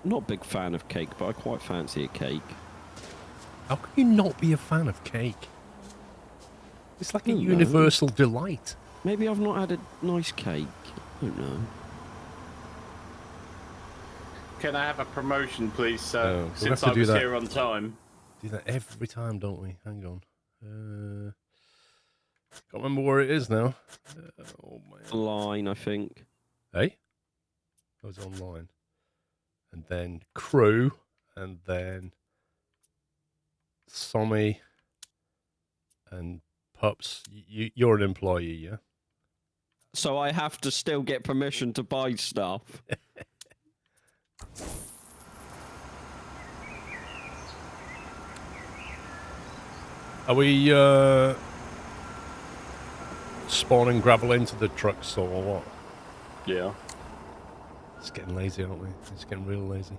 not a big fan of cake, but I quite fancy a cake. How can you not be a fan of cake? It's like a universal delight. Maybe I've not had a nice cake. I don't know. Can I have a promotion, please, sir? We'll Since have I to was do that. here on time. Do that every time, don't we? Hang on. Can't remember where it is now. Oh man. Line, I think. Hey? I was online. And then crew. And then Sommy. And Pups. You're an employee, yeah? So I have to still get permission to buy stuff. Are we spawning gravel into the trucks or what? Yeah. It's getting lazy, aren't we? It's getting real lazy.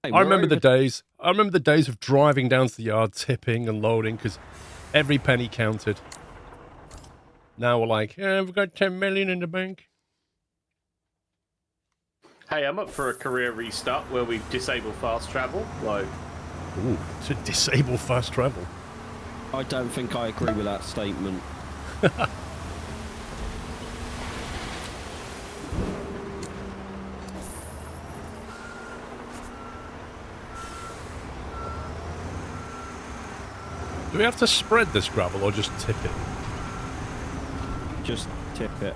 Hey, I remember the days. I remember the days of driving down to the yard, tipping and loading because every penny counted. Now we're like, yeah, we've got 10 million in the bank. Hey, I'm up for a career restart where we disable fast travel. Like, ooh, to disable fast travel. I don't think I agree with that statement. Do we have to spread this gravel or just tip it? Just tip it.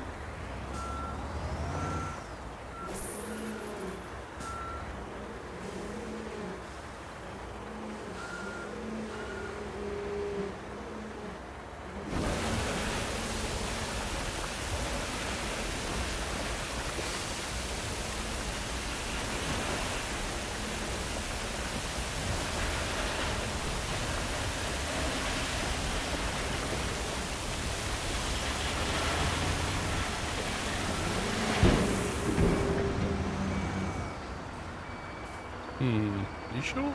You sure?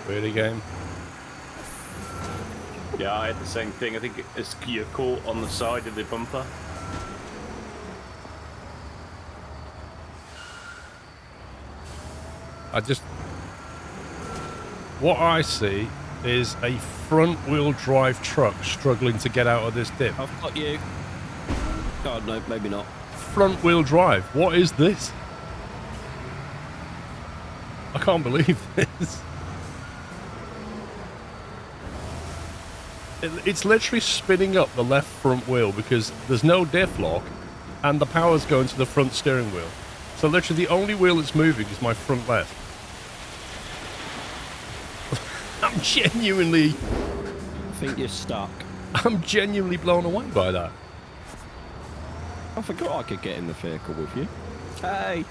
Really, game? yeah, I had the same thing. I think it's you're caught on the side of the bumper. What I see is a front-wheel drive truck struggling to get out of this dip. I've got you. God, no, maybe not. Front-wheel drive. What is this? I can't believe this. It's literally spinning up the left front wheel because there's no diff lock and the power's going to the front steering wheel. So literally the only wheel that's moving is my front left. I'm genuinely... I think you're stuck. I'm genuinely blown away by that. I forgot I could get in the vehicle with you. Hey!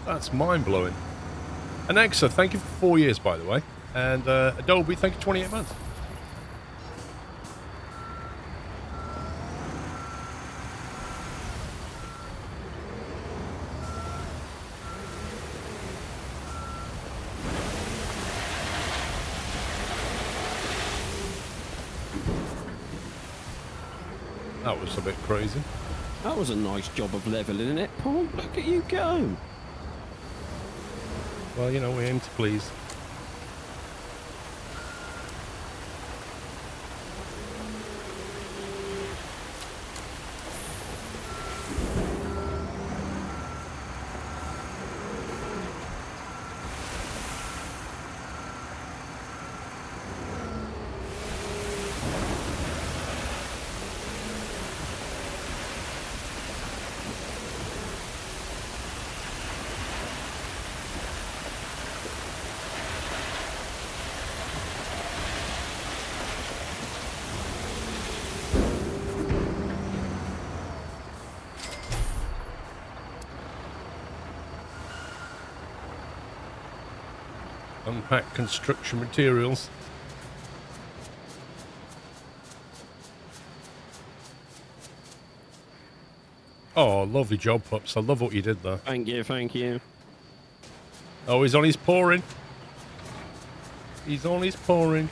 That's mind-blowing. Alexa, thank you for 4 years, by the way. And Adobe, thank you for 28 months. That was a bit crazy. That was a nice job of levelling it, Paul. Look at you go. Well, you know, we aim to please. Unpack construction materials. Oh, lovely job, Pups. I love what you did there. Thank you, thank you. Oh, he's on his pouring. He's on his pouring.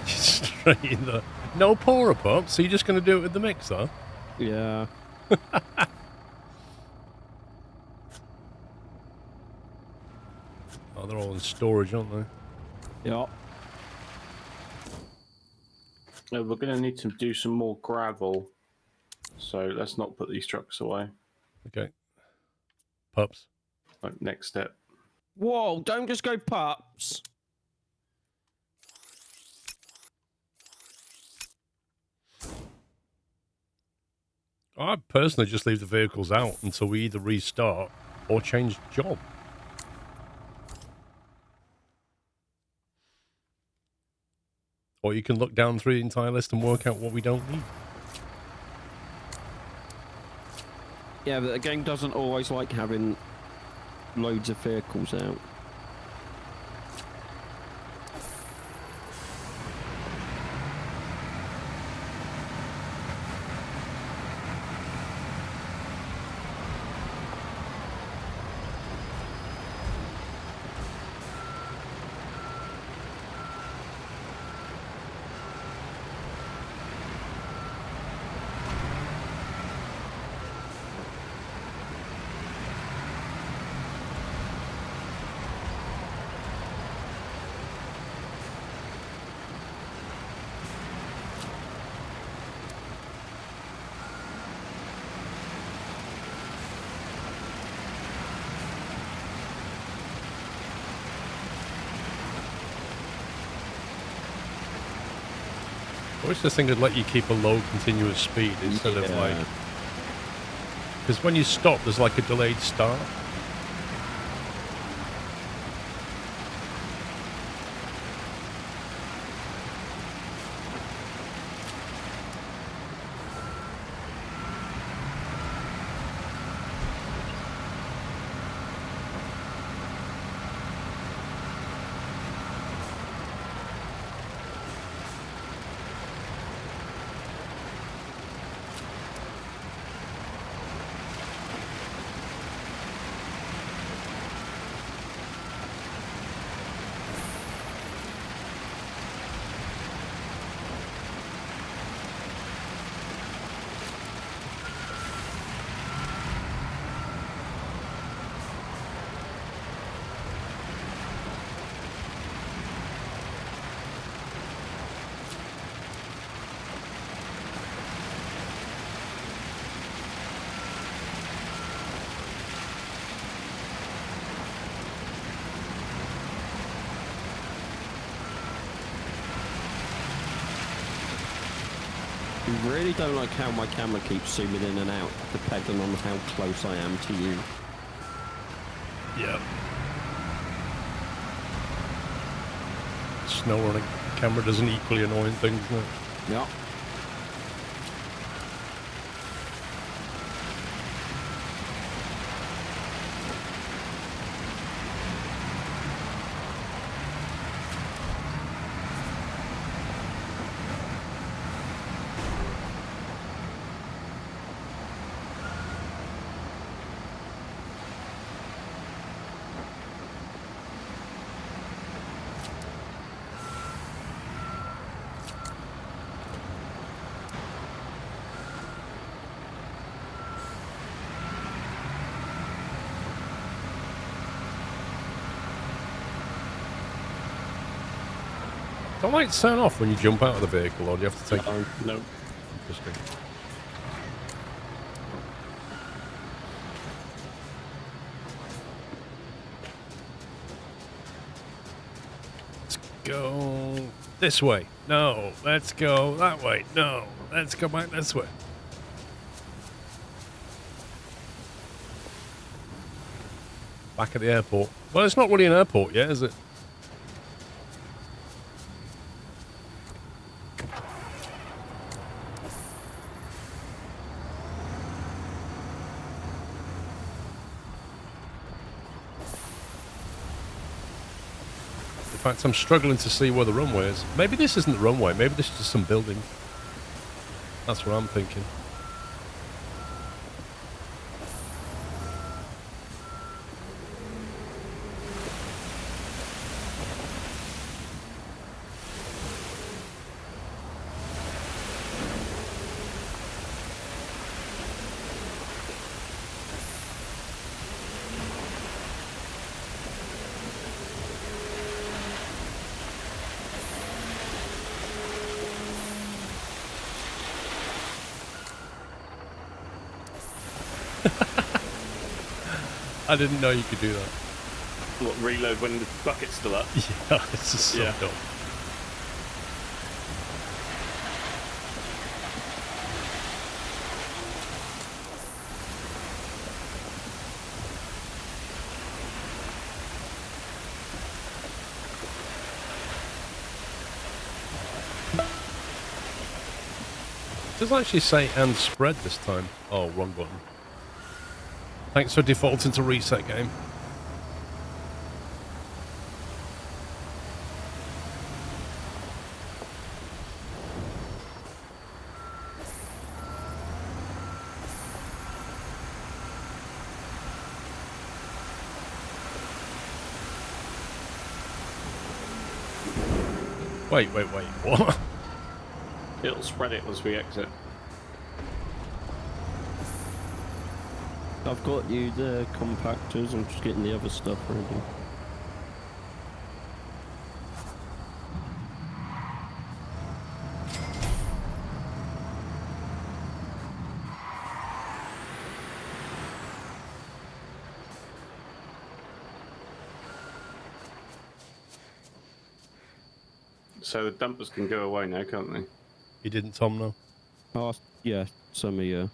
Straight in there. No pourer, Pups. So you're just going to do it with the mixer? Yeah. Oh, they're all in storage, aren't they? Yeah. We're going to need to do some more gravel. So let's not put these trucks away. Okay. Pups. Like, next step. Whoa, don't just go pups. I personally just leave the vehicles out until we either restart or change job. Or you can look down through the entire list and work out what we don't need. Yeah, but the game doesn't always like having loads of vehicles out. I wish this thing would let you keep a low continuous speed instead of like... Because when you stop, there's like a delayed start. I really don't like how my camera keeps zooming in and out, depending on how close I am to you. Yep. Snow on a camera does an equally annoying thing, doesn't it? Yeah. Don't lights turn off when you jump out of the vehicle, or do you have to take it? No. Interesting. Let's go this way. No. Let's go that way. No. Let's go back this way. Back at the airport. Well, it's not really an airport yet, is it? fact, I'm struggling to see where the runway is. Maybe this isn't the runway. Maybe this is just some building. That's what I'm thinking. I didn't know you could do that. What, reload when the bucket's still up? Yeah, it's just so dumb. It does actually say and spread this time. Oh, wrong button. Thanks for defaulting to reset game. Wait, what? It'll spread it as we exit. I've got you the compactors. I'm just getting the other stuff ready. So the dumpers can go away now, can't they? You didn't, Tom, no? Oh, yeah, some of you.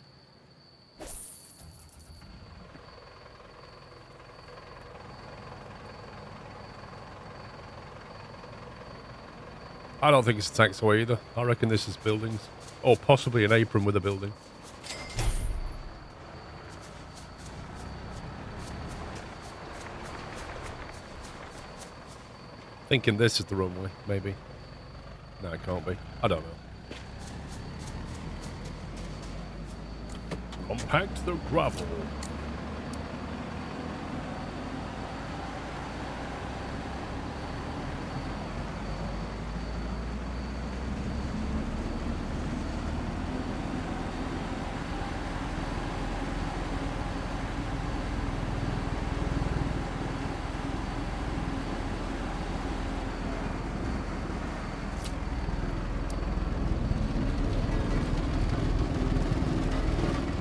I don't think it's a taxiway either. I reckon this is buildings. Or possibly an apron with a building. Thinking this is the runway, maybe. No, it can't be. I don't know. Compact the gravel.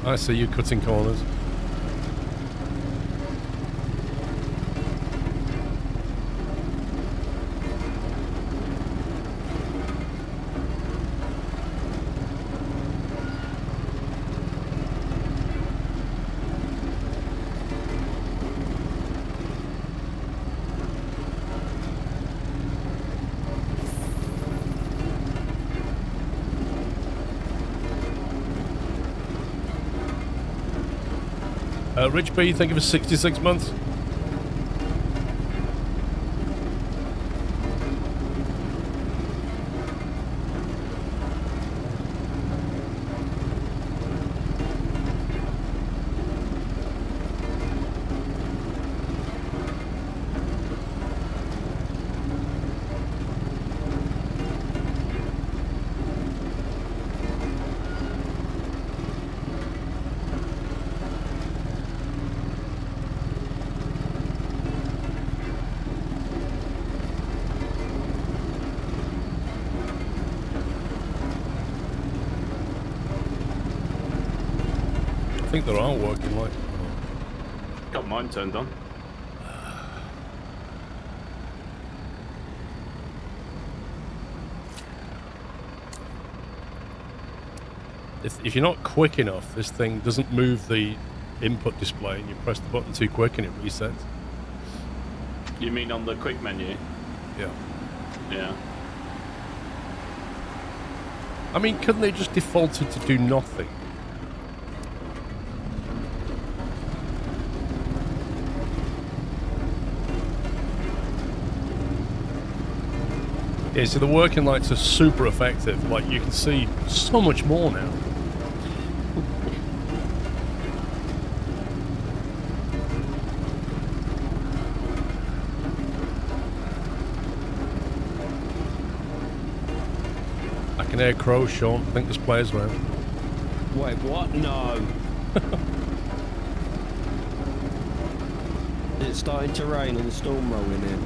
I see you cutting corners. Rich B, think of 66 months? I think they're all working like. Got mine turned on. If you're not quick enough, this thing doesn't move the input display and you press the button too quick and it resets. You mean on the quick menu? Yeah. Yeah. I mean, couldn't they just default it to do nothing? Yeah, so the working lights are super effective. Like, you can see so much more now. I can hear crows, Sean. I think there's players around. Wait, what? No. It's starting to rain and the storm rolling in.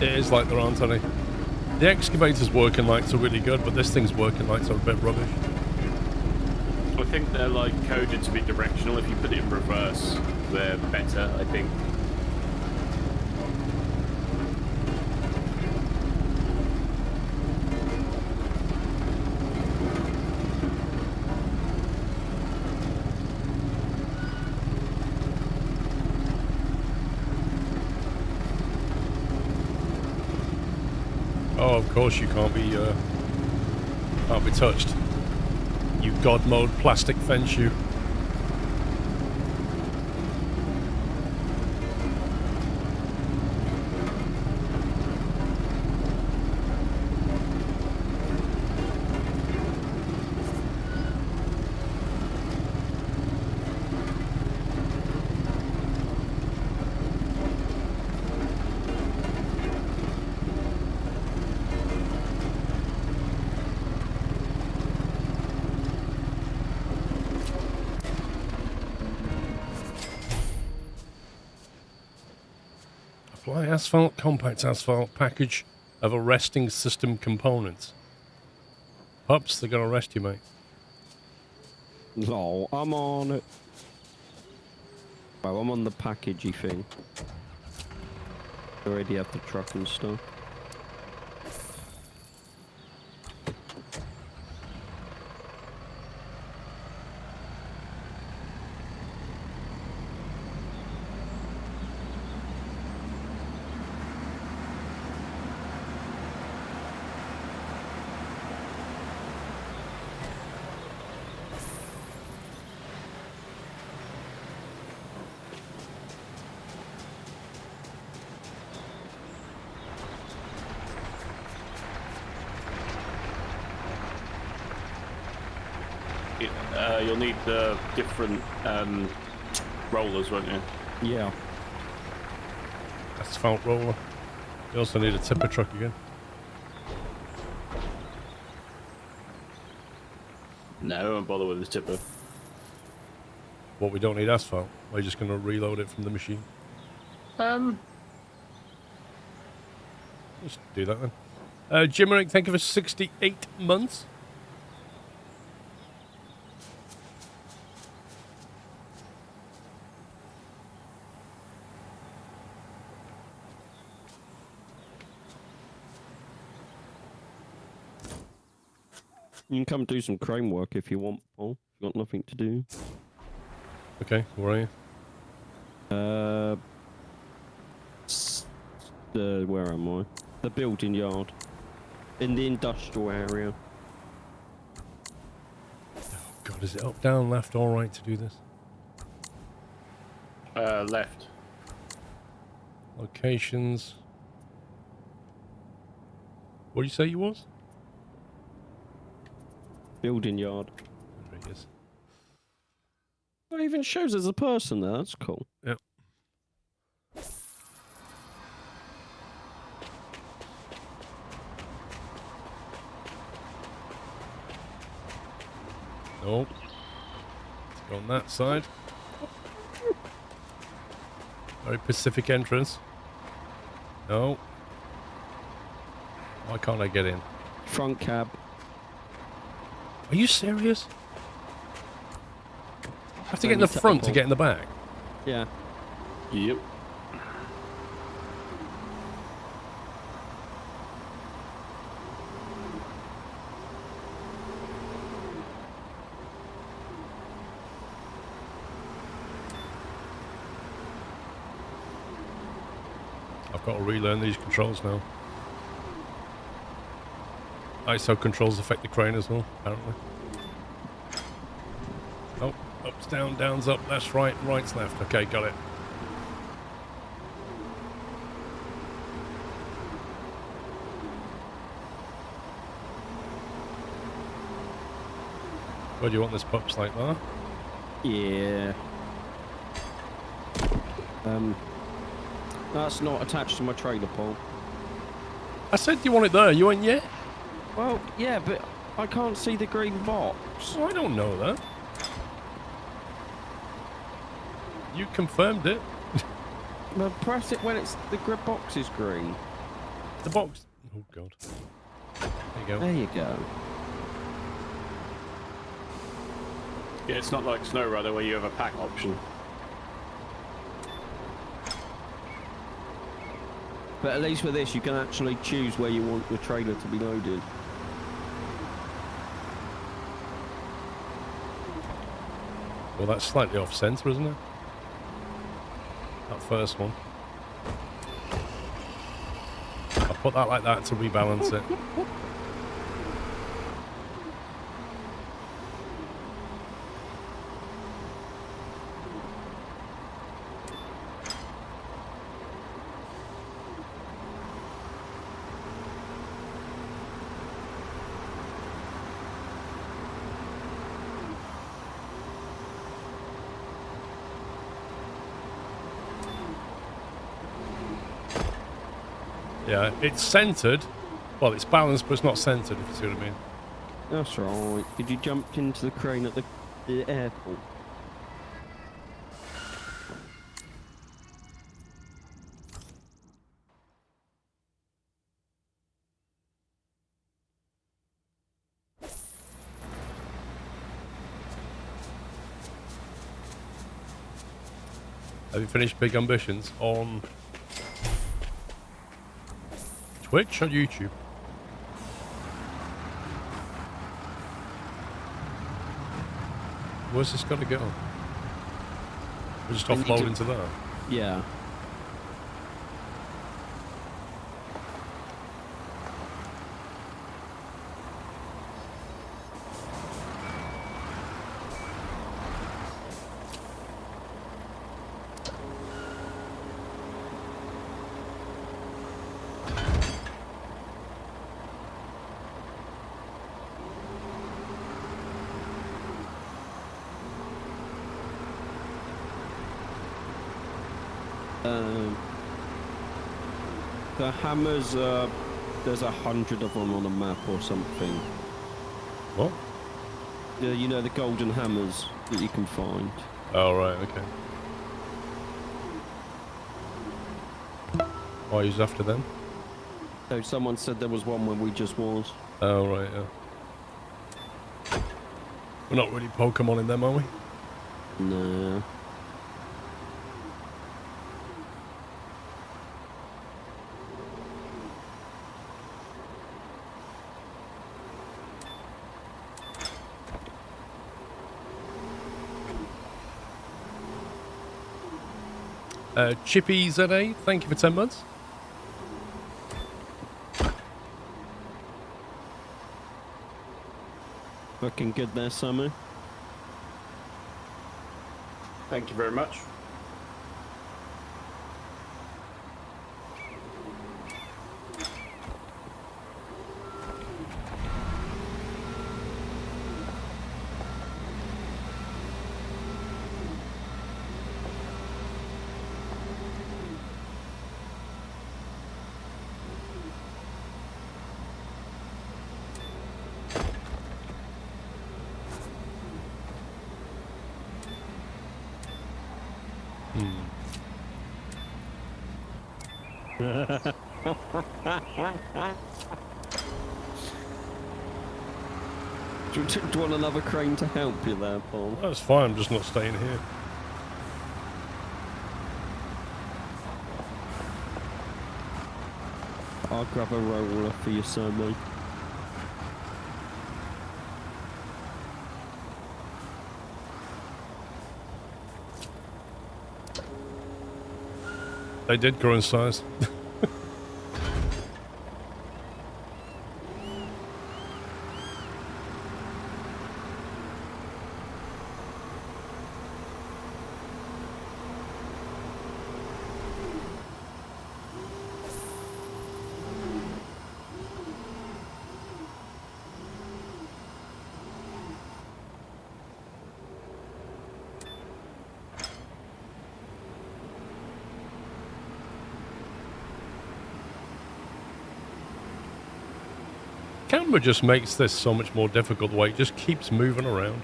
It is like there aren't any. The excavator's working lights are really good, but this thing's working lights are a bit rubbish. I think they're like coded to be directional. If you put it in reverse, they're better, I think. Oh, of course you can't be touched. You god mode plastic fence you. Apply asphalt, compact asphalt, package of arresting system components. Pups, they're going to arrest you, mate. No, I'm on it. Well, I'm on the packagey thing. Already have the truck and stuff. You'll need the different rollers, won't you? Yeah. Asphalt roller. You also need a tipper truck again. No, I won't bother with the tipper. What, we don't need asphalt? We're just going to reload it from the machine. Just do that then. Jimerick, thank you for 68 months. You can come do some crane work if you want, Paul. You've got nothing to do. Okay, where are you? Where am I? The building yard. In the industrial area. Oh God, is it up, down, left, or right to do this? Left. Locations. What did you say you was? Building yard. There he is. It even shows as a person there. That's cool. Yep. Nope. Let's go on that side. Very Pacific entrance. No. Why can't I get in? Front cab. Are you serious? I have to get in Only the front to technical. get in the back. Yeah. Yep. got to relearn these controls now. ISO controls affect the crane as well, apparently. Oh, up's down, down's up, left, right, right's left. Okay, got it. Where do you want this pups like that? Yeah. That's not attached to my trailer, Paul. I said you want it there, you went yeah? Well, yeah, but I can't see the green box. Oh, I don't know that. You confirmed it. Well, press it when the grip box is green. The box. Oh, God. There you go. There you go. Yeah, it's not like SnowRunner where you have a pack option. But at least with this, you can actually choose where you want your trailer to be loaded. Well, that's slightly off centre, isn't it? That first one. I'll put that like that to rebalance it. Yeah, it's centred. Well, it's balanced, but it's not centred, if you see what I mean. That's right. Did you jump into the crane at the airport? Have you finished Big Ambitions on Twitch or YouTube? Where's this got to go? We're just offload into that. Yeah. The hammers, there's 100 of them on a map or something. What? Yeah, you know, the golden hammers that you can find. Oh, right, okay. Oh, he's after them? So someone said there was one where we just was. Oh, right, yeah. We're not really Pokemon in them, are we? No. Chippy ZA, thank you for 10 months. Looking good there, Summer. Thank you very much. Do you want another crane to help you there, Paul? That's fine, I'm just not staying here. I'll grab a roller for you, Summer. They did grow in size. camera just makes this so much more difficult the way it just keeps moving around.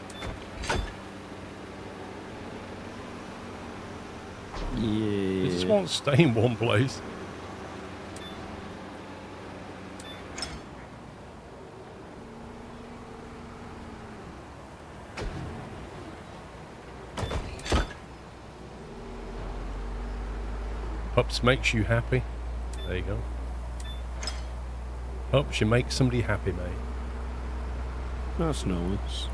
Yeah. It just won't stay in one place. Pups makes you happy. There you go. Pups, you make somebody happy, mate. That's nice.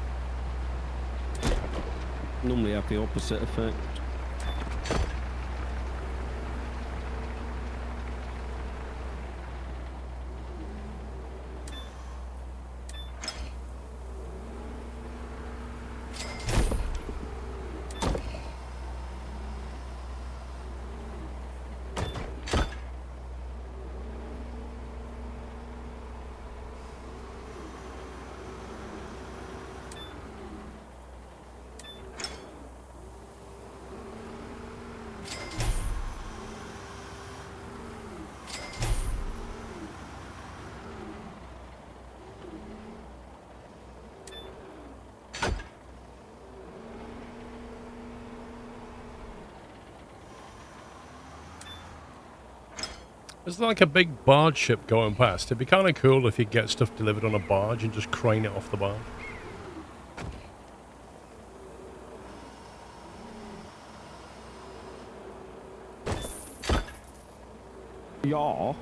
Normally have the opposite effect. There's like a big barge ship going past. It'd be kind of cool if you get stuff delivered on a barge and just crane it off the barge. Yeah.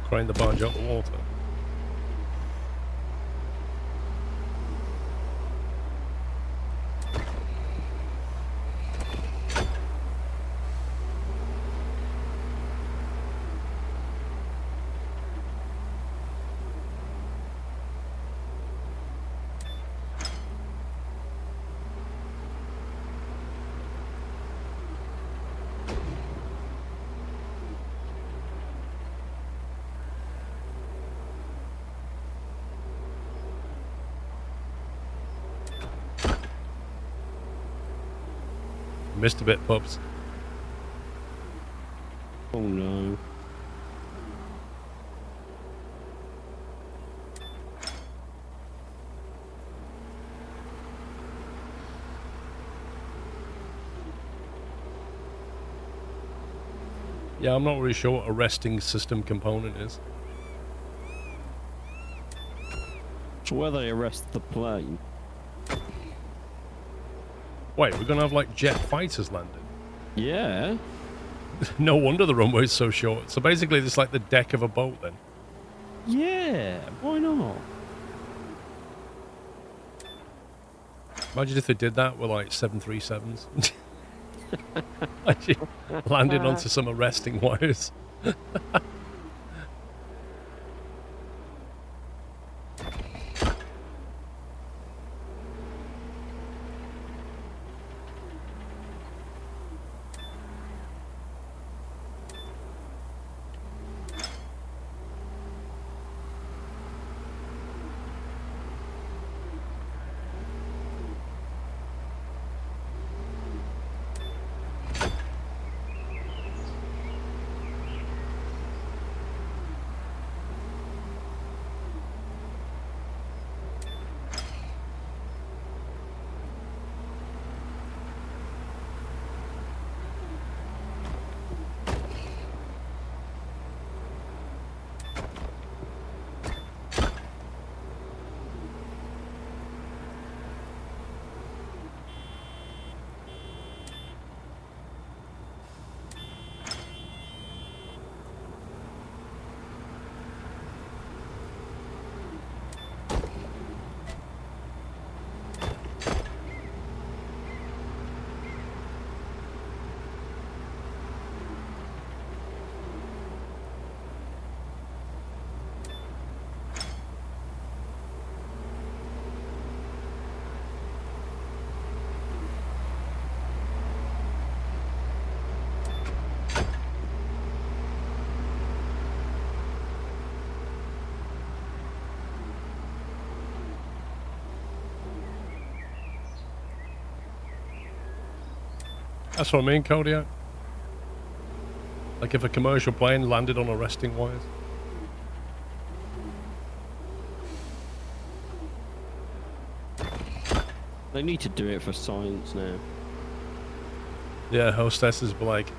Crane the barge out the water. Missed a bit, pups. Oh no. Yeah, I'm not really sure what a resting system component is. So where they arrest the plane? Wait, we're gonna have like jet fighters landing? Yeah. No wonder the runway's so short. So basically, it's like the deck of a boat then. Yeah. Why not? Imagine if they did that with like 737s. Landing onto some arresting wires. That's what I mean, Kodiak. Like if a commercial plane landed on arresting wires. They need to do it for science now. Yeah, hostesses be like,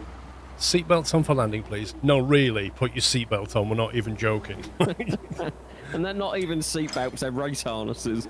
seatbelts on for landing, please. No, really, put your seatbelt on. We're not even joking. And they're not even seatbelts, they're race harnesses.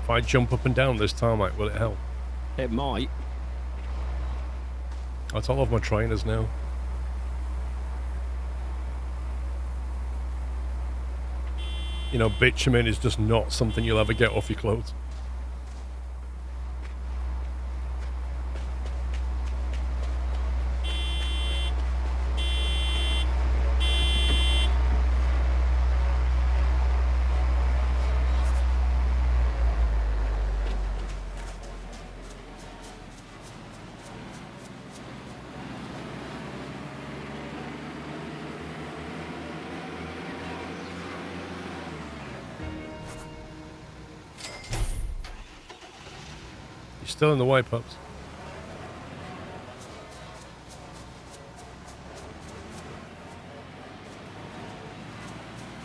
If I jump up and down this tarmac, will it help? It might. I tell off my trainers now. You know, bitumen is just not something you'll ever get off your clothes. Still in the way, pups.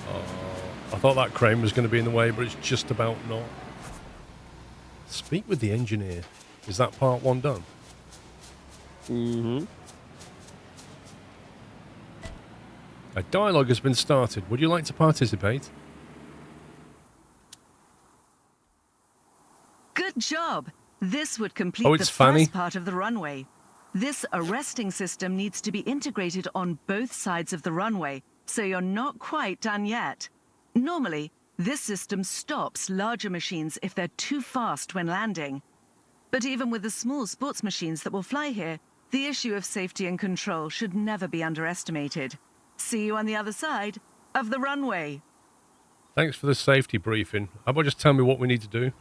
Oh, I thought that crane was going to be in the way, but it's just about not. Speak with the engineer. Is that part one done? Mm-hmm. A dialogue has been started. Would you like to participate? Good job. This would complete Oh, the it's Fanny. first part of the runway. This arresting system needs to be integrated on both sides of the runway, so you're not quite done yet. Normally, this system stops larger machines if they're too fast when landing. But even with the small sports machines that will fly here, the issue of safety and control should never be underestimated. See you on the other side of the runway. Thanks for the safety briefing. How about just tell me what we need to do?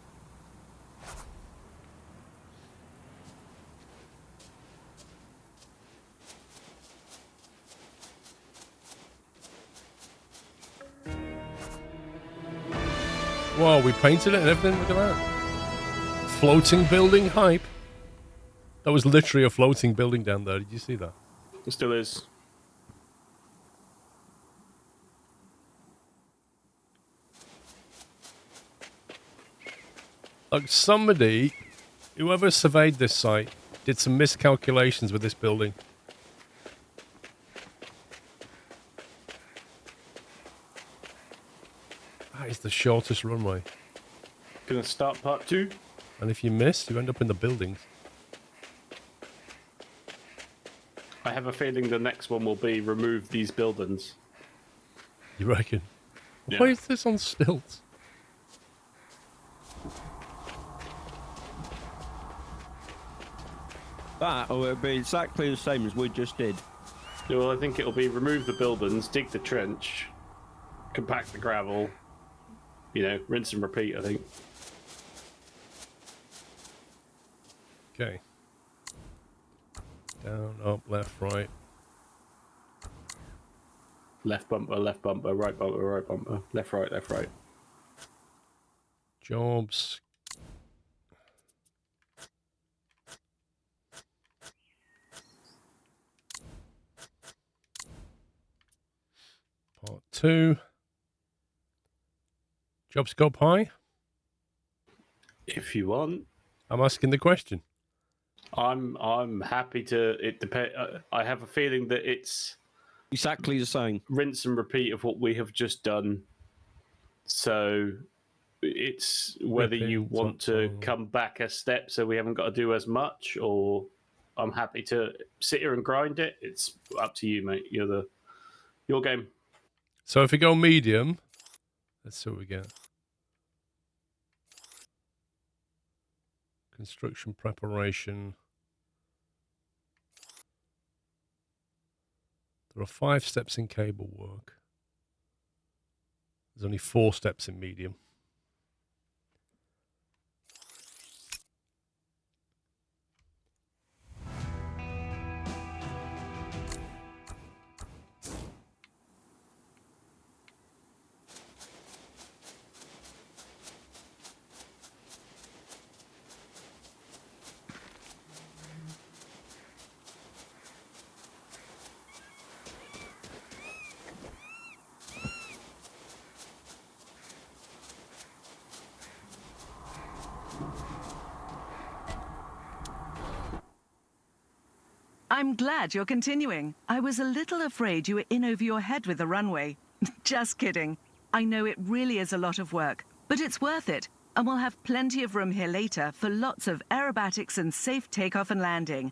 Whoa, we painted it and everything. Look at that. Floating building hype. That was literally a floating building down there. Did you see that? It still is. Like somebody, whoever surveyed this site, did some miscalculations with this building. That is the shortest runway. Gonna start part 2. And if you miss, you end up in the buildings. I have a feeling the next one will be remove these buildings. You reckon? Yeah. Why is this on stilts? That will be exactly the same as we just did. Yeah, well, I think it'll be remove the buildings, dig the trench, compact the gravel, you know, rinse and repeat, I think. Okay. Down, up, left, right. Left bumper, right bumper, right bumper, left, right, left, right. Jobs. Part 2. Job scope high? If you want. I'm asking the question. I'm happy to. It depend. I have a feeling that it's exactly the same. Rinse and repeat of what we have just done. So it's whether you Repeat, want to uh-oh. come back a step, so we haven't got to do as much, or I'm happy to sit here and grind it. It's up to you, mate. Your game. So if we go medium, let's see what we get. Construction preparation. There are 5 steps in cable work. There's only 4 steps in medium. I'm glad you're continuing. I was a little afraid you were in over your head with the runway. Just kidding. I know it really is a lot of work, but it's worth it, and we'll have plenty of room here later for lots of aerobatics and safe takeoff and landing.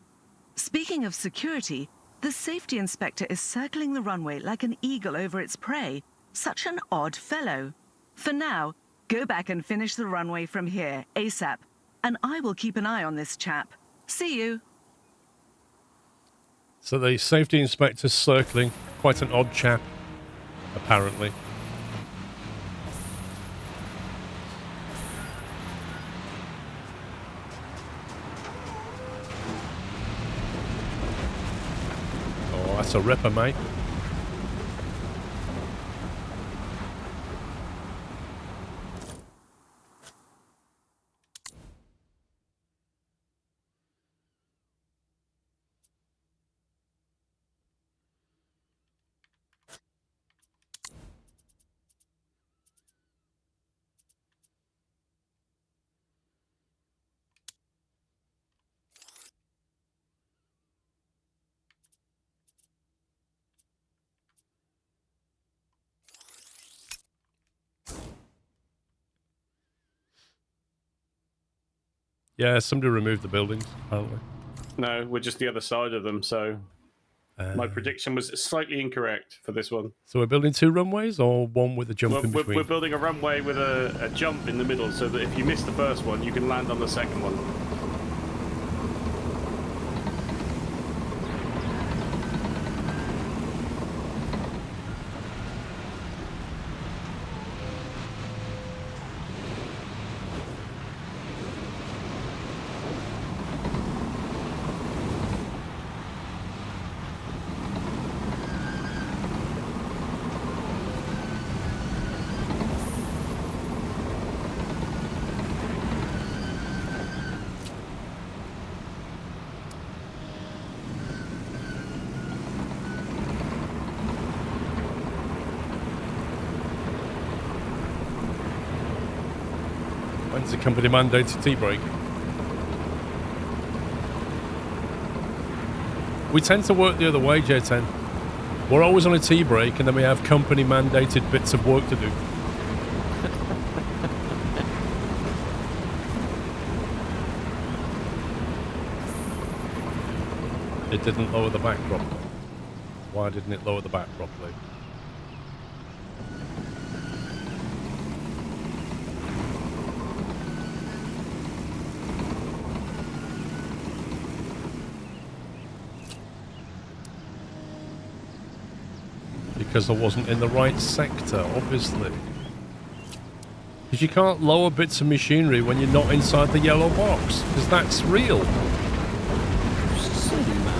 Speaking of security, the safety inspector is circling the runway like an eagle over its prey. Such an odd fellow. For now, go back and finish the runway from here, ASAP, and I will keep an eye on this chap. See you. So the safety inspector's circling. Quite an odd chap, apparently. Oh, that's a ripper, mate. Yeah, somebody removed the buildings, apparently. No, we're just the other side of them, so my prediction was slightly incorrect for this one. So we're building 2 runways, or one with a jump in between? We're building a runway with a jump in the middle, so that if you miss the first one, you can land on the second one. When's the company mandated tea break? We tend to work the other way, J10. We're always on a tea break, and then we have company mandated bits of work to do. It didn't lower the back properly. Why didn't it lower the back properly? Because I wasn't in the right sector, obviously. Because you can't lower bits of machinery when you're not inside the yellow box, because that's real. Silly man.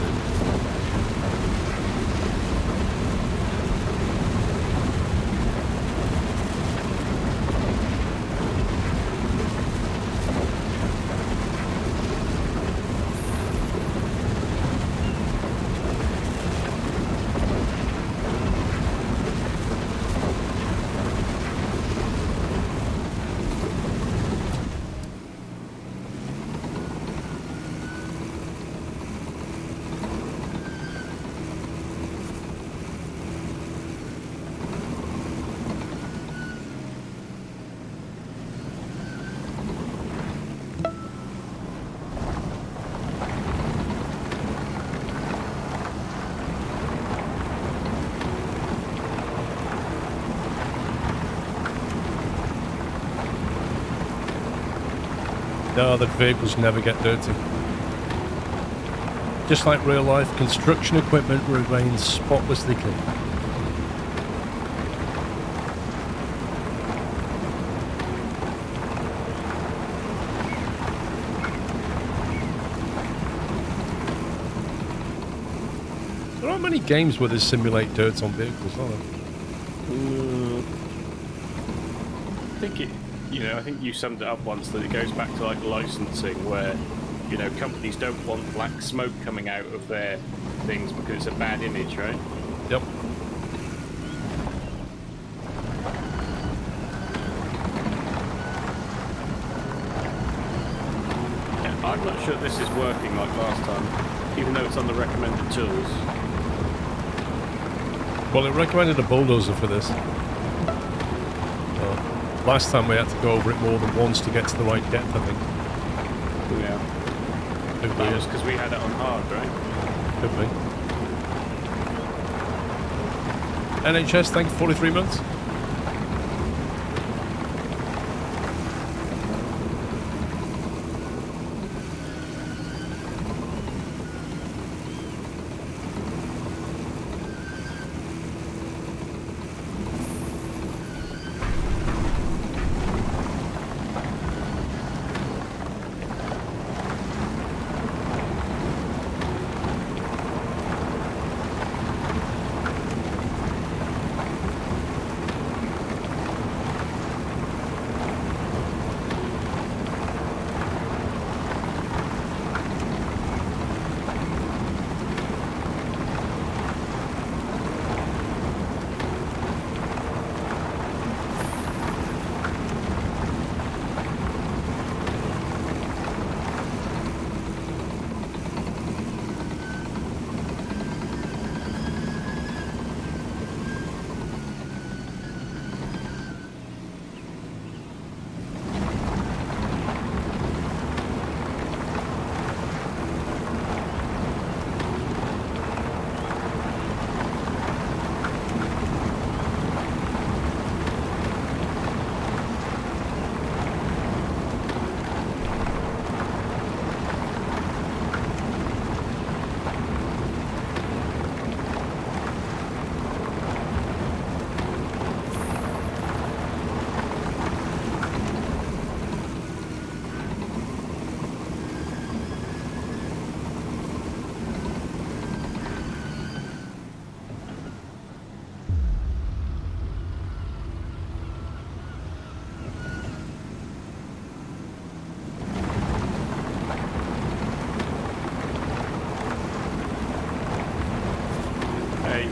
No, the vehicles never get dirty. Just like real life, construction equipment remains spotlessly clean. There aren't many games where they simulate dirt on vehicles, are there? I think you summed it up once that it goes back to like licensing where, companies don't want black smoke coming out of their things because it's a bad image, right? Yep. Yeah, I'm not sure this is working like last time, even though it's on the recommended tools. Well, it recommended a bulldozer for this. Last time we had to go over it more than once to get to the right depth, I think. Yeah. Could be, That was because we had it on hard, right? Could be. NHS, thank you, 43 months.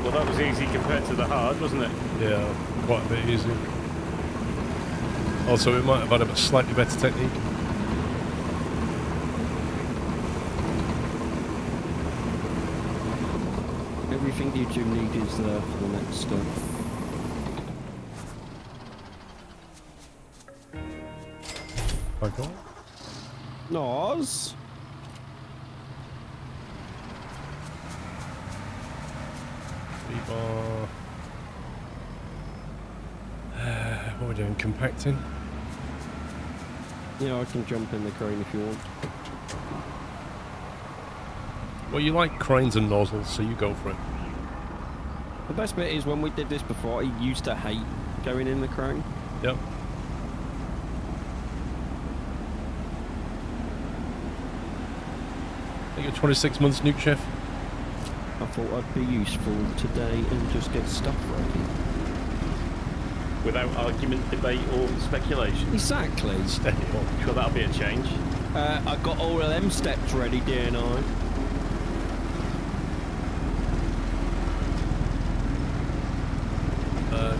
Well, that was easy compared to the hard, wasn't it? Yeah, quite a bit easier. Also, it might have had a slightly better technique. Everything you two need is there for the next step. Okay. Nos. What are we doing? Compacting? Yeah, I can jump in the crane if you want. Well, you like cranes and nozzles, so you go for it. The best bit is when we did this before, I used to hate going in the crane. Yep. I think you're 26 months nuke chef. I thought I'd be useful today and just get stuff ready. Without argument, debate, or speculation. Exactly. Steady on. Sure, that'll be a change. I got all of them steps ready, didn't I?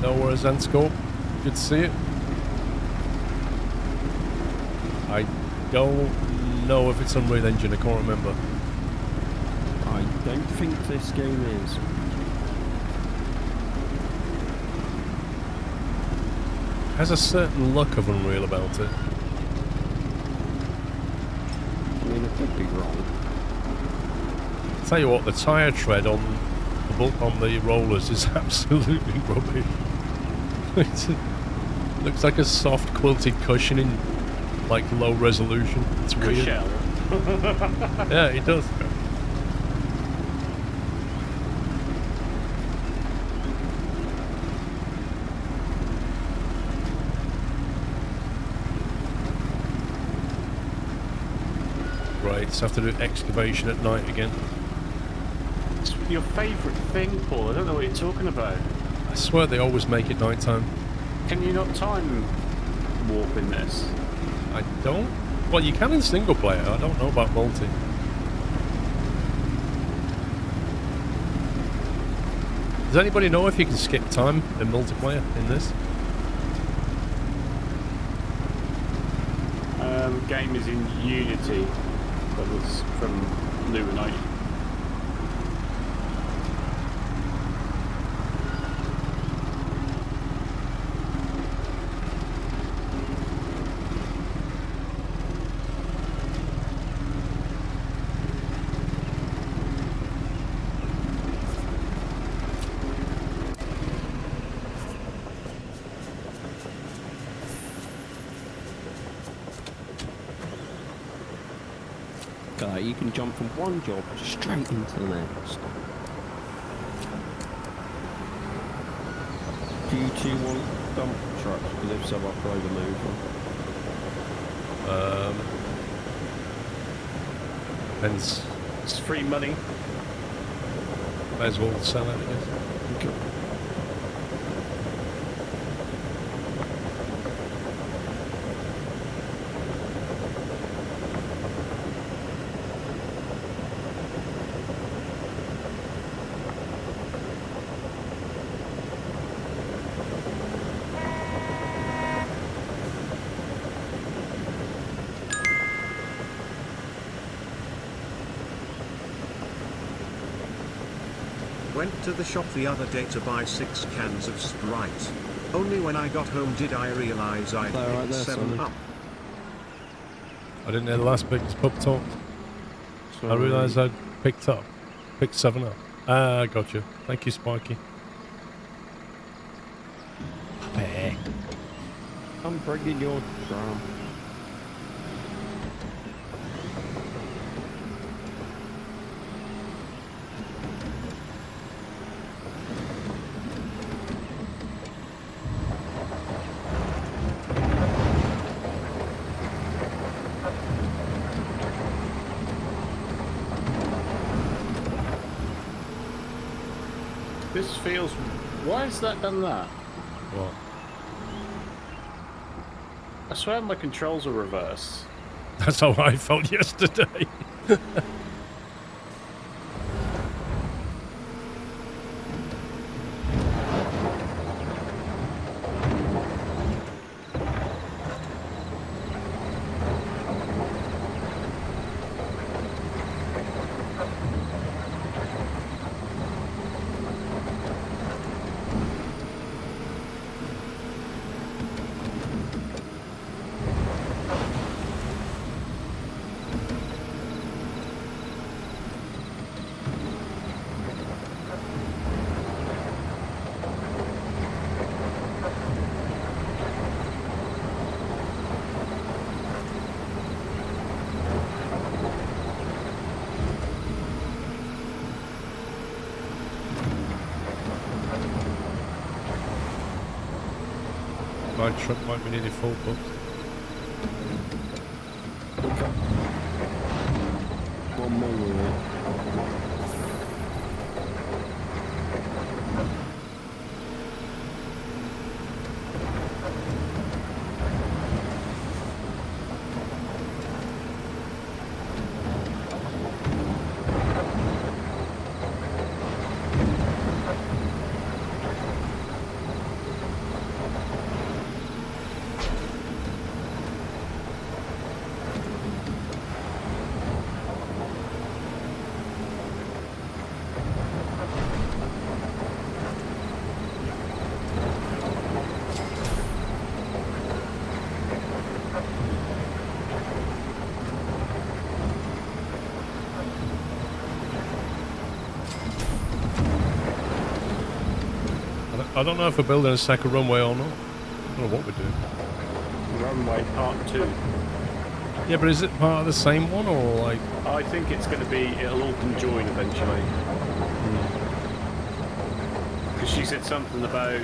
No worries, Enscope. Good to see it. I don't know if it's Unreal Engine, I can't remember. I don't think this game is. Has a certain look of Unreal about it. I mean, I could be wrong. Tell you what, the tyre tread on the rollers is absolutely rubbish. It looks like a soft quilted cushioning like low resolution. It's weird. Shell. Yeah, it does. Right, so have to do excavation at night again. It's your favourite thing, Paul. I don't know what you're talking about. I swear they always make it nighttime. Can you not time warp in this? I don't. Well, you can in single player. I don't know about multi. Does anybody know if you can skip time in multiplayer in this? Game is in Unity. That was from Lou and I. You can jump from one job straight into the next. Do you two want dump trucks? Because if so, I'll probably move them. Depends. It's free money. Might as well sell it, I guess. Okay. Went to the shop the other day to buy 6 cans of Sprite. Only when I got home did I realise I'd They're right picked there, 7 Sonny. up. I didn't hear the last bit. It's pub talk. I realised I'd picked 7 up. Ah, gotcha. Thank you, Sparky. I'm bringing your drum. This feels... Why has that done that? What? I swear my controls are reversed. That's how I felt yesterday. My truck might be nearly full, but One more minute. I don't know if we're building a second runway or not. I don't know what we're doing. Runway Part 2. Yeah, but is it part of the same one or like? I think it's going to be, it'll all conjoin eventually. Because she said something about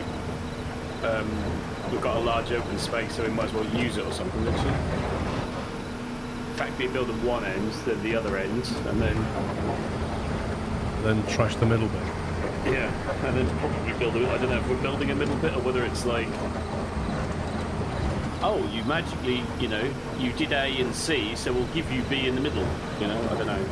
we've got a large open space, so we might as well use it or something, didn't she? In fact, we build at one end, then the other end, and Then trash the middle bit. yeah, and then probably build I don't know if we're building a middle bit or whether it's like, oh, you magically, you know, you did A and C, so we'll give you B in the middle, you know, I don't know.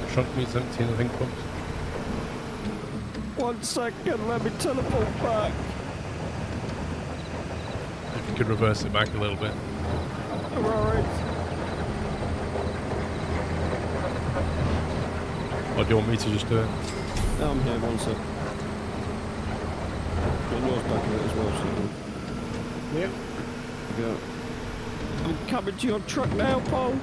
Trunk means empty in the think box. 1 second, let me teleport back. If you could reverse it back a little bit. Alright. Or do you want me to just do it? No, I'm here, 1 sec. Get yours back in it as well, so Yep. yeah. I'm coming to your truck now, Paul.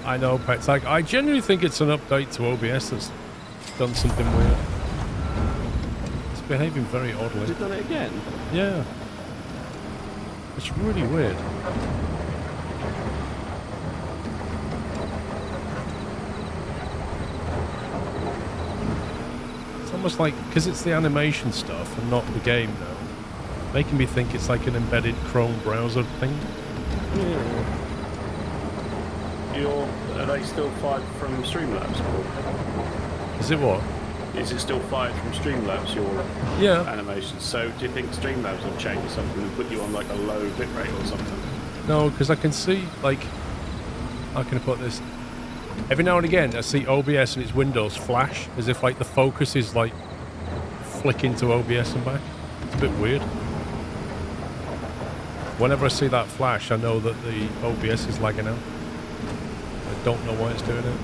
I know, Pets. Like, I genuinely think it's an update to OBS that's done something weird. It's behaving very Has oddly. it done it again? Yeah. It's really weird. It's almost like, because it's the animation stuff and not the game now, making me think it's like an embedded Chrome browser thing. Yeah. Are they still fired from Streamlabs? Or Is it what? is it still fired from Streamlabs, your Yeah. animations? So do you think Streamlabs will change something and put you on like a low bitrate or something? No, because I can see, like, how can I put this? Every now and again, I see OBS and its windows flash, as if, like, the focus is, like, flicking to OBS and back. It's a bit weird. Whenever I see that flash, I know that the OBS is lagging out. I don't know why it's doing it.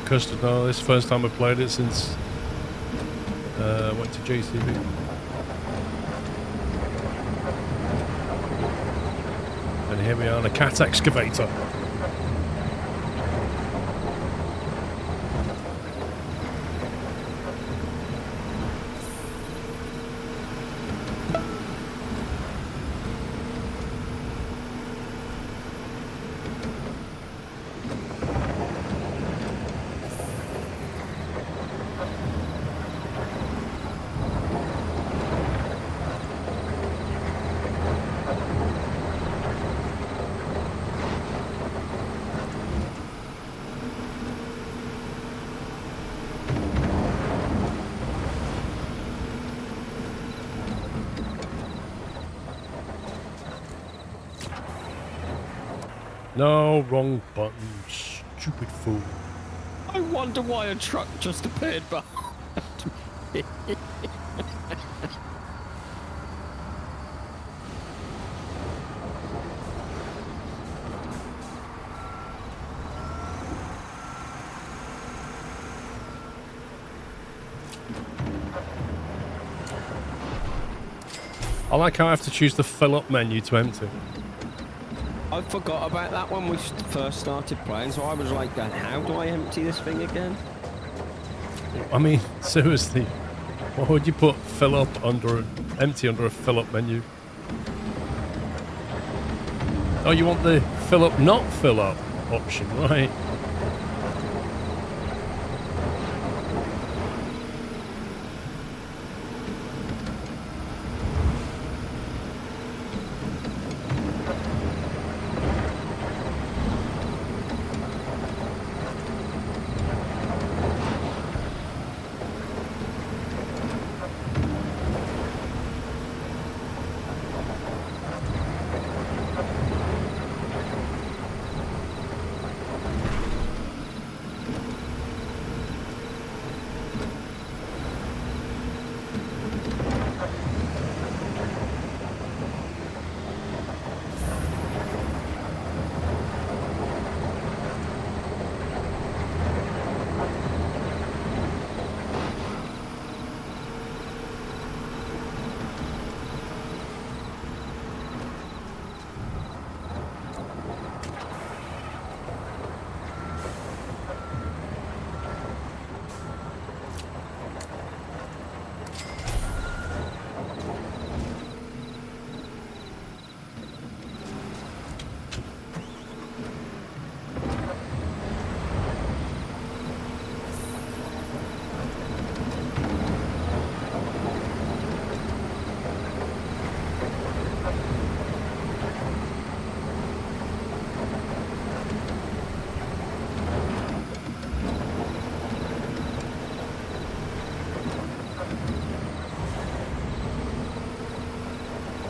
Custard, no, this is the first time I've played it since I went to JCB. And here we are on a cat excavator. No, wrong button, stupid fool. I wonder why a truck just appeared behind me. I like how I have to choose the fill up menu to empty. I forgot about that when we first started playing, so I was like, how do I empty this thing again? I mean, seriously, why would you put fill up under empty under a fill up menu? Oh, you want the fill up, not fill up option, right?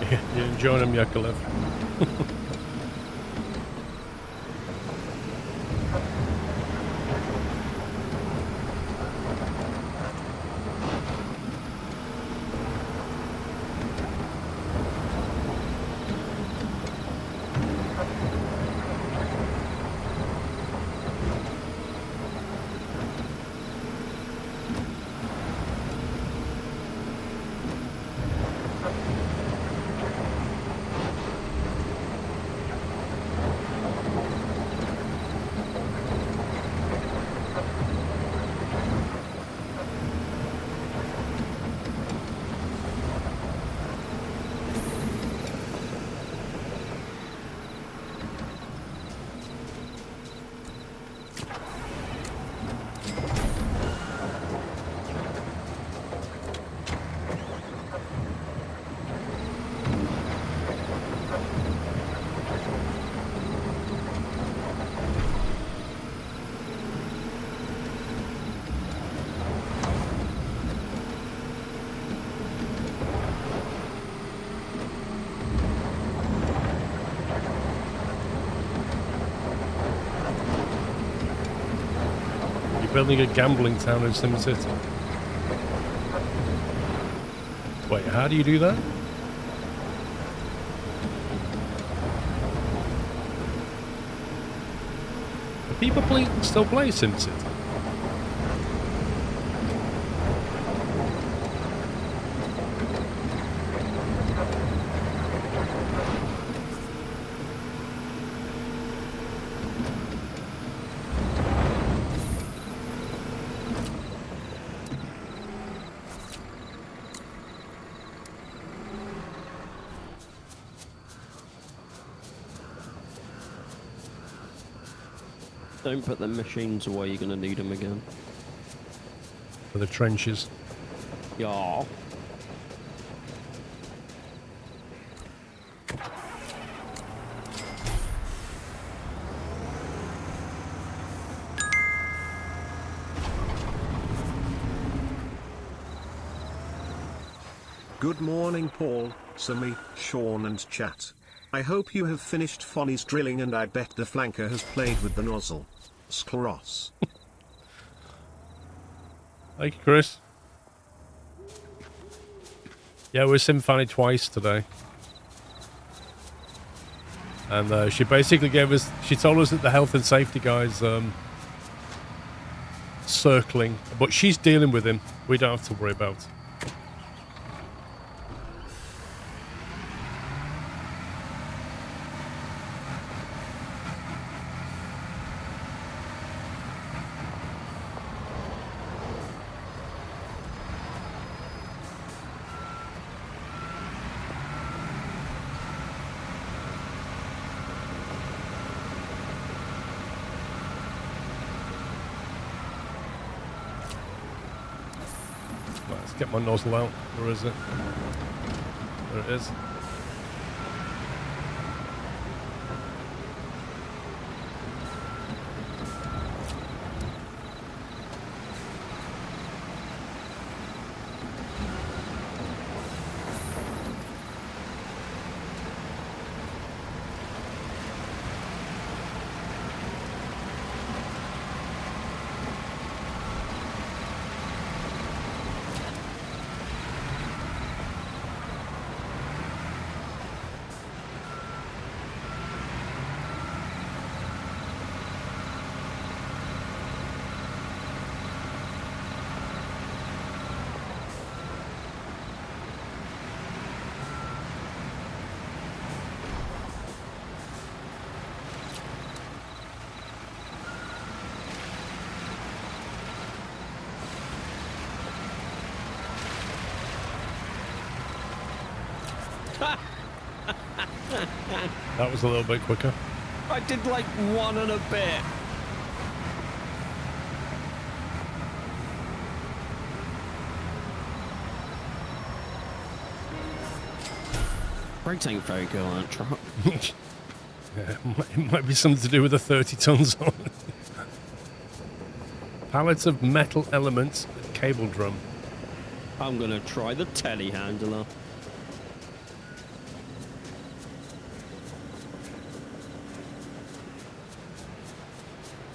You're enjoying them, Yakolev. Building a gambling town in Sim City. Wait, how do you do that? Do people still play Sim City? Don't put the machines away, you're going to need them again. For the trenches. Yeah. Good morning, Paul, Sammy, Sean and chat. I hope you have finished Fonny's drilling and I bet the flanker has played with the nozzle. Skleros. Thank you, Chris. Yeah, we're Sim Fanny twice today. And she basically she told us that the health and safety guy's circling, but she's dealing with him. We don't have to worry about it. Get my nozzle out. Where is it? There it is. That was a little bit quicker. I did like 1 and a bit. Brakes ain't very good on that truck. Yeah, it might be something to do with the 30 tons on it. Pallets of metal elements, cable drum. I'm gonna try the telehandler.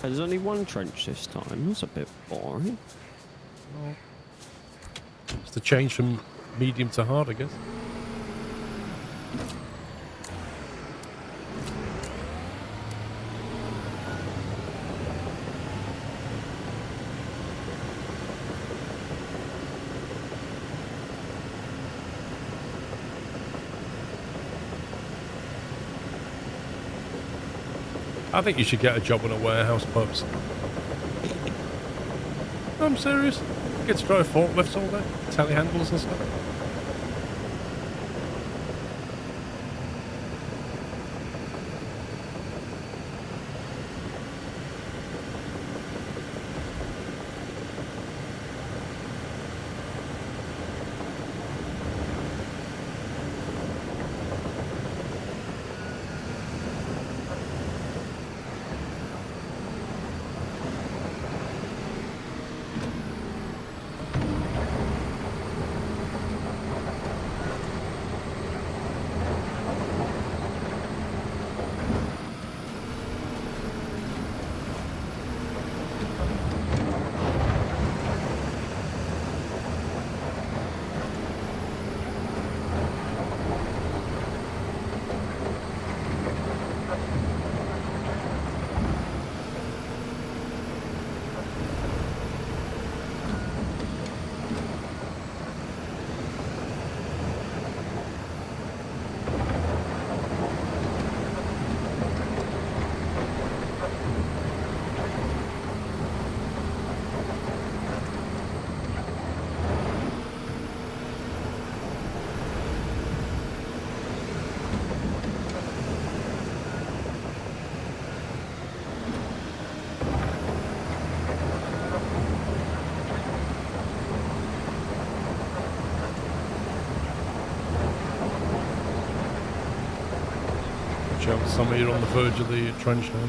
There's only one trench this time. That's a bit boring. Well, it's the change from medium to hard, I guess. I think you should get a job on a warehouse, Pubs. I'm serious. You get to drive forklifts all day, telehandlers and stuff. Somebody on the verge of the trench now.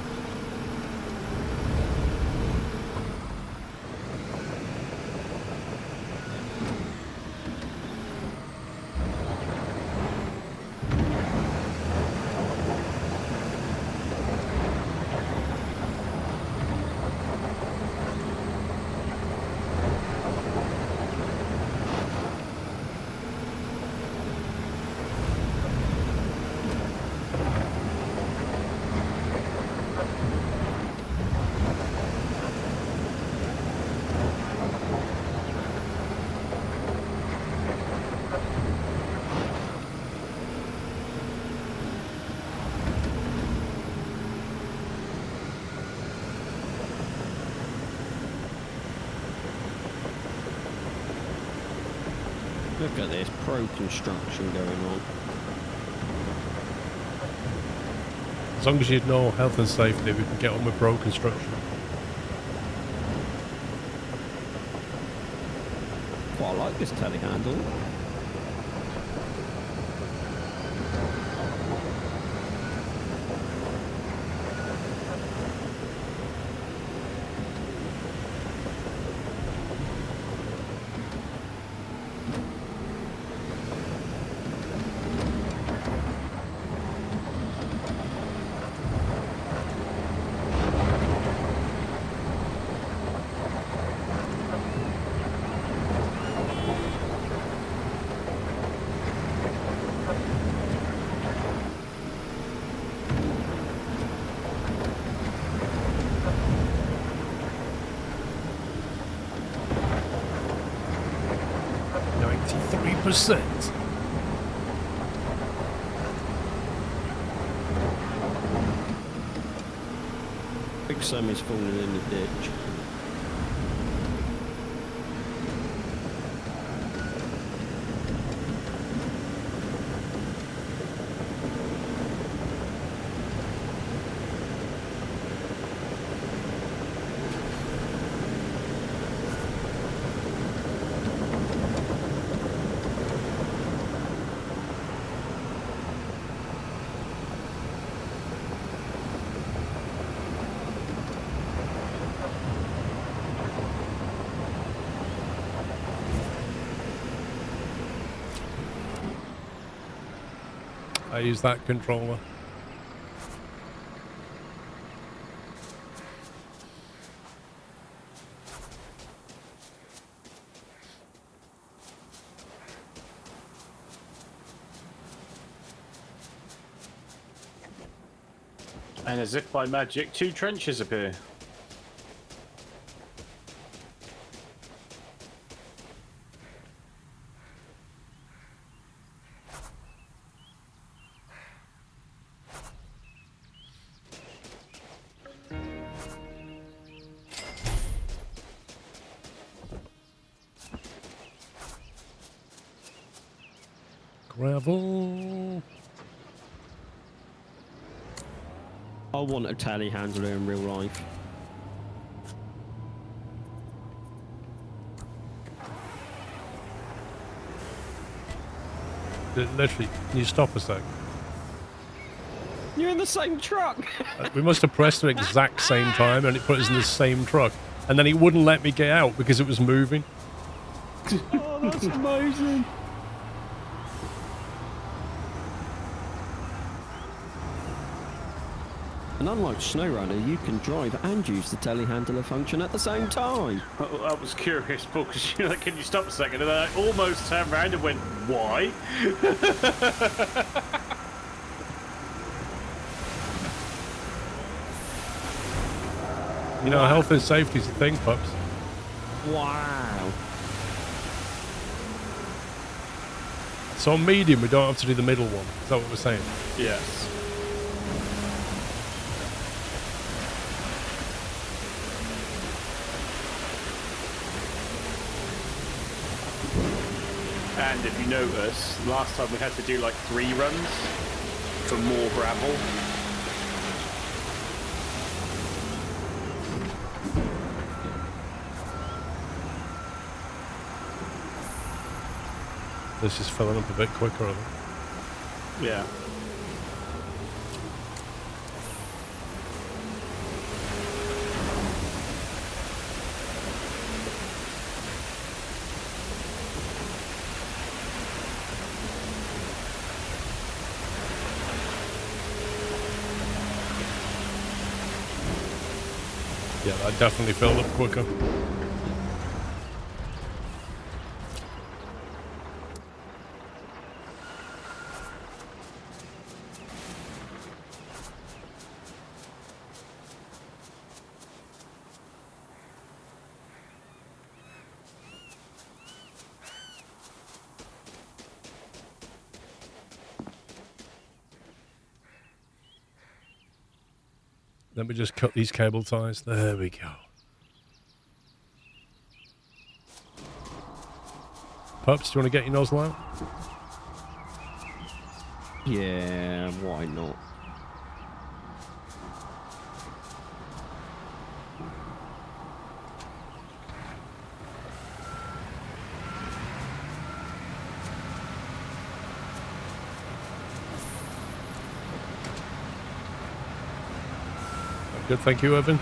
Look at this pro construction going on. As long as you know health and safety, we can get on with pro construction. Quite like this telehandle. %. Big Sam is falling in the ditch. I use that controller. And as if by magic, 2 trenches appear. Gravel. I want a telehandler in real life. Literally, can you stop a sec? You're in the same truck. We must have pressed the exact same time and it put us in the same truck. And then it wouldn't let me get out because it was moving. Oh, that's amazing. And unlike SnowRunner, you can drive and use the telehandler function at the same time. I was curious, Paul, because you're like, can you stop a second? And then I almost turned around and went, why? You know, health and safety is a thing, pups. Wow. So on medium, we don't have to do the middle one. Is that what we're saying? Yes. And if you notice, last time we had to do like 3 runs for more gravel. This is filling up a bit quicker, I think. Yeah. Yeah, that definitely filled up quicker. Let me just cut these cable ties. There we go. Pups, do you want to get your nozzle out? Yeah, why not? Good, thank you, Evan.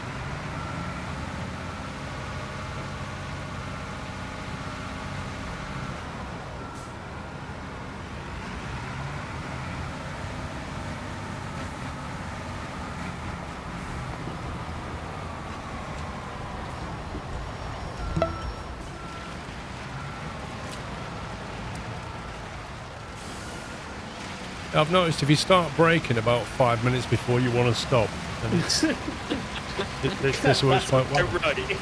I've noticed if you start braking about 5 minutes before you want to stop, then it's, this works quite well. Right.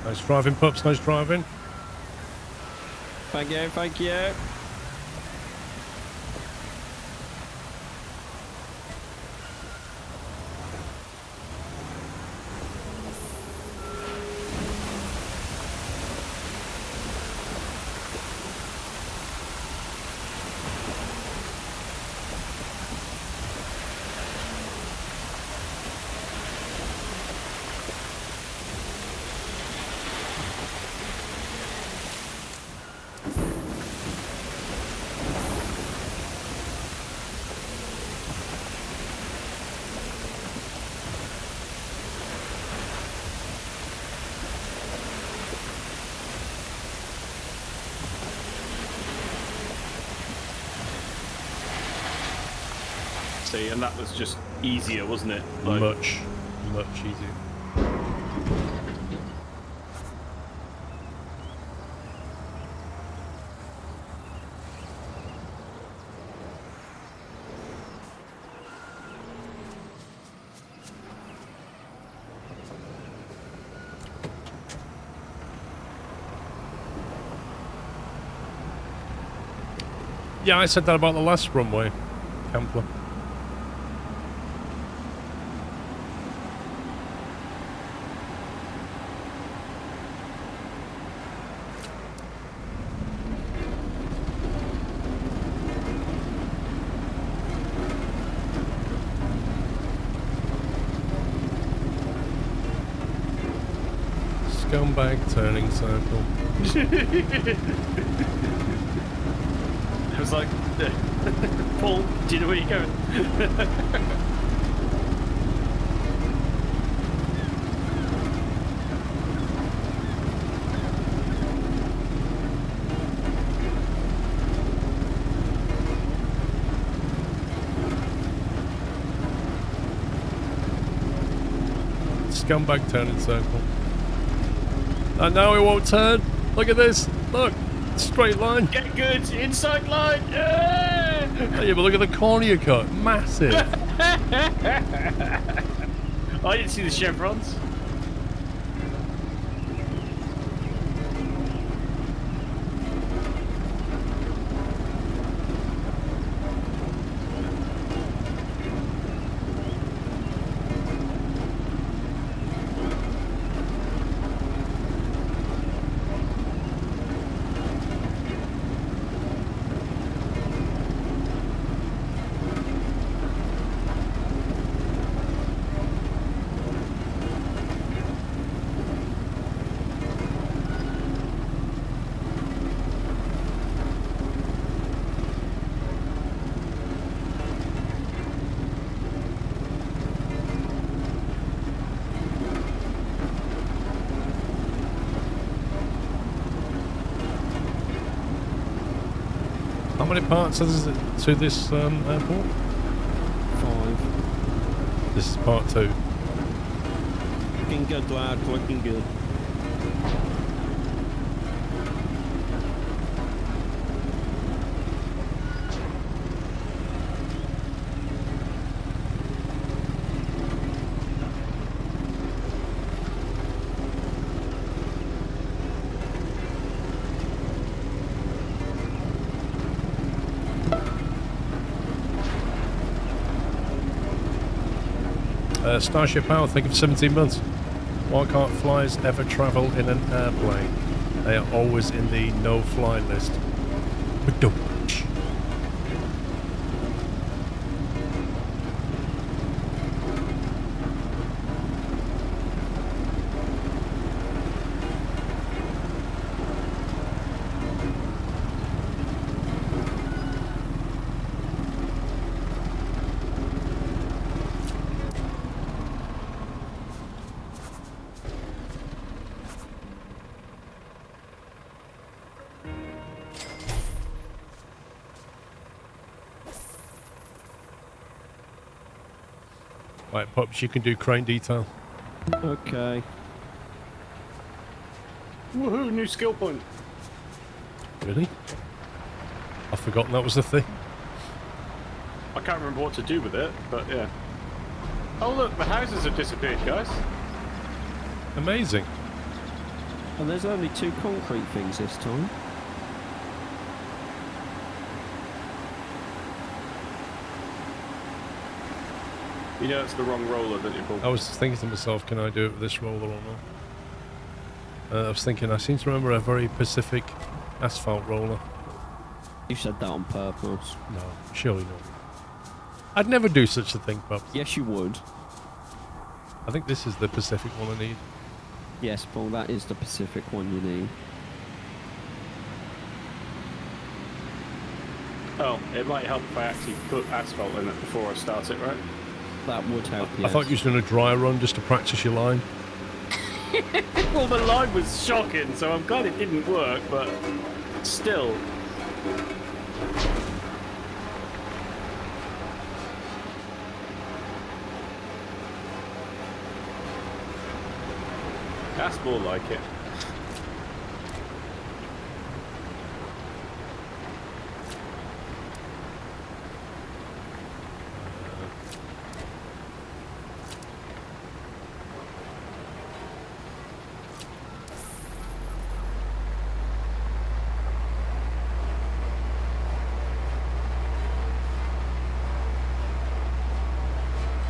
Nice driving, pups. Nice driving. Thank you, thank you. See, and that was just easier, wasn't it? Like, Much easier. Yeah, I said that about the last runway, Campler. Scumbag turning circle. I was like, Paul, do you know where you're going? Scumbag turning circle. And now it won't turn. Look at this. Look. Straight line. Get good, inside line. Yeah, but look at the corner you cut. Massive. I didn't see the chevrons. How many parts is it to this airport? 5. This is part 2. Looking good, lad. Looking good. Starship Power, think of 17 months. Why can't flyers ever travel in an airplane? They are always in the no-fly list. Right, Pops, you can do crane detail. Okay. Woohoo, new skill point. Really? I've forgotten that was the thing. I can't remember what to do with it, but yeah. Oh look, the houses have disappeared, guys. Amazing. And there's only 2 concrete things this time. You know it's the wrong roller, don't you, Paul? I was thinking to myself, can I do it with this roller or not? I was thinking, I seem to remember a very Pacific asphalt roller. You said that on purpose. No, surely not. I'd never do such a thing, Bubs. Yes, you would. I think this is the Pacific one I need. Yes, Paul, that is the Pacific one you need. Oh, it might help if I actually put asphalt in it before I start it, right? That would help, I thought you was doing a dry run just to practice your line. Well, the line was shocking, so I'm glad it didn't work, but still. That's more like it.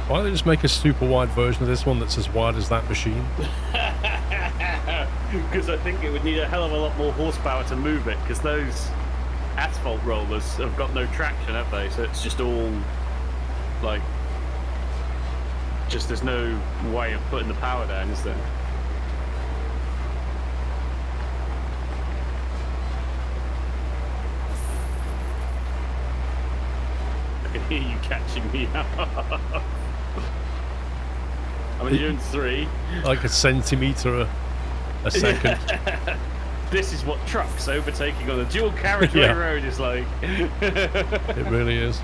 Why don't they just make a super wide version of this one that's as wide as that machine? Because I think it would need a hell of a lot more horsepower to move it, because those asphalt rollers have got no traction, have they? So it's just all, like, just there's no way of putting the power down, is there? I can hear you catching me up. I mean, you're doing 3. Like a centimetre a second. This is what trucks overtaking on a dual carriageway road is like. It really is.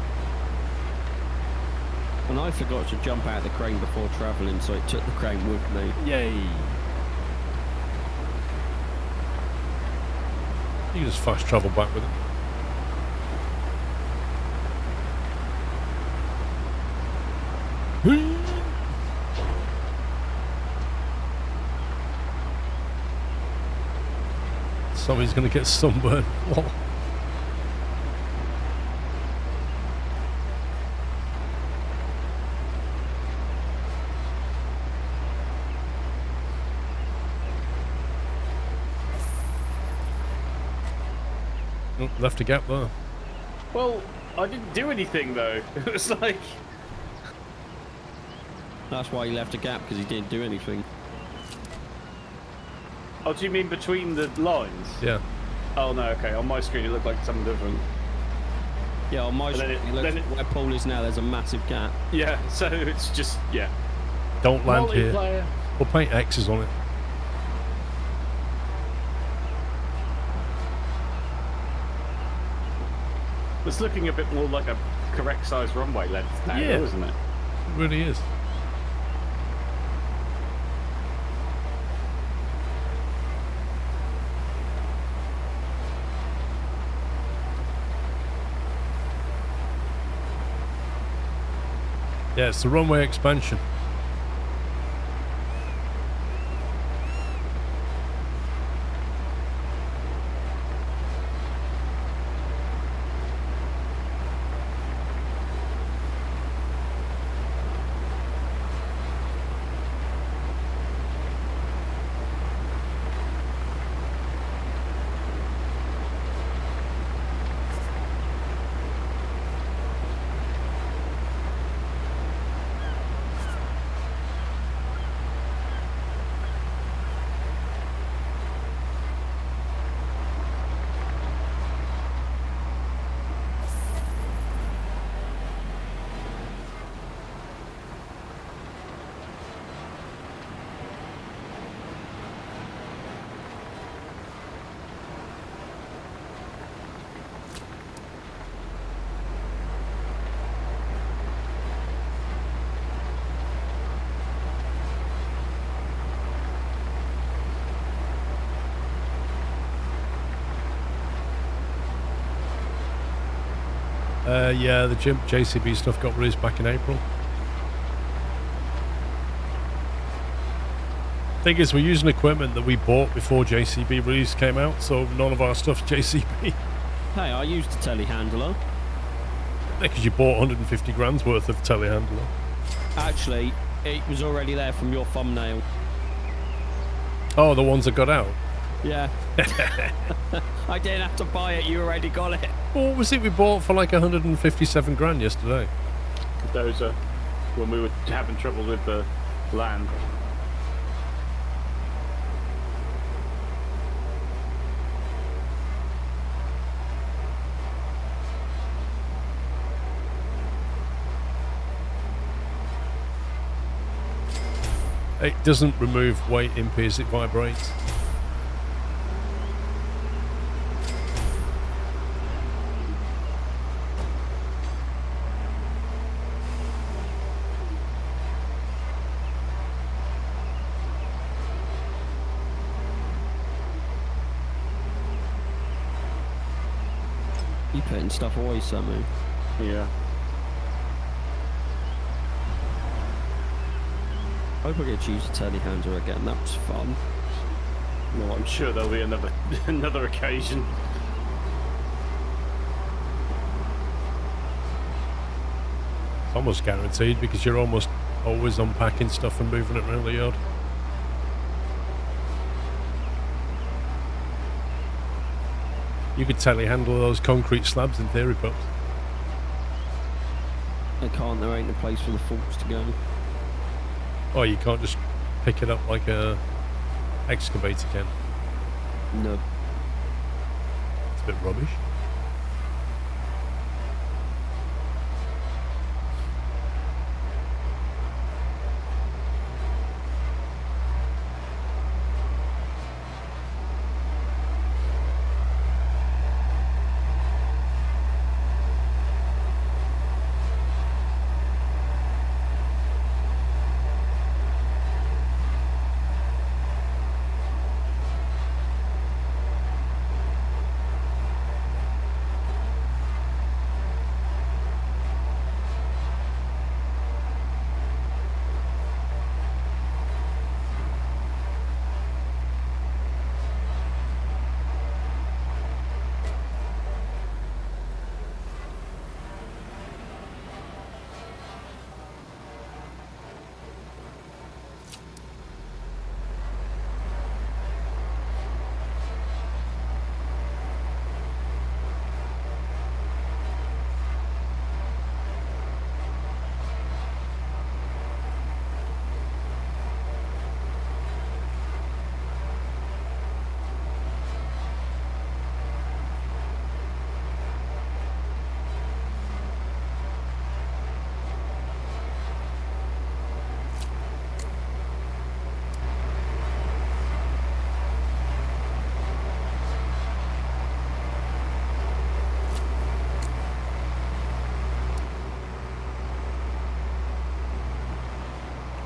And I forgot to jump out of the crane before travelling, so it took the crane with me. Yay! You can just fast travel back with it. Somebody's going to get sunburned. Whoa. Oh, left a gap there. Well, I didn't do anything though. It was like. That's why he left a gap, because he didn't do anything. Oh, do you mean between the lines? Yeah. Oh no, okay. On my screen it looked like something different. Yeah, on my screen, where Paul is now, there's a massive gap. Yeah, so it's just, yeah. Don't land here. Multiplayer. We'll paint X's on it. It's looking a bit more like a correct size runway length now, Yeah. though, isn't it? It really is. Yeah, it's the runway expansion. Yeah, the JCB stuff got released back in April. Thing is, we're using equipment that we bought before JCB release came out, so none of our stuff's JCB. Hey, I used a telehandler. Because you bought 150 grand's worth of telehandler. Actually, it was already there from your thumbnail. Oh, the ones that got out? Yeah. I didn't have to buy it, you already got it. What was it we bought for like 157 grand yesterday? Those are when we were having trouble with the land. It doesn't remove weight, Impy, as it vibrates. You putting stuff away, Samu. Yeah. I hope I get to use the telehandler again. That was fun. Well, I'm sure there'll be another another occasion. It's almost guaranteed because you're almost always unpacking stuff and moving it around the yard. You could telehandle those concrete slabs in theory, Pops. I can't, there ain't a place for the forks to go. Oh, you can't just pick it up like a excavator can. No. It's a bit rubbish.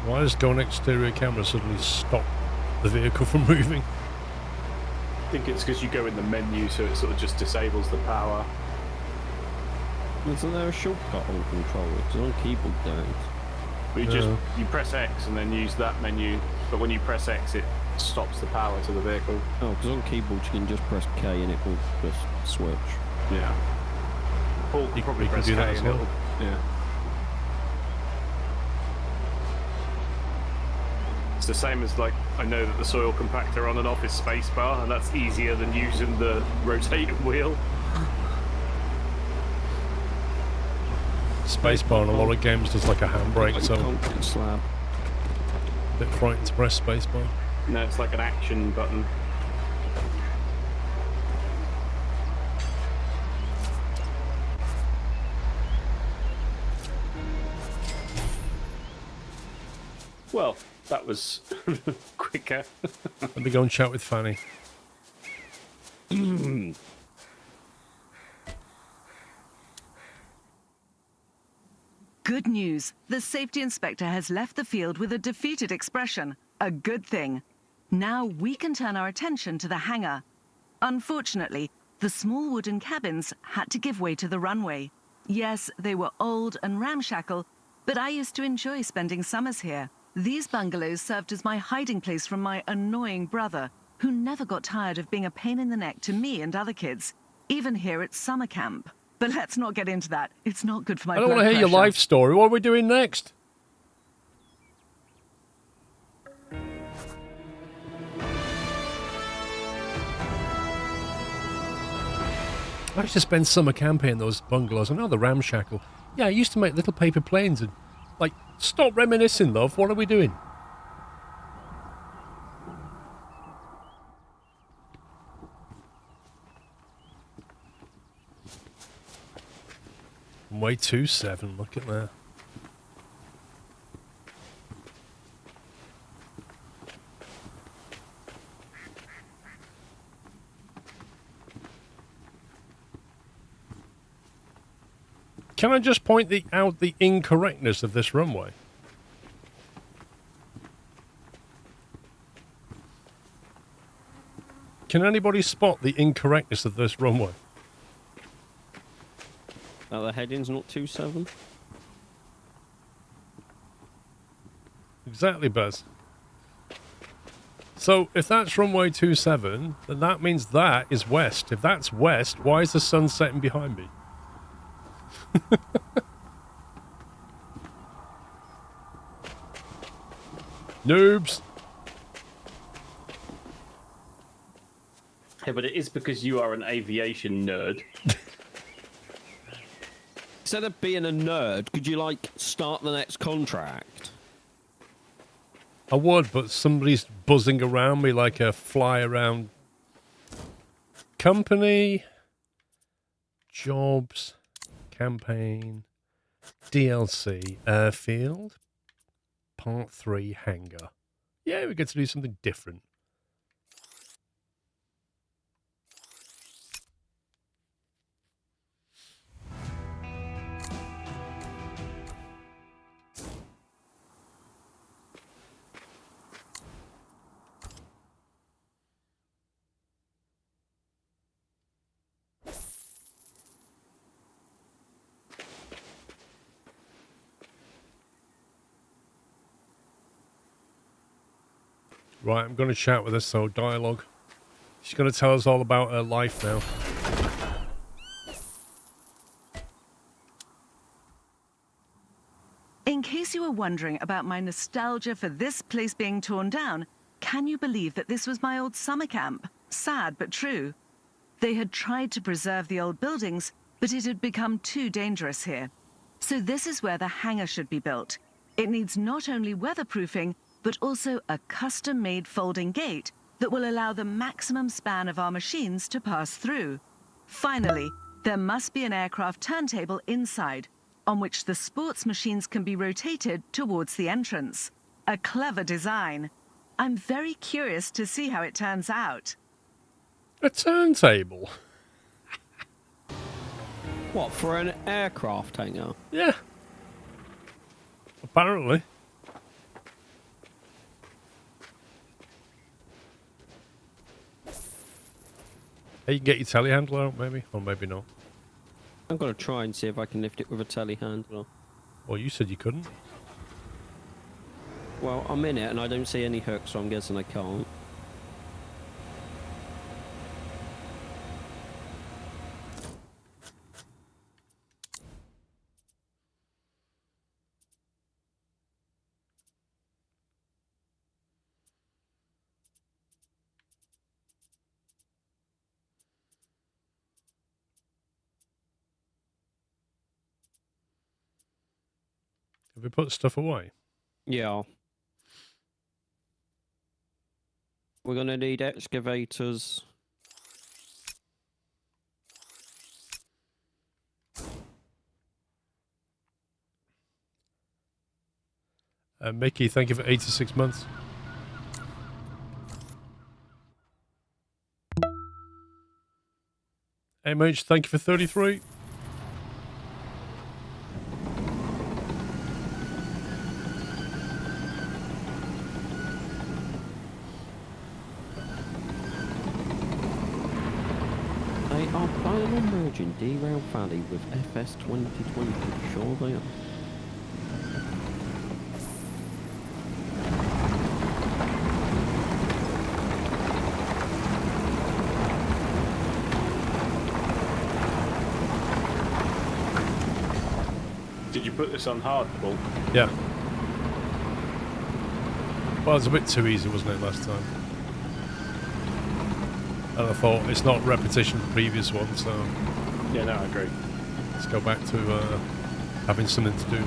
Why does going exterior camera suddenly stop the vehicle from moving? I think it's because you go in the menu, so it sort of just disables the power. Isn't there a shortcut on controller? Because on keyboard there is. But you press X and then use that menu, but when you press X it stops the power to the vehicle. Oh, because on keyboard you can just press K and it will just switch. Yeah. Paul You probably can press do K that as and well. it'll... Yeah. It's the same as, like, I know that the soil compactor on an office spacebar, and that's easier than using the rotating wheel. Spacebar on a lot of games does like a handbrake, Like so a concrete slab. a bit frightened to press spacebar. No, it's like an action button. Well, that was quicker. Let me go and chat with Fanny. Good news. The safety inspector has left the field with a defeated expression. A good thing. Now we can turn our attention to the hangar. Unfortunately, the small wooden cabins had to give way to the runway. Yes, they were old and ramshackle, but I used to enjoy spending summers here. These bungalows served as my hiding place from my annoying brother, who never got tired of being a pain in the neck to me and other kids, even here at summer camp. But let's not get into that. It's not good for my I don't blood want to hear your pressure. life story. What are we doing next? I used to spend summer camping in those bungalows. I know they're ramshackle. Yeah, I used to make little paper planes and, like, stop reminiscing, love. What are we doing? Runway 27, look at that. Can I just point out the incorrectness of this runway? Can anybody spot the incorrectness of this runway? The heading's not 27. Exactly, Buzz. So, if that's runway 27, then that means that is west. If that's west, why is the sun setting behind me? Noobs. Yeah, but it is because you are an aviation nerd. Instead of being a nerd, could you, like, start the next contract? I would, but somebody's buzzing around me like a fly around. Company, jobs, campaign, DLC, airfield, part 3, hangar. Yeah, we get to do something different. Right, I'm going to chat with her, so dialogue. She's going to tell us all about her life now. In case you were wondering about my nostalgia for this place being torn down, can you believe that this was my old summer camp? Sad, but true. They had tried to preserve the old buildings, but it had become too dangerous here. So this is where the hangar should be built. It needs not only weatherproofing, but also a custom-made folding gate that will allow the maximum span of our machines to pass through. Finally, there must be an aircraft turntable inside, on which the sports machines can be rotated towards the entrance. A clever design. I'm very curious to see how it turns out. A turntable? What, for an aircraft hangar? Yeah. Apparently. Hey, you can get your telehandler out, maybe? Or maybe not. I'm going to try and see if I can lift it with a telehandler. Well, you said you couldn't. Well, I'm in it and I don't see any hooks, so I'm guessing I can't. Have we put stuff away? Yeah. We're going to need excavators. Mickey, thank you for 86 months. MH, thank you for 33. They are planning on merging Derail Valley with FS 2020. Sure they are. Did you put this on hard, Paul? Yeah. Well, it was a bit too easy, wasn't it, last time? And I thought it's not repetition of the previous one, so Yeah, no, I agree. let's go back to having something to do.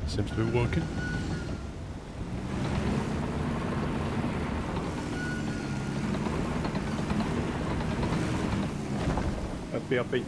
Seems to be working. BRB.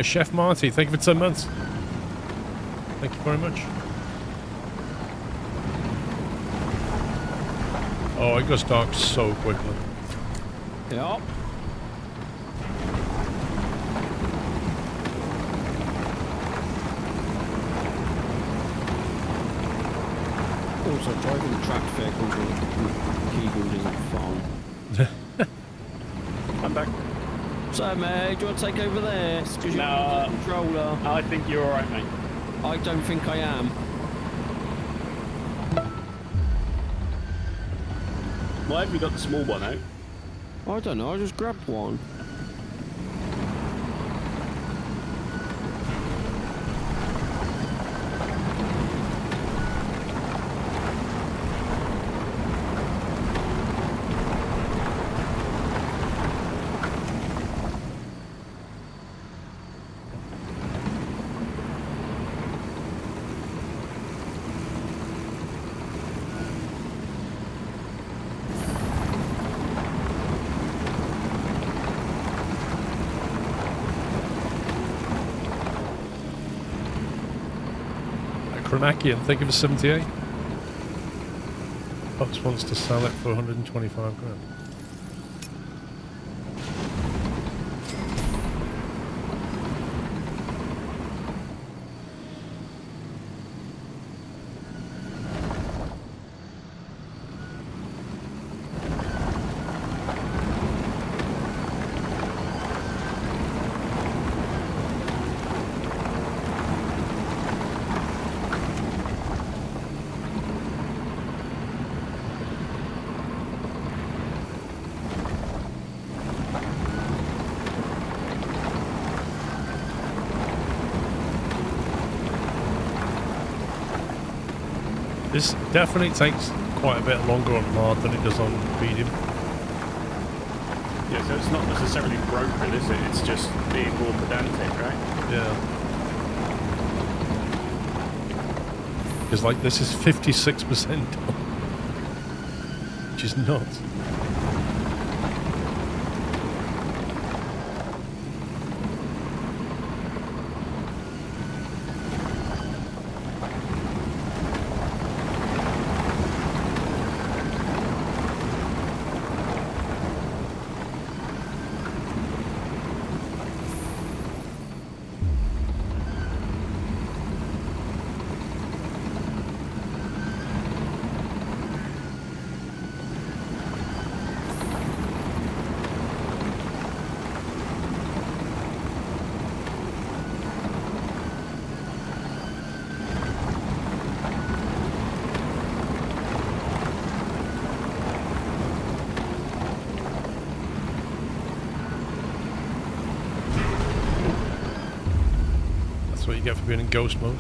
Chef Marty, thank you for 10 months. Thank you very much. Oh, it goes dark so quickly. Yep. Also, driving tracked vehicles with keyboard isn't fun. I'm back. So, mate, do you want to take over there? Because you're Nah. the controller. I think you're alright, mate. I don't think I am. Why have you got the small one out? I don't know, I just grabbed one. Chronakian, thank you for 78. Fox wants to sell it for 125 grand. This definitely takes quite a bit longer on hard than it does on medium. Yeah, so it's not necessarily broken, is it? It's just being more pedantic, right? Yeah. Because like this is 56% which is nuts. That's what you get for being in ghost mode.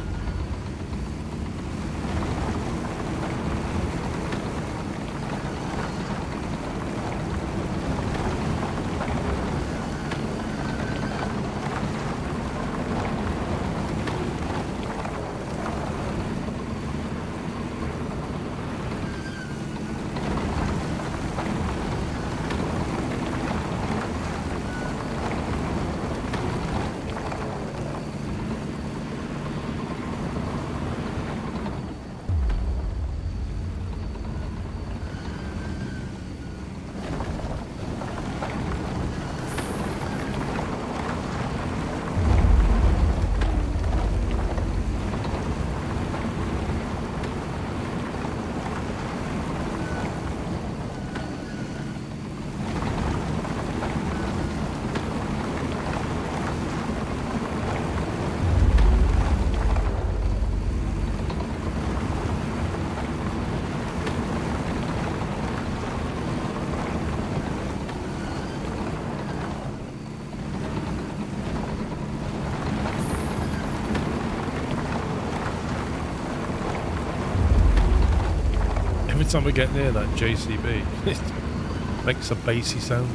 Every time we get near that JCB, it makes a bassy sound.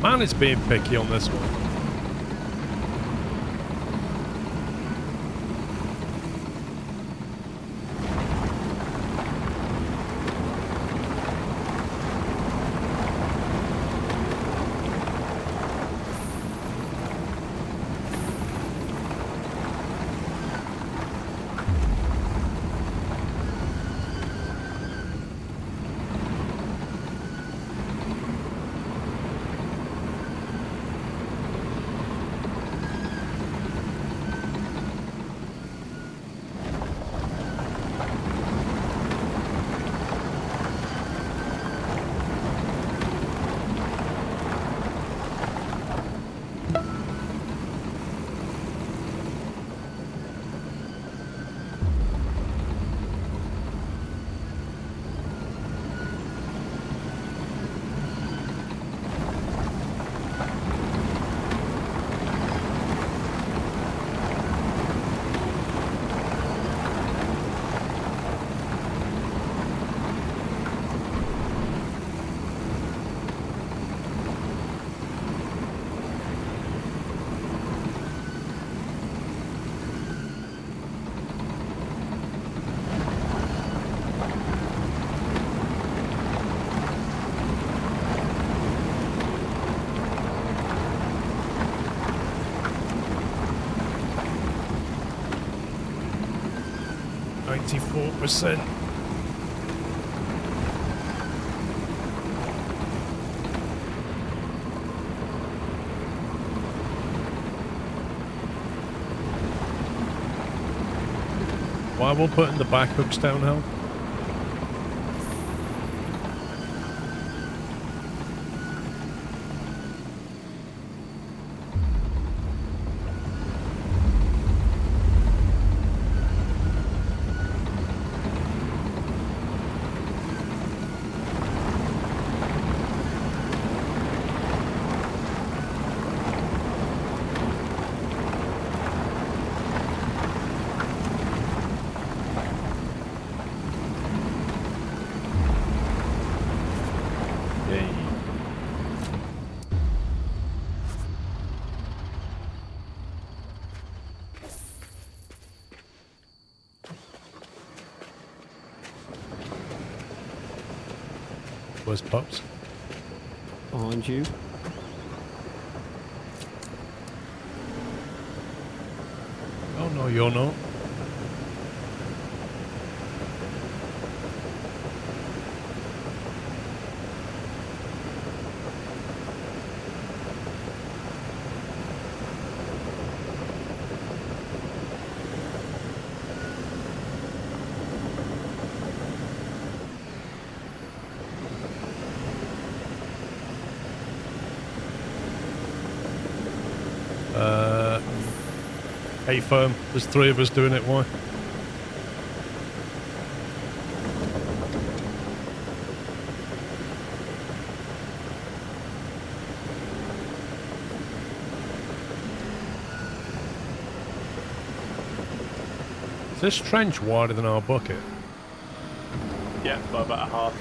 Man is being picky on this one. 94%. Why we're putting the back hooks down, Hal? Where's Pops? Behind you. Oh no, you're not. Hey firm, there's 3 of us doing it, why? Is this trench wider than our bucket? Yeah, by about a half.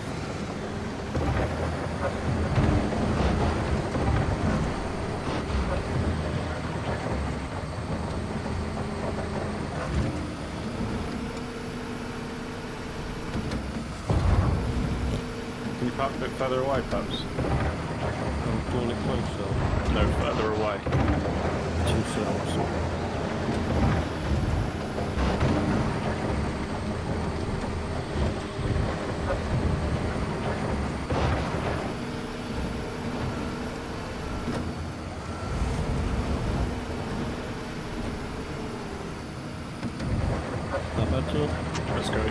Can you park a bit further away, perhaps? Oh, do you want it closer? No, further away. 2 cells. Not bad, too. Let's go.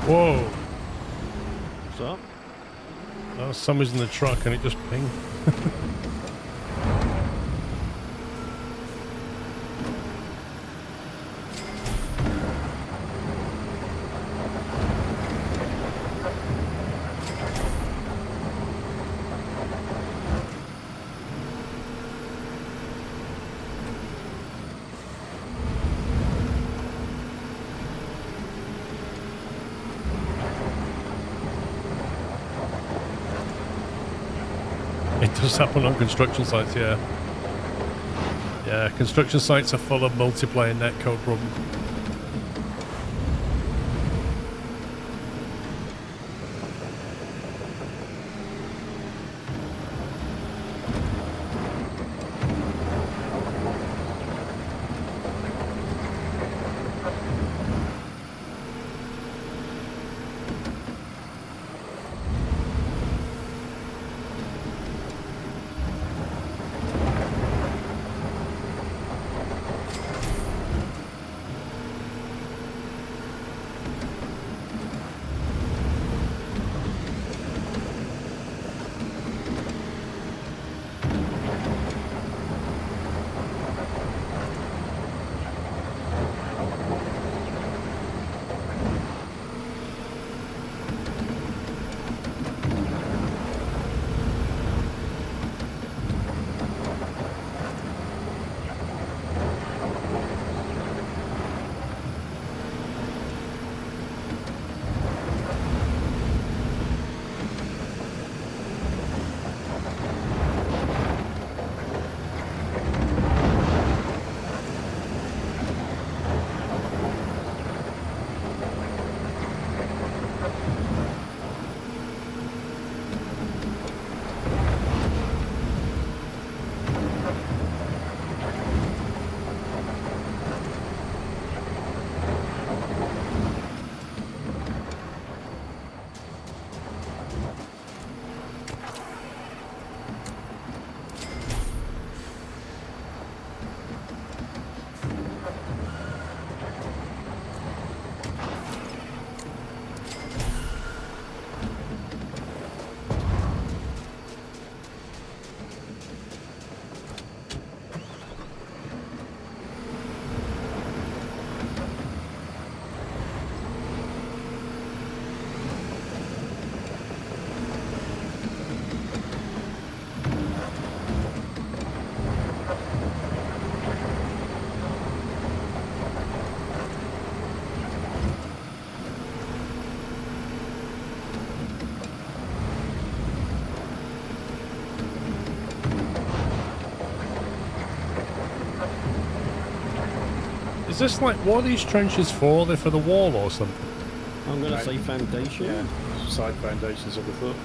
Whoa! What's up? Oh, somebody's in the truck and it just pinged. It does happen on construction sites, yeah. Yeah, construction sites are full of multiplayer netcode problems. Is this like, what are these trenches for? They're for the wall or something? I'm going to say foundation. Yeah, side foundations of the foot.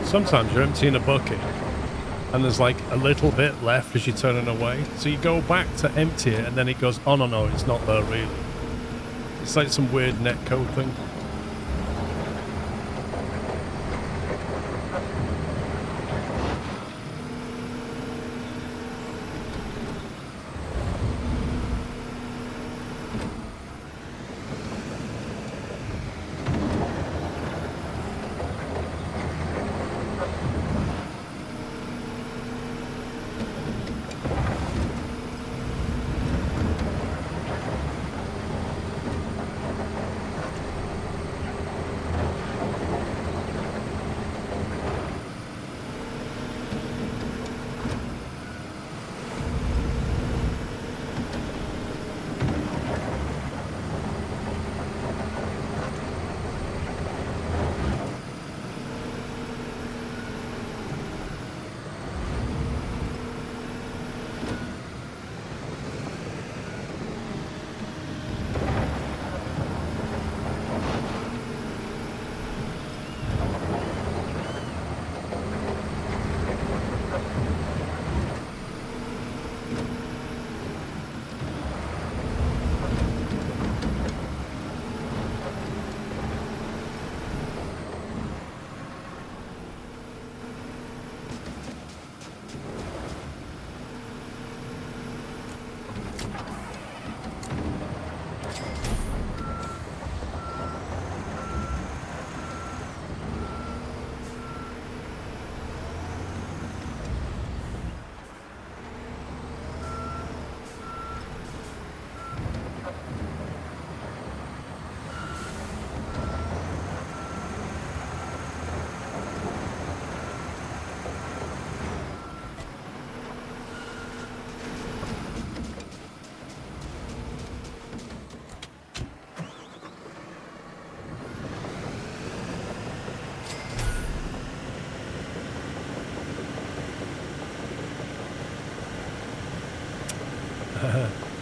Sometimes you're emptying a bucket and there's like a little bit left as you're turning away. So you go back to empty it and then it goes, oh no, it's not there really. It's like some weird netcode thing.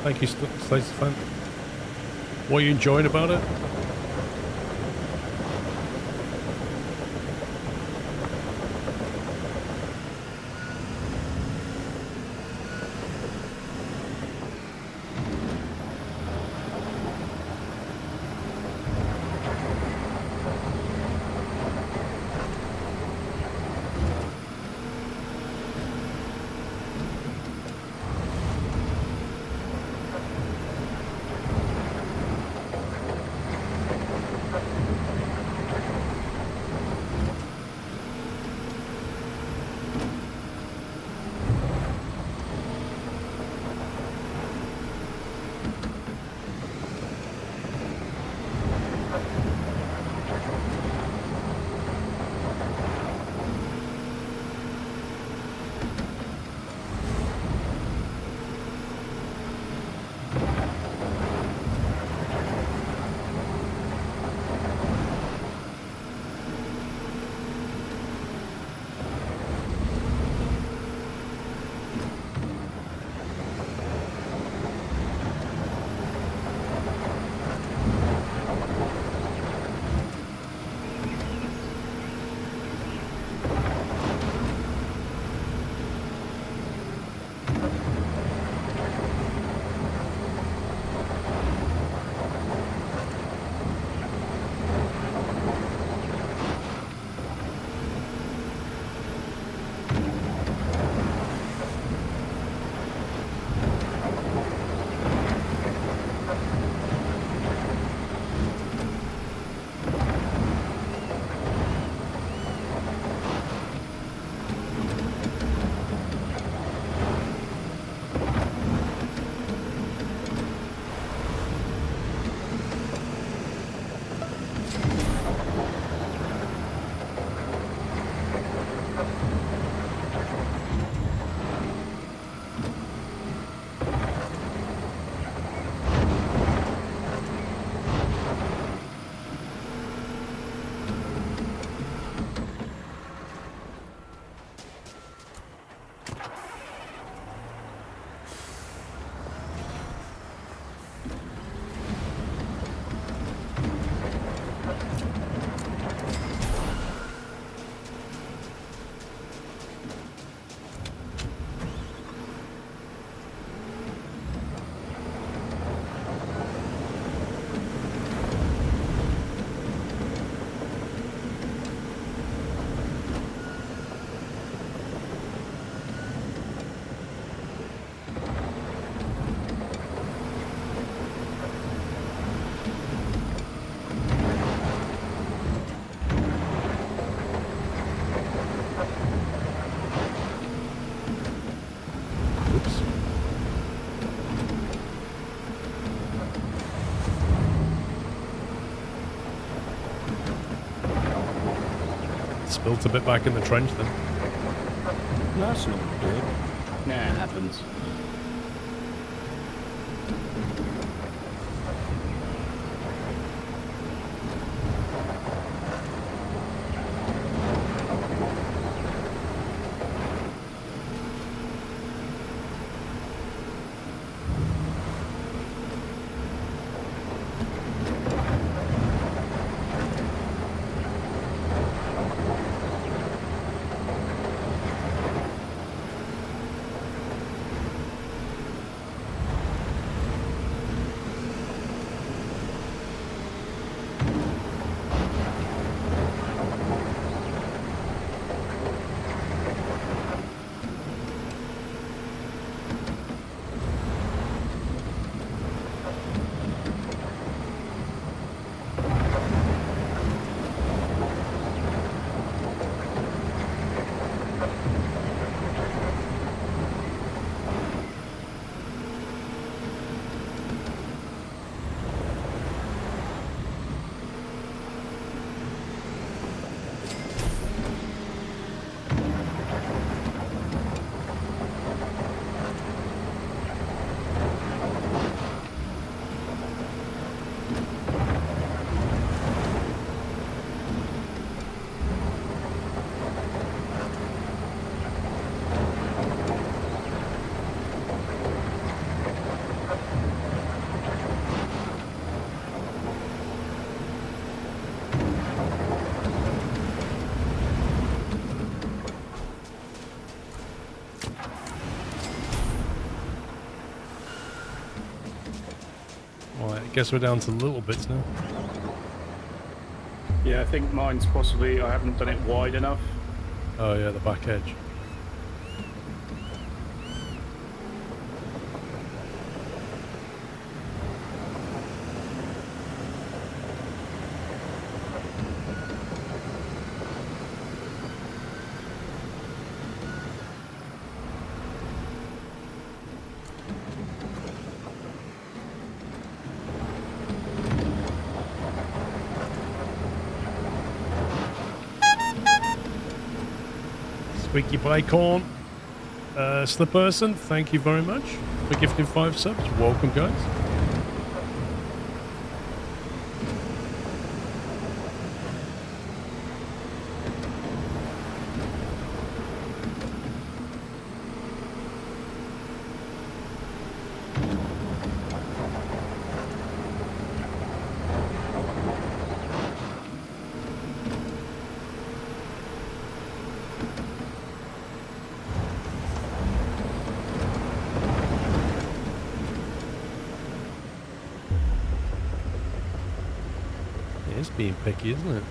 Thank you, Slice Fan. What are you enjoying about it? Built a bit back in the trench then. That's not good. Nah, it happens. Right, I guess we're down to little bits now. Yeah, I think mine's possibly, I haven't done it wide enough. Oh yeah, the back edge. Squeaky Pie Corn, Slipperson, thank you very much for gifting 5 subs. Welcome, guys. It's being picky, isn't it?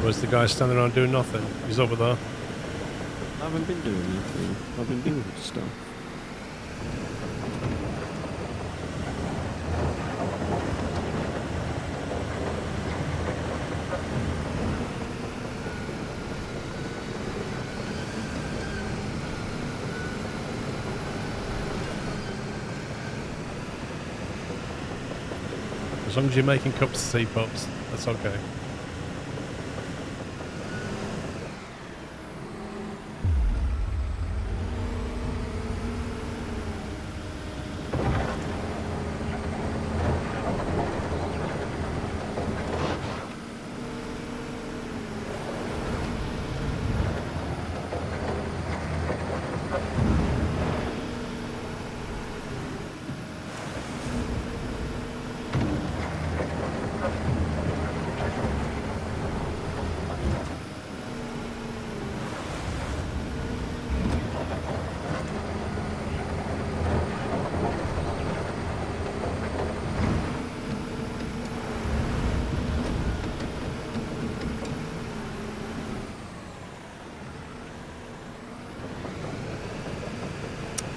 Was the guy standing around doing nothing? He's over there. I haven't been doing anything. I've been doing stuff. As long as you're making cups of tea, pups, that's okay.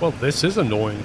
Well, this is annoying.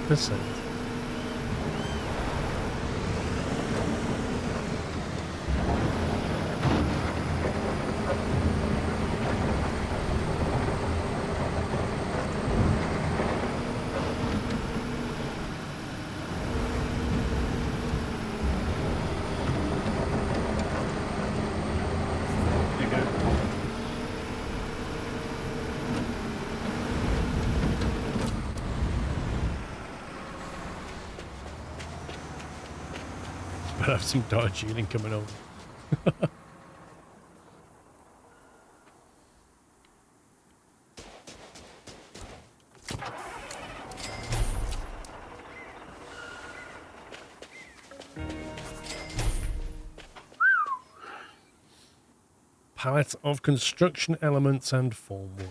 %. But I have some Darjeeling coming over. Palette of construction elements and formwork.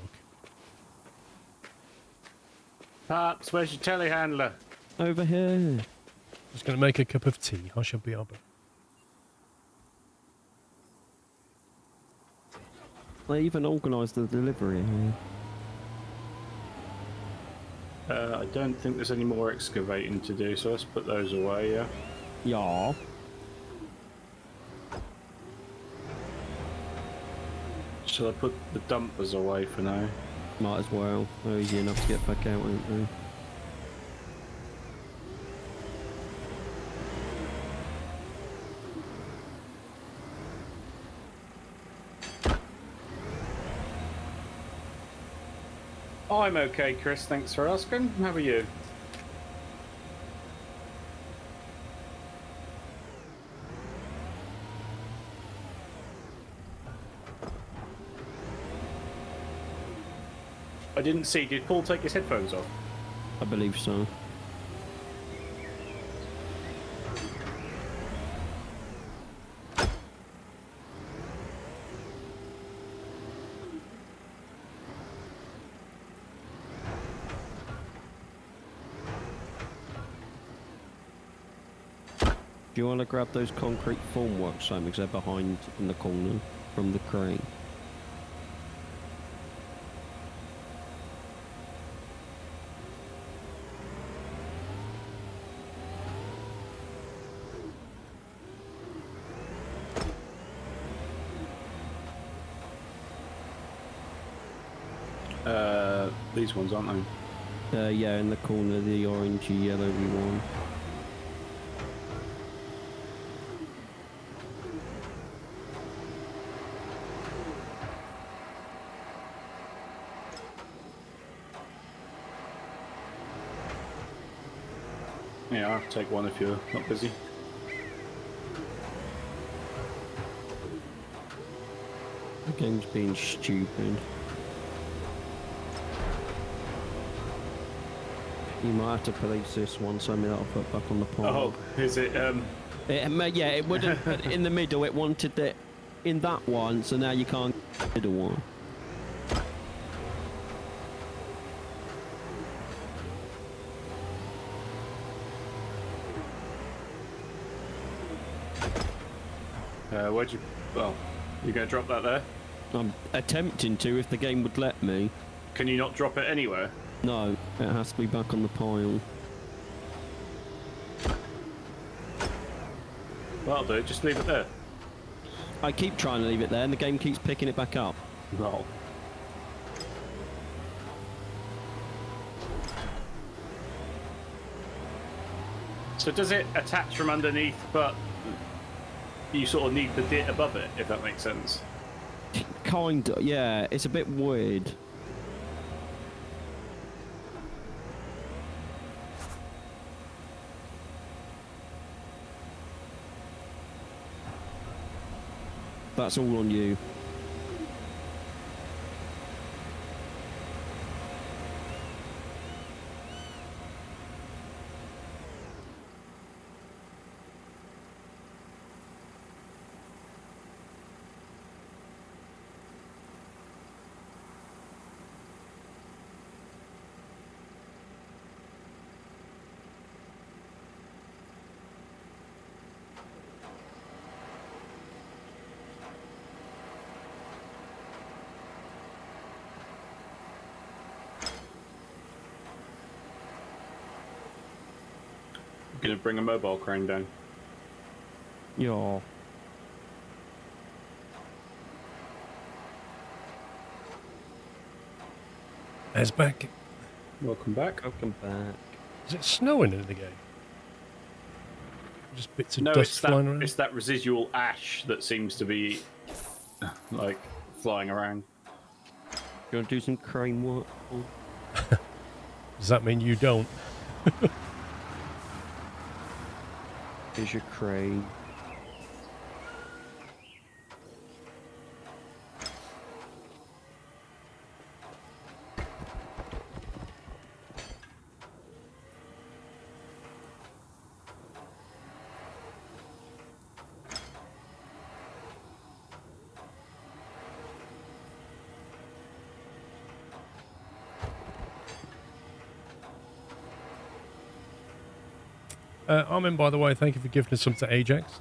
Pops, where's your telehandler? Over here. Just going to make a cup of tea. I shall be up. They even organised the delivery here. I don't think there's any more excavating to do, so let's put those away, yeah? Yeah. Shall I put the dumpers away for now? Might as well. They're easy enough to get back out, aren't they? I'm okay, Chris. Thanks for asking. How are you? I didn't see. Did Paul take his headphones off? I believe so. Do you want to grab those concrete formwork, Sam, because they're behind in the corner from the crane? These ones, aren't they? Yeah, in the corner, the orangey, yellowy one. Yeah, I'll take one if you're not busy. The game's being stupid. You might have to police this one, so maybe I'll put back on the pole. Oh, is it? Yeah, it wouldn't put it in the middle. It wanted it in that one, so now you can't get the middle one. Where'd you? Well, you gonna drop that there? I'm attempting to if the game would let me. Can you not drop it anywhere? No, it has to be back on the pile. Well, I'll do it. Just leave it there. I keep trying to leave it there, and the game keeps picking it back up. No. So does it attach from underneath, but you sort of need the dit above it, if that makes sense? Kind of, yeah. It's a bit weird. That's all on you. Gonna bring a mobile crane down. Yeah. There's back. Welcome back. Welcome back. Is it snowing in the game? Just bits of No, dust it's flying that, around? it's that residual ash that seems to be, like, flying around. You want to do some crane work? Does that mean you don't? Here's your crane. Armin, by the way, thank you for gifting some to Ajax.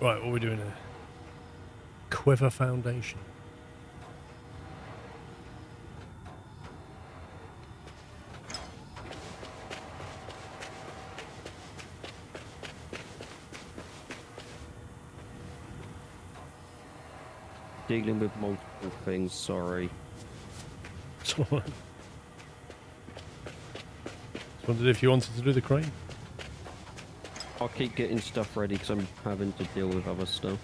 Right, what are we doing here? Quiver Foundation. Dealing with multiple things, sorry. Just wondered if you wanted to do the crane. I'll keep getting stuff ready because I'm having to deal with other stuff.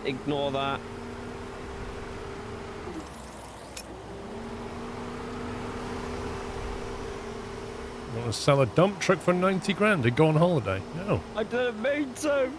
Ignore that. You want to sell a dump truck for 90 grand and go on holiday? No. I didn't mean to.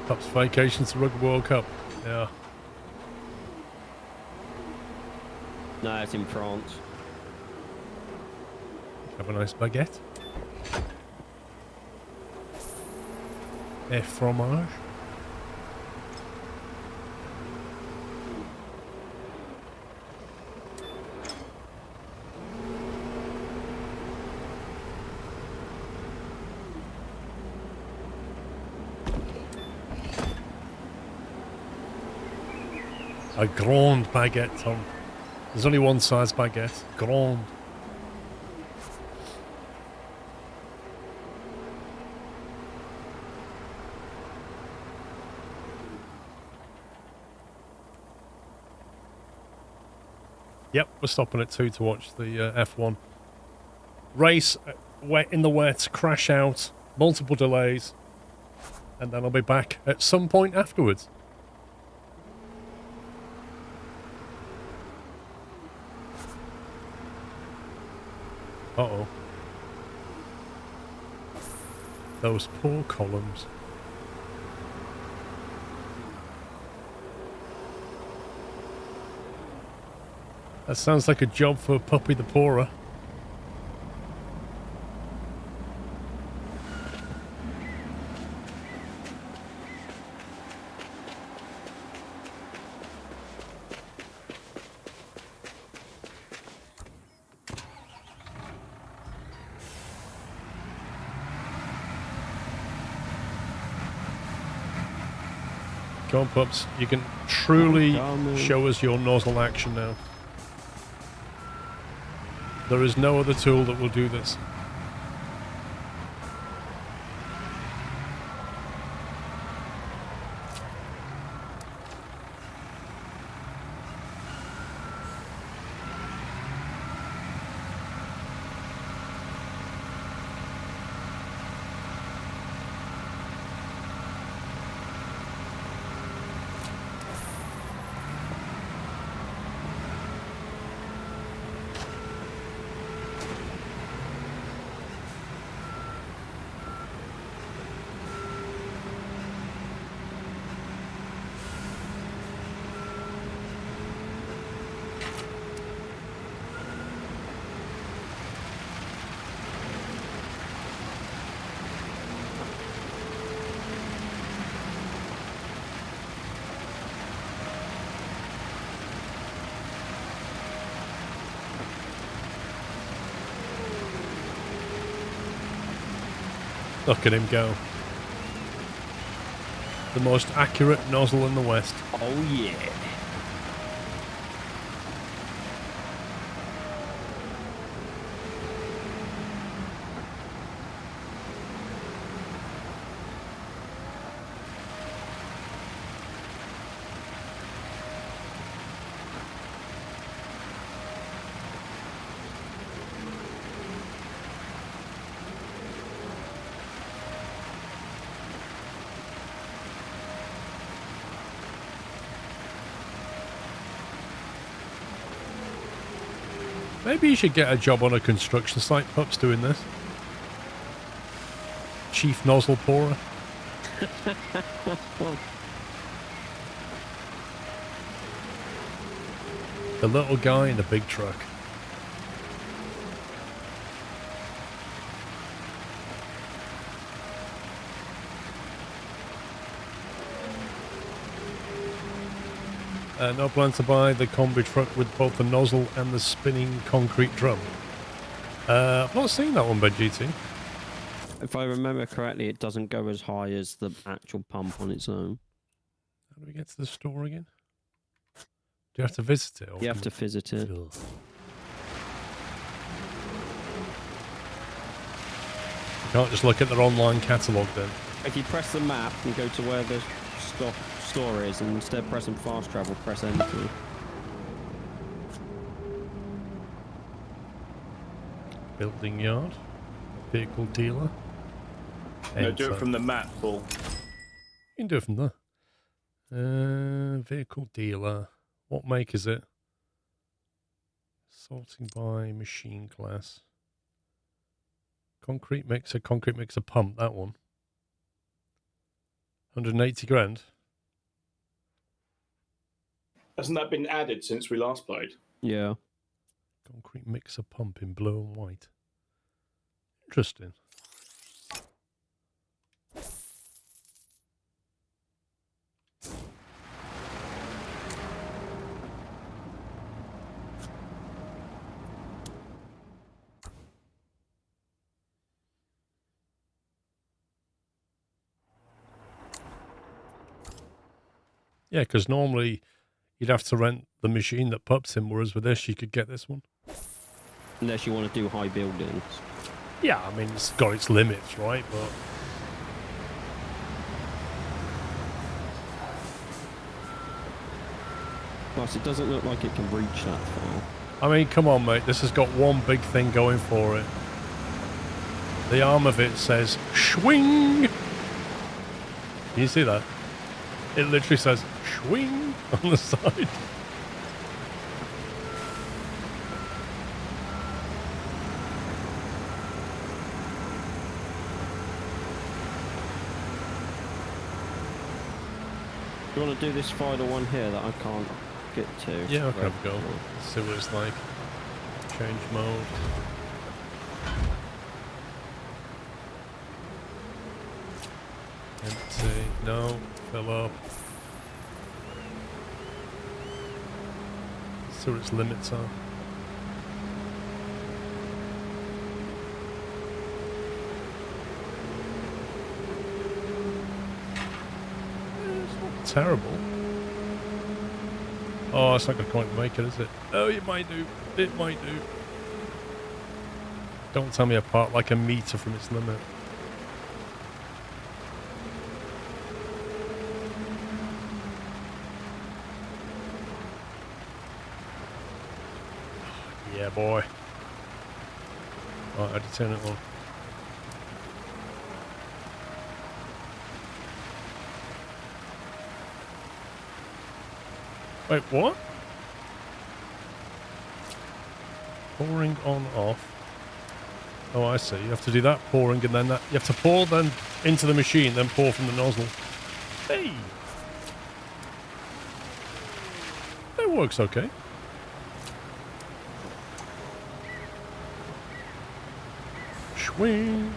Pups vacations to Rugby World Cup. Yeah. No, it's in France. Have a nice baguette. Et fromage. A grande baguette, Tom. There's only one size baguette. Grande. Yep, we're stopping at 2 to watch the F1 race. Wet in the wet, crash out, multiple delays, and then I'll be back at some point afterwards. Uh-oh. Those poor columns. That sounds like a job for Puppy the Pourer. Go on, Pups. You can truly show us your nozzle action now. There is no other tool that will do this. Look at him go. The most accurate nozzle in the West. Oh yeah. Maybe you should get a job on a construction site, Pups, doing this. Chief nozzle pourer. The little guy in the big truck. No plan to buy the combi truck with both the nozzle and the spinning concrete drum. I've not seen that one by GT. If I remember correctly, it doesn't go as high as the actual pump on its own. How do we get to the store again? Do you have to visit it? You have to visit it. Ugh. You can't just look at their online catalogue then. If you press the map and go to where the store is, and instead of pressing fast travel, press enter. Building yard. Vehicle dealer. No, do Enter. it from the map, Paul. You can do it from there. Vehicle dealer. What make is it? Sorting by machine class. Concrete mixer pump, that one. 180 grand. Hasn't that been added since we last played? Yeah. Concrete mixer pump in blue and white. Interesting. Yeah, because normally you'd have to rent the machine that pups him, whereas with this you could get this one. Unless you want to do high buildings. Yeah, I mean, it's got its limits, right? But Plus, it doesn't look like it can reach that far. I mean, come on, mate. This has got one big thing going for it. The arm of it says "swing." Can you see that? It literally says "swing" on the side. You want to do this final one here that I can't get to? Yeah, okay, have a go. Let's see what it's like. Change mode. Empty. No. Fill up. Let's see what its limits are. Terrible. Oh, it's not going to quite make it, is it? Oh, it might do. It might do. Don't tell me apart like a meter from its limit. Yeah, boy. Right, I had to turn it on. Wait, what? Pouring on, off. Oh, I see. You have to do that pouring and then that. You have to pour then into the machine, then pour from the nozzle. Hey! That works okay. Swing!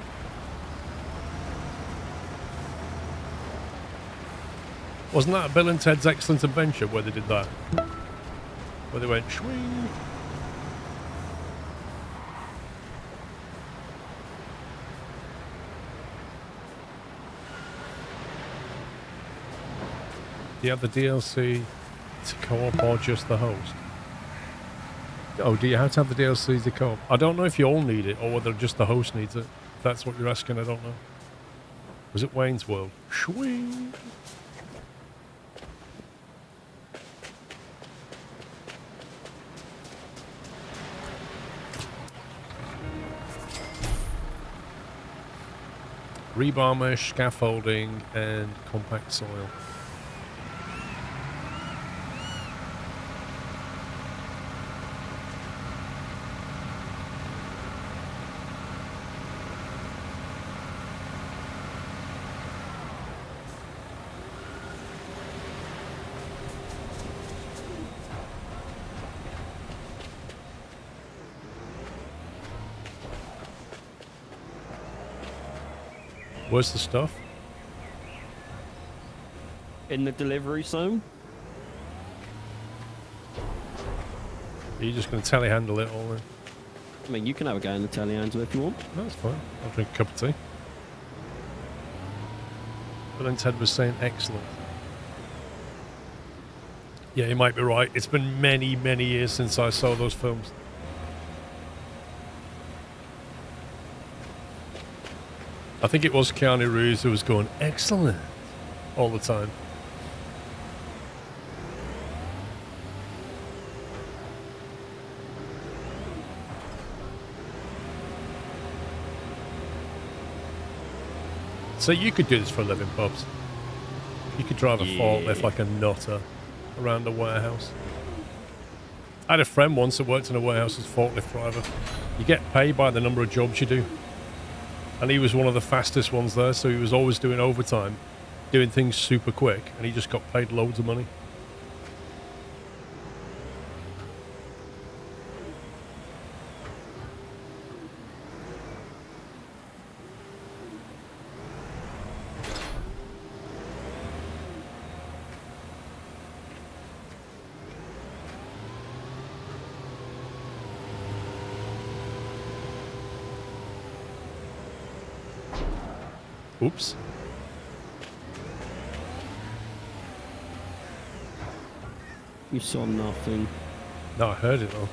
Wasn't that Bill and Ted's Excellent Adventure where they did that? Where they went swing. Do you have the DLC to co-op or just the host? Oh, do you have to have the DLC to co-op? I don't know if you all need it or whether just the host needs it. If that's what you're asking, I don't know. Was it Wayne's World? Swing! Rebar mesh, scaffolding, and compact soil. Where's the stuff? In the delivery zone? Are you just going to telehandle it all then? I mean, you can have a go in the telehandler if you want. No, that's fine. I'll drink a cup of tea. But then Ted was saying excellent. Yeah, you might be right. It's been many, many years since I saw those films. I think it was Keanu Reeves who was going, excellent, all the time. So you could do this for a living, Bubs. You could drive a forklift like a nutter around a warehouse. I had a friend once that worked in a warehouse as a forklift driver. You get paid by the number of jobs you do. And he was one of the fastest ones there, so he was always doing overtime, doing things super quick, and he just got paid loads of money. Oops. You saw nothing. No, I heard it though.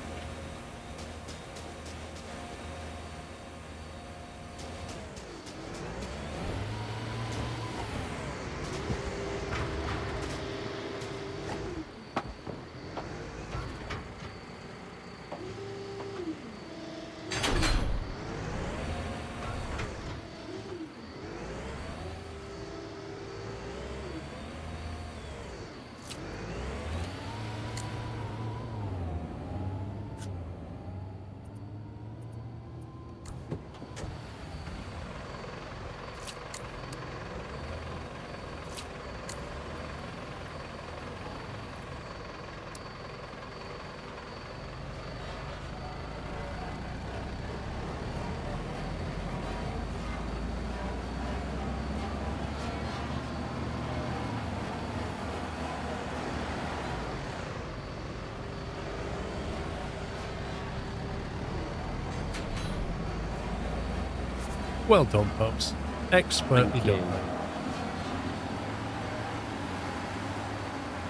Well done, pups. Expertly done.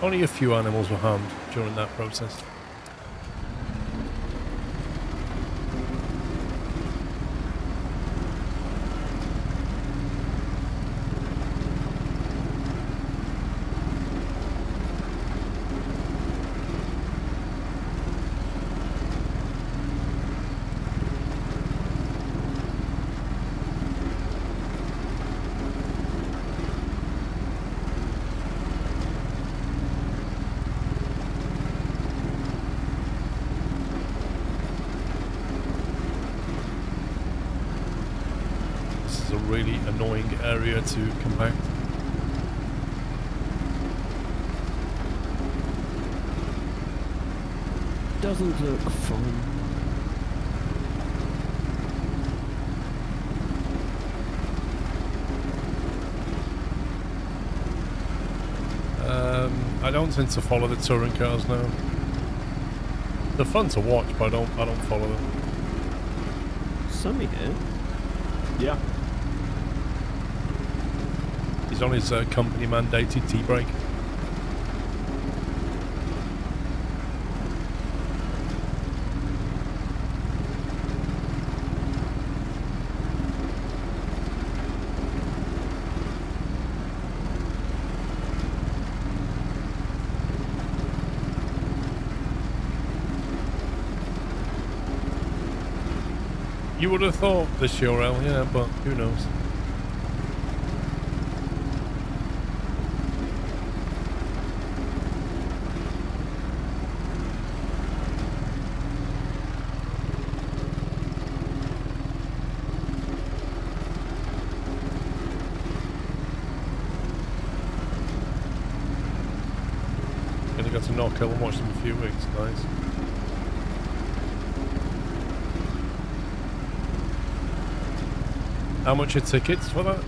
Only a few animals were harmed during that process. Really annoying area to compact. Doesn't look fun. I don't tend to follow the touring cars now. They're fun to watch, but I don't follow them. Sammy here. Yeah. He's on his company mandated tea break. You would have thought this URL, yeah, but who knows? Only got to knock hill and watch them a few weeks, nice. How much are tickets for that?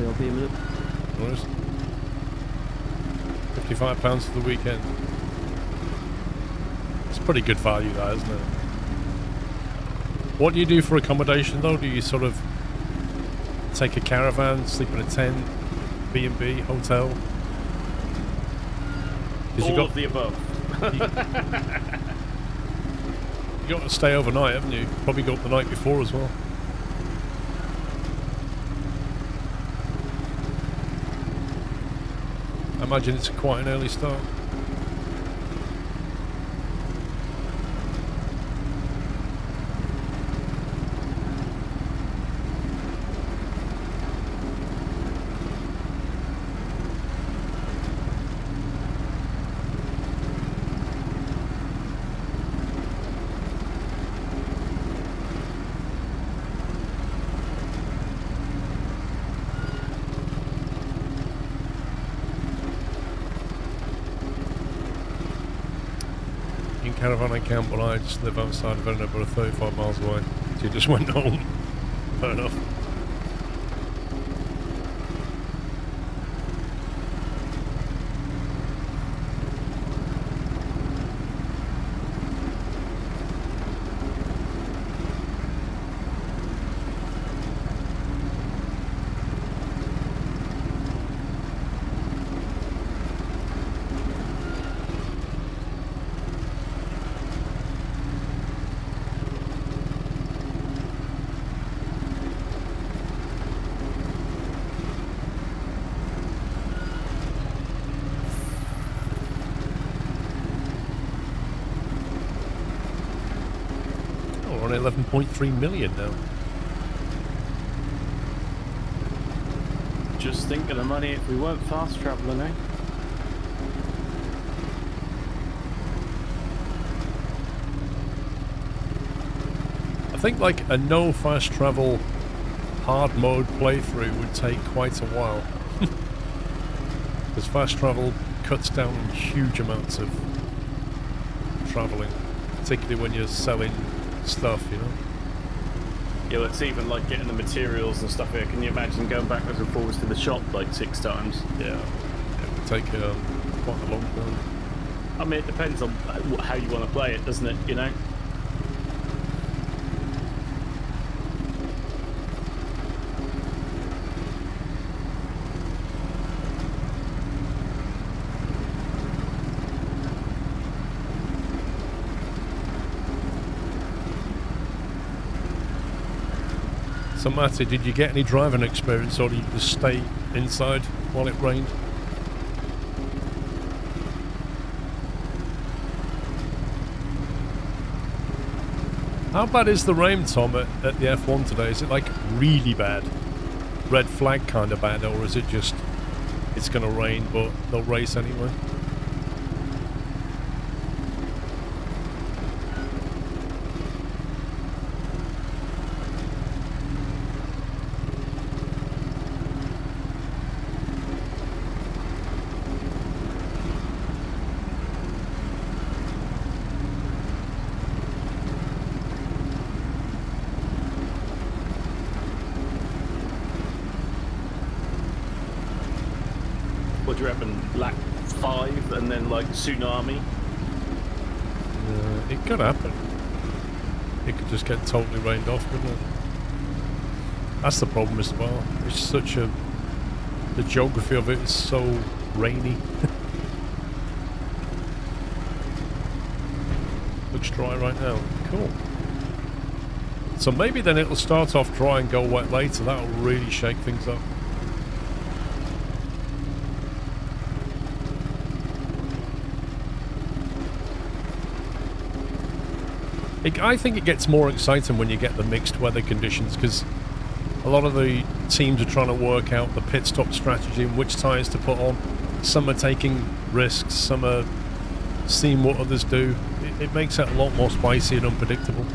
Sorry, I'll be a minute. What is it? £55 for the weekend. It's pretty good value, that, isn't it? What do you do for accommodation, though? Do you sort of take a caravan, sleep in a tent, B&B, hotel? All of the above. You got to stay overnight, haven't you? Probably got up the night before as well. I imagine it's quite an early start. Caravan I camp, well, I just live outside of Edinburgh, 35 miles away. So you just went home. Fair enough. We're on 11.3 million now. Just think of the money if we weren't fast travelling, eh? I think like a no fast travel hard mode playthrough would take quite a while. Because fast travel cuts down on huge amounts of travelling, particularly when you're selling stuff, you know. Yeah, well, it's even like getting the materials and stuff here. Can you imagine going backwards and forwards to the shop like 6 times? Yeah, it would take quite a long time. I mean, it depends on how you want to play it, doesn't it? You know. So Matty, did you get any driving experience, or did you just stay inside while it rained? How bad is the rain, Tom, at the F1 today? Is it like really bad? Red flag kind of bad, or is it just it's going to rain but they'll race anyway? What do you reckon? Lap 5 and then like tsunami? It could happen. It could just get totally rained off, couldn't it? That's the problem as well. It's such a... The geography of it is so rainy. Looks dry right now. Cool. So maybe then it'll start off dry and go wet later. That'll really shake things up. I think it gets more exciting when you get the mixed weather conditions, because a lot of the teams are trying to work out the pit stop strategy and which tyres to put on. Some are taking risks, some are seeing what others do. It makes it a lot more spicy and unpredictable.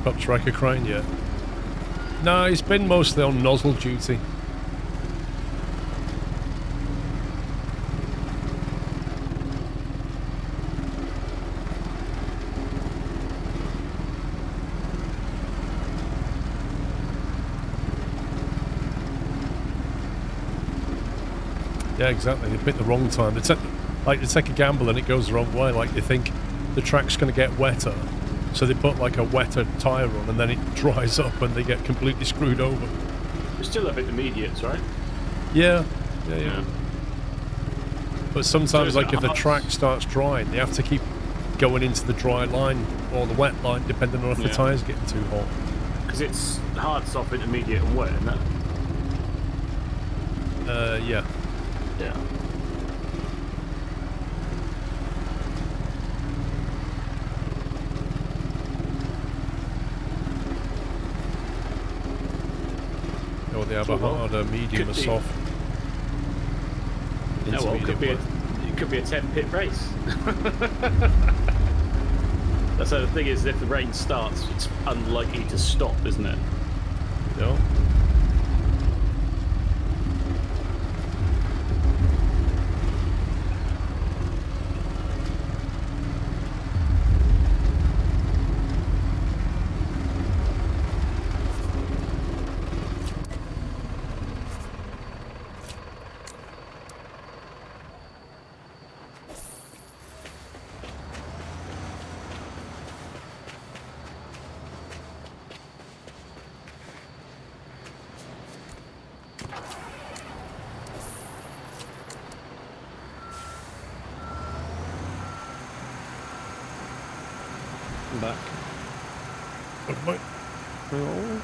top tracker crane yet? No, he's been mostly on nozzle duty. Yeah, exactly. They pick the wrong time. They take a gamble and it goes the wrong way. Like, they think the track's going to get wetter, so they put like a wetter tyre on, and then it dries up and they get completely screwed over. We still have intermediates, right? Yeah. Yeah. But sometimes, So like, if the track starts drying, they have to keep going into the dry line or the wet line, depending on if the tyre's getting too hot. Because it's hard, soft, intermediate, and wet, isn't it? Yeah. Yeah. Or they have a harder, medium, or soft. Yeah, well, it could be a 10-pit race. So the thing is, if the rain starts, it's unlikely to stop, isn't it? Yeah. I'm back. Oh.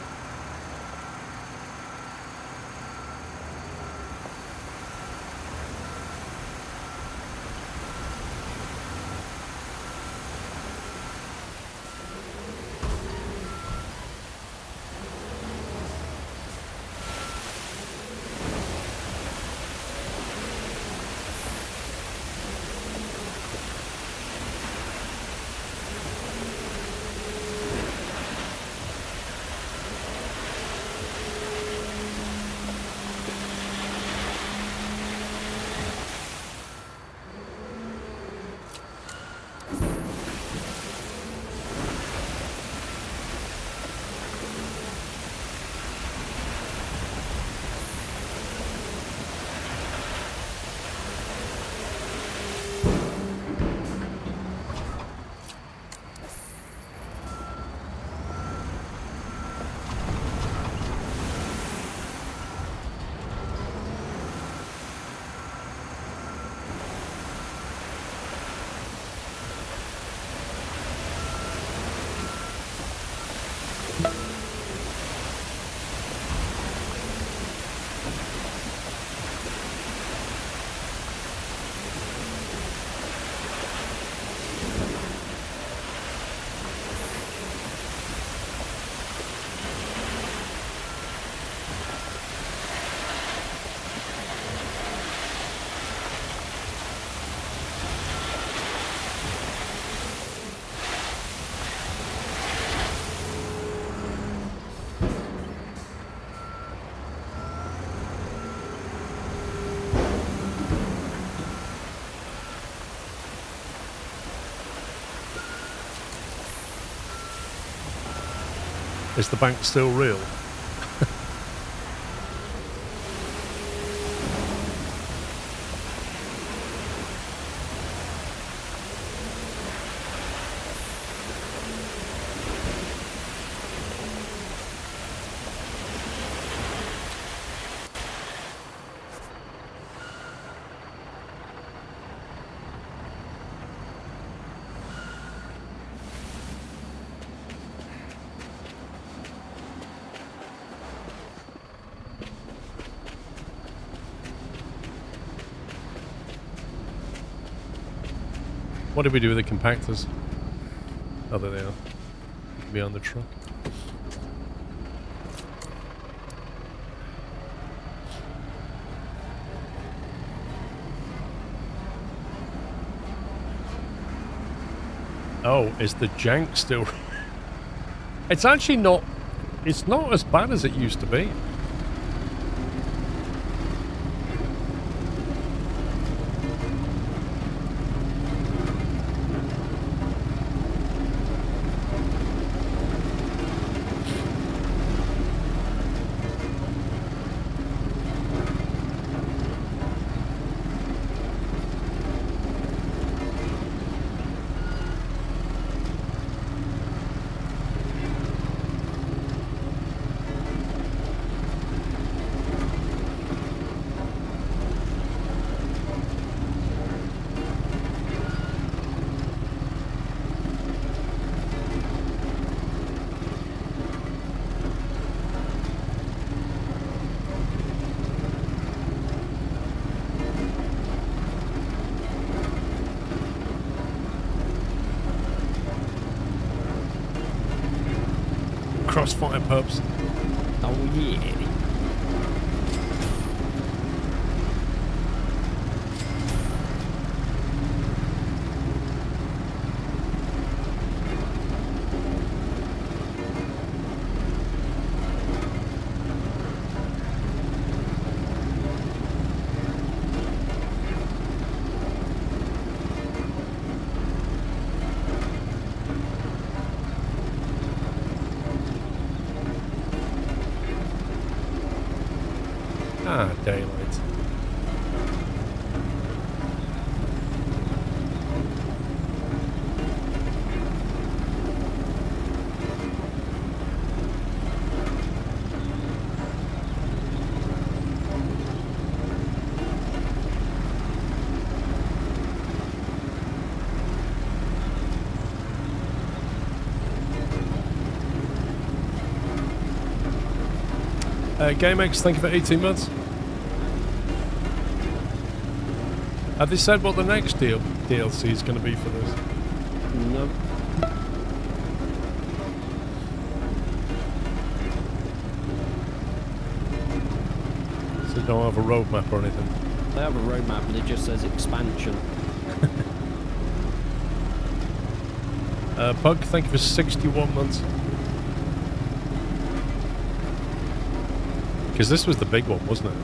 Is the bank still real? What did we do with the compactors? Oh, there they are. Behind the truck. Oh, is the jank still... It's actually not... It's not as bad as it used to be. Crossfire pubs. Oh yeah. Ah, daylight. GameX, thank you for 18 months. Have they said what the next DLC is going to be for this? No. So they don't have a roadmap or anything? They have a roadmap, but it just says expansion. Bug, thank you for 61 months. Because this was the big one, wasn't it?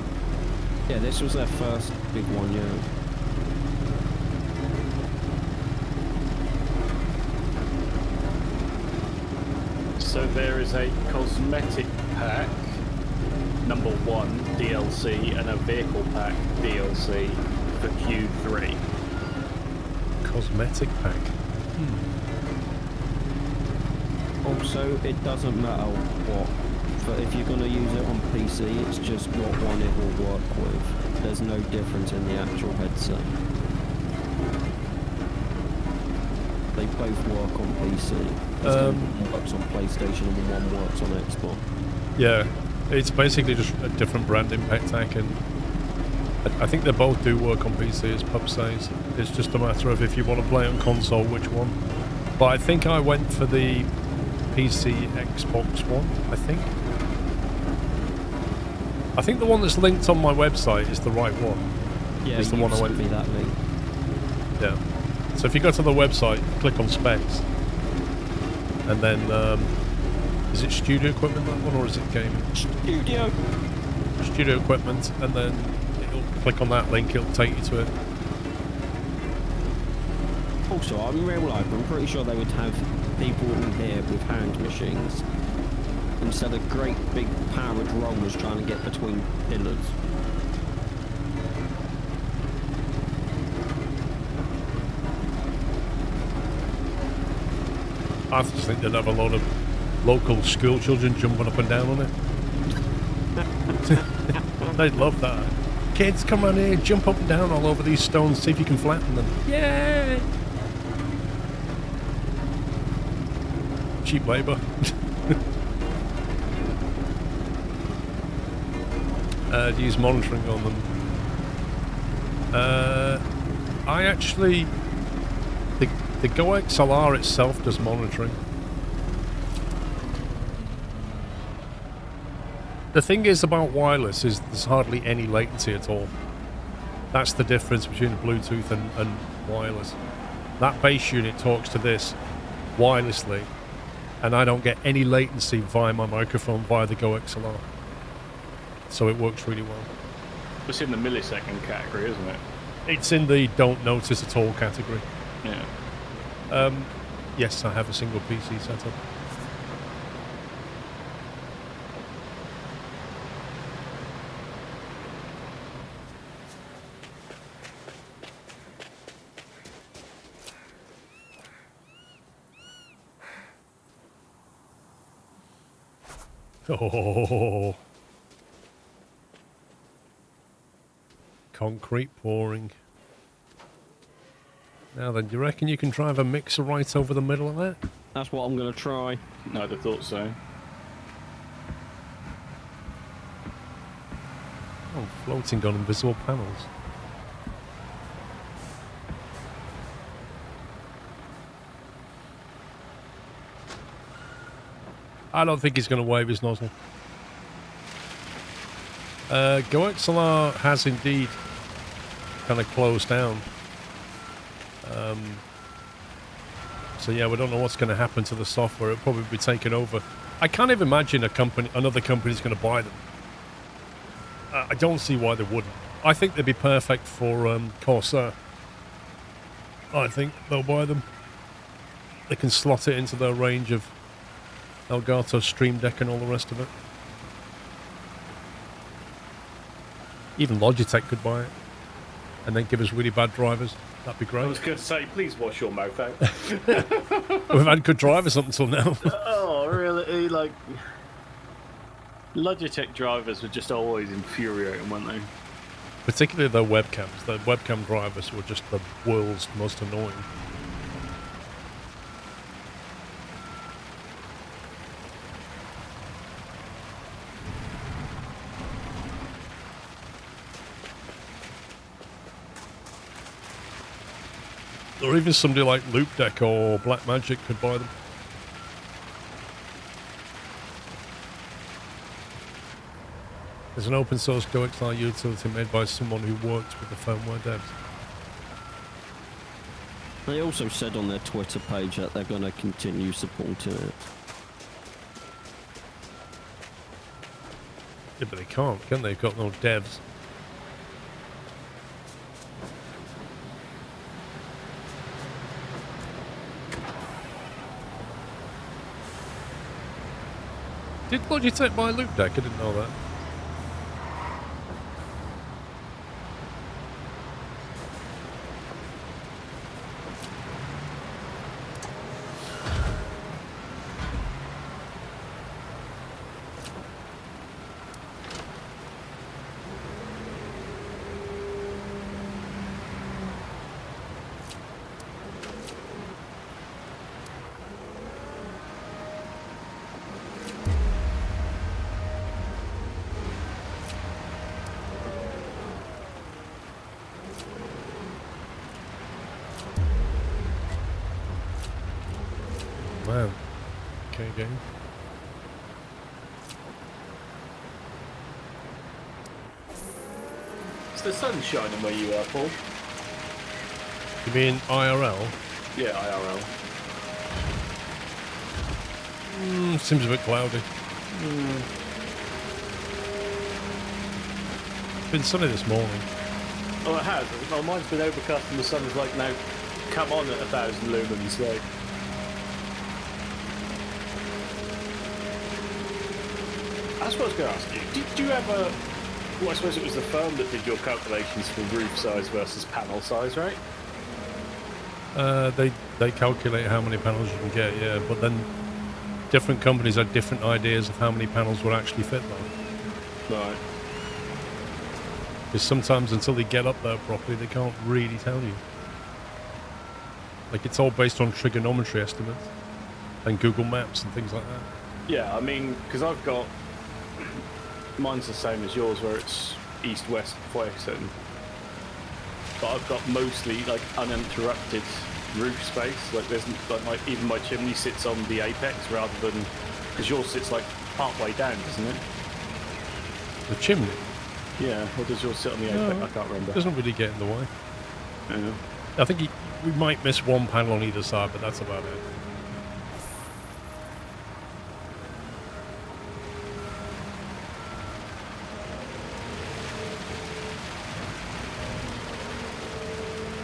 Yeah, this was their first big one, yeah. So there is a cosmetic pack, number 1 DLC, and a vehicle pack DLC for Q3. Cosmetic pack. Also, it doesn't matter what. But if you're going to use it on PC, it's just what one it will work with. There's no difference in the actual headset. They both work on PC. One works on PlayStation and one works on Xbox. Yeah, it's basically just a different brand impact tech, and I think they both do work on PC, as Pub says. It's just a matter of if you want to play on console, which one. But I think I went for the PC Xbox one, I think. I think the one that's linked on my website is the right one. Yeah, it's the one I went for. That link. Yeah. So if you go to the website, click on specs, and then is it studio equipment that one, or is it gaming? Studio equipment, and then it'll click on that link. It'll take you to it. Also, in real life, I'm pretty sure they would have people in here with hand machines instead of great big powered rollers trying to get between pillars. I just think they'd have a lot of local school children jumping up and down on it. They'd love that. Kids, come on here, jump up and down all over these stones, see if you can flatten them. Yay! Cheap labour. To use monitoring on them. I actually... The Go XLR itself does monitoring. The thing is about wireless is there's hardly any latency at all. That's the difference between Bluetooth and wireless. That base unit talks to this wirelessly, and I don't get any latency via my microphone via the Go XLR. So it works really well. It's in the millisecond category, isn't it? It's in the don't notice at all category. Yeah. Yes, I have a single PC setup. Oh. Concrete pouring. Now then, do you reckon you can drive a mixer right over the middle of that? That's what I'm going to try. I'd have thought so. Oh, floating on invisible panels. I don't think he's going to wave his nozzle. Go XLR has indeed kind of closed down. So yeah, we don't know what's going to happen to the software. It'll probably be taken over. I can't even imagine another company's going to buy them. I don't see why they wouldn't. I think they'd be perfect for Corsair. I think they'll buy them. They can slot it into their range of Elgato Stream Deck and all the rest of it. Even Logitech could buy it and then give us really bad drivers. That'd be great. I was going to say, please wash your mouth out. We've had good drivers up until now. Oh, really? Like, Logitech drivers were just always infuriating, weren't they? Particularly their webcams. The webcam drivers were just the world's most annoying. Or even somebody like Loopdeck or Blackmagic could buy them. There's an open source GoXLR utility made by someone who works with the firmware devs. They also said on their Twitter page that they're going to continue supporting it. Yeah, but they can't, can they? They've got no devs. Did Logitech buy Loopdeck? I didn't know that. Man. Okay, game. Is the sun shining where you are, Paul? You mean IRL? Yeah, IRL. Seems a bit cloudy. It's been sunny this morning. Oh, it has. Well, mine's been overcast and the sun is like now come on at 1,000 lumens. Like, that's what I was going to ask you. Did you ever? Well, I suppose it was the firm that did your calculations for roof size versus panel size, right? They calculate how many panels you can get, yeah, but then different companies had different ideas of how many panels would actually fit though. Right. Because sometimes until they get up there properly, they can't really tell you. Like, it's all based on trigonometry estimates and Google Maps and things like that. Yeah, I mean, because I've got mine's the same as yours, where it's east-west facing, but I've got mostly like uninterrupted roof space. Like, there's like even my chimney sits on the apex rather than because yours sits like part way down, doesn't it? The chimney? Yeah, or does yours sit on the apex? I can't remember. Doesn't really get in the way. Yeah. I think we might miss one panel on either side, but that's about it.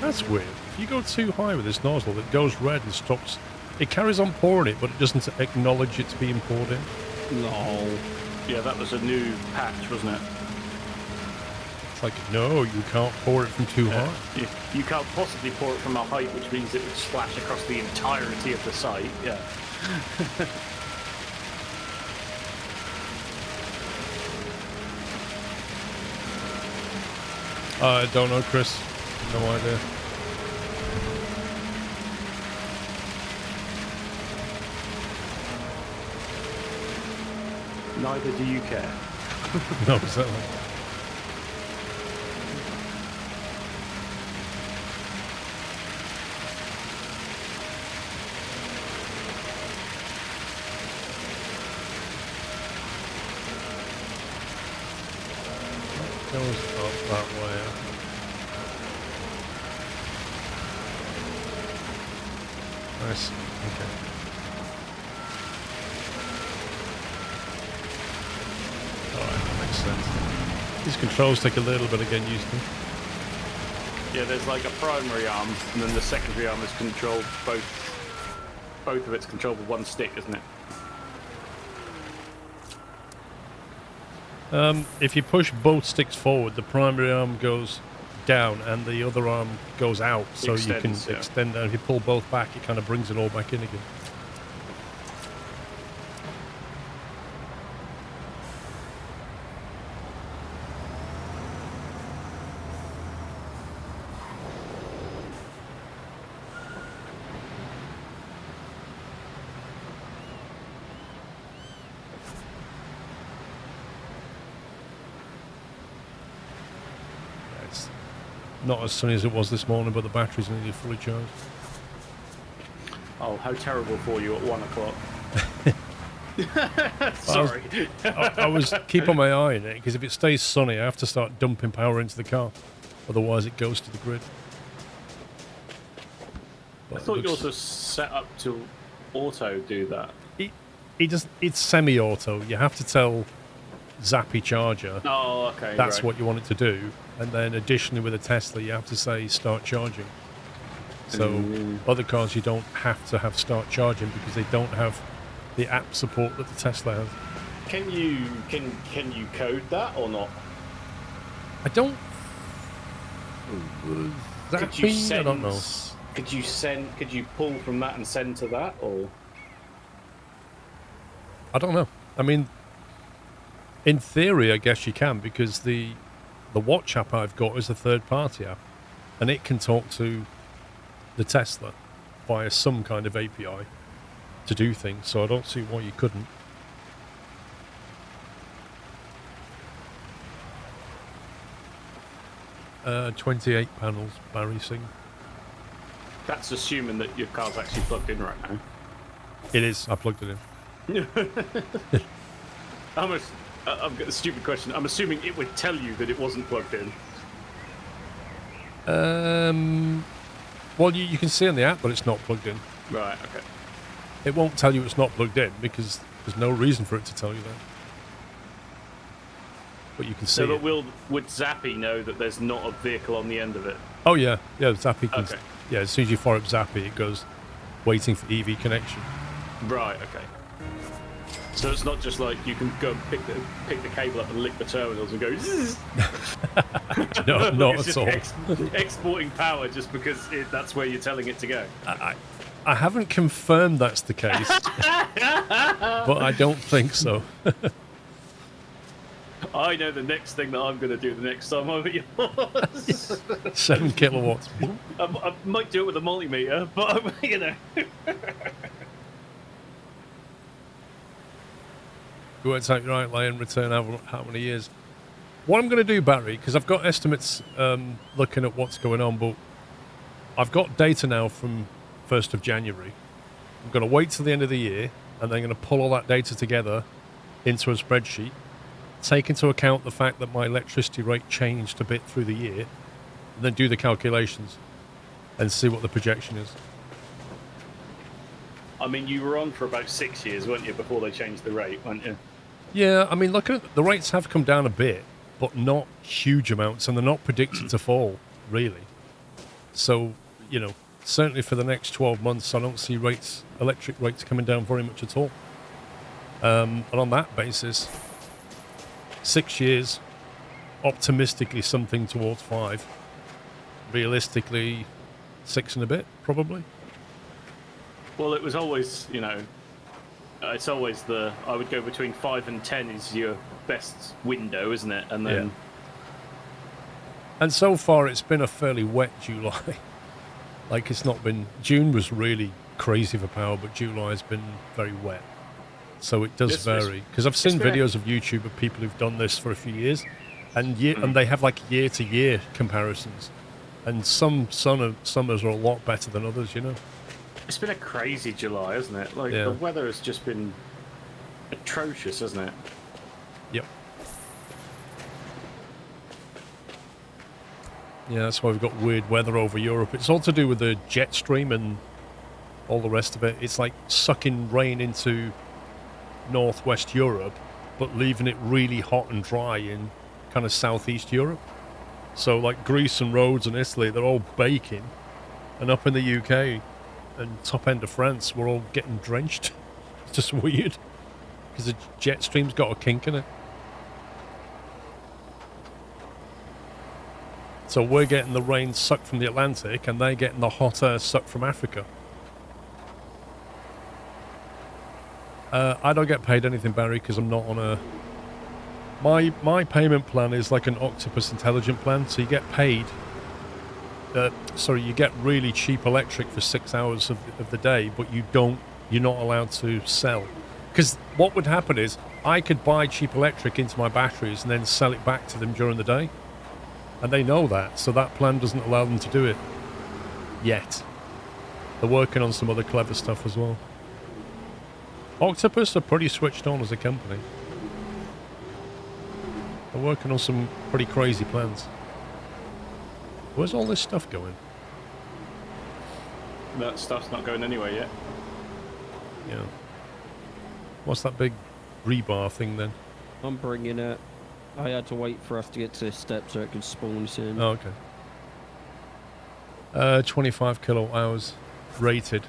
That's weird. If you go too high with this nozzle, it goes red and stops. It carries on pouring it, but it doesn't acknowledge it's being poured in. No. Yeah, that was a new patch, wasn't it? It's like, no, you can't pour it from too high. You can't possibly pour it from a height, which means it would splash across the entirety of the site. Yeah. I don't know, Chris. No idea. Neither do you care. No, exactly. Goes up that way. Nice. Okay. Alright, that makes sense. These controls take a little bit of getting used to. Yeah, there's like a primary arm, and then the secondary arm is controlled both of it's controlled with one stick, isn't it? If you push both sticks forward, the primary arm goes down and the other arm goes out, so you can extend that. If you pull both back, it kind of brings it all back in again. Not as sunny as it was this morning, but the battery's nearly fully charged. Oh, how terrible for you at 1 o'clock. Sorry. I was keeping my eye on it, because if it stays sunny, I have to start dumping power into the car. Otherwise, it goes to the grid. But I thought you also set up to auto do that. It's semi-auto. You have to tell Zappy Charger that's what you want it to do. And then additionally with a Tesla, you have to say start charging. So other cars, you don't have to have start charging because they don't have the app support that the Tesla has. Can you code that or not? I don't. Zappy? I don't know. Could you pull from that and send to that, or? I don't know. I mean, in theory, I guess you can, because the watch app I've got is a third-party app, and it can talk to the Tesla via some kind of API to do things, so I don't see why you couldn't. Uh, 28 panels, Barry Singh. That's assuming that your car's actually plugged in right now. It is. I plugged it in. I've got a stupid question. I'm assuming it would tell you that it wasn't plugged in. Well, you can see on the app that it's not plugged in. Right, okay. It won't tell you it's not plugged in because there's no reason for it to tell you that. But you can see it. Would Zappy know that there's not a vehicle on the end of it? Oh, yeah. Yeah, Zappy can... Okay. Yeah, as soon as you fire up Zappy, it goes waiting for EV connection. Right, okay. So it's not just like you can go and pick the cable up and lick the terminals and go. No, not it's at just all. Exporting power just because that's where you're telling it to go. I haven't confirmed that's the case, but I don't think so. I know the next thing that I'm going to do the next time I'm at yours. 7 kilowatts. I might do it with a multimeter, but you know. Go and take right lay and return how many years. What I'm going to do, Barry, because I've got estimates looking at what's going on, but I've got data now from 1st of January. I'm going to wait till the end of the year, and then I'm going to pull all that data together into a spreadsheet, take into account the fact that my electricity rate changed a bit through the year, and then do the calculations and see what the projection is. I mean, you were on for about 6 years, weren't you, before they changed the rate, weren't you? Yeah, I mean, look at the rates have come down a bit, but not huge amounts, and they're not predicted to fall, really. So, you know, certainly for the next 12 months, I don't see electric rates coming down very much at all. And on that basis, 6 years, optimistically something towards 5. Realistically, 6 and a bit, probably. Well, it was always, you know, it's always I would go between 5 and 10 is your best window, isn't it? And then... Yeah. And so far, it's been a fairly wet July. Like, it's not been... June was really crazy for power, but July has been very wet. So it does vary. Because I've seen videos of YouTube of people who've done this for a few years, and they have, like, year-to-year comparisons. And some summers are a lot better than others, you know? It's been a crazy July, hasn't it? Like, the weather has just been atrocious, hasn't it? Yep. Yeah, that's why we've got weird weather over Europe. It's all to do with the jet stream and all the rest of it. It's like sucking rain into northwest Europe, but leaving it really hot and dry in kind of southeast Europe. So like Greece and Rhodes and Italy, they're all baking. And up in the UK and top end of France, we're all getting drenched. It's just weird. Because the jet stream's got a kink in it. So we're getting the rain sucked from the Atlantic, and they're getting the hot air sucked from Africa. I don't get paid anything, Barry, because I'm not on a... My payment plan is like an Octopus Intelligent plan, so you get paid... you get really cheap electric for 6 hours of the day, but you're not allowed to sell. Because what would happen is, I could buy cheap electric into my batteries and then sell it back to them during the day. And they know that, so that plan doesn't allow them to do it. Yet. They're working on some other clever stuff as well. Octopus are pretty switched on as a company. They're working on some pretty crazy plans. Where's all this stuff going? That stuff's not going anywhere yet. Yeah. What's that big rebar thing then? I'm bringing it. I had to wait for us to get to this step so it could spawn us in. Oh, okay. 25 kilowatt hours rated.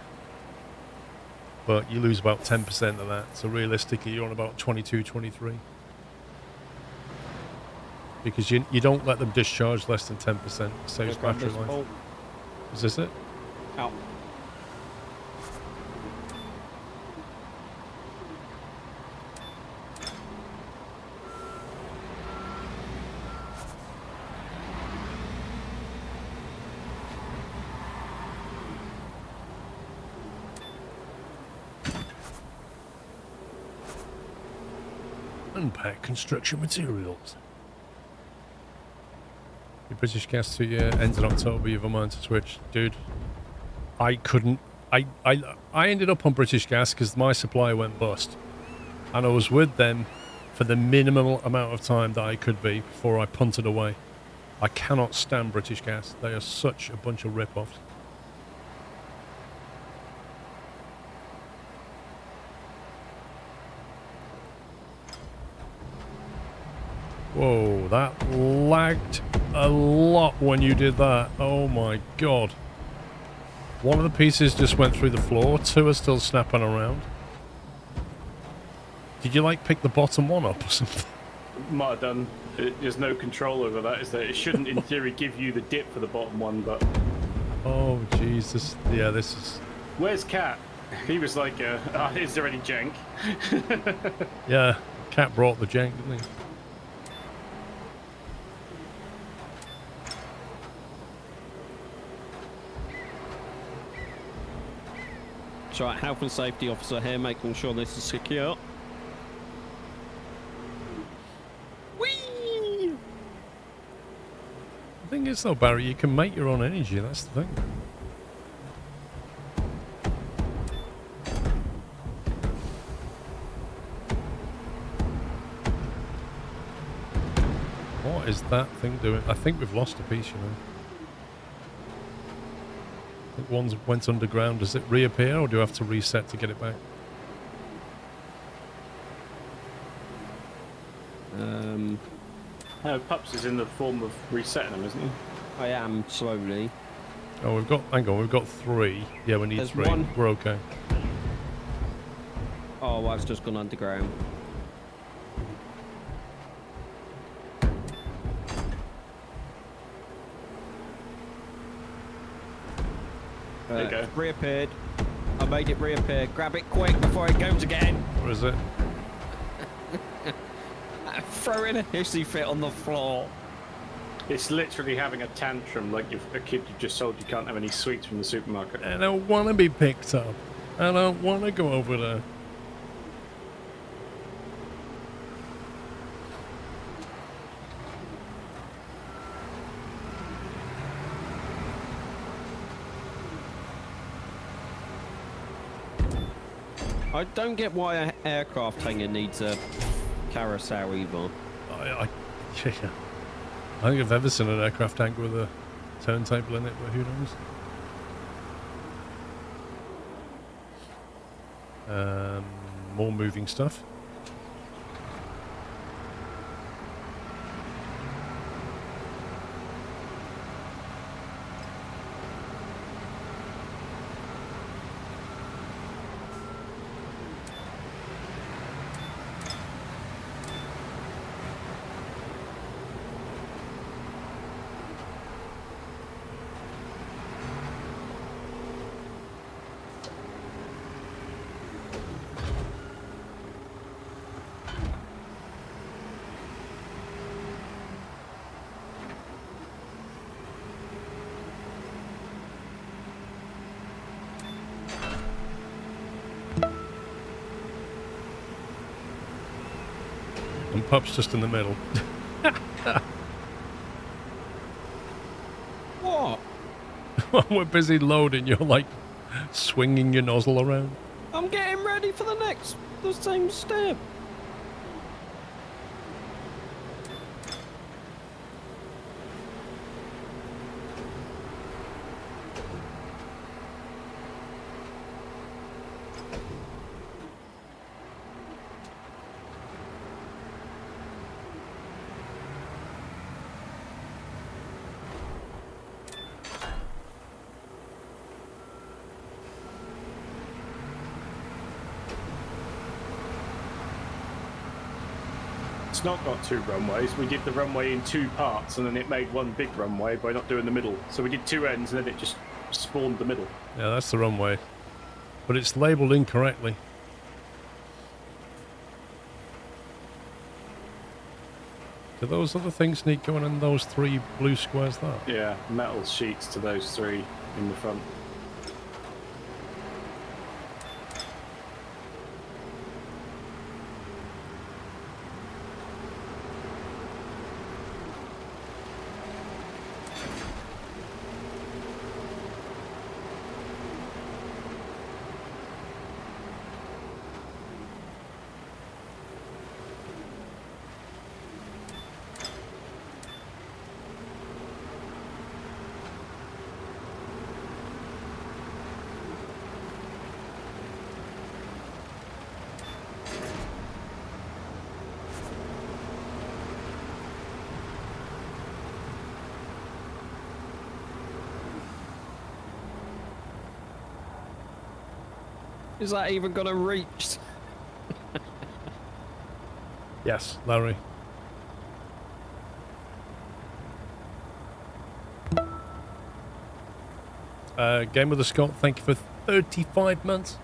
But you lose about 10% of that. So realistically, you're on about 22, 23. Because you don't let them discharge less than 10%. It saves battery life. Oh. Is this it? Ow. Unpack construction materials. Your British Gas 2 year ends in October. You've a mind to switch, dude. I couldn't. I ended up on British Gas because my supply went bust, and I was with them for the minimal amount of time that I could be before I punted away. I cannot stand British Gas. They are such a bunch of rip-offs. Whoa, that lagged a lot when you did that. Oh my god. One of the pieces just went through the floor. 2 are still snapping around. Did you like pick the bottom one up or something? Might have done. There's no control over that, is there? It shouldn't in theory give you the dip for the bottom one, but... Oh Jesus. Yeah, this is... Where's Cat? He was like, is there any jank? Yeah, Cat brought the jank, didn't he? So, health and safety officer here, making sure this is secure. Whee! The thing is though, Barry, you can make your own energy, that's the thing. What is that thing doing? I think we've lost a piece, you know. I think one went underground. Does it reappear, or do you have to reset to get it back? Pups is in the form of resetting them, isn't he? I am slowly. Oh, we've got... Hang on, we've got 3. Yeah, we need There's 3. one. We're okay. Oh, I've just gone underground. There you go. Reappeared. I made it reappear. Grab it quick before it goes again. Where is it? Throw in a hissy fit on the floor. It's literally having a tantrum like a kid you just told you can't have any sweets from the supermarket. I don't want to be picked up. I don't want to go over there. I don't get why an aircraft hangar needs a carousel either. I think I've ever seen an aircraft tank with a turntable in it, but who knows? More moving stuff. And Pup's just in the middle. What? While we're busy loading, you're like swinging your nozzle around. I'm getting ready for the same step. It's not got 2 runways. We did the runway in 2 parts, and then it made one big runway by not doing the middle. So we did 2 ends, and then it just spawned the middle. Yeah, that's the runway. But it's labelled incorrectly. Do those other things need going in those 3 blue squares there? Yeah, metal sheets to those 3 in the front. Is that even gonna reach? Yes, Larry. Game with the Scott, thank you for 35 months.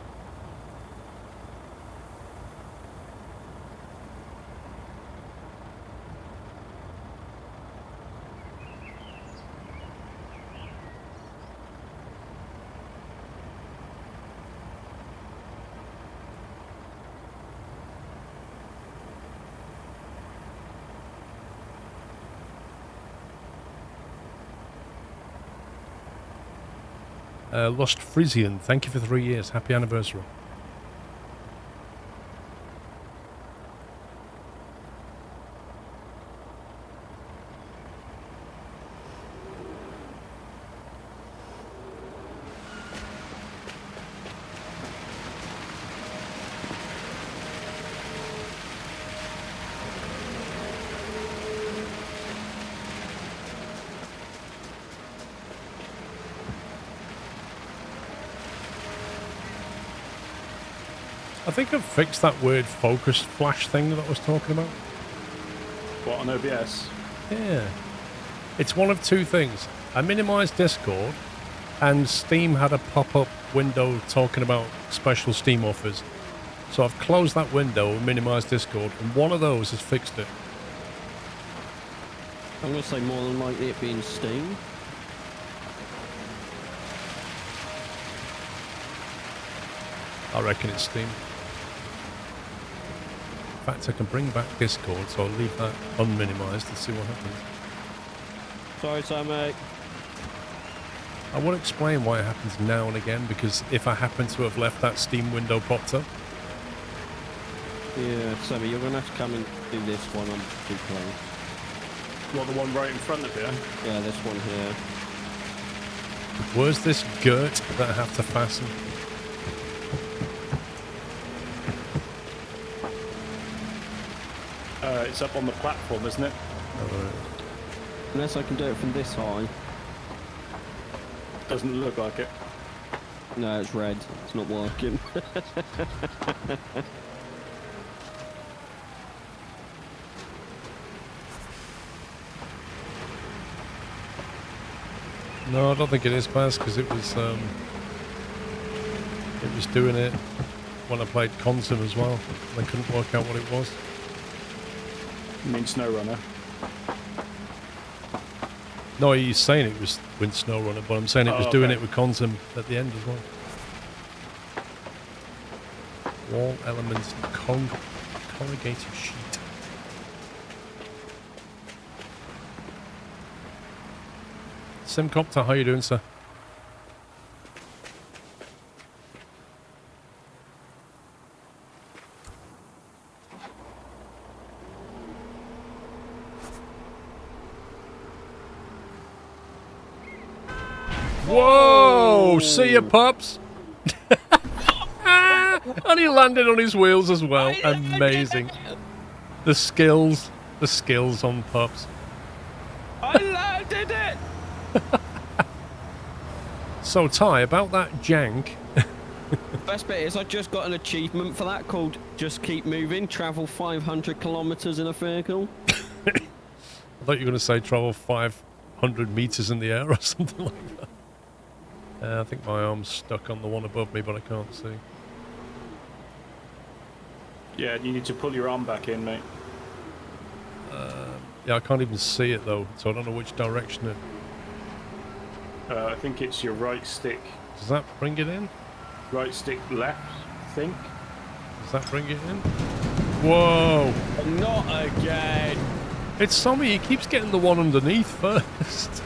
Lost Frisian, thank you for 3 years. Happy anniversary. I think I've fixed that weird focus flash thing that I was talking about. What, on OBS? Yeah. It's one of two things. I minimized Discord, and Steam had a pop-up window talking about special Steam offers. So I've closed that window and minimized Discord, and one of those has fixed it. I'm going to say more than likely it being Steam. I reckon it's Steam. In fact, I can bring back Discord, so I'll leave that unminimized and see what happens. Sorry, Sammy. I will explain why it happens now and again, because if I happen to have left that Steam window popped up. Yeah, Sammy, you're going to have to come and do this one on two playing. What, the one right in front of you? Yeah, this one here. Where's this girt that I have to fasten? It's up on the platform, isn't it? Unless I can do it from this high. Doesn't look like it. No, it's red. It's not working. No, I don't think it is, Baz, because it was doing it when I played Consim as well. I couldn't work out what it was. You mean SnowRunner? No, he's saying it was with SnowRunner, but I'm saying it was doing okay. it with Consim at the end as well. Wall elements, corrugated sheet. Simcopter, how you doing, sir? Whoa! See ya, pups! And he landed on his wheels as well. Amazing. The skills on pups. I landed it! So, Ty, about that jank. Best bit is I just got an achievement for that called Just Keep Moving, travel 500 kilometers in a vehicle. I thought you were going to say travel 500 meters in the air or something like that. I think my arm's stuck on the one above me, but I can't see. Yeah, you need to pull your arm back in, mate. Yeah, I can't even see it though, so I don't know which direction it... I think it's your right stick. Does that bring it in? Right stick left, I think. Does that bring it in? Whoa! Not again! It's Sommy, he keeps getting the one underneath first.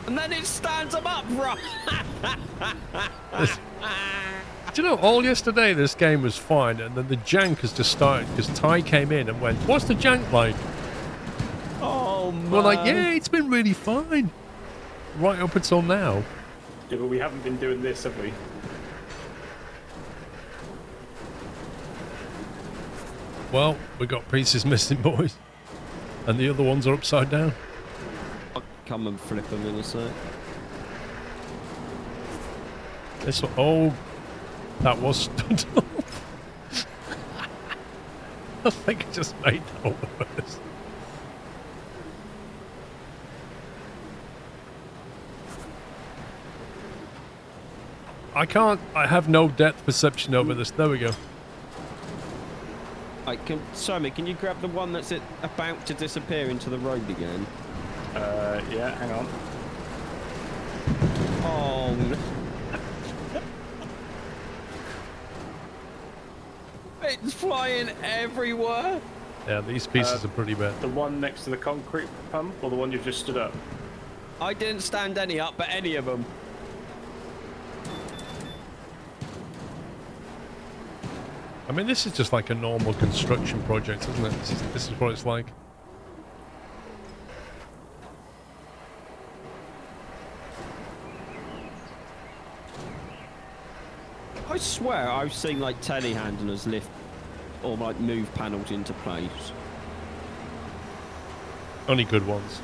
And then it stands him up, right? Do you know, all yesterday this game was fine, and then the jank has just started, because Ty came in and went, what's the jank like? Oh, man. We're like, yeah, it's been really fine. Right up until now. Yeah, but we haven't been doing this, have we? Well, we got pieces missing, boys. And the other ones are upside down. I'll come and flip them in a sec. This one, oh, that was stood up. I think I just made that all worse. I have no depth perception over this. There we go. Sammy, can you grab the one that's about to disappear into the road again? Yeah, hang on. Oh, no. It's flying everywhere. Yeah, these pieces are pretty bad. The one next to the concrete pump, or the one you've just stood up? I didn't stand any up, but any of them. I mean, this is just like a normal construction project, isn't it? This is what it's like. I swear I've seen like telehandlers lift or like move panels into place. Only good ones.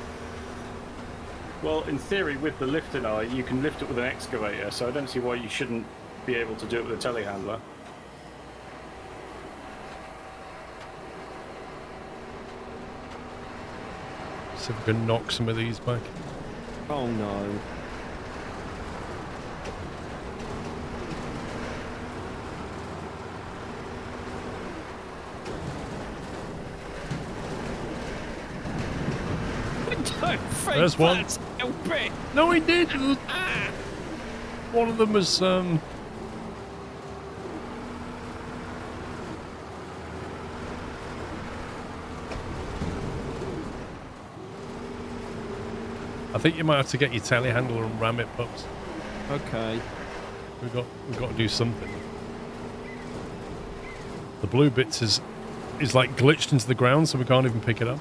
Well, in theory, with the lifting eye, you can lift it with an excavator, so I don't see why you shouldn't be able to do it with a telehandler. See if we can knock some of these back. Oh no. Don't think There's one. that's helping. No, he did. One of them was I think you might have to get your telehandler and ram it, pups. Okay. We've got to do something. The blue bits is like glitched into the ground, so we can't even pick it up.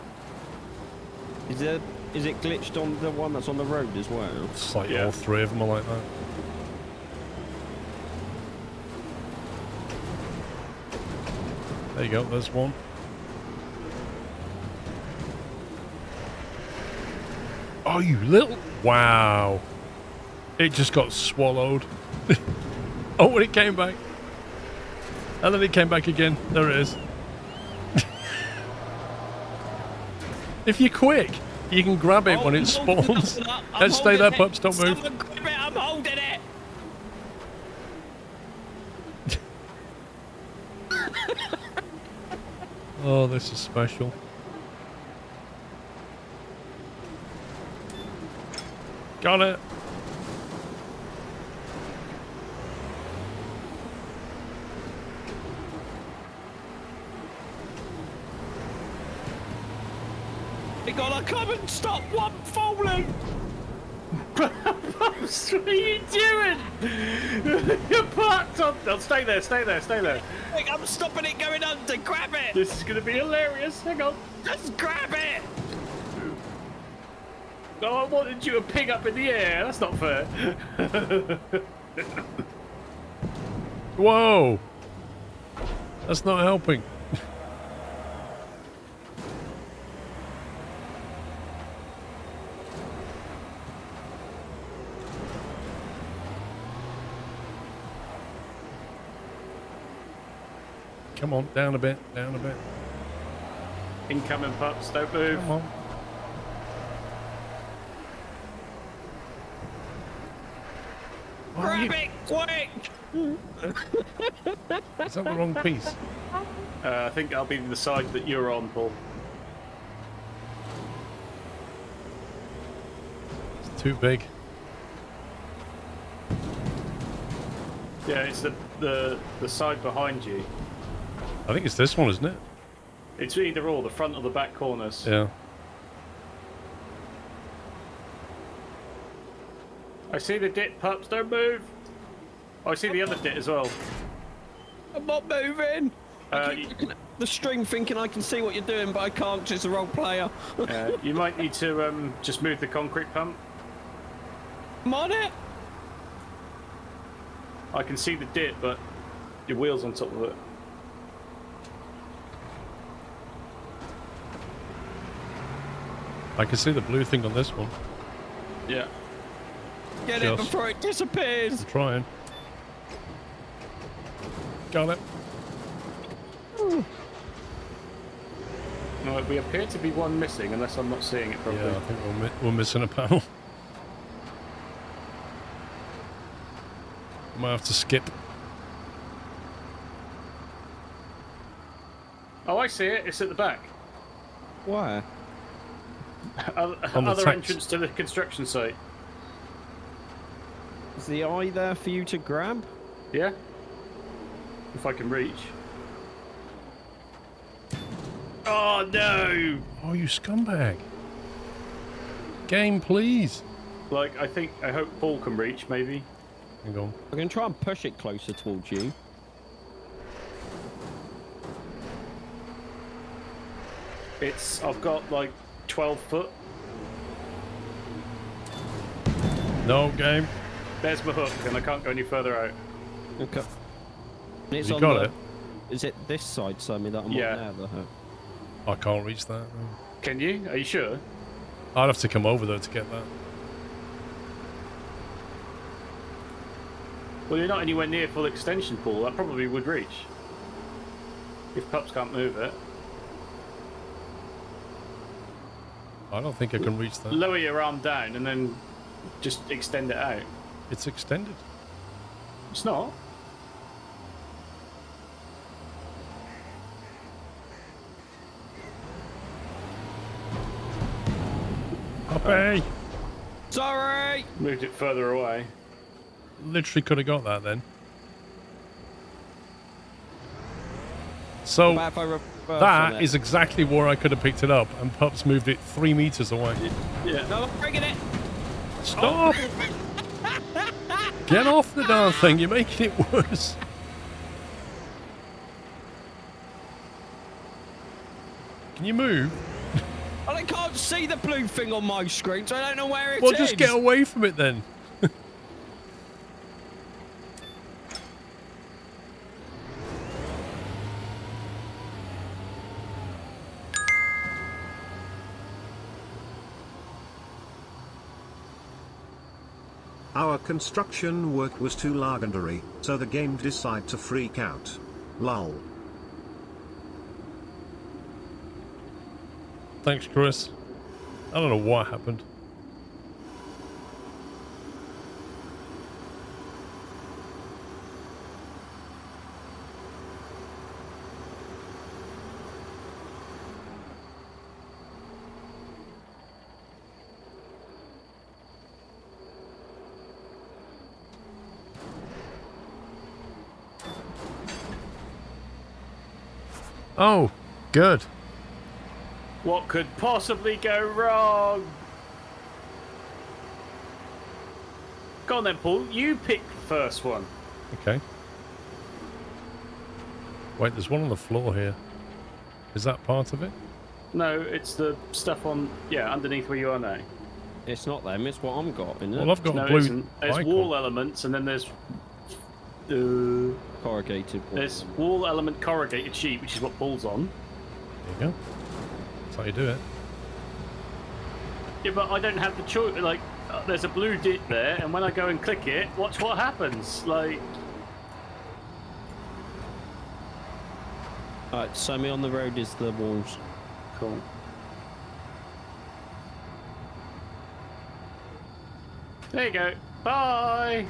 Is it glitched on the one that's on the road as well? It's like Yeah. all three of them are like that. There you go, there's one. Oh, you little... Wow. It just got swallowed. Oh, and it came back. And then it came back again. There it is. If you're quick, you can grab it when it spawns. Let's stay there, pups. Don't move. Someone grab it, I'm holding it. Oh, this is special. Got it. God, I can't stop one falling. What are you doing? You're parked on. No, stay there, stay there, stay there. Wait, I'm stopping it going under. Grab it. This is going to be hilarious. Hang on. Just grab it. Oh, I wanted you to ping up in the air. That's not fair. Whoa. That's not helping. Come on, down a bit, down a bit. Incoming pups, don't move. Come on. Grab it quick. Is that the wrong piece? I think I'll be the side that you're on, Paul. It's too big. Yeah, it's the side behind you. I think it's this one, isn't it? It's either or, the front or the back corners. Yeah. I see the dit, pups, don't move. Oh, I see the other dit as well. I'm not moving. The string thinking I can see what you're doing, but I can't, just a role player. You might need to just move the concrete pump. I'm on it. I can see the dit, but your wheel's on top of it. I can see the blue thing on this one. Yeah. Get Just- it before it disappears. I'm trying. Got it. No, we appear to be one missing, unless I'm not seeing it properly. Yeah, I think we're missing a panel. Might have to skip. Oh, I see it. It's at the back. Where? On the Other tracks. entrance to the construction site. Is the eye there for you to grab? Yeah? If I can reach. Oh, no! Oh, you scumbag. Game, please. Like, I hope Paul can reach, maybe. Hang on. I'm going to try and push it closer towards you. I've got like 12 foot. No, game. There's my hook, and I can't go any further out. Okay. And it's You on got the- it? Is it this side, Sammy, that I'm Yeah. on there, the hook? I can't reach that. No. Can you? Are you sure? I'd have to come over there to get that. Well, you're not anywhere near full extension, Paul. That probably would reach. If pups can't move it. I don't think I can reach that. Lower your arm down and then just extend it out. It's extended. It's not. Hoppy! Sorry! Moved it further away. Literally could have got that then. So What if I reverse on that it? is exactly where I could have picked it up, and Pups moved it 3 meters away. Yeah. No, I'm bringing it! Stop! Get off the darn thing, you're making it worse. Can you move? Well, I can't see the blue thing on my screen, so I don't know where it is. Well, just get away from it then. Our construction work was too legendary, so the game decided to freak out. Lol. Thanks, Chris. I don't know what happened. Oh, good. What could possibly go wrong? Go on then, Paul. You pick the first one. Okay. Wait, there's one on the floor here. Is that part of it? No, it's the stuff on, underneath where you are now. It's not them, it's what I'm got, isn't it? Well, I've got No, a it blue isn't. There's icon. wall elements, and then there's Corrugated wall. there's wall element corrugated sheet, which is what Paul's on. There you go. That's how you do it. Yeah, but I don't have the choice. Like, there's a blue dip there, and when I go and click it, watch what happens. Like, Alright, so me on the road is the walls. cool. There you go. Bye.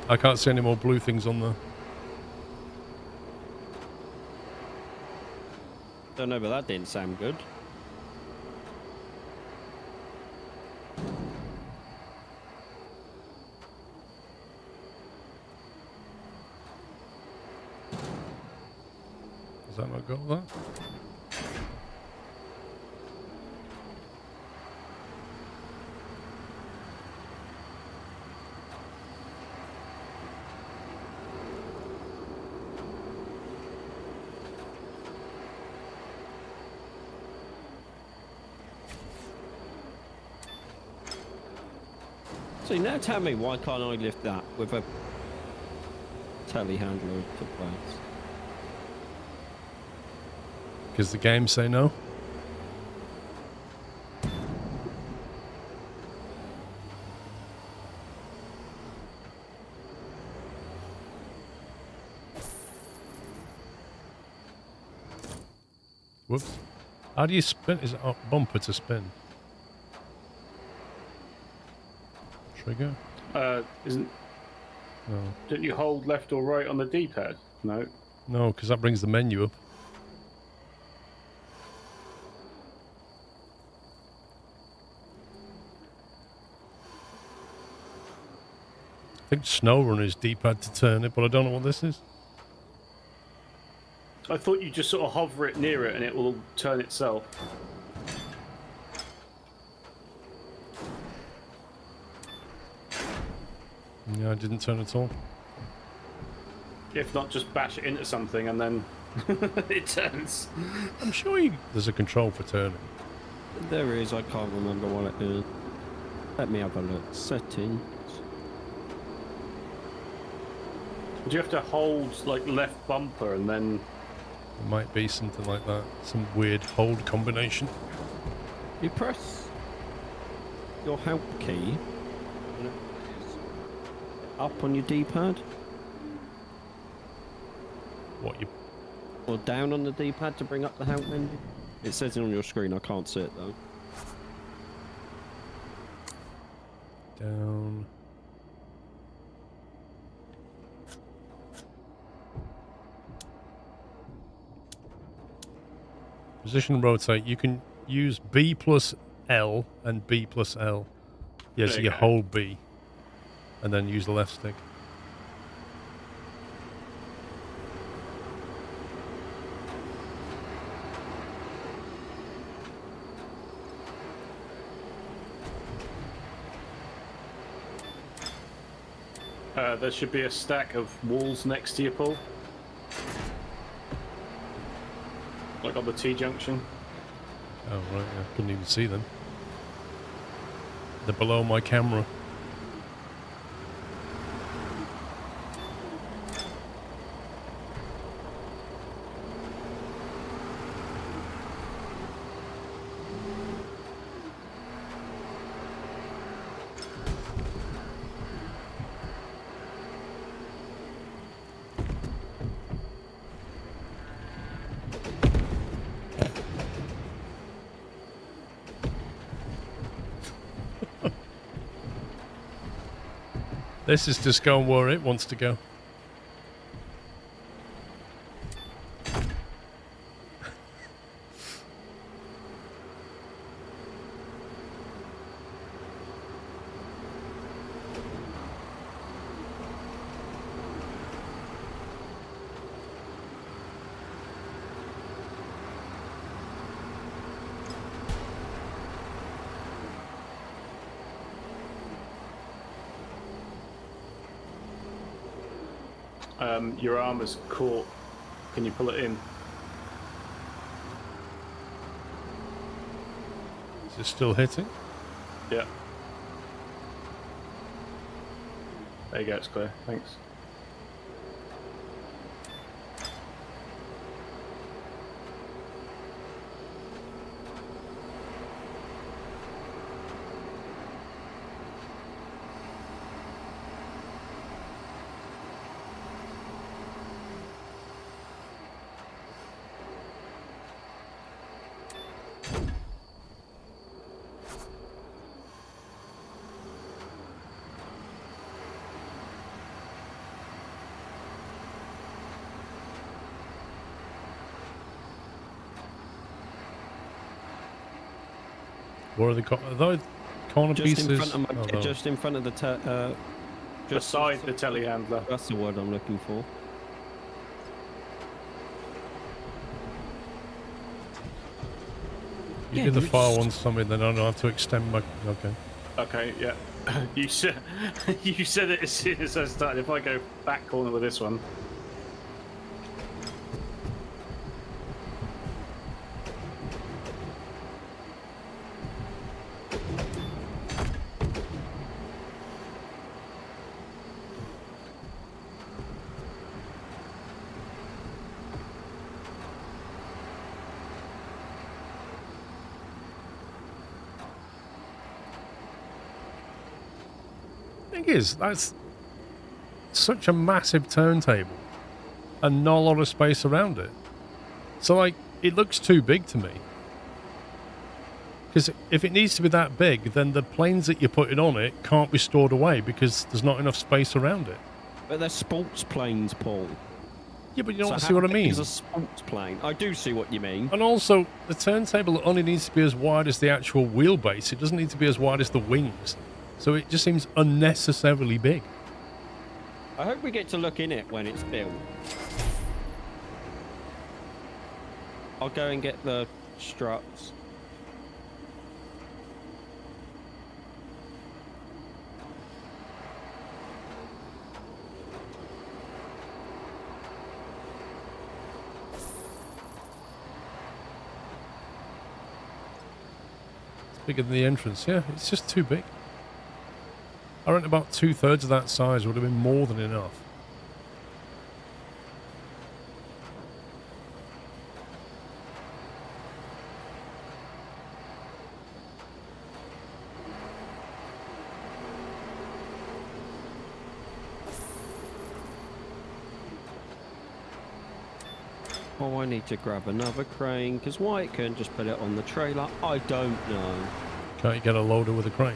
I can't see any more blue things on the... Don't know, but that didn't sound good. Has that not got that? So now tell me, why can't I lift that with a telehandler to place? Because the games say no? Whoops. How do you spin? Is it up bumper to spin? Trigger? Isn't? No. Don't you hold left or right on the D-pad? No. No, because that brings the menu up. I think SnowRunner is D-pad to turn it, but I don't know what this is. I thought you just sort of hover it near it and it will turn itself. Yeah, I didn't turn at all. If not, just bash it into something and then it turns. I'm sure there's a control for turning. There is, I can't remember what it is. Let me have a look. Settings. Would you have to hold like left bumper and then? It might be something like that. Some weird hold combination. You press your help key up on your D-pad, What you? or down on the D-pad to bring up the help menu. It says it on your screen, I can't see it though. Down. Position rotate. You can use B plus L and B plus L. Yeah, so There you you go. hold B and then use the left stick. There should be a stack of walls next to you, Paul. Like on the T-junction. Oh, right. I couldn't even see them. They're below my camera. This is just going where it wants to go. Your arm is caught. Can you pull it in? Is it still hitting? Yeah. There you go, it's clear. Thanks. Where are the are those corner Just pieces? in front of my, Oh, no. just in front of the just Beside the telehandler. That's the word I'm looking for. You Yeah, did the you far just- one something, then I don't have to extend my. Okay. Okay, yeah. You said you said it as soon as I started. If I go back corner with this one. Thing is, that's such a massive turntable and not a lot of space around it. So, like, it looks too big to me. Because if it needs to be that big, then the planes that you're putting on it can't be stored away because there's not enough space around it. But they're sports planes, Paul. Yeah, but you don't So see how what I big mean. is a sports plane? I do see what you mean. And also, the turntable only needs to be as wide as the actual wheelbase. It doesn't need to be as wide as the wings. So it just seems unnecessarily big. I hope we get to look in it when it's built. I'll go and get the struts. Bigger than the entrance. Yeah, it's just too big. I reckon about 2/3 of that size would have been more than enough. Oh, I need to grab another crane, because White can just put it on the trailer. I don't know. Can't you get a loader with a crane?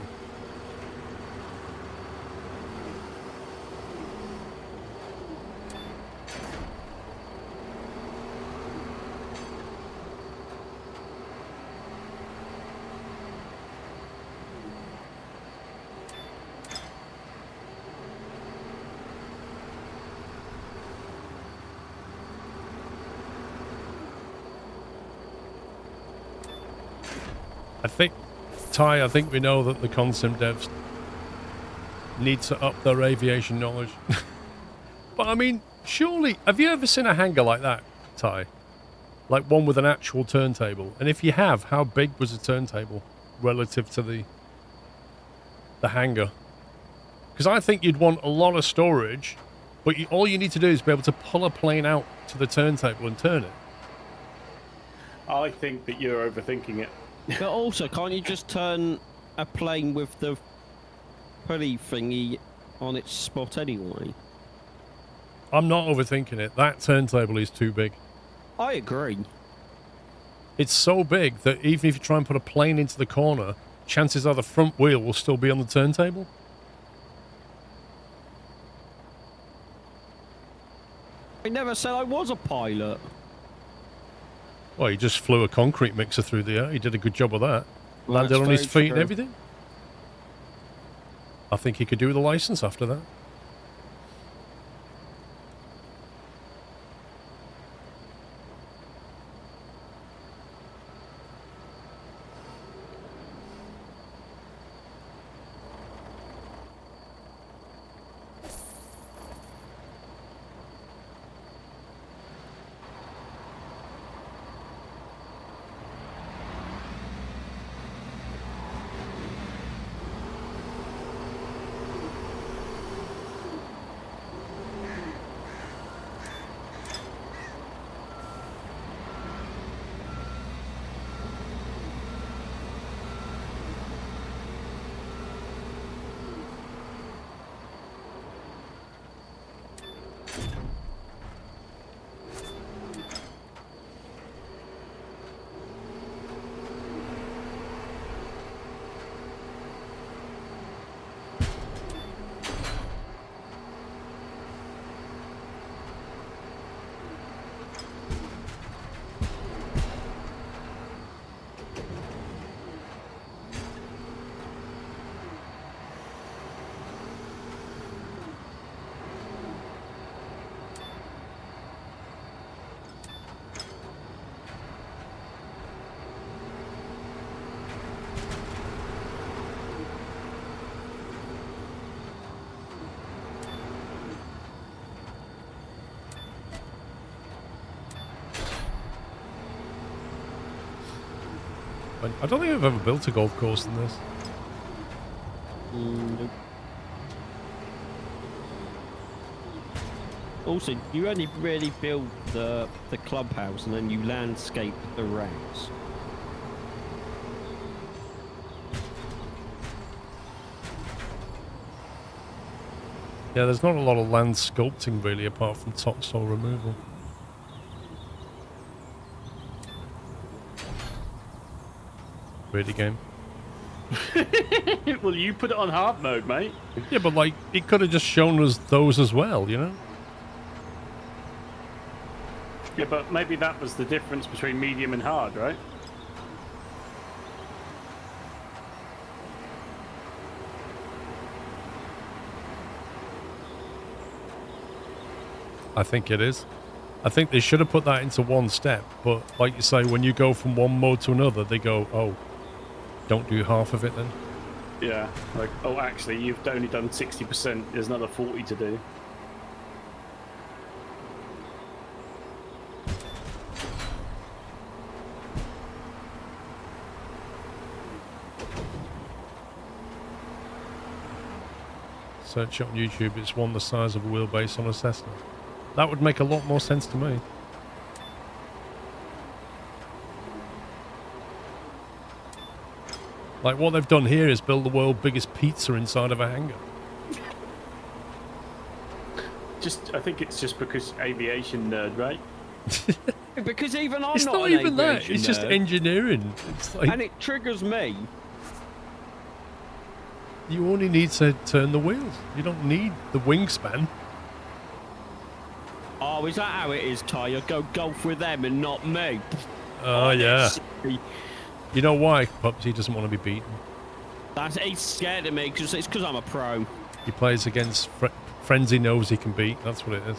I think we know that the concept devs need to up their aviation knowledge. But I mean, surely, have you ever seen a hangar like that, Ty? Like one with an actual turntable? And if you have, how big was the turntable relative to the hangar? Because I think you'd want a lot of storage, but all you need to do is be able to pull a plane out to the turntable and turn it. I think that you're overthinking it. But also, can't you just turn a plane with the pulley thingy on its spot anyway? I'm not overthinking it. That turntable is too big. I agree. It's so big that even if you try and put a plane into the corner, chances are the front wheel will still be on the turntable. I never said I was a pilot. Well, he just flew a concrete mixer through the air. He did a good job of that. Well, Landed that's on his very feet and true. everything. I think he could do with a license after that. I don't think I've ever built a golf course in this. Nope. Also, you only really build the clubhouse and then you landscape the routes. Yeah, there's not a lot of land sculpting really apart from topsoil removal. Really game. Well, you put it on hard mode, mate. Yeah, but like, it could have just shown us those as well, you know? Yeah, but maybe that was the difference between medium and hard, right? I think it is. I think they should have put that into one step, but like you say, when you go from one mode to another, they go, oh, don't do half of it then. Yeah, like, oh, actually, you've only done 60%. There's another 40 to do. Search it on YouTube. It's one the size of a wheelbase on a Cessna. That would make a lot more sense to me. Like, what they've done here is build the world's biggest pizza inside of a hangar. I think it's just because aviation nerd, right? Because even I'm It's not not an even that. aviation It's just nerd, engineering. It's like, and it triggers me. you only need to turn the wheels. You don't need the wingspan. Oh, is that how it is, Ty? You go golf with them and not me. Oh, yeah. Silly. You know why? Pups, he doesn't want to be beaten. He's scared of me because it's because I'm a pro. He plays against friends he knows he can beat. That's what it is.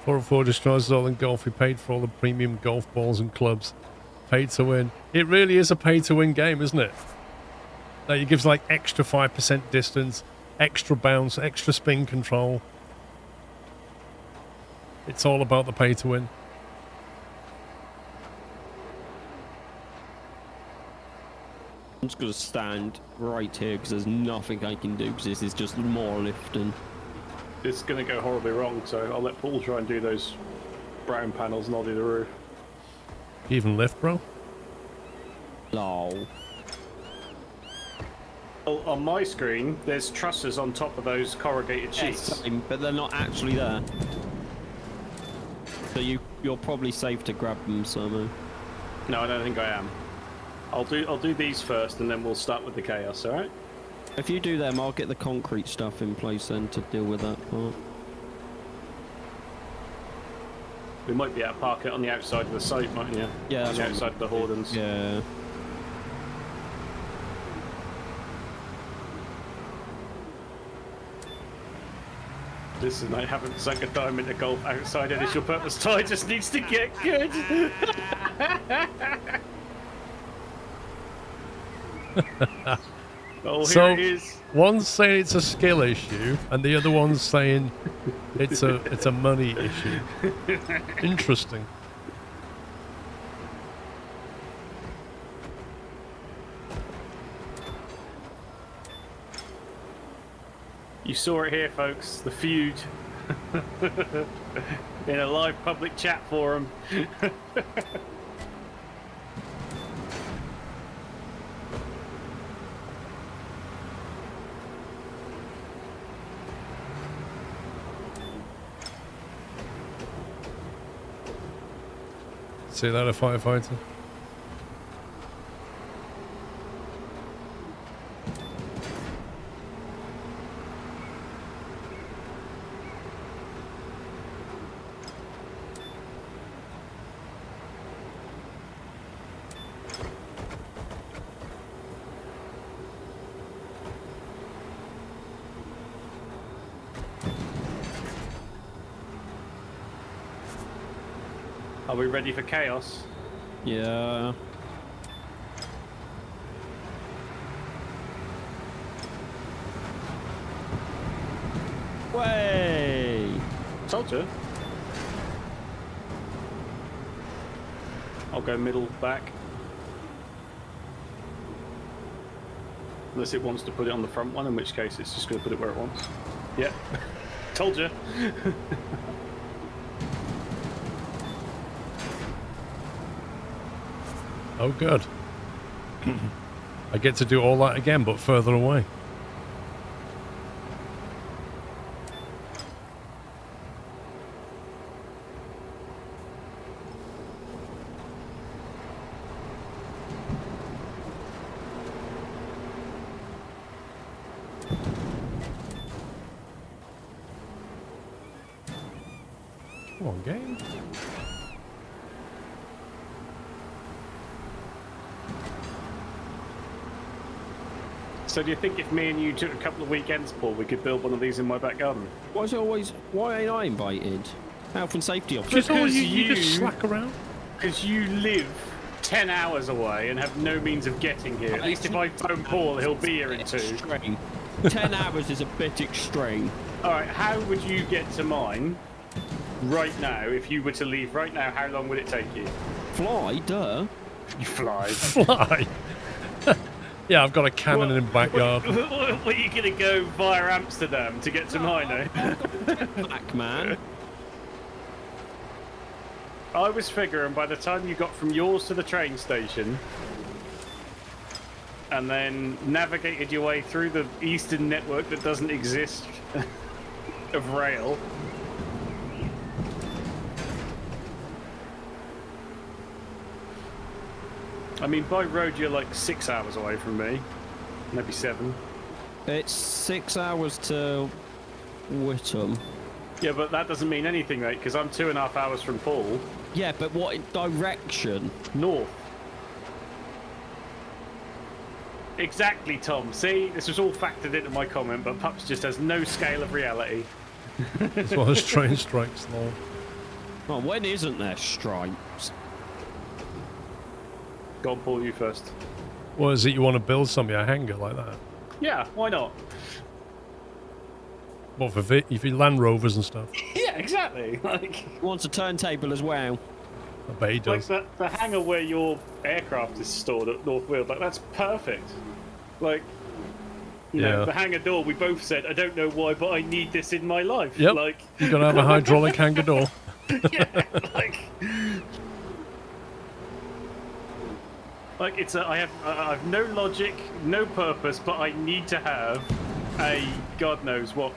Four and four destroys all in golf. We paid for all the premium golf balls and clubs. Paid to win. It really is a pay-to-win game, isn't it? Like, it gives like extra 5% distance, extra bounce, extra spin control. It's all about the pay-to-win. I'm just going to stand right here because there's nothing I can do because this is just more lifting. It's going to go horribly wrong, so I'll let Paul try and do those brown panels and I'll do the roof. You even lift, bro? No. Well, on my screen, there's trusses on top of those corrugated sheets. Yes, but they're not actually there. So you're probably safe to grab them somehow. No, I don't think I am. I'll do these first, and then we'll start with the chaos. All right? If you do them, I'll get the concrete stuff in place then to deal with that part. We might be able to park it on the outside of the site, mightn't you? Yeah, on the outside of the Hordens. Yeah. Listen, I haven't sunk a dime into golf outside initial purpose. Ty just needs to get good. Oh, So- here it is. One's saying it's a skill issue, and the other one's saying it's a money issue. Interesting. You saw it here, folks. The feud in a live public chat forum. See that, a firefighter? Are we ready for chaos? Yeah. Way. Told you. I'll go middle back. Unless it wants to put it on the front one, in which case it's just going to put it where it wants. Yeah. Told you. Oh, good. I get to do all that again, but further away. Come on, game. So do you think if me and you took a couple of weekends, Paul, we could build one of these in my back garden? Why ain't I invited? Health and safety officer. Just all Because you just slack around. Because you live 10 hours away and have no means of getting here. At least if I phone Paul, he'll be here in 2. Extreme. 10 hours is a bit extreme. Alright, how would you get to mine right now? If you were to leave right now, how long would it take you? Fly, duh. You fly. Fly. Yeah, I've got a cannon in the backyard. Were you going to go via Amsterdam to get to mine, eh? Back, man. I was figuring by the time you got from yours to the train station and then navigated your way through the eastern network that doesn't exist of rail. I mean, by road you're like 6 hours away from me, maybe 7. It's 6 hours to Whittam. Yeah, but that doesn't mean anything, mate, because I'm 2.5 hours from Paul. Yeah, but what direction? North. Exactly, Tom. See, this was all factored into my comment, but Pups just has no scale of reality. That's why this train strikes slow. Oh, when isn't there stripes? Go on, Paul, you first. What is it you want to build something, a hangar like that? Yeah, why not? What, for if you Land Rovers and stuff? Yeah, exactly. Like, He wants a turntable as well. I bet he does. like the hangar where your aircraft is stored at North Weald, like that's perfect. Like, you know, the hangar door. We both said, I don't know why, but I need this in my life. Yep. Like, You're gonna have a hydraulic hangar door. yeah, like it's I have no logic, no purpose, but I need to have a God knows what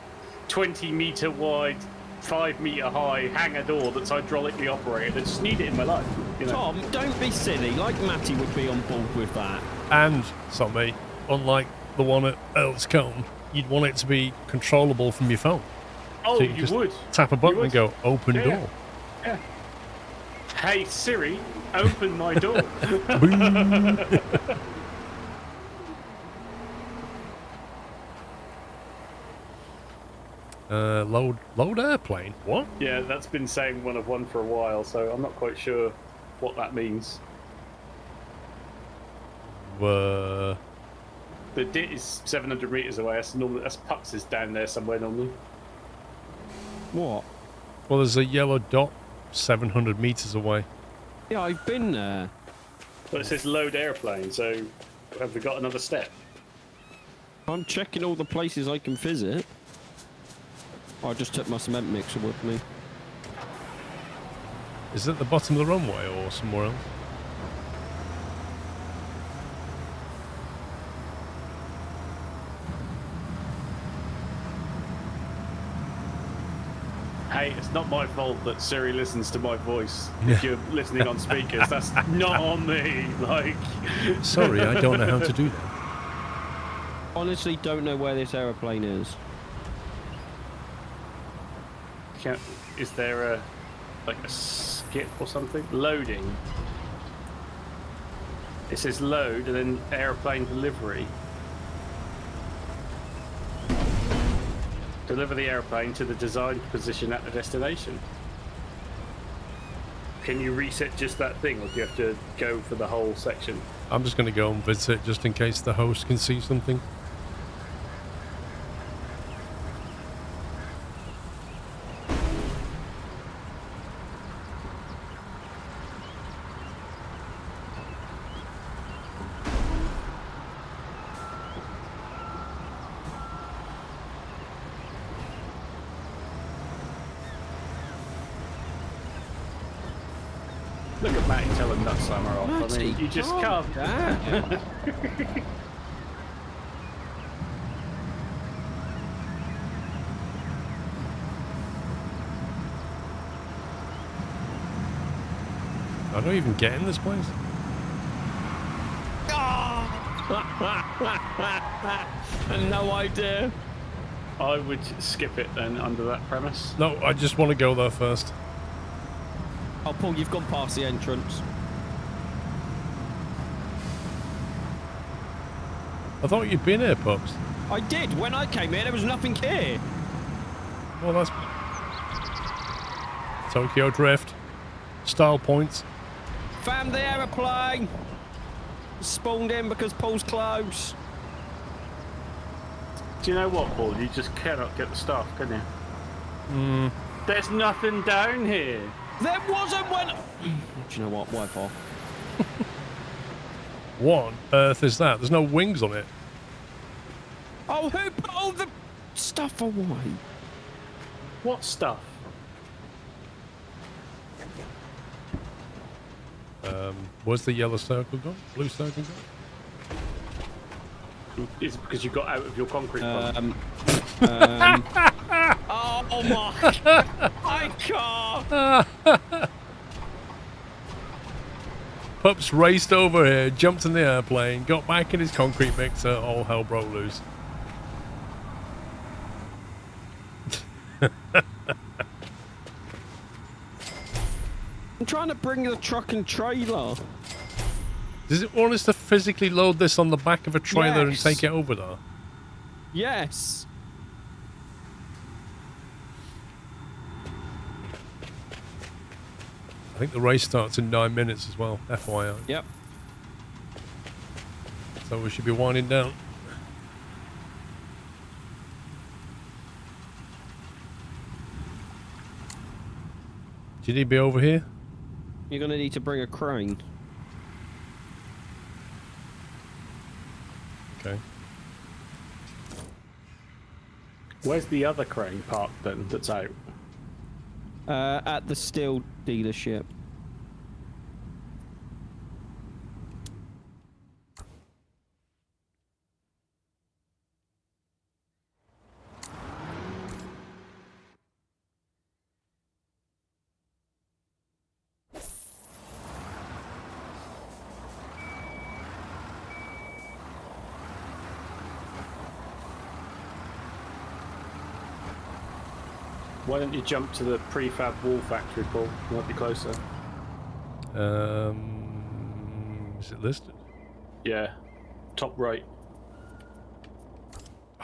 20-meter wide, 5-meter high hangar door that's hydraulically operated. I just need it in my life. You know? Tom, don't be silly. Like Matty would be on board with that. And, Tommy, unlike the one at Earlscombe, you'd want it to be controllable from your phone. Oh, So you just would. Tap a button and go, open Yeah. door. Yeah. Hey Siri, open my door. Load airplane? What? Yeah, that's been saying one of one for a while, so I'm not quite sure what that means. The The dit is 700 meters away. That's Pups is down there somewhere normally. What? Well, there's a yellow dot 700 meters away. Yeah, I've been there. But it says load airplane, so have we got another step? I'm checking all the places I can visit. I just took my cement mixer with me. Is it at the bottom of the runway or somewhere else? Hey, it's not my fault that Siri listens to my voice. If you're listening on speakers, that's not on me. Like, Sorry, I don't know how to do that. Honestly, don't know where this aeroplane is. is there a skip or something? Loading. It says load and then airplane delivery. Deliver the airplane to the designed position at the destination. Can you reset just that thing, or do you have to go for the whole section? I'm just going to go and visit just in case the host can see something. Look at Matty telling that summer off. I Matty, mean, you just calm can't. down. I don't even get in this place. No idea. I would skip it then under that premise. No, I just want to go there first. Oh, Paul, you've gone past the entrance. I thought you'd been here, Pups. I did. When I came here, there was nothing here. Well, that's... Tokyo Drift. Style points. Found the aeroplane. Spawned in because Paul's close. Do you know what, Paul? You just cannot get the stuff, can you? Hmm. There's nothing down here. There wasn't when... Do you know what? Wi-Fi. What on earth is that? There's no wings on it. Oh, who put all the stuff away? What stuff? Where's the yellow circle gone? Blue circle gone? Is it because you got out of your concrete plant? Oh my! I can't. Pups raced over here, jumped in the airplane, got back in his concrete mixer, all hell broke loose. I'm trying to bring the truck and trailer. Does it want us to physically load this on the back of a trailer and Yes. take it over there? Yes. I think the race starts in 9 minutes as well, FYI. Yep. So we should be winding down. Do you need to be over here? You're gonna need to bring a crane. Okay. Where's the other crane parked then that's out? At the steel dealership. Why don't you jump to the prefab wall factory, Paul? You might be closer. Is it listed? Yeah. Top right.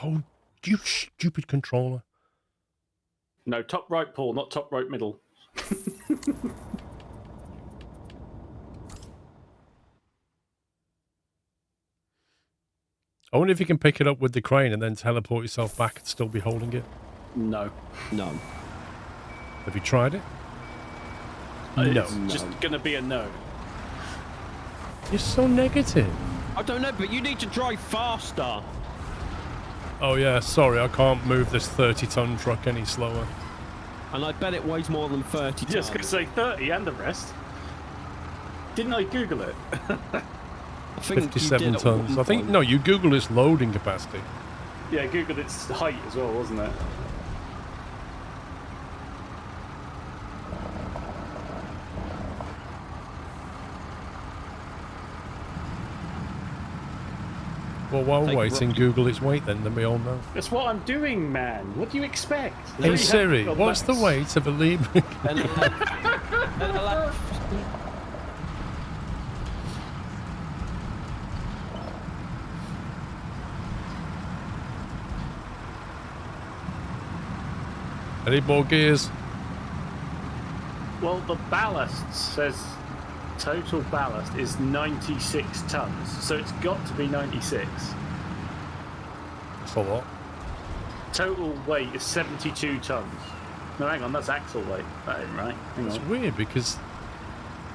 Oh, you stupid controller. No, top right, Paul, not top right middle. I wonder if you can pick it up with the crane and then teleport yourself back and still be holding it. No. No. Have you tried it? It's just gonna be a no. You're so negative. I don't know, but you need to drive faster. Oh yeah, sorry, I can't move this 30-ton truck any slower. And I bet it weighs more than 30 tons. Just gonna say 30 and the rest. Didn't I Google it? I think you 57 did at tons. one I think, point. no, you Google its loading capacity. Yeah, Googled its height as well, wasn't it? Well, while we're Take waiting, rocket. Google its weight then we all know. That's what I'm doing, man. What do you expect? Hey Siri, what's the weight of a Libra? And a lap. Any more gears? Well, the ballast says total ballast is 96 tons, so it's got to be 96. That's a lot. Total weight is 72 tons. No, hang on, that's axle weight. That ain't right. Hang It's on. weird because,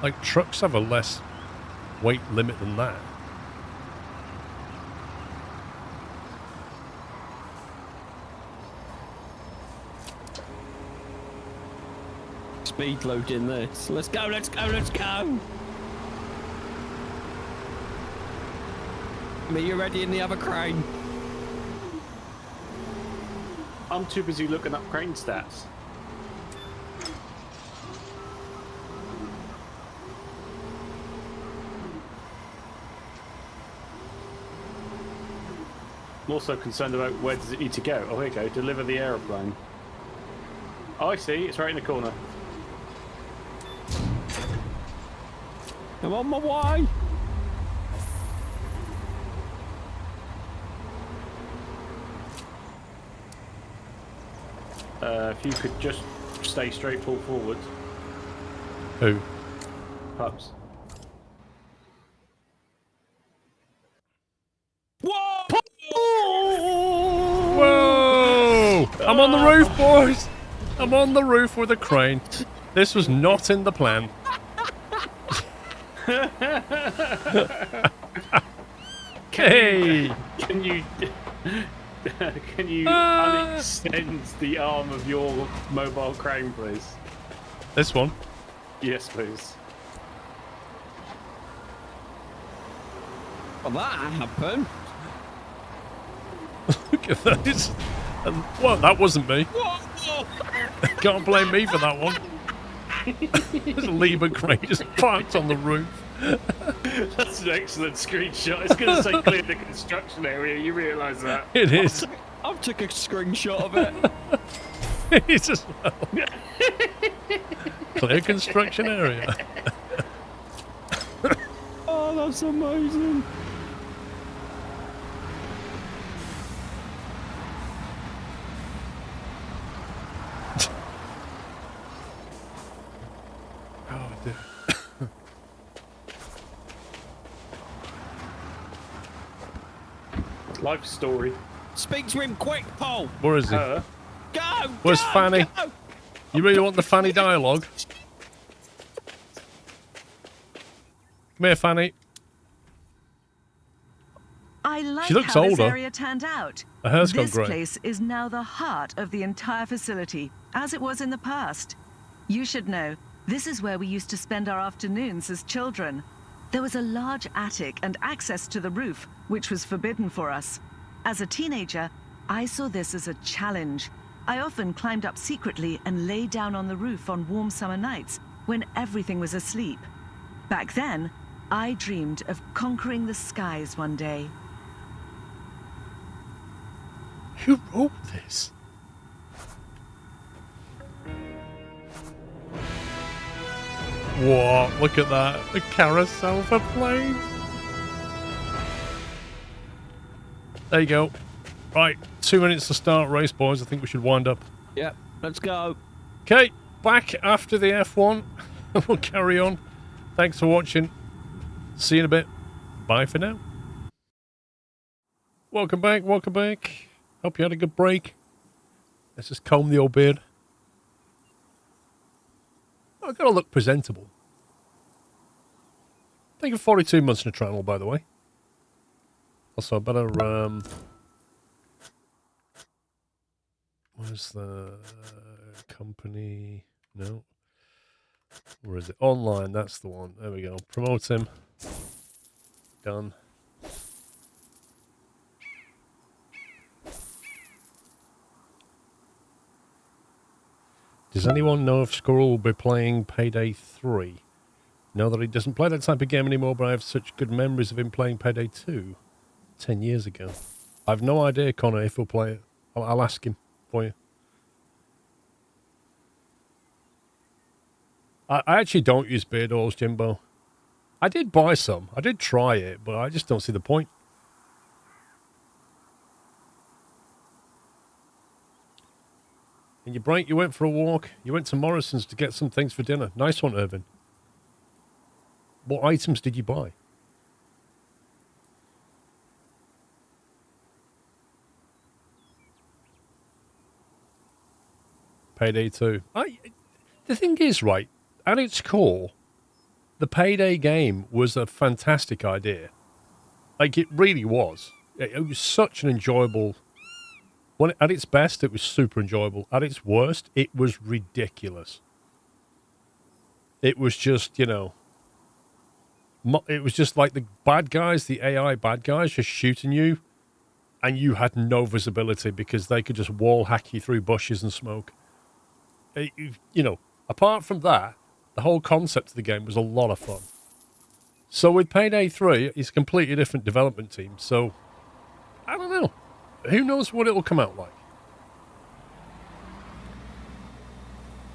like, trucks have a less weight limit than that. Speed load in this. Let's go, let's go, let's go! I mean, you ready in the other crane? I'm too busy looking up crane stats. I'm also concerned about where does it need to go. Oh, here you go. Deliver the aeroplane. Oh, I see. It's right in the corner. I'm on my way. If you could just stay straight, pull forward. Who? Pups. Whoa! Whoa! I'm on the roof, boys! I'm on the roof with a crane. This was not in the plan. Hey! Can you unextend the arm of your mobile crane, please? This one. Yes, please. Well, that happened. Look at this. Well, that wasn't me. Can't blame me for that one. There's a Lieber crane just parked on the roof. That's an excellent screenshot. It's going to say clear the construction area. You realise that? It is. I took a screenshot of it. It is as well. Clear construction area. Oh, that's amazing. Oh, dear. Life story. Speak to him quick, Paul. Where is he? Go! Where's go, Fanny? go. You really want the Fanny dialogue? Come here, Fanny. I like She looks how this older. area turned out. Her hair's gone This grey. place is now the heart of the entire facility, as it was in the past. You should know, this is where we used to spend our afternoons as children. There was a large attic and access to the roof, which was forbidden for us. As a teenager, I saw this as a challenge. I often climbed up secretly and lay down on the roof on warm summer nights when everything was asleep. Back then, I dreamed of conquering the skies one day. Who wrote this? Whoa, look at that. The carousel for planes. There you go. Right, 2 minutes to start race, boys. I think we should wind up. Yep, let's go. Okay, back after the F1. We'll carry on. Thanks for watching. See you in a bit. Bye for now. Welcome back, welcome back. Hope you had a good break. Let's just comb the old beard. I've got to look presentable. Thank you for 42 months in the channel, by the way. Also, I better, where's the company? No. Where is it? Online, that's the one. There we go. Promote him. Done. Does anyone know if Squirrel will be playing Payday 3? Know that he doesn't play that type of game anymore, but I have such good memories of him playing Payday 2 10 years ago. I have no idea, Connor, if he'll play it. I'll ask him for you. I actually don't use beard oils, Jimbo. I did buy some. I did try it, but I just don't see the point. In your break, you went for a walk. You went to Morrison's to get some things for dinner. Nice one, Irvin. What items did you buy? Payday 2. The thing is, right, at its core, the Payday game was a fantastic idea. Like, it really was. It was such an enjoyable... When at its best, it was super enjoyable. At its worst, it was ridiculous. It was just, you know... It was just like the bad guys, the AI bad guys, just shooting you, and you had no visibility because they could just wall hack you through bushes and smoke. You know, apart from that, the whole concept of the game was a lot of fun. So with Payday 3, it's a completely different development team. So, I don't know. Who knows what it'll come out like?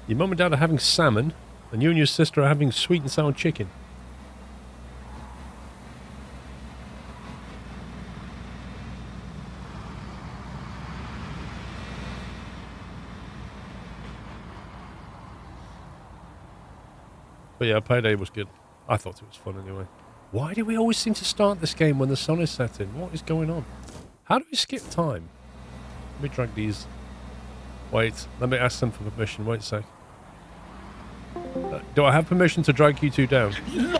Your mum and dad are having salmon, and you and your sister are having sweet and sour chicken. But yeah, Payday was good. I thought it was fun anyway. Why do we always seem to start this game when the sun is setting? What is going on? How do we skip time? Let me drag these. Wait, let me ask them for permission. Wait a sec. Do I have permission to drag you two down? No!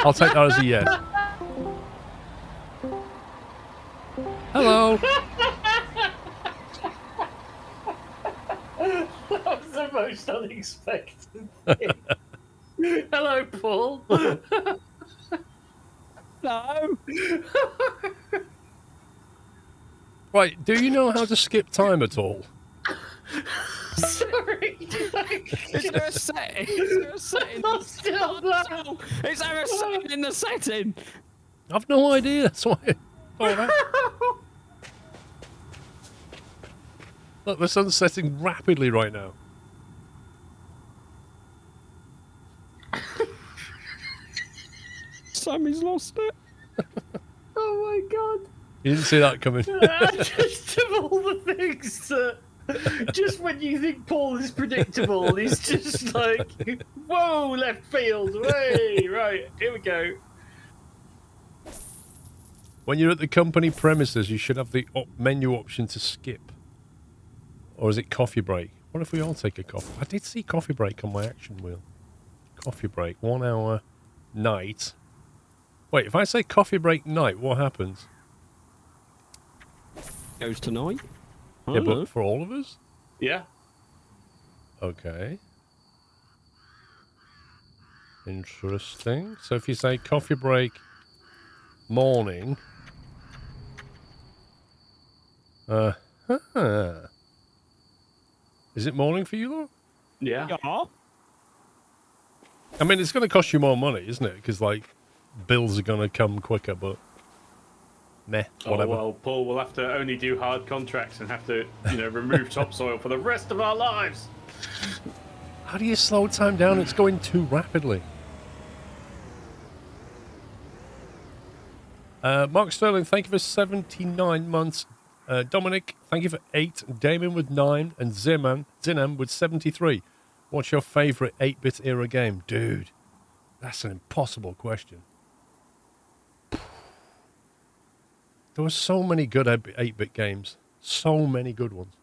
I'll take that as a yes. Hello. That was the most unexpected thing. Hello, Paul. No. Right, do you know how to skip time at all? Sorry. Is there a setting? Is there a setting? I'm still there. Is there a setting in the setting? I've no idea. That's why. Oh, that. Look, the sun's setting rapidly right now. Sammy's lost it. Oh my god. You didn't see that coming. Just of all the things that, just when you think Paul is predictable, he's just like, whoa, left field, way, right, here we go. When you're at the company premises, you should have the menu option to skip. Or is it coffee break? What if we all take a coffee? I did see coffee break on my action wheel. Coffee break, 1 hour, night. Wait, if I say coffee break night, what happens? Goes tonight. Yeah, but for all of us? Yeah. Okay. Interesting. So if you say coffee break morning. Is it morning for you, though? Yeah. Yeah. I mean, it's going to cost you more money, isn't it? Because, like, bills are going to come quicker, but meh, whatever. Oh, well, Paul will have to only do hard contracts and have to, remove topsoil for the rest of our lives. How do you slow time down? It's going too rapidly. Mark Sterling, thank you for 79 months. Dominic, thank you for 8. Damon with 9. And Zinam with 73. What's your favourite 8-bit era game? Dude, that's an impossible question. There were so many good 8-bit games. So many good ones.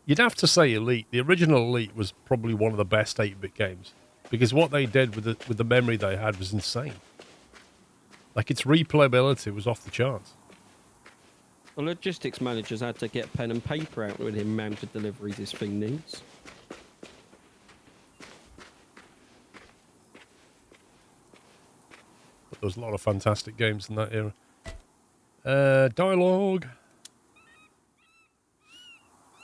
You'd have to say Elite. The original Elite was probably one of the best 8-bit games. Because what they did with the memory they had was insane. Like, its replayability was off the charts. The logistics managers had to get pen and paper out with the amount of deliveries this thing needs. But there was a lot of fantastic games in that era. Dialogue.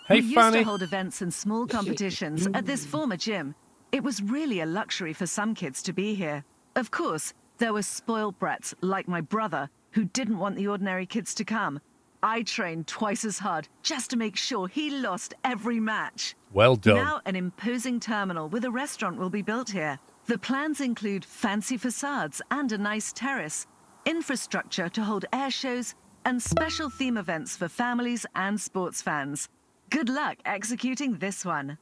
Hey, we Fanny. used to hold events and small competitions at this former gym. It was really a luxury for some kids to be here. Of course, there were spoiled brats like my brother who didn't want the ordinary kids to come. I trained twice as hard just to make sure he lost every match. Well done. Now an imposing terminal with a restaurant will be built here. The plans include fancy facades and a nice terrace, infrastructure to hold air shows, and special theme events for families and sports fans. Good luck executing this one.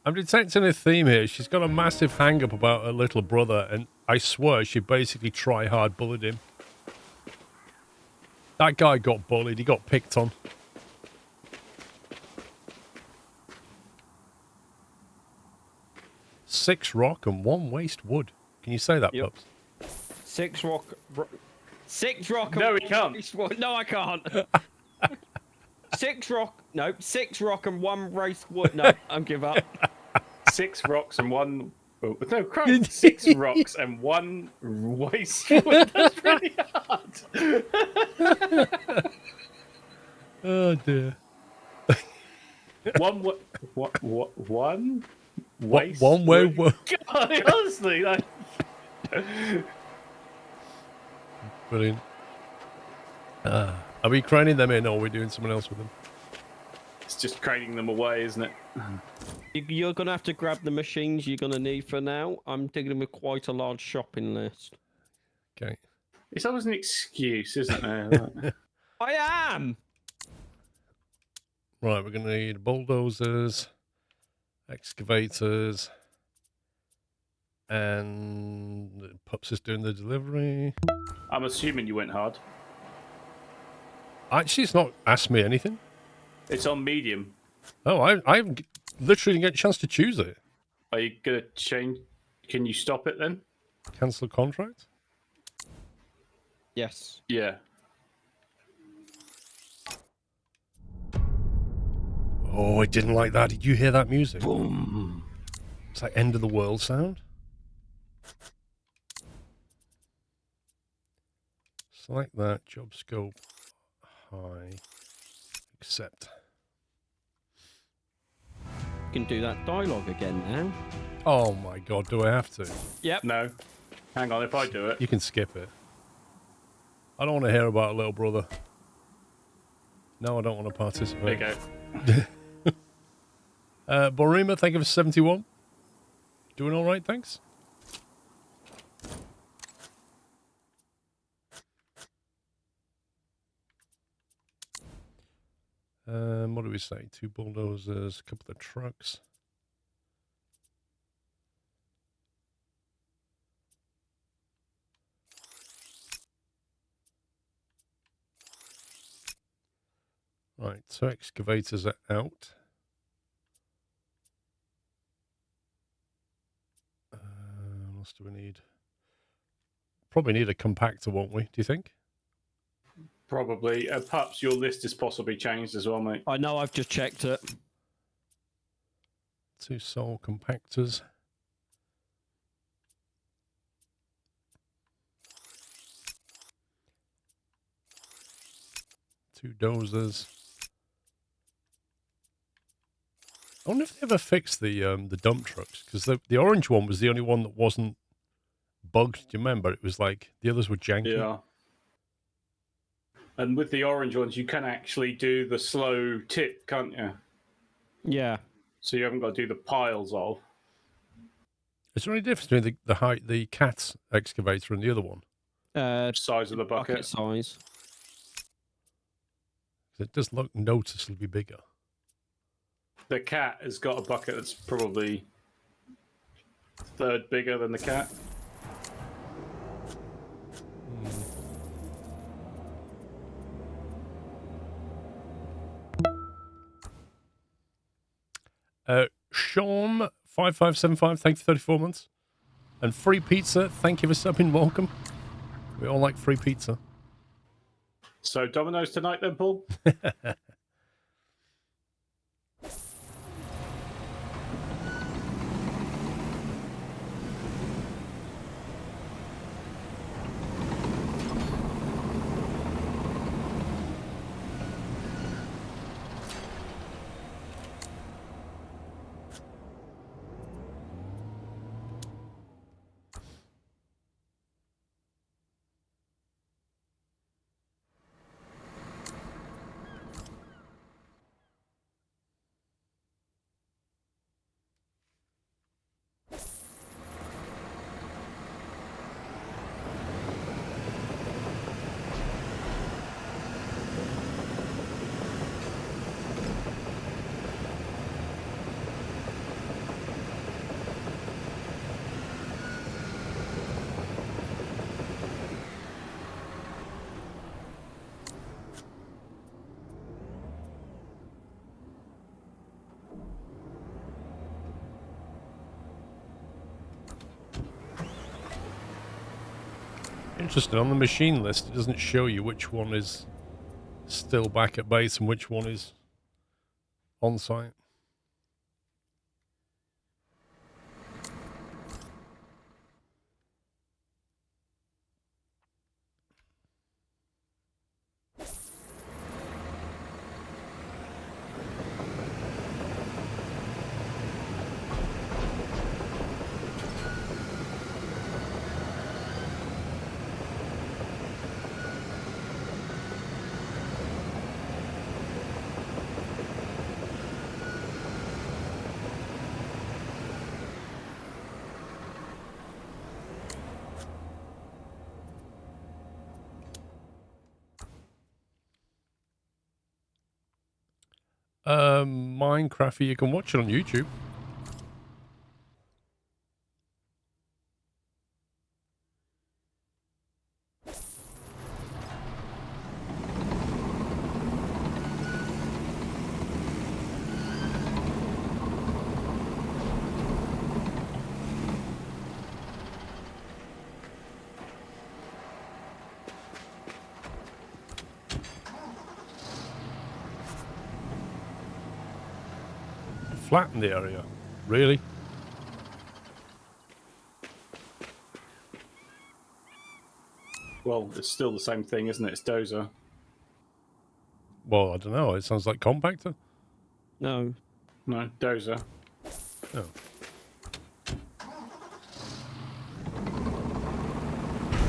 I'm detecting a theme here. She's got a massive hang-up about her little brother, and I swear she basically try-hard bullied him. That guy got bullied. He got picked on. Six rock and 1 waste wood. Can you say that, Yep. Pups? 6 rock. 6 rock. No, and he can't. No, I can't. 6 rock. No, 6 rock and 1 roast wood. No, I'm give up. 6 rocks and 1. Oh, no, Christ. 6 rocks and 1 waste wood. That's really hard. Oh, dear. One waste. One way. God, honestly, like. Brilliant. Are we craning them in, or are we doing someone else with them? It's just craning them away, isn't it? You're going to have to grab the machines you're going to need for now. I'm dealing with quite a large shopping list. Okay. It's always an excuse, isn't there? I am! Right, we're going to need bulldozers, Excavators. And Pups is doing the delivery. I'm assuming you went hard. Actually, it's not asked me anything. It's on medium. Oh, I haven't literally didn't get a chance to choose it. Are you gonna change? Can you stop it then? Cancel contract? Yes. Yeah. Oh, I didn't like that. Did you hear that music? Boom. It's like end of the world sound. Select that. Job scope. High. Accept. You can do that dialogue again now. Oh my god, do I have to? Yep. No. Hang on, if I do it. You can skip it. I don't want to hear about a little brother. No, I don't want to participate. There you go. Borima, thank you for 71. Doing all right, thanks. What do we say? 2 bulldozers, a couple of trucks. Right, 2 excavators are out. What else do we need? Probably need a compactor, won't we? Do you think? Probably. Pups, your list is possibly changed as well, mate. I know, I've just checked it. 2 soul compactors. Two dozers. I wonder if they ever fixed the dump trucks, because the orange one was the only one that wasn't bugged. Do you remember? It was like the others were janky. Yeah. And with the orange ones, you can actually do the slow tip, can't you? Yeah. So you haven't got to do the piles of. Is there any difference between the cat's excavator and the other one? Size of the bucket. Size. It does look noticeably bigger. The cat has got a bucket that's probably third bigger than the cat. Sean 5575, thank you for 34 months. And free pizza, thank you for subbing, welcome. We all like free pizza. So Domino's tonight then, Paul? Interesting, on the machine list, it doesn't show you which one is still back at base and which one is on site. Minecraft, you can watch it on YouTube. flatten the area. Really? Well, it's still the same thing, isn't it? It's dozer. Well, I don't know. It sounds like compactor. No. No, dozer. Oh.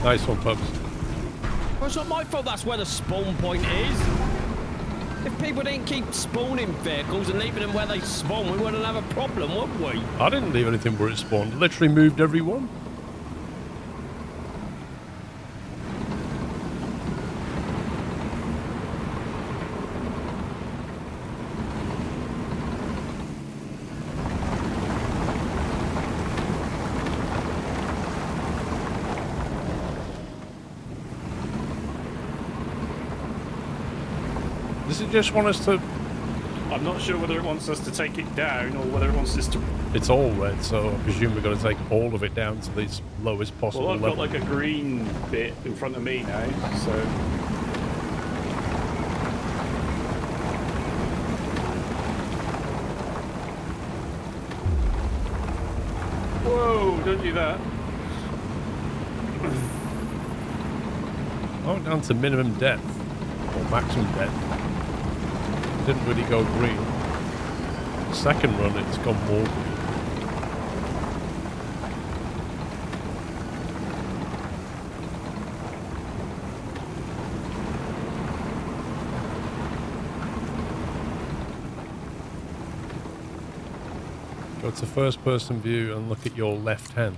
Nice one, Pubs. Well, it's not my fault that's where the spawn point is. If people didn't keep spawning vehicles and leaving them where they spawn, we wouldn't have a problem, would we? I didn't leave anything where it spawned. I literally moved every one. Does it just want us to... I'm not sure whether it wants us to take it down or whether it wants us to... It's all red, so I presume we're going to take all of it down to the lowest possible Well, I've level. got like a green bit in front of me now, so... Whoa, don't do that. I went down to minimum depth, or maximum depth. Didn't really go green. Second run, it's gone more green. Go to first person view and look at your left hand.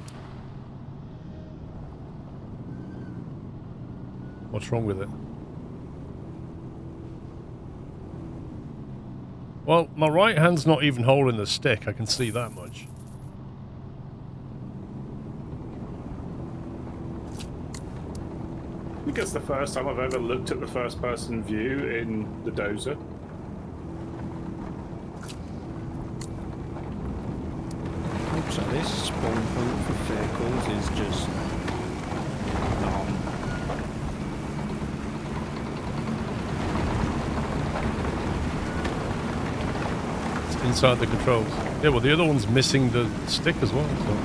What's wrong with it? Well, my right hand's not even holding the stick, I can see that much. I think it's the first time I've ever looked at the first person view in the dozer. So this spawn point for vehicles is just... Inside the controls. Yeah, well, the other one's missing the stick as well, so...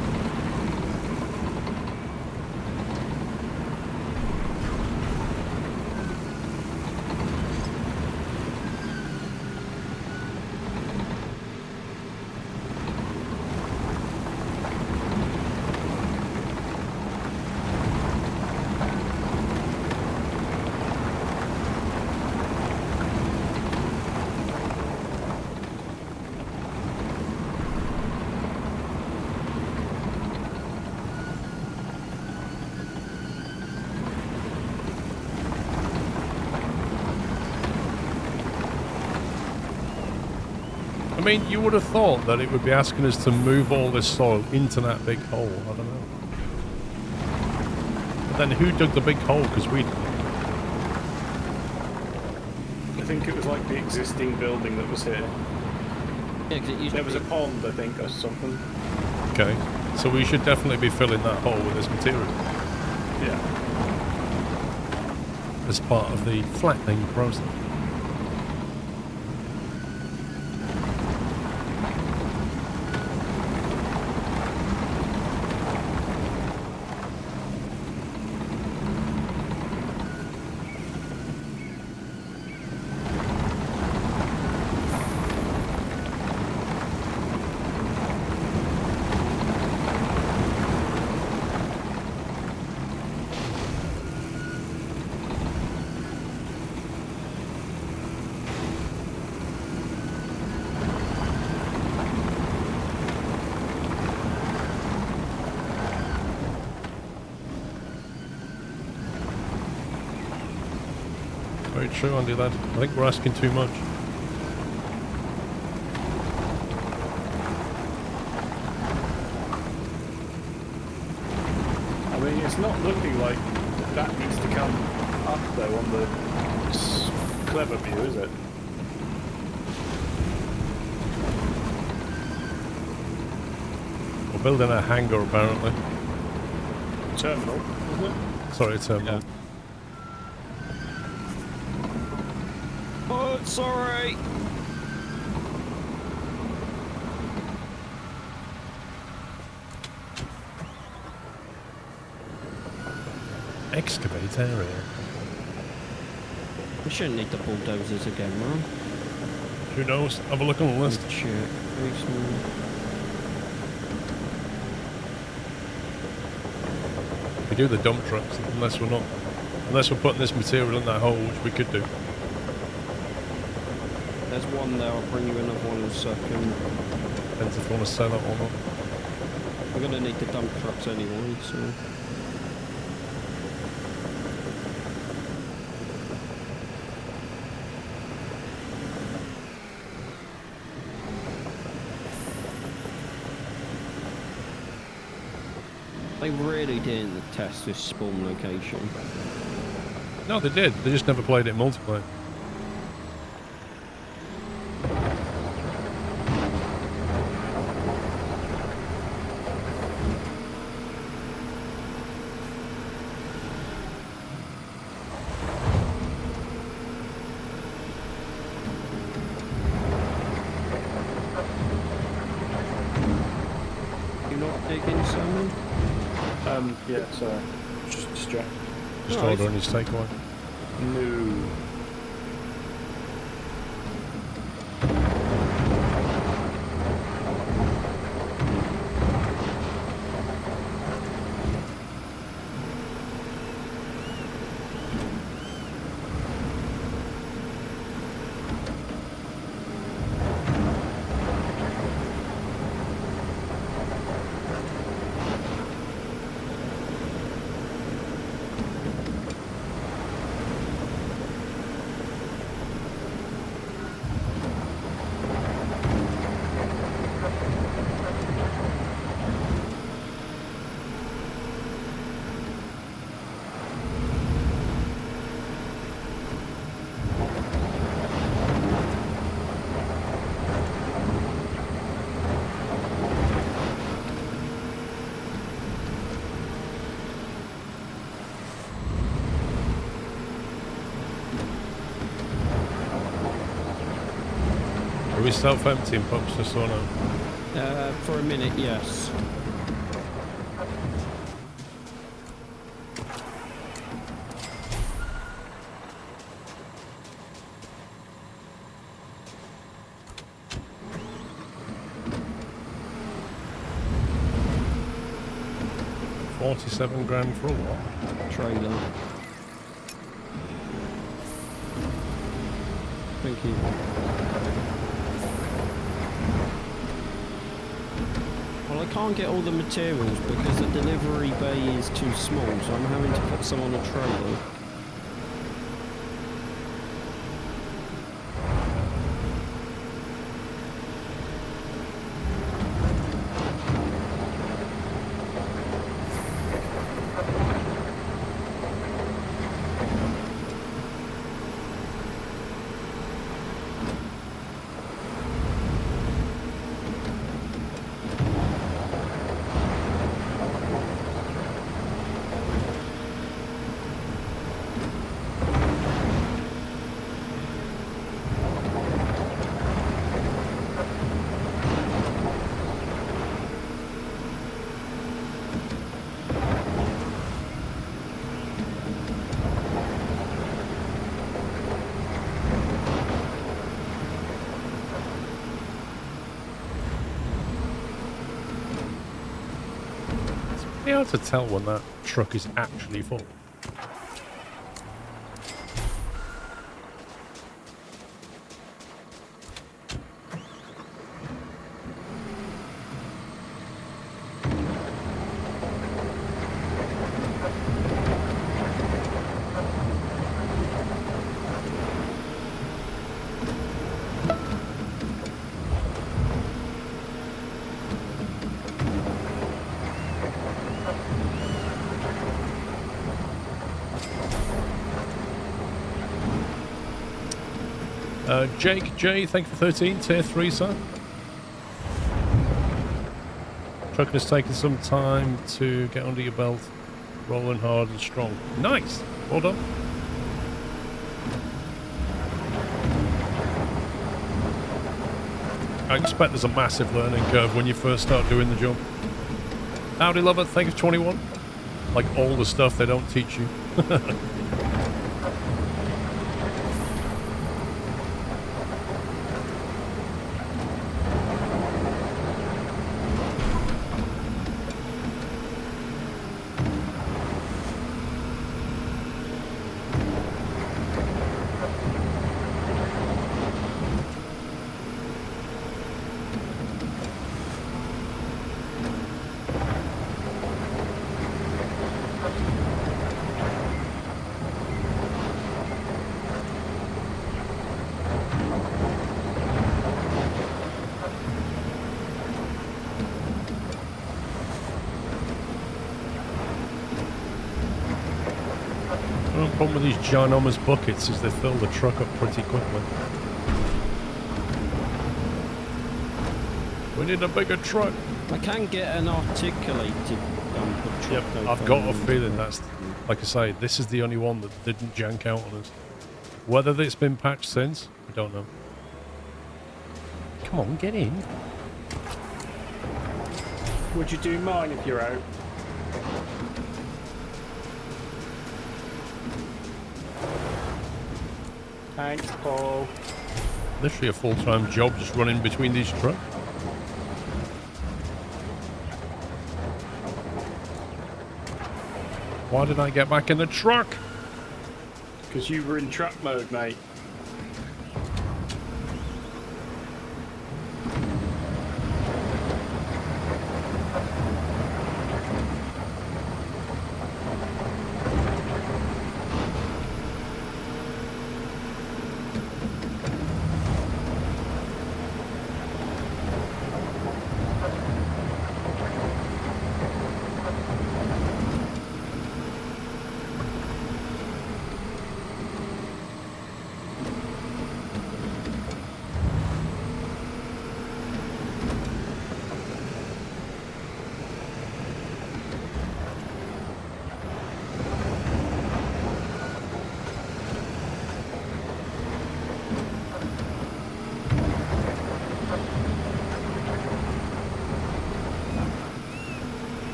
I mean, you would have thought that it would be asking us to move all this soil into that big hole. I don't know. But then who dug the big hole? Because we didn't. I think it was like the existing building that was here. Yeah, 'cause it used There to was a be- pond, I think, or something. Okay. So we should definitely be filling that hole with this material Yeah. as part of the flattening process. Very true, Andy, lad. I think we're asking too much. I mean, it's not looking like that needs to come up, though, on the clever view, is it? We're building a hangar, apparently. Terminal, isn't it? Sorry, terminal. Yeah. Oh, sorry. Excavate area. We shouldn't need the bulldozers again, man. Who knows? Have a look on the list. Check. Very small. We do the dump trucks unless we're putting this material in that hole, which we could do. There's one there. I'll bring you another one in a second. Depends if you want to sell it or not. We're gonna need the dump trucks anyway, so. They really didn't test this spawn location. No, they did. They just never played it in multiplayer. You're not digging salmon? Yeah, sorry. Just distracted. Just No, order any takeaway. No. Are we self-emptying pumps just or no? For a minute, yes. $47 for a what? Trailer. Thank you. Well, I can't get all the materials because the delivery bay is too small, so I'm having to put some on a trailer. Be able to tell when that truck is actually full. Jake J, thank you for 13, tier 3, sir. Trucking has taken some time to get under your belt, rolling hard and strong. Nice, well done. I expect there's a massive learning curve when you first start doing the job. Howdy, lover, thank you for 21. Like all the stuff they don't teach you The problem with these ginormous buckets is they fill the truck up pretty quickly. We need a bigger truck. I can get an articulated dumper truck. Yep, though, I've if got I a want. feeling that's, like I say, this is the only one that didn't jank out on us. Whether it's been patched since, I don't know. Come on, get in. Would you do mine if you're out? Thanks, Paul. Literally a full-time job just running between these trucks. Why did I get back in the truck? Because you were in truck mode, mate.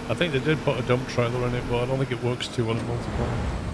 I think they did put a dump trailer in it, but I don't think it works too well in multiplayer.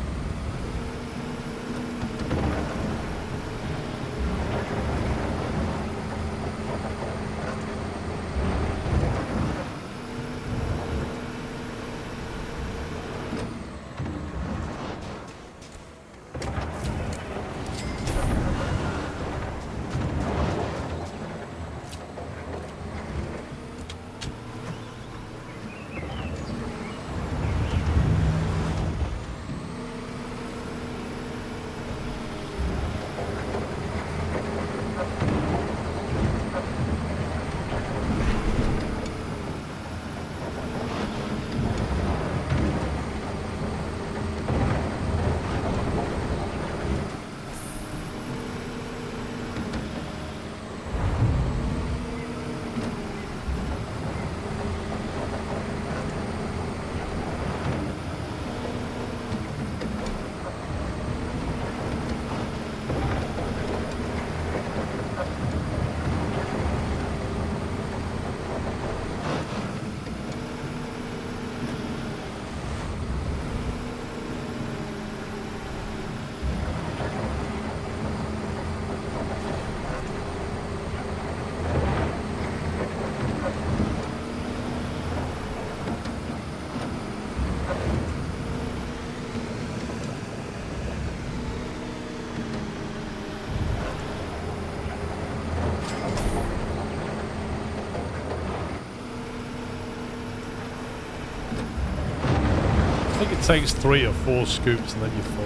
I think it takes 3 or 4 scoops and then you're full.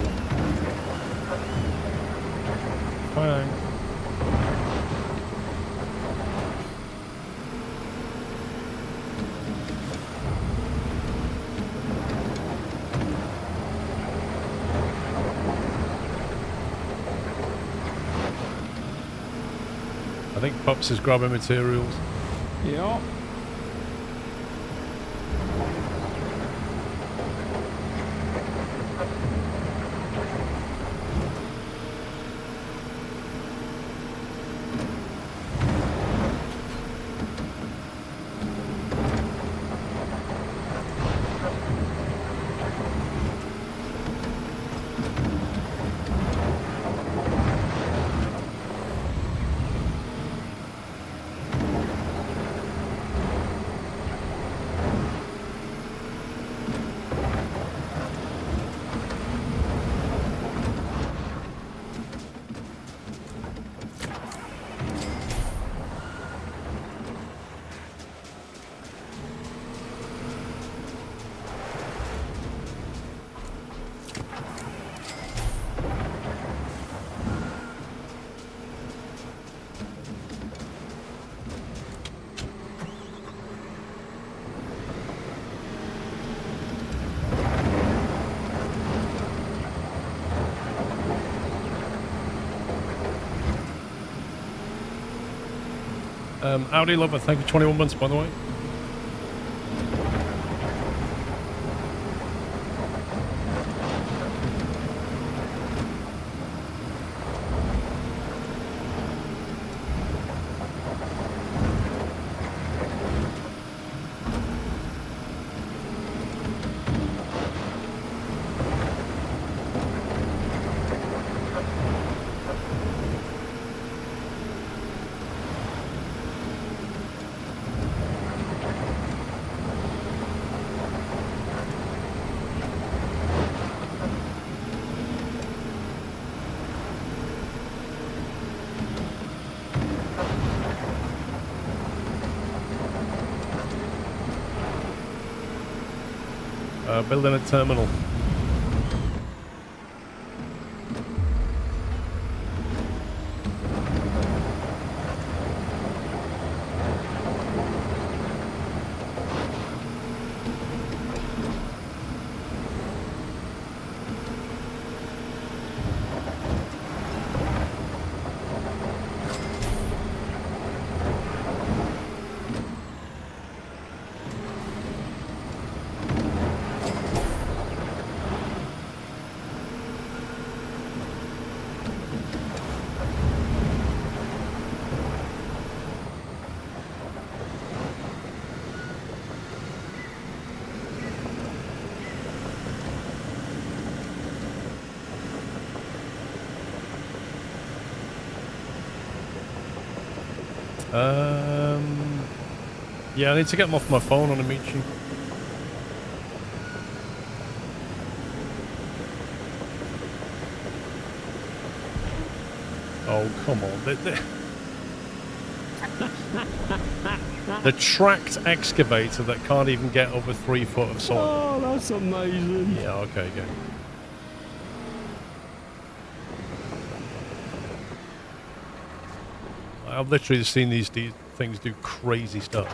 Fine. I think Pops is grabbing materials. Yeah. Audi Lover, thank you, 21 months, by the way. Building a terminal. Yeah, I need to get them off my phone on Amici. Oh, come on. The tracked excavator that can't even get over 3 foot of soil. Oh, that's amazing. Yeah, okay, good. I've literally seen these things do crazy stuff.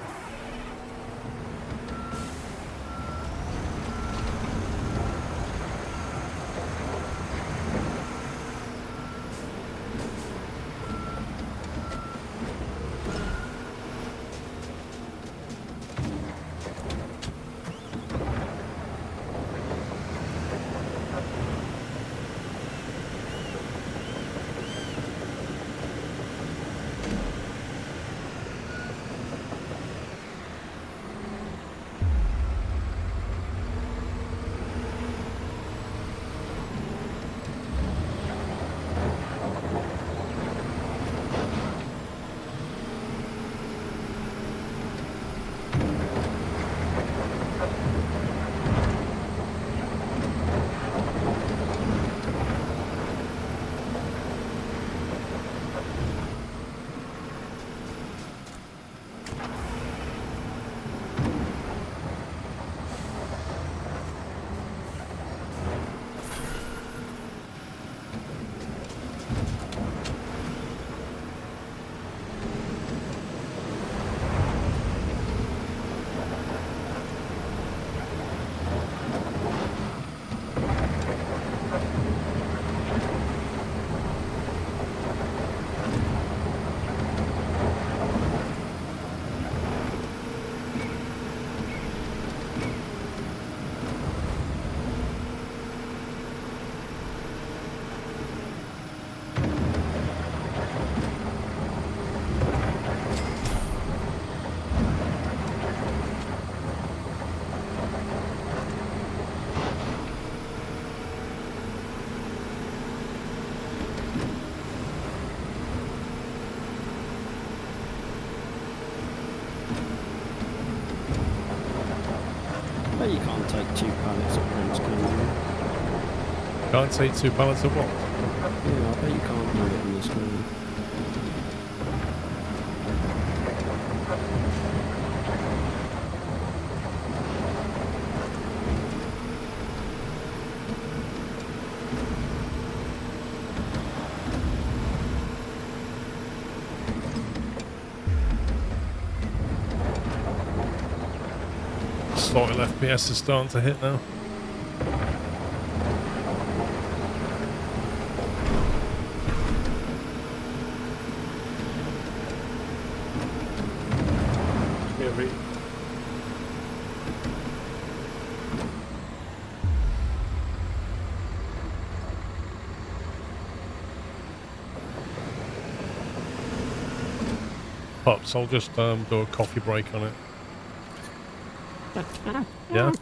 take 2 pallets at once, can you? Can't take 2 pallets at once. Yeah, I bet you can't do it in this game. Slotted FPS is starting to hit now. Pops, I'll just do a coffee break on it. Yeah?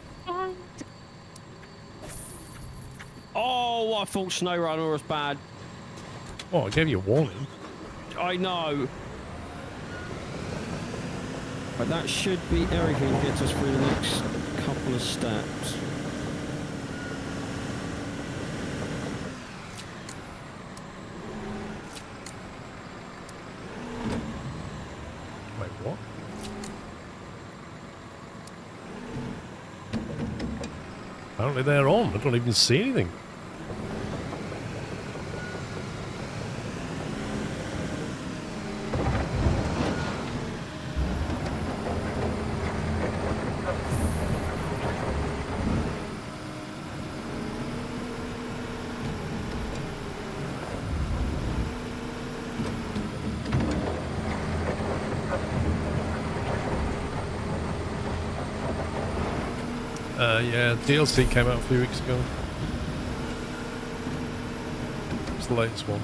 Oh, I thought SnowRunner was bad. Oh, I gave you a warning. I know. But that should be everything to get us through the next couple of steps. Wait, what? Apparently they're on. I don't even see anything. Yeah, DLC came out a few weeks ago. It's the latest one.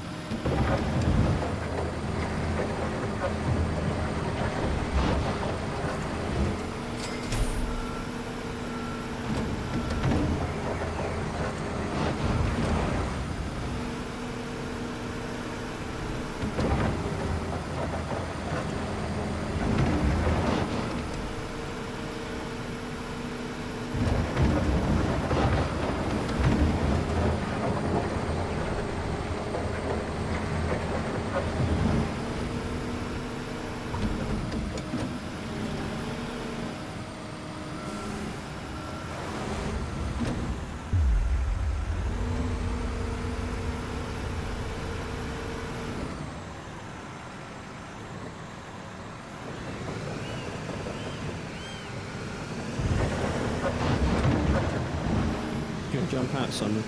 Jump out, Simon.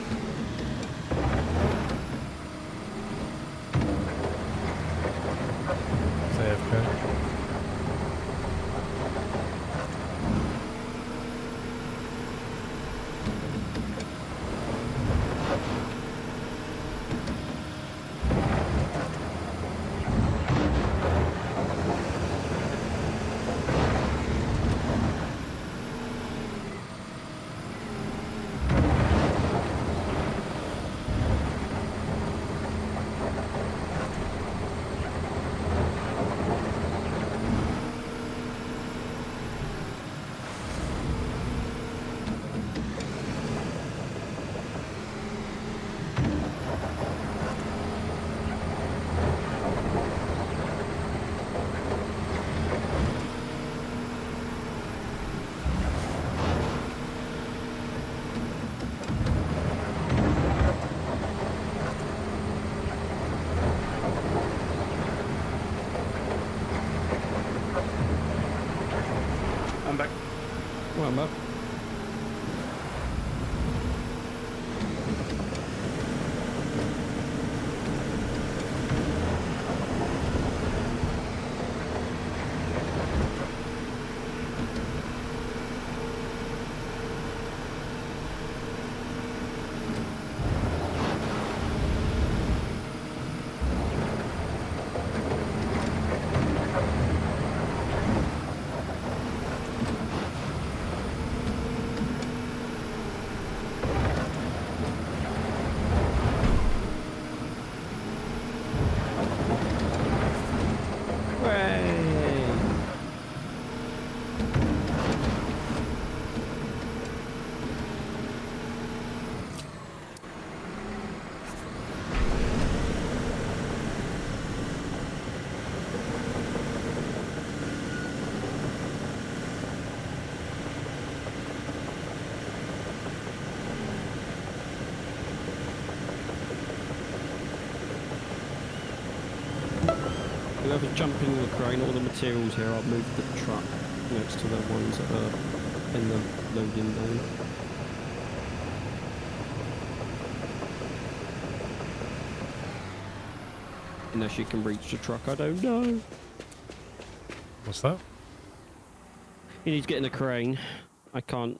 AFK. whoever's jumping the crane, all the materials here, I'll move the truck next to the ones that are in the loading bay. Unless you can reach the truck, I don't know. What's that? You need to get in the crane. I can't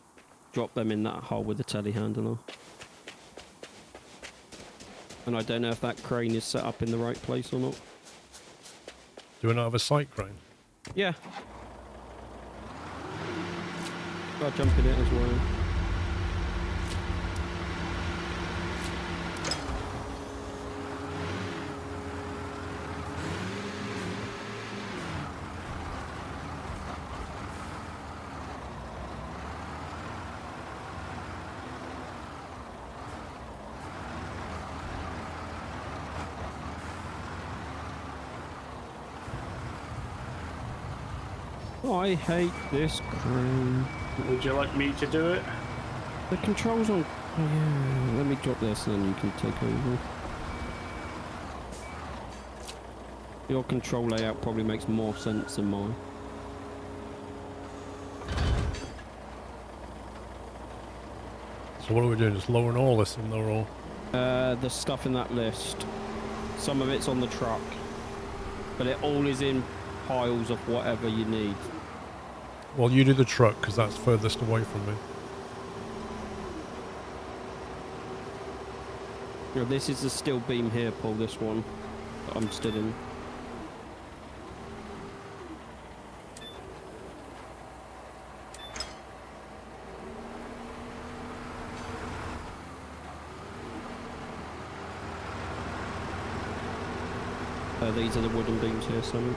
drop them in that hole with the telehandler. And I don't know if that crane is set up in the right place or not. Do we not have a sight crane? Yeah. I'll jump in it as well. I hate this crane. Would you like me to do it? The controls on... Oh, yeah. Let me drop this and then you can take over. Your control layout probably makes more sense than mine. So what are we doing? Just lowering all this and they're all... The stuff in that list. Some of it's on the truck. But it all is in piles of whatever you need. Well, you do the truck, because that's furthest away from me. You know, this is the steel beam here, Paul, this one. That I'm still in. These are the wooden beams here, Sammy.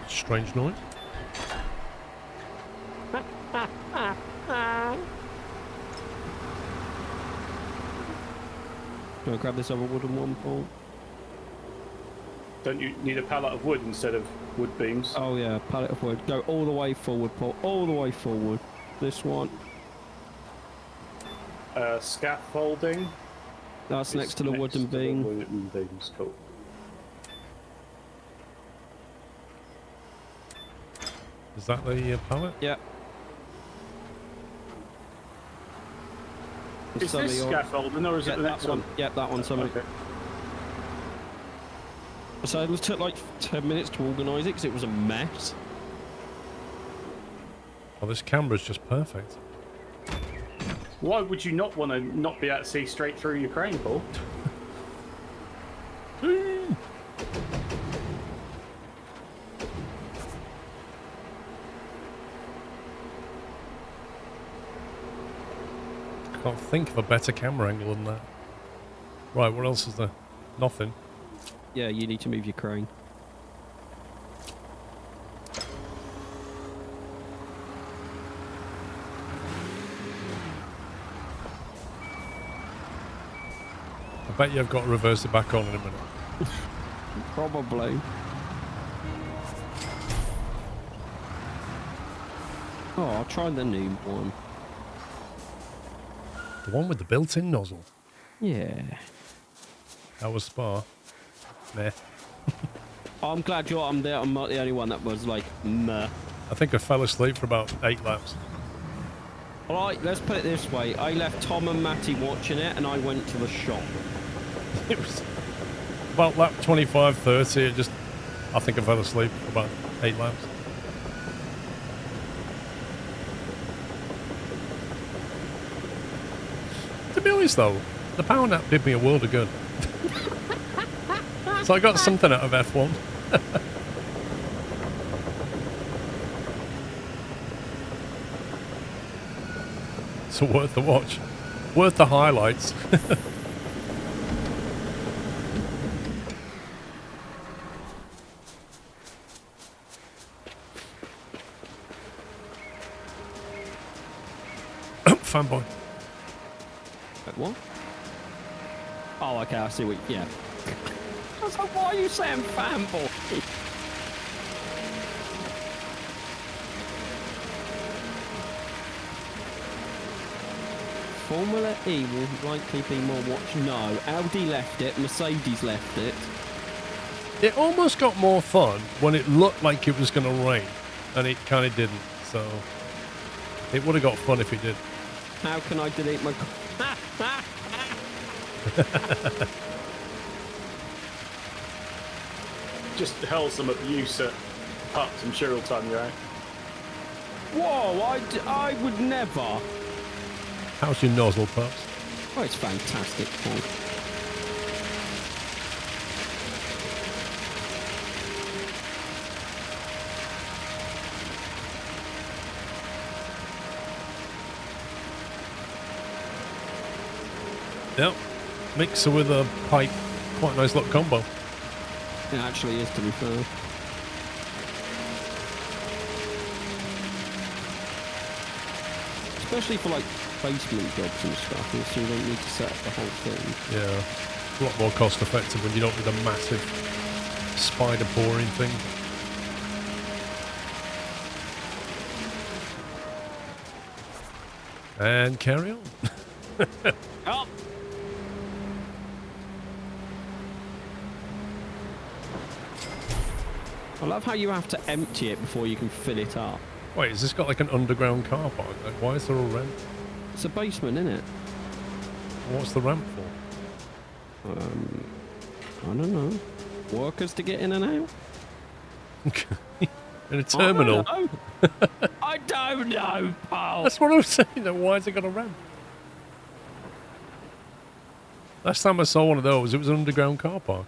Strange noise. Can I grab this other wooden one, Paul? Don't you need a pallet of wood instead of wood beams? Oh yeah, pallet of wood. Go all the way forward, Paul. All the way forward. This one. Scaffolding. That's next to the wooden beam. Wooden beams, cool. Is that the pallet? Yeah. Is this scaffolding or is it the next one? Yeah, that one, Sammy. Okay. So it took like 10 minutes to organise it because it was a mess. Oh, this camera's just perfect. Why would you not want to not be able to see straight through your crane, Paul? I can't think of a better camera angle than that. Right, what else is there? Nothing. Yeah, you need to move your crane. I bet you've got to reverse it back on in a minute. Probably. Oh, I'll try the new one. The one with the built-in nozzle. Yeah. That was Spa. Meh. I'm glad I'm there. I'm not the only one that was like, meh. I think I fell asleep for about 8 laps. Alright, let's put it this way. I left Tom and Matty watching it and I went to the shop. It was about lap 25, 30. It just, I think I fell asleep for about 8 laps. To be honest though, the power nap did me a world of good. So I got something out of F1. So worth the watch. Worth the highlights. Fanboy. What? Oh, okay, I see what... Yeah. I was like, why are you saying fanboy? Formula E will likely be more watched. No, Audi left it, Mercedes left it. It almost got more fun when it looked like it was going to rain, and it kind of didn't. So it would have got fun if it did. How can I delete my... Just hurl some abuse at pups. I'm sure he'll time you out. Whoa, I would never. How's your nozzle, Pups? Oh, it's fantastic, Paul. Yep. Mixer with a pipe. Quite a nice little combo. It actually is, to be fair. Especially for like basement jobs and stuff, so you don't need to set up the whole thing. Yeah. A lot more cost effective when you don't need a massive spider boring thing. And carry on. Oh! I love how you have to empty it before you can fill it up. Wait, has this got like an underground car park? Like, why is there a ramp? It's a basement, isn't it? What's the ramp for? I don't know. Workers to get in and out? In a terminal? I don't know, I don't know, Paul. That's what I was saying. Though. Why has it got a ramp? Last time I saw one of those, it was an underground car park.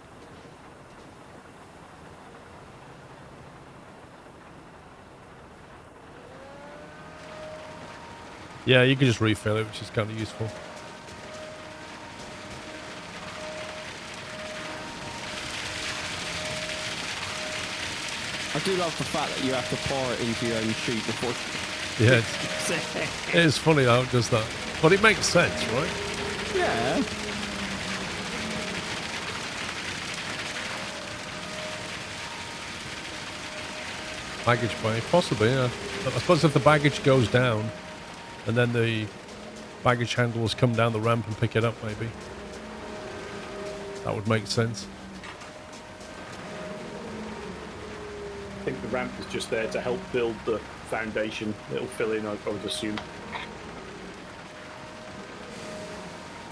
Yeah, you can just refill it, which is kind of useful. I do love the fact that you have to pour it into your own chute before... Yeah, it is funny how it does that. But it makes sense, right? Yeah. Baggage bay, possibly, yeah. But I suppose if the baggage goes down, and then the baggage handlers come down the ramp and pick it up, maybe. That would make sense. I think the ramp is just there to help build the foundation. It'll fill in, I would assume.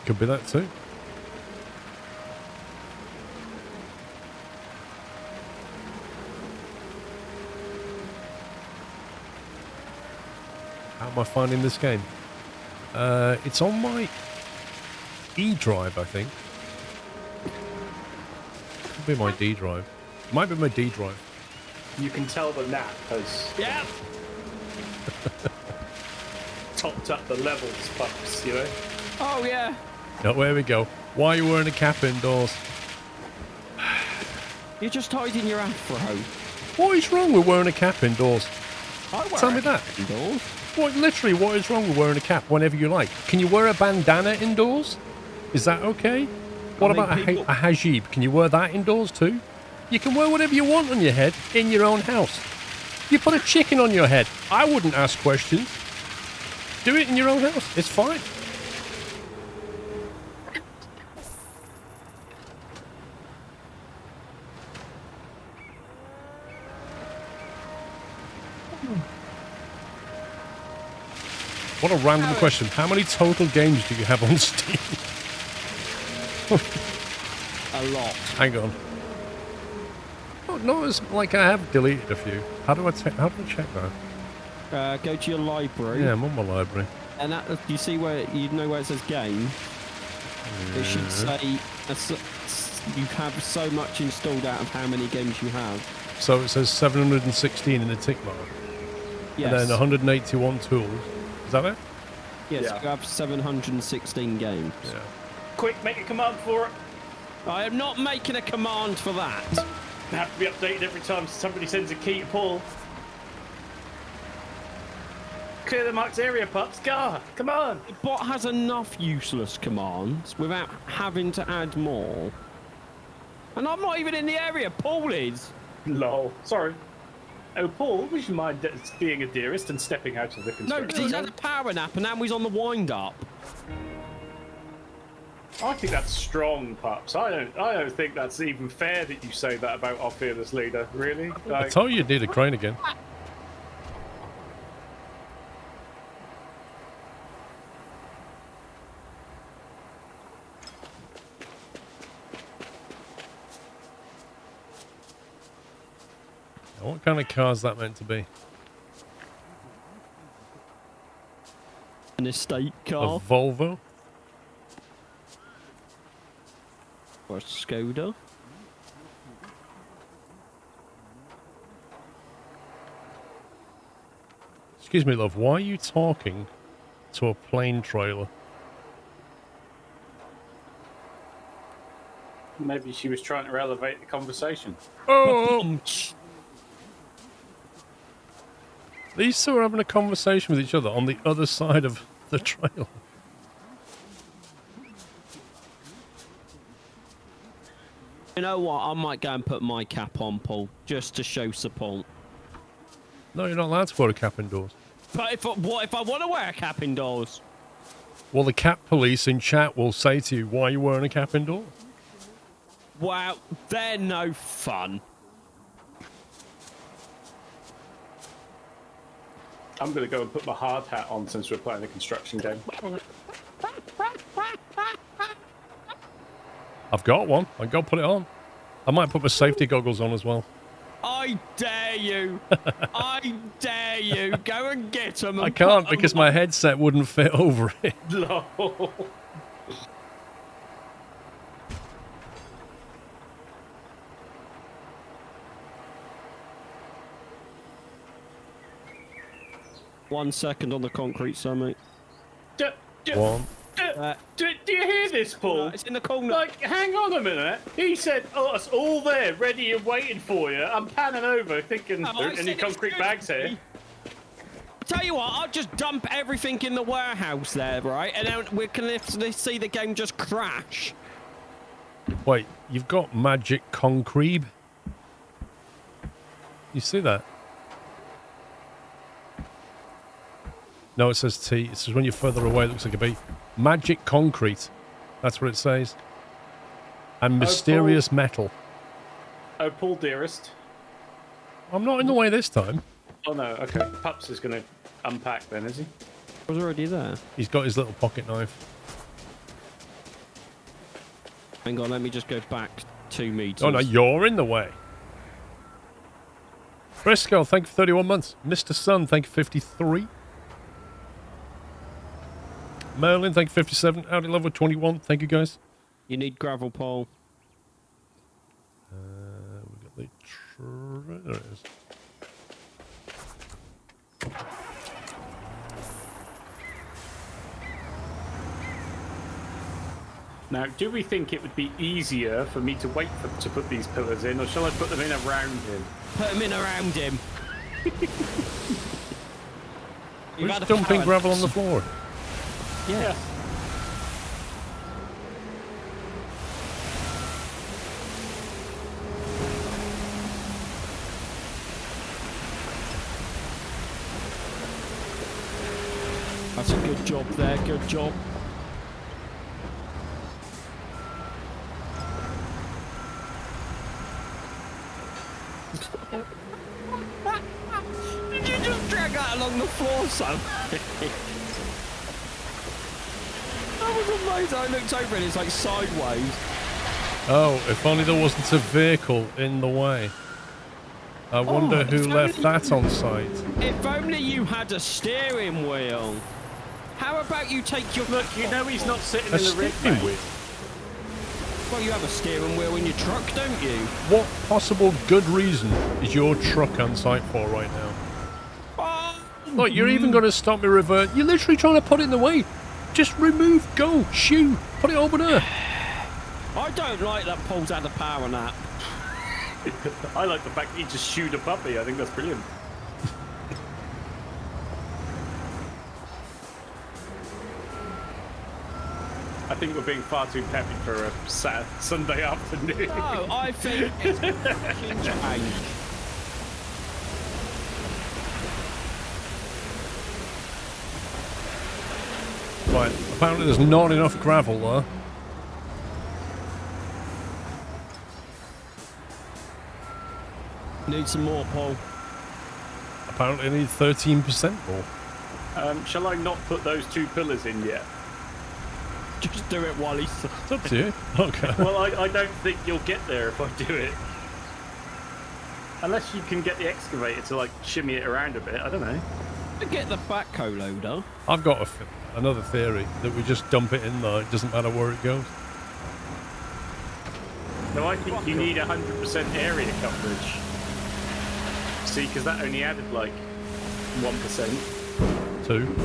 Could be that too. How am I finding this game? It's on my E drive, I think. Could be my D drive. Might be my D drive. You can tell the nap has Yeah. topped up the levels, pups, you know? Oh, yeah. Oh, there we go. Why are you wearing a cap indoors? You're just hiding your afro. What is wrong with wearing a cap indoors? I wear Tell me a that. cap indoors. What, literally, what is wrong with wearing a cap whenever you like? Can you wear a bandana indoors? Is that okay? What mean, about people- a hijab? Can you wear that indoors too? You can wear whatever you want on your head in your own house. You put a chicken on your head. I wouldn't ask questions. Do it in your own house. It's fine. What a random question. How many total games do you have on Steam? A lot. Hang on. Oh, no, it's like I have deleted a few. How do I check that? Go to your library. Yeah, I'm on my library. And that, you see where you know where it says game. It should say you have so much installed out of how many games you have. So it says 716 in the tick mark. Yes. And then 181 tools. Is that it? Yes, Yeah. you have 716 games. Yeah. Quick, make a command for it. I am not making a command for that. They have to be updated every time somebody sends a key to Paul. Clear the marked area, pups. Go. Come on. The bot has enough useless commands without having to add more. And I'm not even in the area. Paul is. Lol. Sorry. Oh, Paul, would you mind being a dearest and stepping out of the No, construction? because he's had a power nap and now he's on the wind-up. I think that's strong, Pups. I don't think that's even fair that you say that about our fearless leader. Really? I Like, told you you'd need a crane again. Now, what kind of car is that meant to be? An estate A car Volvo? or a Skoda. Excuse me, love. Why are you talking to a plane trailer? maybe she was trying to elevate the conversation. Oh! These two are having a conversation with each other on the other side of the trail. You know what? I might go and put my cap on, Paul, just to show support. No, you're not allowed to wear a cap indoors. But what if I want to wear a cap indoors? Well, the cap police in chat will say to you, why are you wearing a cap indoors? Wow, they're no fun. I'm going to go and put my hard hat on since we're playing a construction game. I've got one. I go put it on. I might put my safety goggles on as well. I dare you. I dare you. Go and get them. I can't because my headset wouldn't fit over it. No. 1 second on the concrete, sir, mate. One. Do you hear this, Paul? It's in the corner. Like, hang on a minute. He said, "Oh, it's all there, ready and waiting for you." I'm panning over, thinking, Oh, "There I aren't any said concrete excuse bags here?" me. Tell you what, I'll just dump everything in the warehouse there, right? And then we can literally see the game just crash. Wait, you've got magic concrete? You see that? No, it says T. It says when you're further away, it looks like a B. Magic concrete. That's what it says. And mysterious metal. Oh, Paul, dearest. I'm not in the way this time. Oh no, okay. Pups is going to unpack then, is he? I was already there. He's got his little pocket knife. Hang on, let me just go back 2 meters. Oh no, you're in the way. Briscoe, thank you for 31 months. Mr. Sun, thank you for 53. Merlin, thank you for 57. Audi level 21. Thank you, guys. You need gravel, Paul. We got the there it is. Now, do we think it would be easier for me to wait to put these pillars in, or shall I put them in around him? Put him in around him. Who's dumping gravel on the floor? Yeah. That's a good job there, good job. Did you just drag that along the floor, son? That was amazing. I looked over and it's like sideways. Oh, if only there wasn't a vehicle in the way. I wonder who left that on site. If only you had a steering wheel. How about you take your... Look, you know he's not sitting A in the rig, steering mate. wheel? Well, you have a steering wheel in your truck, don't you? What possible good reason is your truck on site for right now? Oh, Look, you're even going to stop me revert. You're literally trying to put it in the way. Just remove, go, shoo, put it over there. I don't like that Paul's had a power nap. I like the fact that he just shooed a puppy. I think that's brilliant. I think we're being far too peppy for a Sunday afternoon. No, I think it's fucking change. Right, Apparently there's not enough gravel there. Need some more, Paul. Apparently I need 13% more. Shall I not put those 2 pillars in yet? Just do it while he's... It's up to you. Okay. Well, I don't think you'll get there if I do it. Unless you can get the excavator to, like, shimmy it around a bit. I don't know. Get the backhoe loader. I've got another theory that we just dump it in there. It doesn't matter where it goes. No, I think you need 100% area coverage. See, because that only added, like, 1%. 2.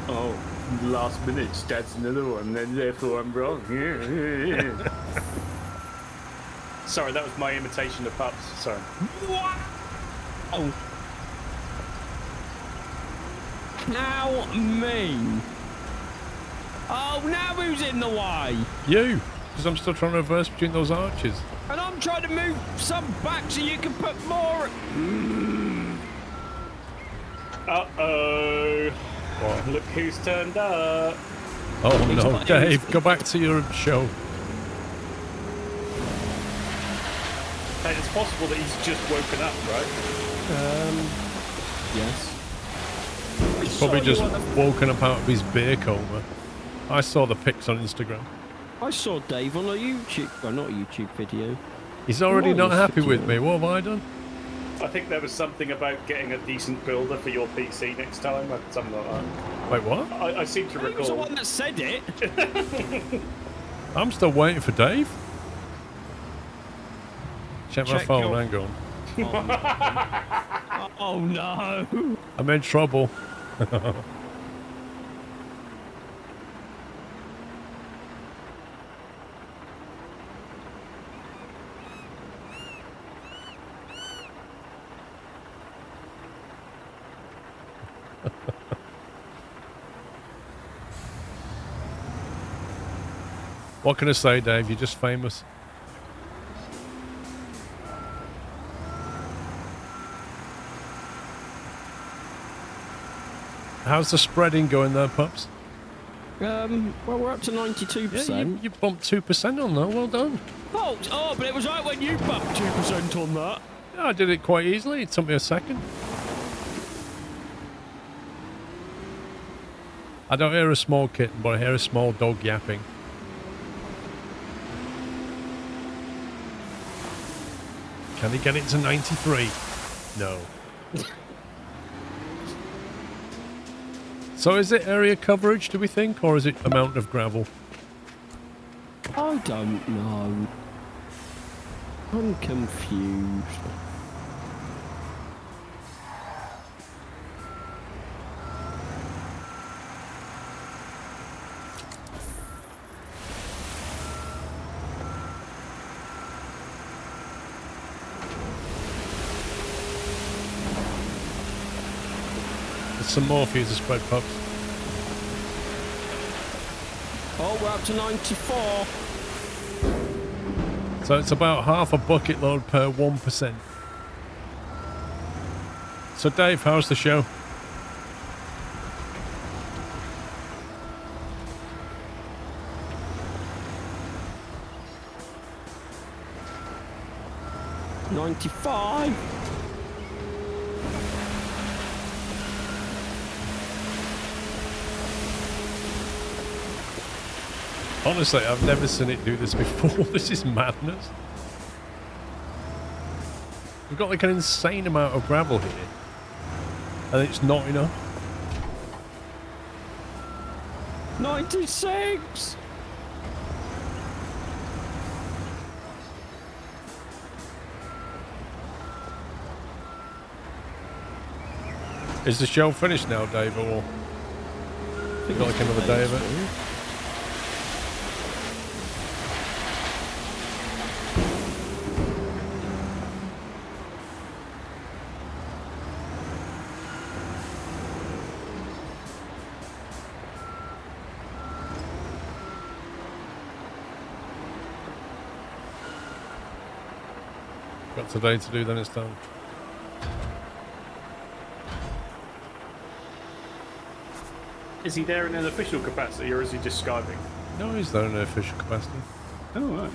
Oh, last minute, that's another one, then therefore I'm wrong. Sorry, that was my imitation of pups. Sorry. Oh. How mean. Oh, now who's in the way? You! Because I'm still trying to reverse between those arches. And I'm trying to move some back so you can put more... Uh-oh. What? Look who's turned up. Oh no, Dave, go back to your show. Hey, it's possible that he's just woken up, right? Yes. He's probably just woken up out of his beer coma. I saw the pics on Instagram. I saw Dave on a YouTube... Well, not a YouTube video. He's already not Nice happy with video. me. What have I done? I think there was something about getting a decent builder for your PC next time, or something like that. Wait, what? I seem to He was the recall. one that said it. I'm still waiting for Dave. Check my Check phone, your- hang on. Oh, no. I'm in trouble. What can I say, Dave? You're just famous. How's the spreading going there, pups? Well, we're up to 92%. Yeah, you bumped 2% on that. Well done. Oh, but it was right when you bumped 2% on that. Yeah, I did it quite easily. It took me a second. I don't hear a small kitten, but I hear a small dog yapping. Can he get it to 93? No. So is it area coverage, do we think, or is it amount of gravel? I don't know. I'm confused. There's some more for you to spread, pups. Oh, we're up to 94. So it's about half a bucket load per 1%. So Dave, how's the show? $95. Honestly, I've never seen it do this before. This is madness. We've got like an insane amount of gravel here. And it's not enough. 96. Is the show finished now, Dave, or we got like another day of it? Got today to do, then it's done. Is he there in an official capacity, or is he just Skyping? No, he's there in an official capacity. Oh, right.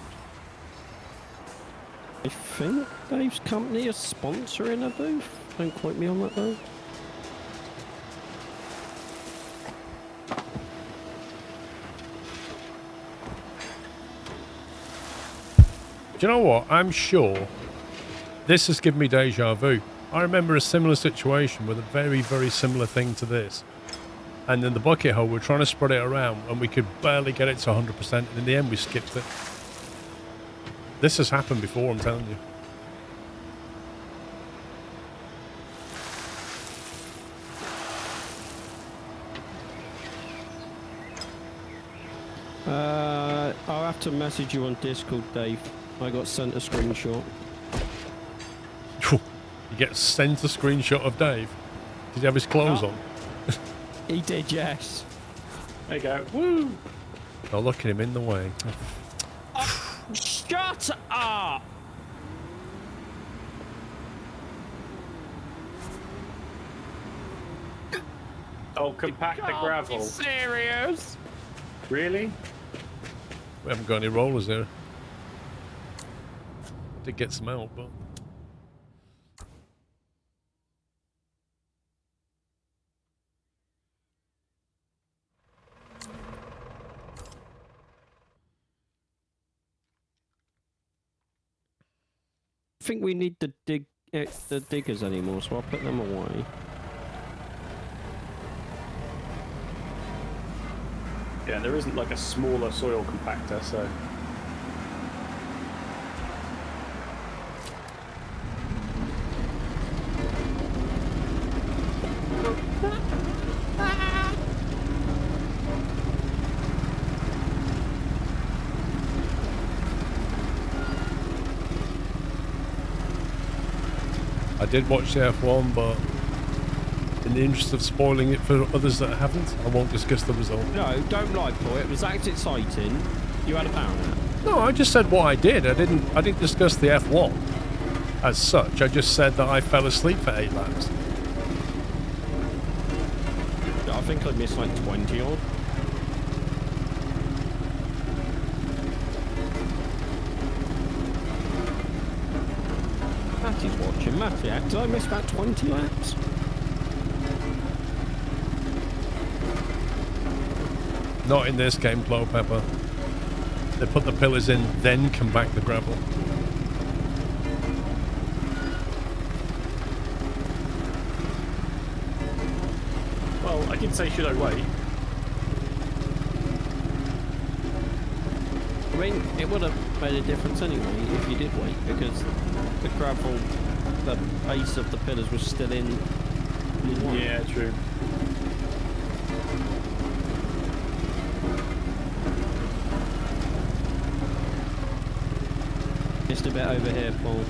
I think Dave's company is sponsoring a booth. Don't quote me on that though. Do you know what? I'm sure this has given me deja vu. I remember a similar situation with a very, very similar thing to this. And in the bucket hole, we're trying to spread it around and we could barely get it to 100%. And in the end, we skipped it. This has happened before, I'm telling you. I'll have to message you on Discord, Dave. I got sent a screenshot. You get sent a screenshot of Dave. Did he have his clothes on? He did, yes. There you go. Woo! Oh, look at him in the way. Shut up! Oh, compact the gravel. Serious? Really? We haven't got any rollers there. Did get some out, but... I think we need the diggers anymore, so I'll put them away. Yeah, there isn't like a smaller soil compactor, so... I did watch the F1, but in the interest of spoiling it for others that haven't, I won't discuss the result. No, don't lie, Paul. It was that exciting. You had a power nap. No, I just said what I did. I didn't discuss the F1 as such. I just said that I fell asleep for 8 laps. I think I missed like 20 odd. Matty's watching. Matty, did I miss about 20 laps? Not in this game, Glow Pepper. They put the pillars in, then come back the gravel. Well, I did say, should I wait? I mean, it would have made a difference anyway if you did wait, because the gravel, the base of the pillars was still in. Yeah, true. Just a bit over here, Paul.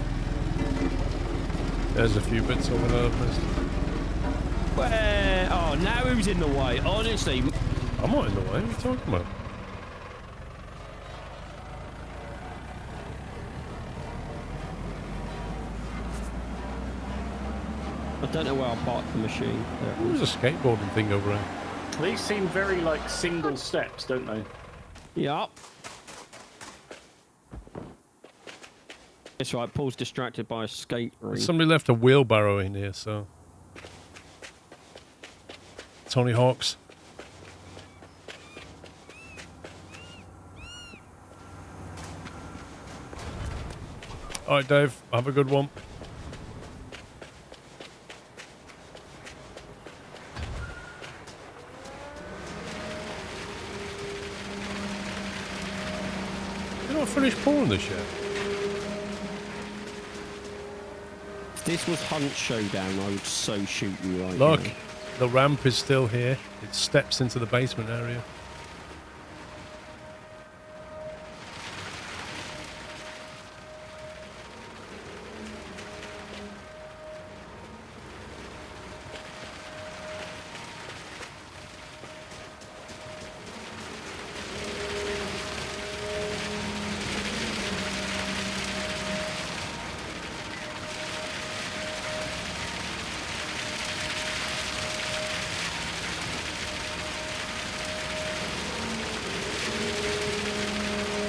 There's a few bits over there, missed. Where? Oh, now who's in the way? Honestly. I'm not in the way. What are you talking about? I don't know where I parked the machine. There's a skateboarding thing over there. These seem very like single steps, don't they? Yup. It's right, Paul's distracted by a skate ring. Somebody left a wheelbarrow in here, so... Tony Hawk's. Alright, Dave. Have a good one. You're not finished pouring this yet? If this was Hunt Showdown, I would so shoot you right Look, now. the ramp is still here. It steps into the basement area.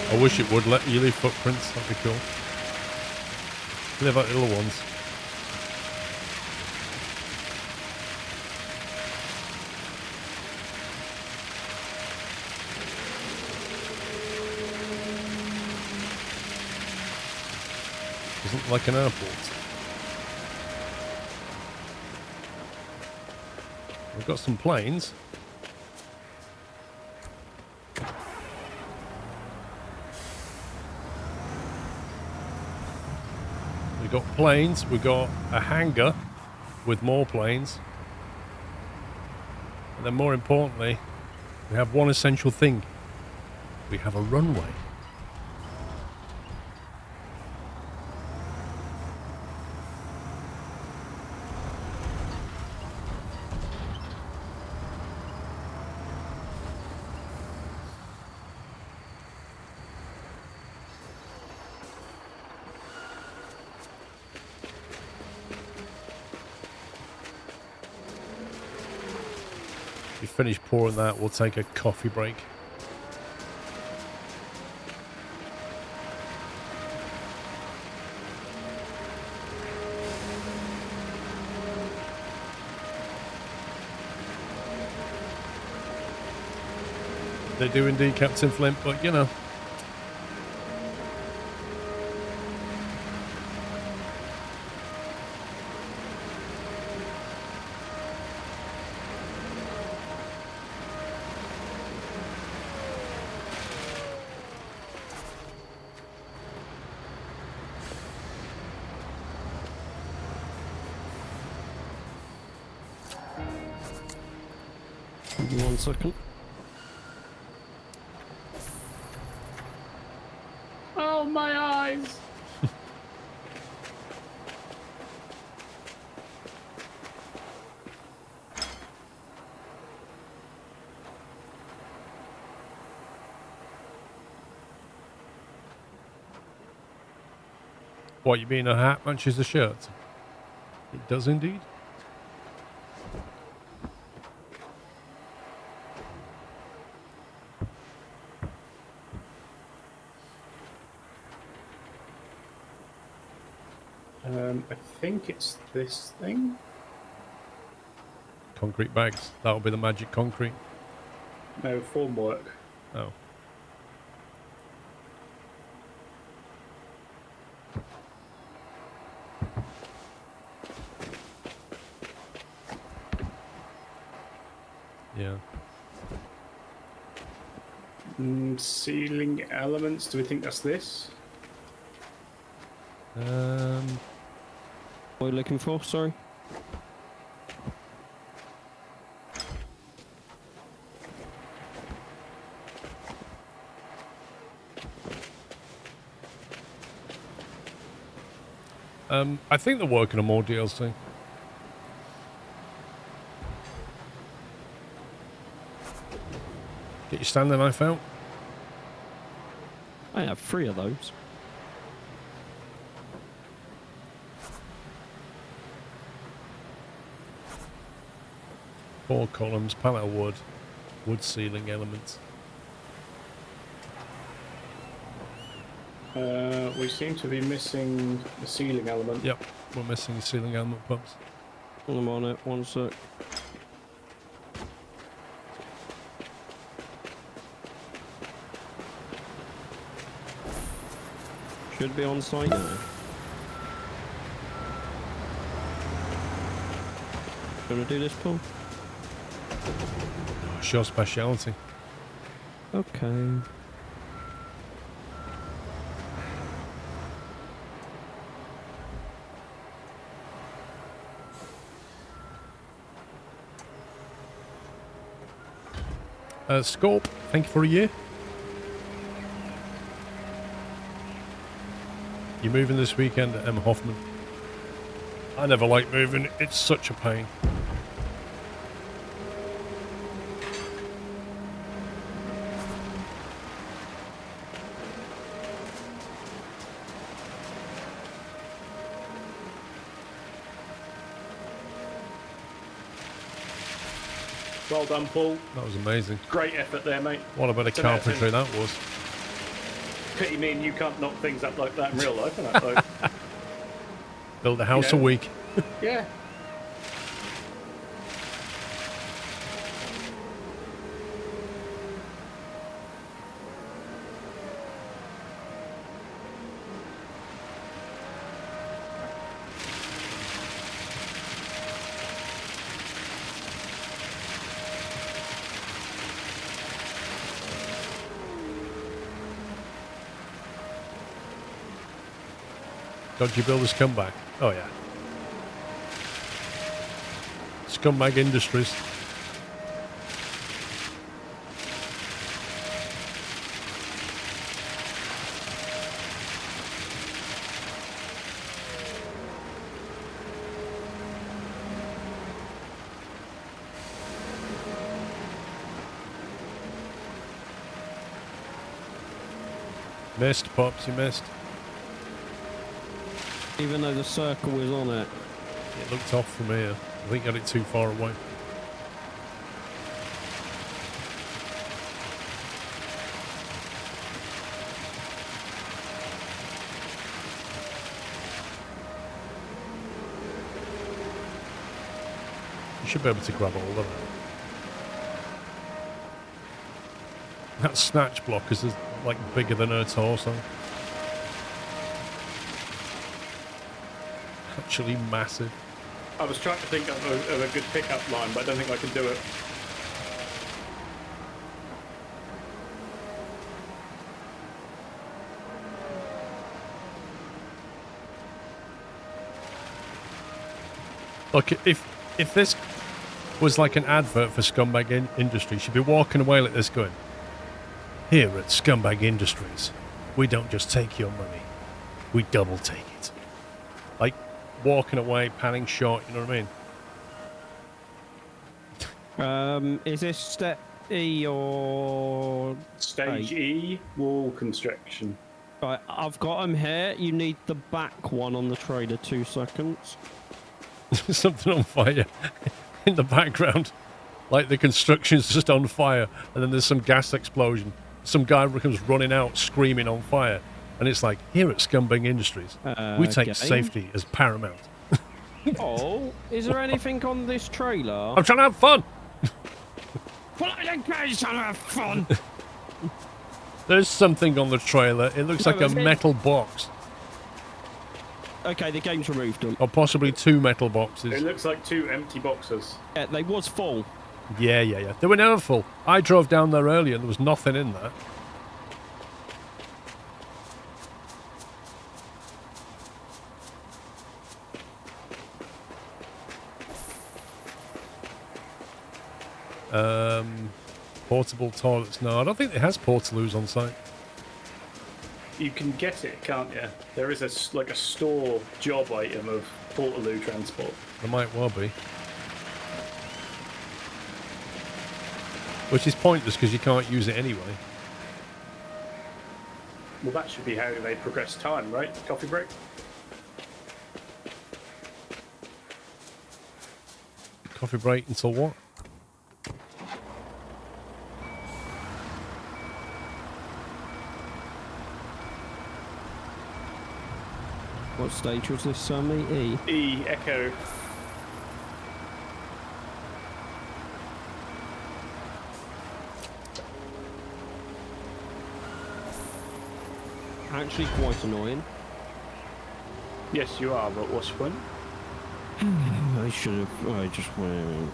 I wish it would let you leave footprints. That'd be cool. Leave out little ones. Isn't like an airport. We've got some planes. We've got planes, we've got a hangar with more planes. And then more importantly, we have one essential thing. We have a runway. Finish pouring that, we'll take a coffee break. They do indeed, Captain Flint, but you know. Give me 1 second. Oh, my eyes! What, you mean a hat matches the shirt? It does indeed. I think it's this thing. Concrete bags. That'll be the magic concrete. No, formwork. Oh. Yeah. Ceiling elements. Do we think that's this? What are you looking for? Sorry. I think they're working on more DLC. Get your standing knife out. I have 3 of those. Four columns, pallet of wood, wood ceiling elements. We seem to be missing the ceiling element. Yep, we're missing the ceiling element pumps. I'm on it. 1 sec. Should be on site now. Gonna do this, Paul? It's your speciality. Okay. Scorp, thank you for a year. You're moving this weekend at M. Hoffman. I never like moving, it's such a pain. Well done, Paul. That was amazing. Great effort there, mate. What a bit of 10 out of 10. carpentry that was. Pity me and you can't knock things up like that in real life, isn't it? Like, Build a house know. a week. yeah. Dodgy Builders Comeback. Oh, yeah. Scumbag Industries. Missed, Pops, you missed. Even though the circle is on it. It looked off from here. I think I got it too far away. You should be able to grab all of that. That snatch block is like bigger than her torso. Actually massive. I was trying to think of a good pickup line, but I don't think I can do it. Look, if this was like an advert for Scumbag Industries, she'd be walking away like this going, "Here at Scumbag Industries, we don't just take your money, we double take it." Like, walking away, panning shot, you know what I mean? Is this step E or Stage E, wall construction. Right, I've got them here. You need the back one on the trailer. 2 seconds. Something on fire in the background. Like the construction's just on fire, and then there's some gas explosion. Some guy comes running out screaming on fire. And it's like, here at Scumbag Industries, we take safety as paramount. Oh, is there anything on this trailer? I'm trying to have fun! Well, I don't care, you're trying to have fun. There's something on the trailer. It looks like a metal box. Okay, the game's removed them. Or possibly 2 metal boxes. It looks like 2 empty boxes. Yeah, they was full. Yeah. They were never full. I drove down there earlier and there was nothing in there. Portable toilets. No, I don't think it has portaloos on site. You can get it, can't you? There is like a store job item of Portaloo transport. There might well be. Which is pointless because you can't use it anyway. Well, that should be how they progress time, right? Coffee break? Coffee break until what? What stage was this, Sammy? E? E, Echo. Actually quite annoying. Yes, you are, but what's the point? I should have... I just went...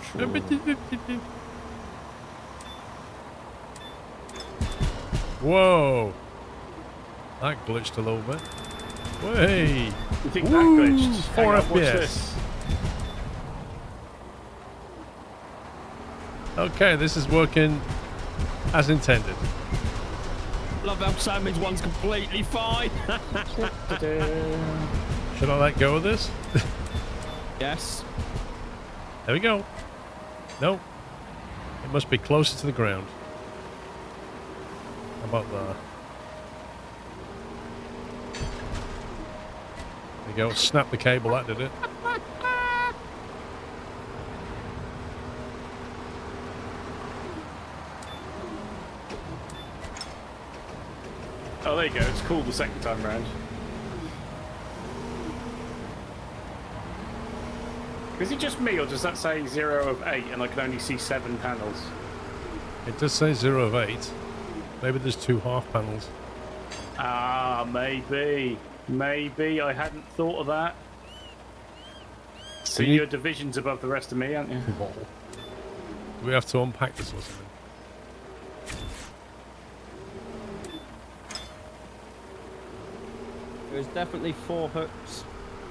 Whoa! That glitched a little bit. Hey! You think that glitched? 4 Hang on, FPS. watch this. Okay, this is working as intended. Love how Sammy's one's completely fine. Should I let go of this? Yes. There we go. No. It must be closer to the ground. How about that? There you go. Snap the cable, that did it. Oh, there you go. It's cool the second time round. Is it just me, or does that say 0 of 8 and I can only see 7 panels? It does say 0 of 8. Maybe there's 2 half panels. Ah, maybe. Maybe. I hadn't thought of that. So your division's above the rest of me, aren't you? Do we have to unpack this or something? There's definitely 4 hooks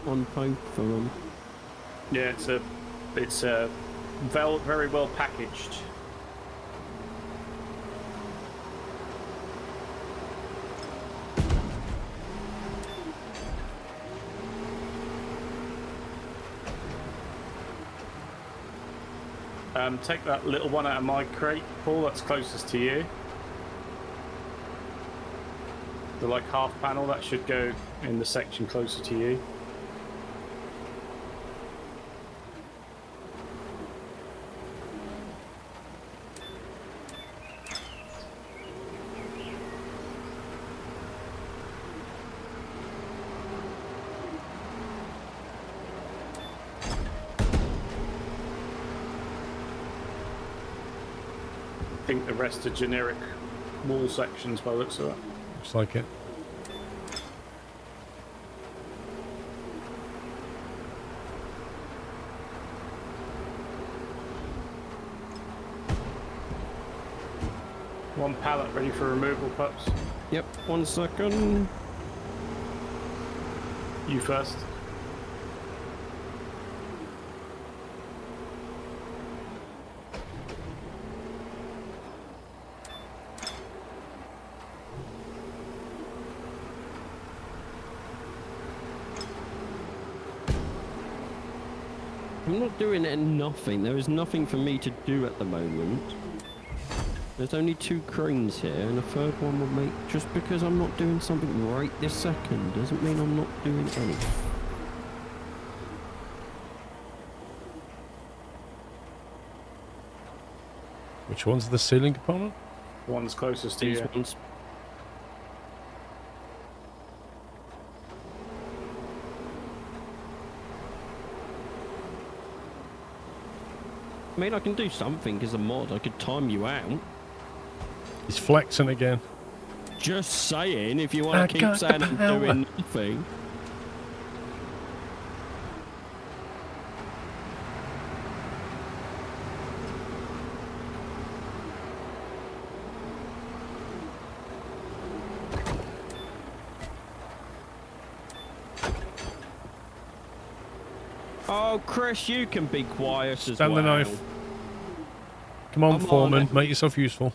on both of them. Yeah, it's very well packaged. Take that little one out of my crate, Paul. That's closest to you. The like half panel that should go in the section closer to you. I think the rest are generic wall sections by the looks of it. Looks like it. One pallet ready for removal, pups. Yep, 1 second. You first. I'm not doing nothing. There is nothing for me to do at the moment. There's only 2 cranes here, and a third one will make... Just because I'm not doing something right this second doesn't mean I'm not doing anything. Which one's the ceiling component? One's closest to These you. ones. I mean, I can do something as a mod. I could time you out. He's flexing again. Just saying, if you want to keep saying I'm doing nothing. Oh, Chris, you can be quiet as well. Stand the knife. Come on, Come foreman. on. Make yourself useful.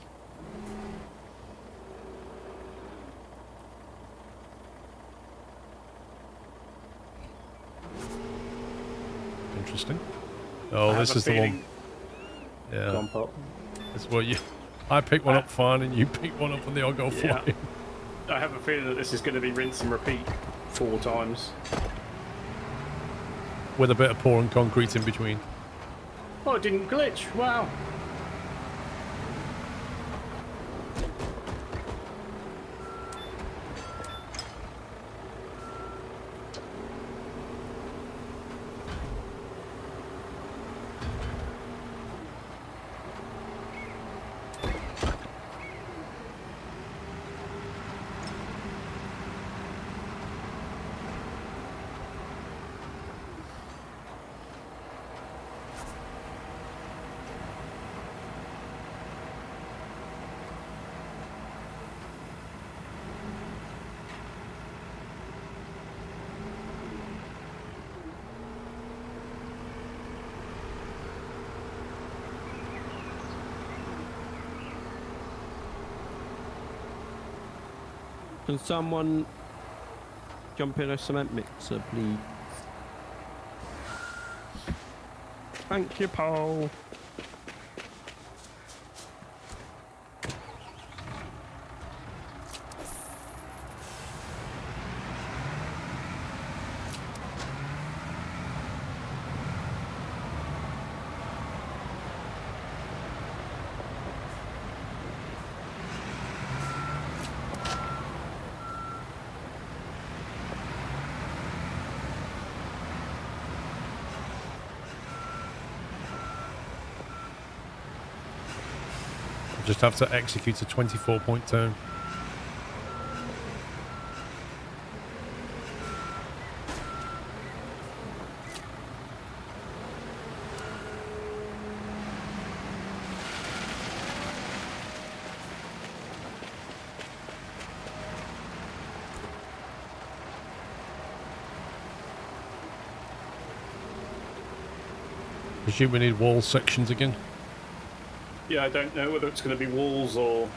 Interesting. Oh, this is the one. Yeah. Go on, Pop. That's what you... I pick one up fine and you pick one up and they all go Yeah. flying. I have a feeling that this is going to be rinse and repeat 4 times. With a bit of pouring concrete in between. Oh, it didn't glitch. Wow. Can someone jump in a cement mixer, please? Thank you, Paul. Just have to execute a 24-point turn. Presume we need wall sections again. Yeah, I don't know whether it's going to be walls or...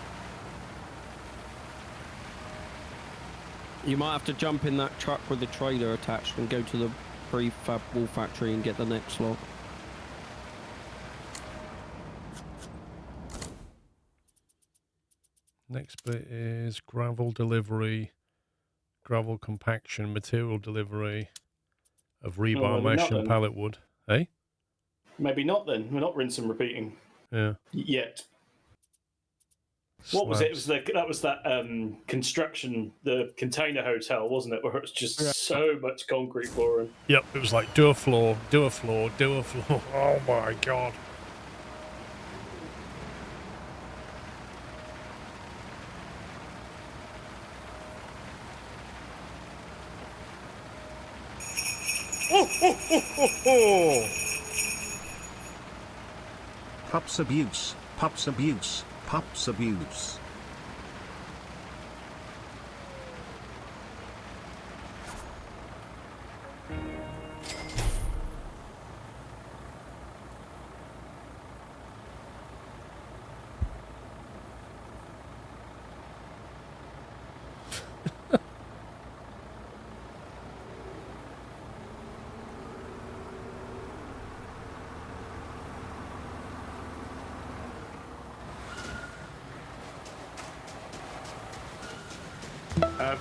You might have to jump in that truck with the trailer attached and go to the prefab wall factory and get the next lot. Next bit is gravel delivery, gravel compaction, material delivery of rebar mesh and pallet wood. Hey? Maybe not then. We're not rinse and repeating. Yeah. Yet. What was it? It was that was that construction, the container hotel, wasn't it? Where it's just so much concrete pouring. Yep, it was like, do a floor, do a floor, do a floor. Oh my god. Pups abuse, pups abuse, pups abuse.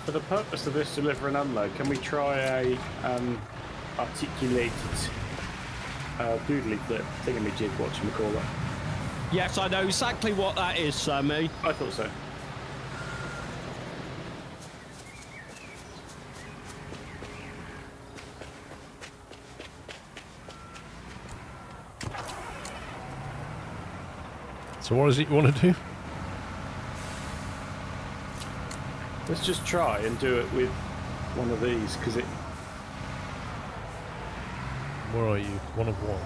For the purpose of this deliver and unload, can we try a articulated doodly flip thingamajig, whatchamacallit? Yes, I know exactly what that is, Sammy. I thought so. So what is it you want to do? Let's just try and do it with one of these, because it... Where are you? One of what?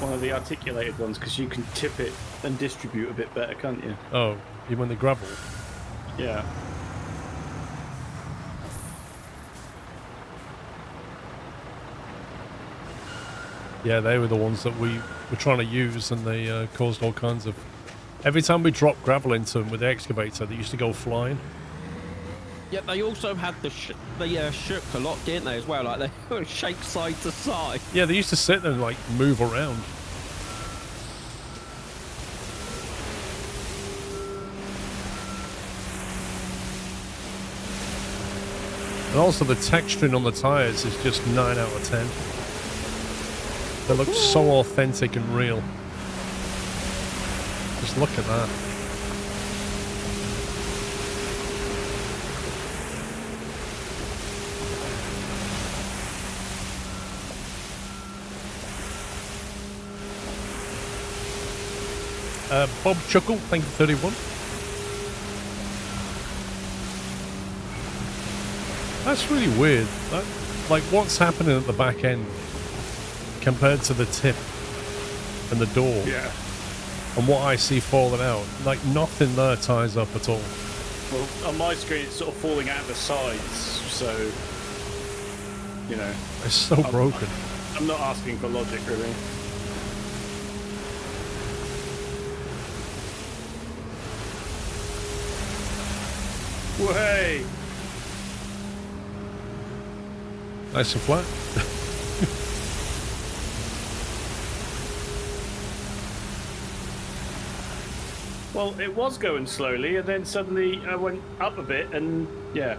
One of the articulated ones, because you can tip it and distribute a bit better, can't you? Oh, you mean the gravel? Yeah. Yeah, they were the ones that we were trying to use, and they caused all kinds of... Every time we dropped gravel into them with the excavator, they used to go flying. Yeah, they also had they shook a lot, didn't they, as well? Like, they would shake side to side. Yeah, they used to sit there and, like, move around. And also the texturing on the tyres is just 9 out of 10. They look so authentic and real. Just look at that. Bob Chuckle, thank you for 31. That's really weird. Like, what's happening at the back end compared to the tip and the door? Yeah. And what I see falling out, like, nothing there ties up at all. Well, on my screen, it's sort of falling out of the sides, so, you know. It's so broken. I'm not asking for logic, really. Way. Nice and flat. Well, it was going slowly, and then suddenly I went up a bit, and yeah.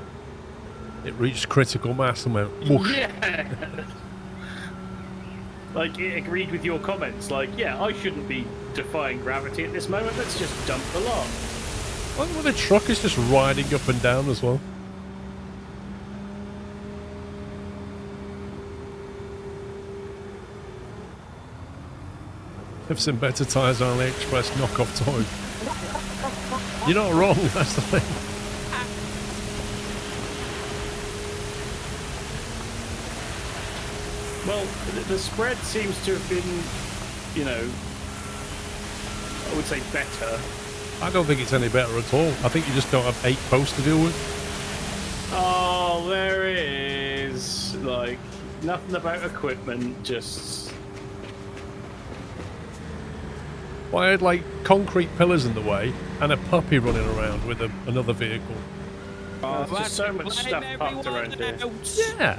It reached critical mass and went whoosh. Yeah. Like, it agreed with your comments. Like, yeah, I shouldn't be defying gravity at this moment. Let's just dump the lot. Well, the truck is just riding up and down as well. I've seen better tyres on AliExpress knockoff toy. You're not wrong, that's the thing. Well, the spread seems to have been, you know, I would say better. I don't think it's any better at all. I think you just don't have 8 posts to deal with. Oh, there it is. Like, nothing about equipment, just... Well, I had like concrete pillars in the way and a puppy running around with another vehicle. There's just so much stuff parked around here. Yeah.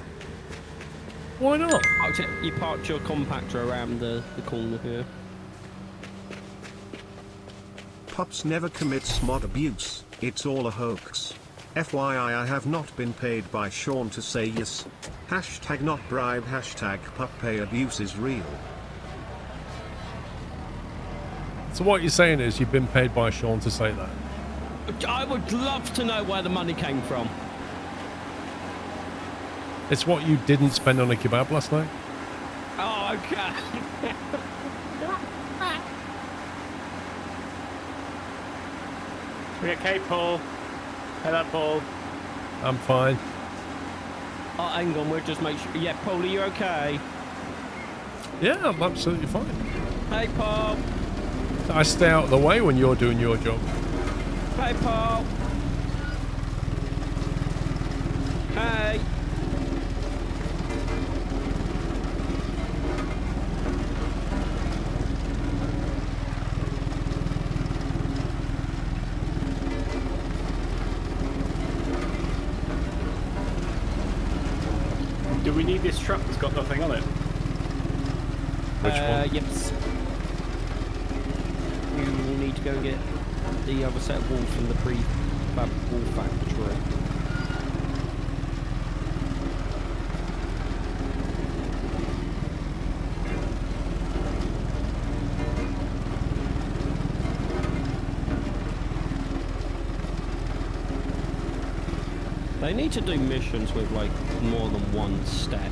Why not? You parked your compactor around the corner here. Pups never commits mod abuse, it's all a hoax. FYI, I have not been paid by Sean to say yes. Hashtag not bribe, hashtag pup pay abuse is real. So what you're saying is you've been paid by Sean to say that? I would love to know where the money came from. It's what you didn't spend on a kebab last night? Oh, okay. We okay, Paul? Hello, Paul. I'm fine. Oh, hang on, we'll just make sure. Yeah, Paul, are you okay? Yeah, I'm absolutely fine. Hey, Paul. I stay out of the way when you're doing your job. Hey, Paul. Hey. Do we need this truck that's got nothing on it? Which one? Yes. You will need to go and get the other set of walls from the prefab wall factory. They need to do missions with like more than one step.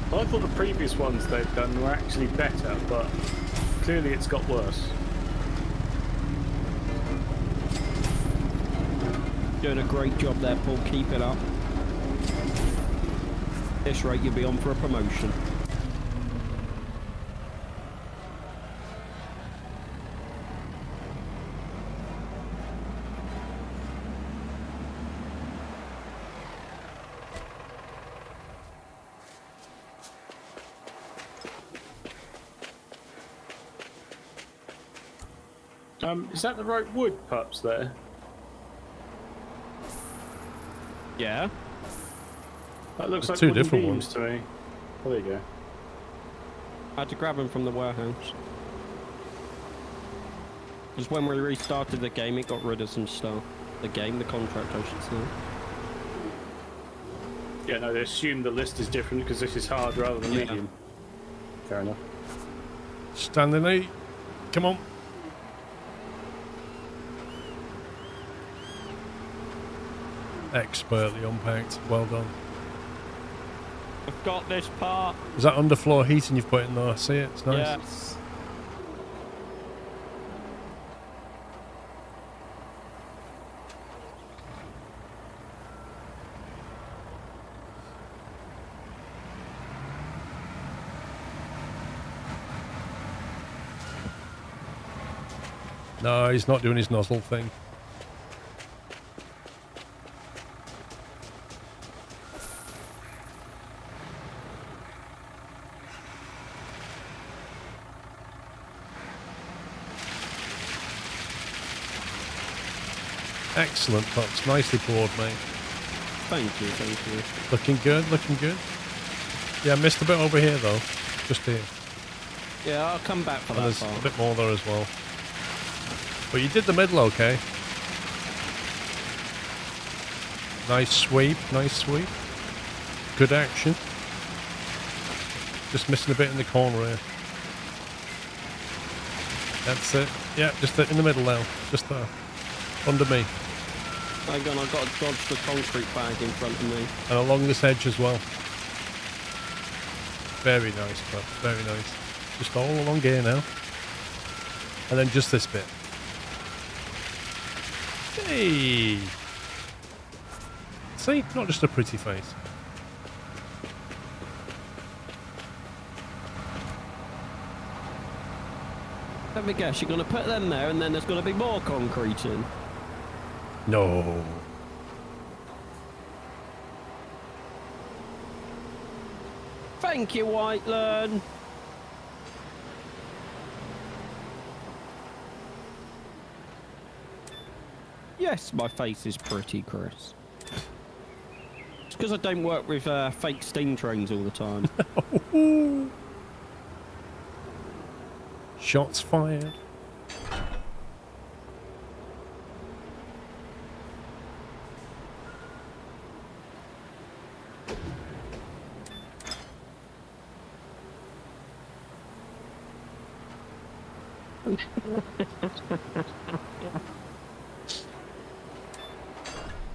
Well, I thought the previous ones they've done were actually better, but clearly it's got worse. Doing a great job there, Paul. Keep it up. At this rate, you'll be on for a promotion. Is that the right wood, Pups, there? Yeah. That looks There's like two wooden different beams ones. to me. Oh, there you go. I had to grab them from the warehouse. Because when we restarted the game, it got rid of some stuff. The contract, I should say. Yeah, no, they assume the list is different because this is hard rather than Yeah. medium. Fair enough. Standing 8. Come on. Expertly unpacked. Well done. I've got this part. Is that underfloor heating you've put in there? I see it. It's nice. Yes. No, he's not doing his nozzle thing. Excellent, Pups. Nicely poured, mate. Thank you, thank you. Looking good, looking good. Yeah, I missed a bit over here, though. Just here. Yeah, I'll come back for And that there's part. a bit more there as well. But you did the middle okay. Nice sweep, nice sweep. Good action. Just missing a bit in the corner here. That's it. Yeah, just in the middle now. Just there. Under me. Hang on, I've got to dodge the concrete bag in front of me. And along this edge as well. Very nice, pup. Very nice. Just all along here now. And then just this bit. Hey! See? Not just a pretty face. Let me guess, you're going to put them there and then there's going to be more concrete in. No. Thank you, Whiteland. Yes, my face is pretty, Chris. It's because I don't work with fake steam trains all the time. Shots fired.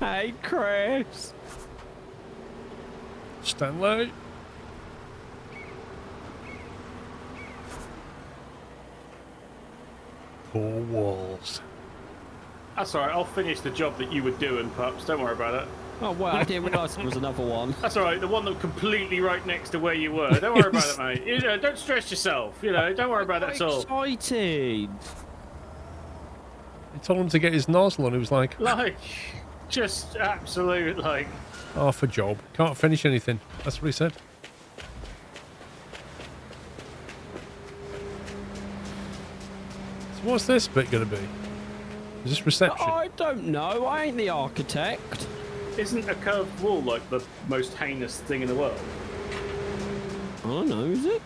Hey, Chris. Stanley. Four walls. That's alright, I'll finish the job that you were doing, Pups. Don't worry about it. Oh, well, I didn't realise there was another one. That's alright, the one that was completely right next to where you were. Don't worry about it, mate. You know, don't stress yourself. You know, don't worry about it at all. Excited. He told him to get his nozzle and he was like, Like, just absolute, like... half a job. Can't finish anything. That's what he said. So what's this bit going to be? Is this reception? I don't know. I ain't the architect. Isn't a curved wall like the most heinous thing in the world? I don't know, is it?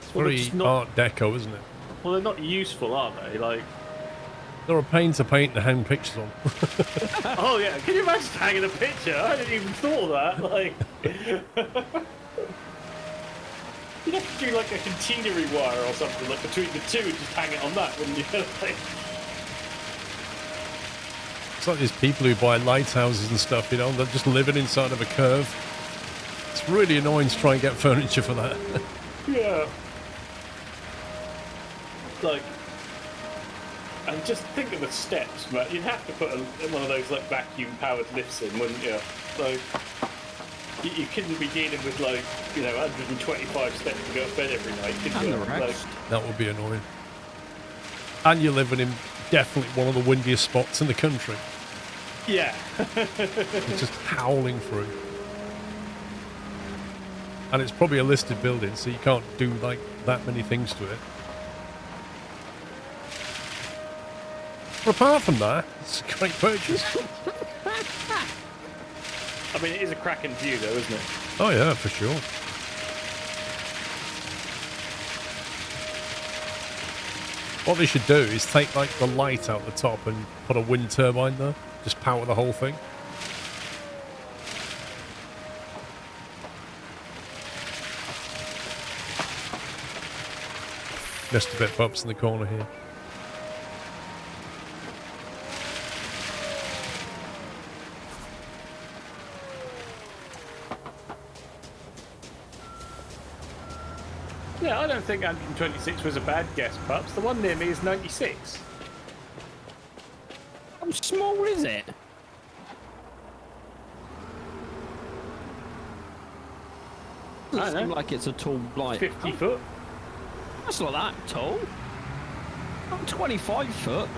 It's well, very it's not- Art Deco, isn't it? Well, they're not useful, are they? Like, They're a pain to paint and hang pictures on. oh yeah, can you imagine hanging a picture? I didn't even thought of that. Like, you'd have to do like a catenary wire or something, like between the two, and just hang it on that, wouldn't you? Like, It's like these people who buy lighthouses and stuff, you know, they're just living inside of a curve. It's really annoying to try and get furniture for that. yeah. Like, and just think of the steps, man. You'd have to put one of those like vacuum-powered lifts in, wouldn't you? Like, you couldn't be dealing with like, you know, 125 steps to go to bed every night, could And you? the Like, rest. That would be annoying. And you're living in definitely one of the windiest spots in the country. yeah. It's just howling through. And it's probably a listed building, so you can't do like that many things to it. But apart from that, it's a great purchase. I mean, it is a cracking view, though, isn't it? Oh yeah, for sure. What they should do is take like the light out the top and put a wind turbine there. Just power the whole thing. Just a bit bumps in the corner here. Yeah, I don't think 126 was a bad guess, Pups. The one near me is 96. How small is it? I Doesn't don't seem know. like it's a tall, like... 50 foot. That's not that tall. I'm 25 foot.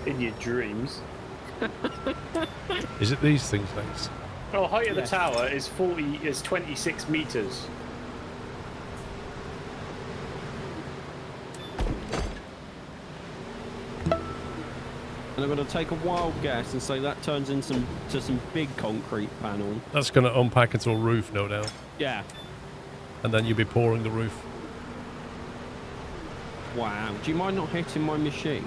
In your dreams. Is it these things, thanks? Well, height of Yes. the tower is 26 meters. And I'm going to take a wild guess and say that turns into some big concrete panel. That's going to unpack into a roof, no doubt. Yeah. And then you'll be pouring the roof. Wow. Do you mind not hitting my machine?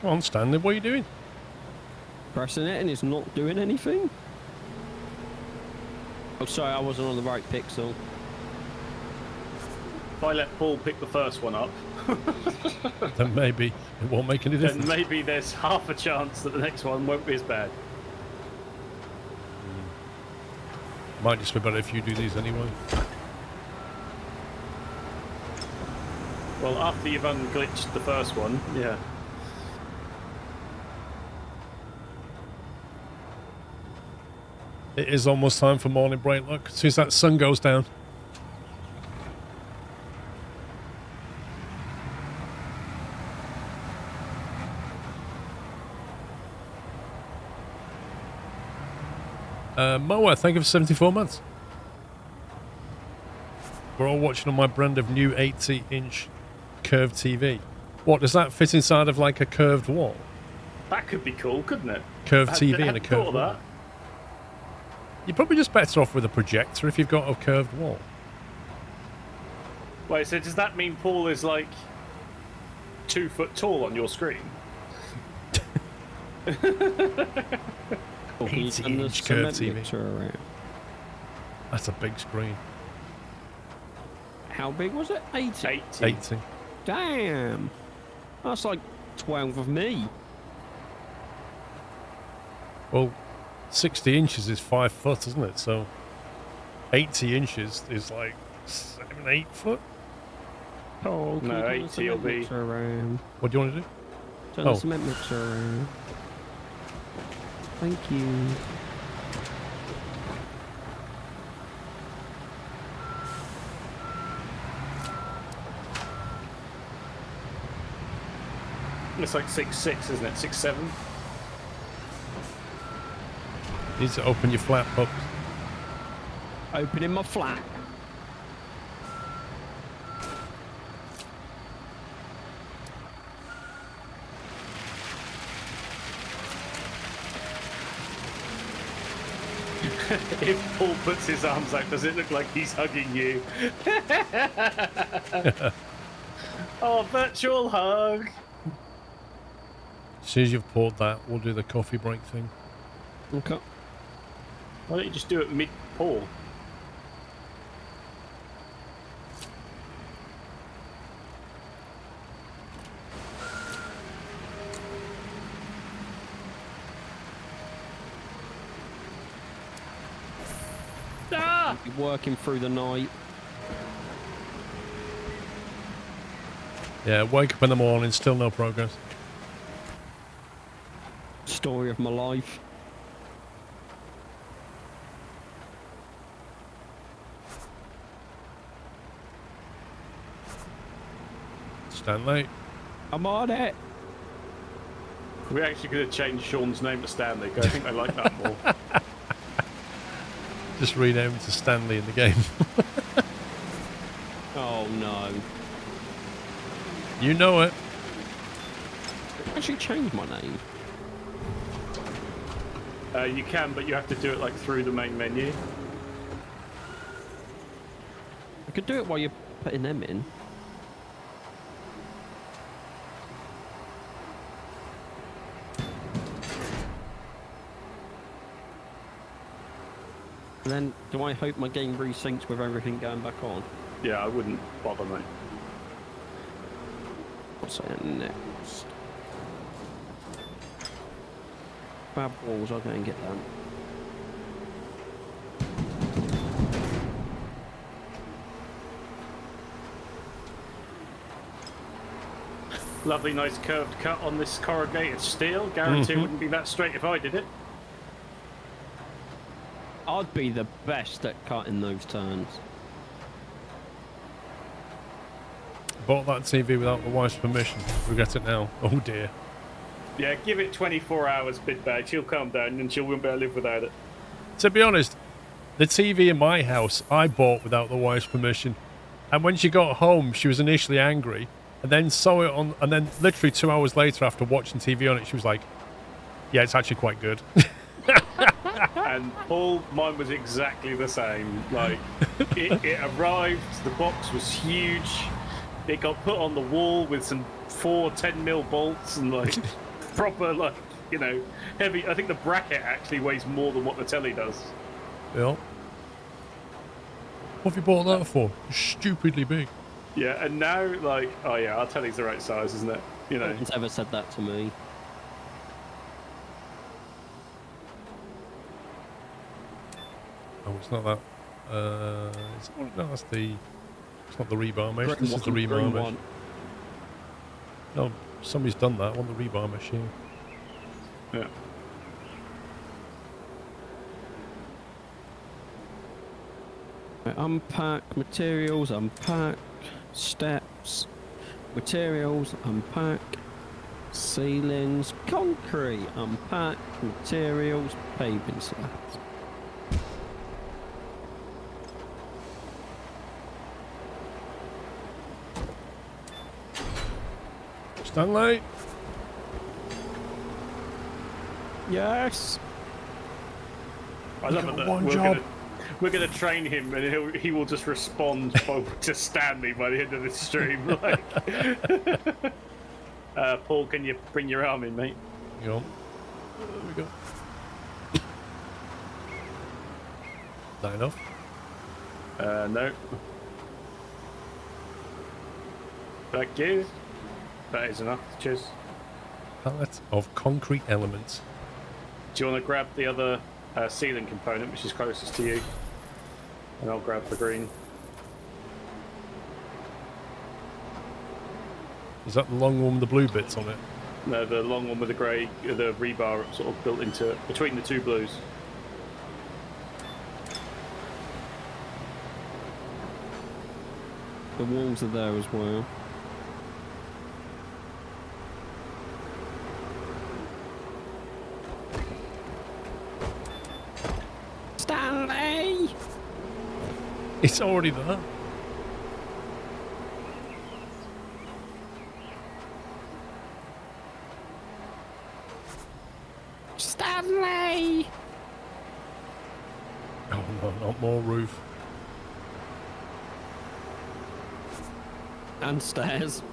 Come on, Stanley, what are you doing? Pressing it and it's not doing anything? Oh, sorry, I wasn't on the right pixel. If I let Paul pick the first one up, Then maybe it won't make any then difference. maybe there's half a chance that the next one won't be as bad. Might just be better if you do these anyway. Well, after you've unglitched the first one, yeah. It is almost time for morning break. Look, as soon as that sun goes down. Moa, thank you for 74 months. We're all watching on my brand of new 80-inch curved TV. What, does that fit inside of like a curved wall? That could be cool, couldn't it? Curved I TV and a hadn't curved thought of wall. that. You're probably just better off with a projector if you've got a curved wall. Wait, so does that mean Paul is like 2 foot tall on your screen? Oh, can you turn the 80-inch curved cement TV. mixer around? That's a big screen. How big was it? 80? 80. 80. Damn. That's like 12 of me. Well, 60 inches is 5 foot, isn't it? So 80 inches is like 7, 8 foot. Oh, can No, you turn 80 the cement will be- mixer around? What do you want to do? Turn Oh. the cement mixer around. Thank you. It's like 6'6", isn't it? 6'7". You need to open your flap up. Opening my flat. If Paul puts his arms out, does it look like he's hugging you? Oh, virtual hug. As soon as you've poured that, we'll do the coffee break thing. Okay. Why don't you just do it mid-Paul? Ah! Be working through the night. Yeah, wake up in the morning, still no progress. Story of my life. Stanley. I'm on it. We actually could have changed Sean's name to Stanley, because I think I like that more. Just rename him to Stanley in the game. Oh no. You know it. Actually changed my name. You can, but you have to do it like through the main menu. I could do it while you're putting them in. And then, do I hope my game resyncs with everything going back on? Yeah, I wouldn't bother, mate. What's that next? Bad walls, I'll go and get them. Lovely, nice curved cut on this corrugated steel. Guarantee it wouldn't be that straight if I did it. I'd be the best at cutting those turns. Bought that TV without the wife's permission. Regret it now. Oh dear. Yeah, give it 24 hours, bid bag. She'll calm down and she won't be able to live without it. To be honest, the TV in my house I bought without the wife's permission. And when she got home, she was initially angry. And then saw it on... And then literally 2 hours later after watching TV on it, she was like, yeah, it's actually quite good. And Paul, mine was exactly the same. Like, it arrived, the box was huge. It got put on the wall with some 4 10mm bolts and like... proper, like, you know, heavy. I think the bracket actually weighs more than what the telly does. Yeah. What have you bought that for? Stupidly big. Yeah, and now, like, oh yeah, our telly's the right size, isn't it? You know. No one's ever said that to me. Oh, it's not that. No, that's the. It's not the rebar mesh. Green This is the one, rebar green mesh. one. No, somebody's done that. I want the rebar mesh here. Yeah. Right, unpack materials, unpack steps, materials, unpack ceilings, concrete, unpack materials, paving slabs. Stanley. Yes. I love got it that one job. we're gonna train him, and he will just respond to Stanley by the end of this stream. Like, Paul, can you bring your arm in, mate? Hang on. There we go. Is that enough? No. Thank you. That is enough. Cheers. Pallet of concrete elements. Do you want to grab the other ceiling component, which is closest to you? And I'll grab the green. Is that the long one with the blue bits on it? No, the long one with the grey, the rebar sort of built into it, between the two blues. The walls are there as well. Stanley! It's already there. Stanley! Oh no, not more roof. And stairs.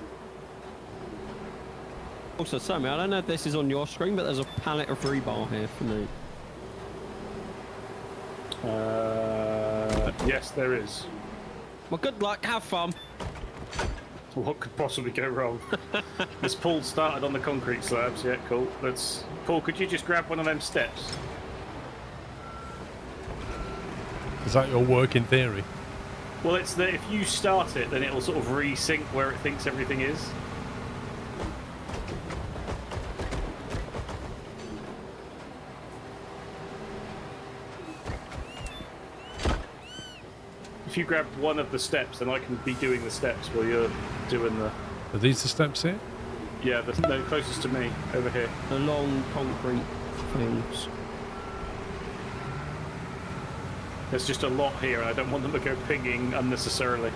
Also, Sammy, I don't know if this is on your screen, but there's a pallet of rebar here for me. Yes, there is. Well, good luck, have fun. What could possibly go wrong? This Paul started on the concrete slabs. Yeah, cool. Paul, could you just grab one of them steps? Is that your working theory? Well, it's that if you start it, then it'll sort of resync where it thinks everything is. If you grab one of the steps, then I can be doing the steps while you're doing the... Are these the steps here? Yeah, no, closest to me, over here. The long concrete things. There's just a lot here, and I don't want them to go pinging unnecessarily.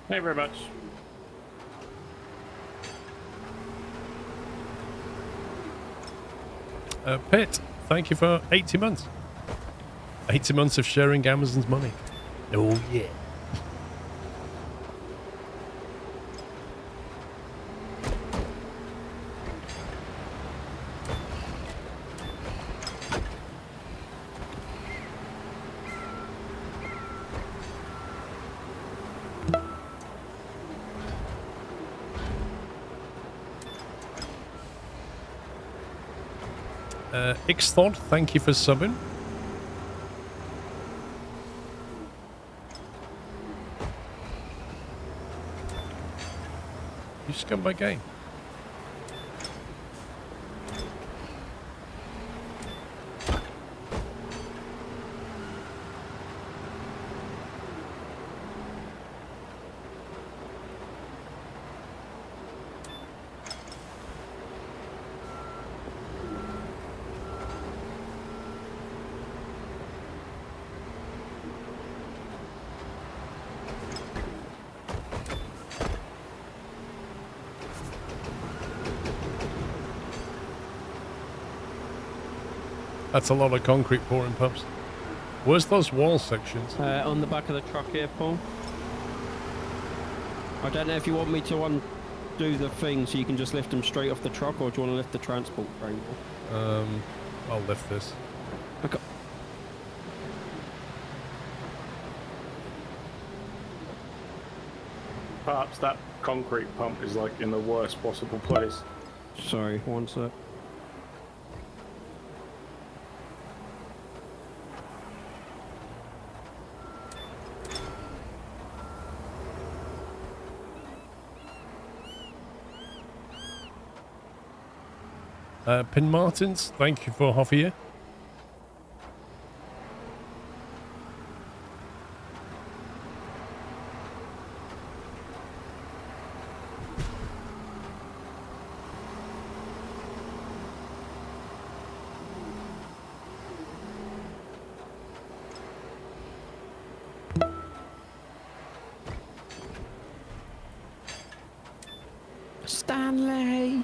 Thank you very much. Pitt, thank you for 80 months. 80 months of sharing Amazon's money. Oh, yeah. Ixthod, thank you for subbing. You scumbag game. That's a lot of concrete pouring, Pups. Where's those wall sections? On the back of the truck here, Paul. I don't know if you want me to undo the thing so you can just lift them straight off the truck, or do you want to lift the transport frame? I'll lift this. Okay. Perhaps that concrete pump is like in the worst possible place. Sorry, one sec. Pin Martins, thank you for half a year. Stanley!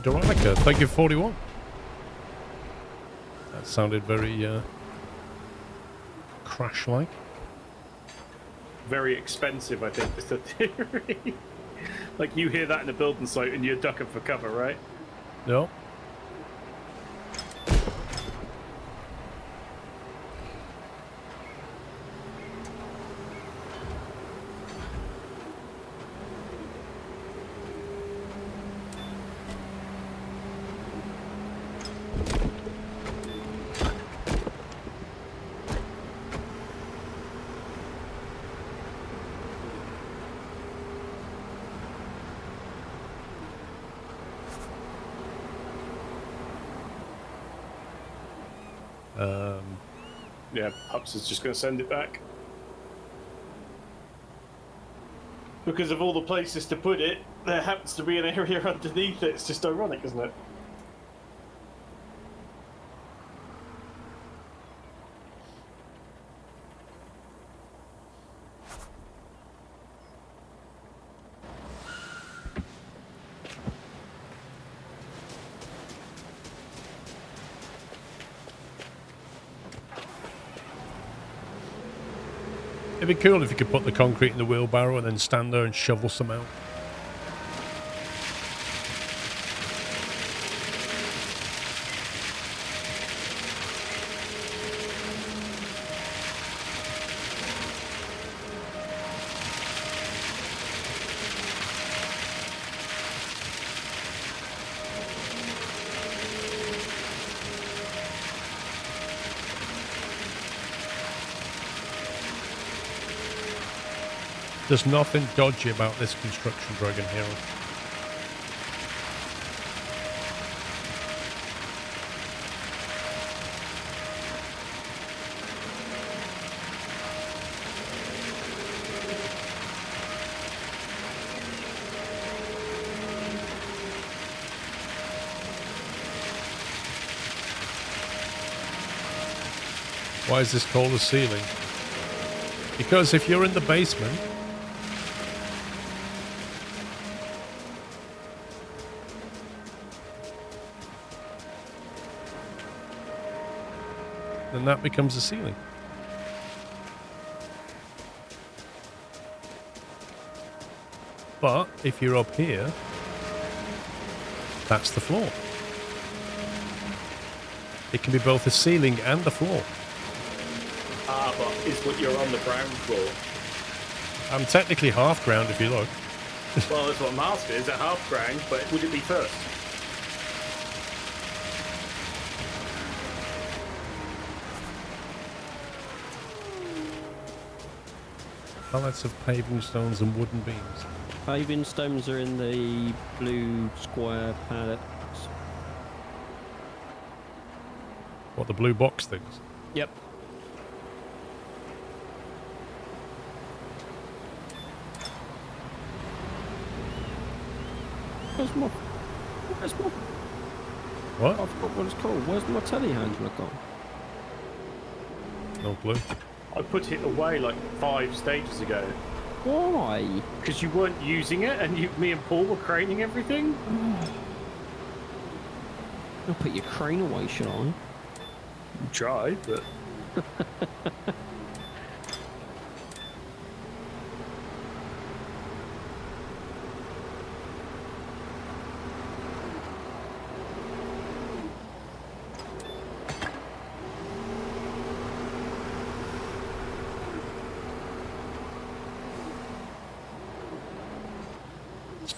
Doranica, thank you for 41. That sounded very crash-like. Very expensive, I think, is the theory. Like, you hear that in a building site and you're ducking for cover, right? No. Yeah, Pups is just going to send it back. Because of all the places to put it, there happens to be an area underneath it. It's just ironic, isn't it? It'd be cool if you could put the concrete in the wheelbarrow and then stand there and shovel some out. There's nothing dodgy about this construction dragon here. Why is this called a ceiling? Because if you're in the basement, then that becomes a ceiling. But if you're up here, that's the floor. It can be both a ceiling and a floor. Ah, but is what you're on the ground floor? I'm technically half ground if you look. Well, that's what I'm asking. Is it half ground, but would it be first? Pallets of paving stones and wooden beams. Paving stones are in the blue square pallets. What, the blue box things? Yep. Where's my... What? I forgot what it's called. Where's my telehandler gone? No clue. I put it away like 5 stages ago. Why? Because you weren't using it, and me and Paul were craning everything. I'll put your crane away, should I? Try, but...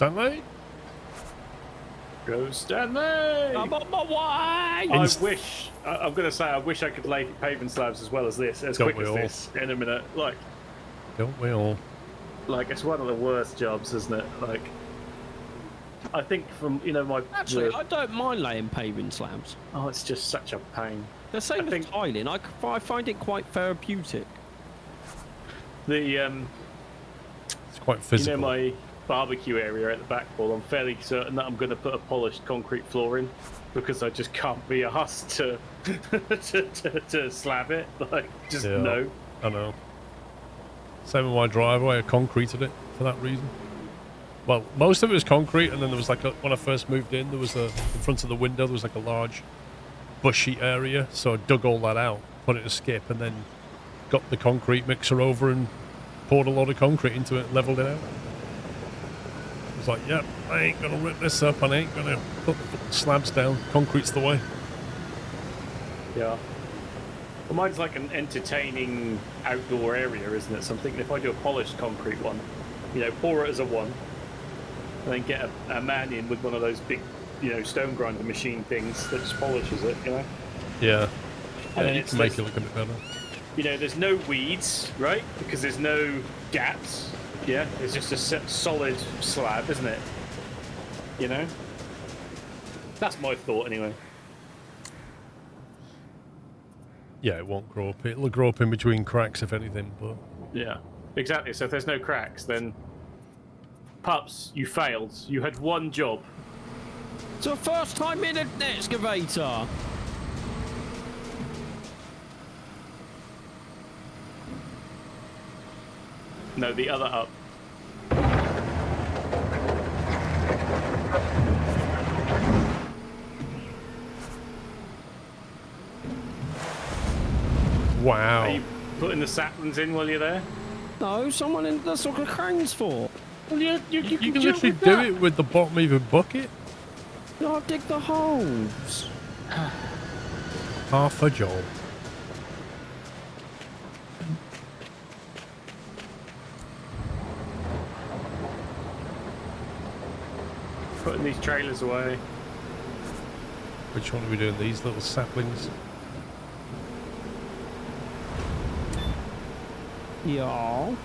Stanley? Go Stanley! I'm on my way! I wish, I'm going to say, I wish I could lay paving slabs as well as this, as Don't quick we as all? this, in a minute. Don't we all? Like, it's one of the worst jobs, isn't it? Like, I think from, my... Actually, I don't mind laying paving slabs. Oh, it's just such a pain. The same as tiling. I find it quite therapeutic. The, It's quite physical. my barbecue area at the back, Paul, I'm fairly certain that I'm going to put a polished concrete floor in, because I just can't be asked to to slab it. Like, just Yeah, no. I know. Same with my driveway. I concreted it for that reason. Well, most of it was concrete, and then there was when I first moved in, there was in front of the window, there was like a large bushy area, so I dug all that out, put it to skip, and then got the concrete mixer over and poured a load of concrete into it, leveled it out. I was like, yep, I ain't gonna rip this up, and I ain't gonna put the slabs down. Concrete's the way. Yeah. Well, mine's like an entertaining outdoor area, isn't it? So I'm thinking if I do a polished concrete one, pour it as a one, and then get a man in with one of those big, stone grinder machine things that just polishes it, Yeah. And then You it's can make this- it look a bit better. there's no weeds, right? Because there's no gaps. Yeah, it's just a solid slab, isn't it? That's my thought, anyway. Yeah, it won't grow up. It'll grow up in between cracks, if anything, but... Yeah, exactly. So if there's no cracks, then... Pups, you failed. You had one job. It's the first time in an excavator. No, the other up. Wow. Are you putting the saplings in while you're there? No, someone in... That's what the crane's for. Well, you You can can do literally with do that. it with the bottom of a bucket. No, I'll dig the holes. Half a job. Putting these trailers away. Which one are we doing? These little saplings? Yeah.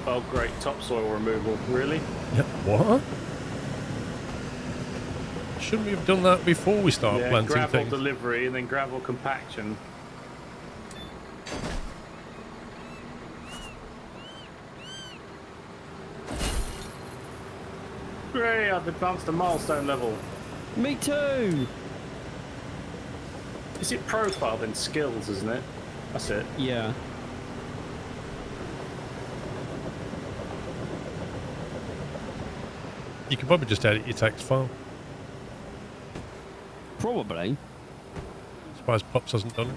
Oh, great. Topsoil removal. Really? Yeah. What? Shouldn't we have done that before we start Yeah, planting gravel things? delivery and then gravel compaction. Great, I've advanced a milestone level. Me too. Is it profile then skills, isn't it? That's it. Yeah. You can probably just edit your text file. Probably. Surprised Pops hasn't done it.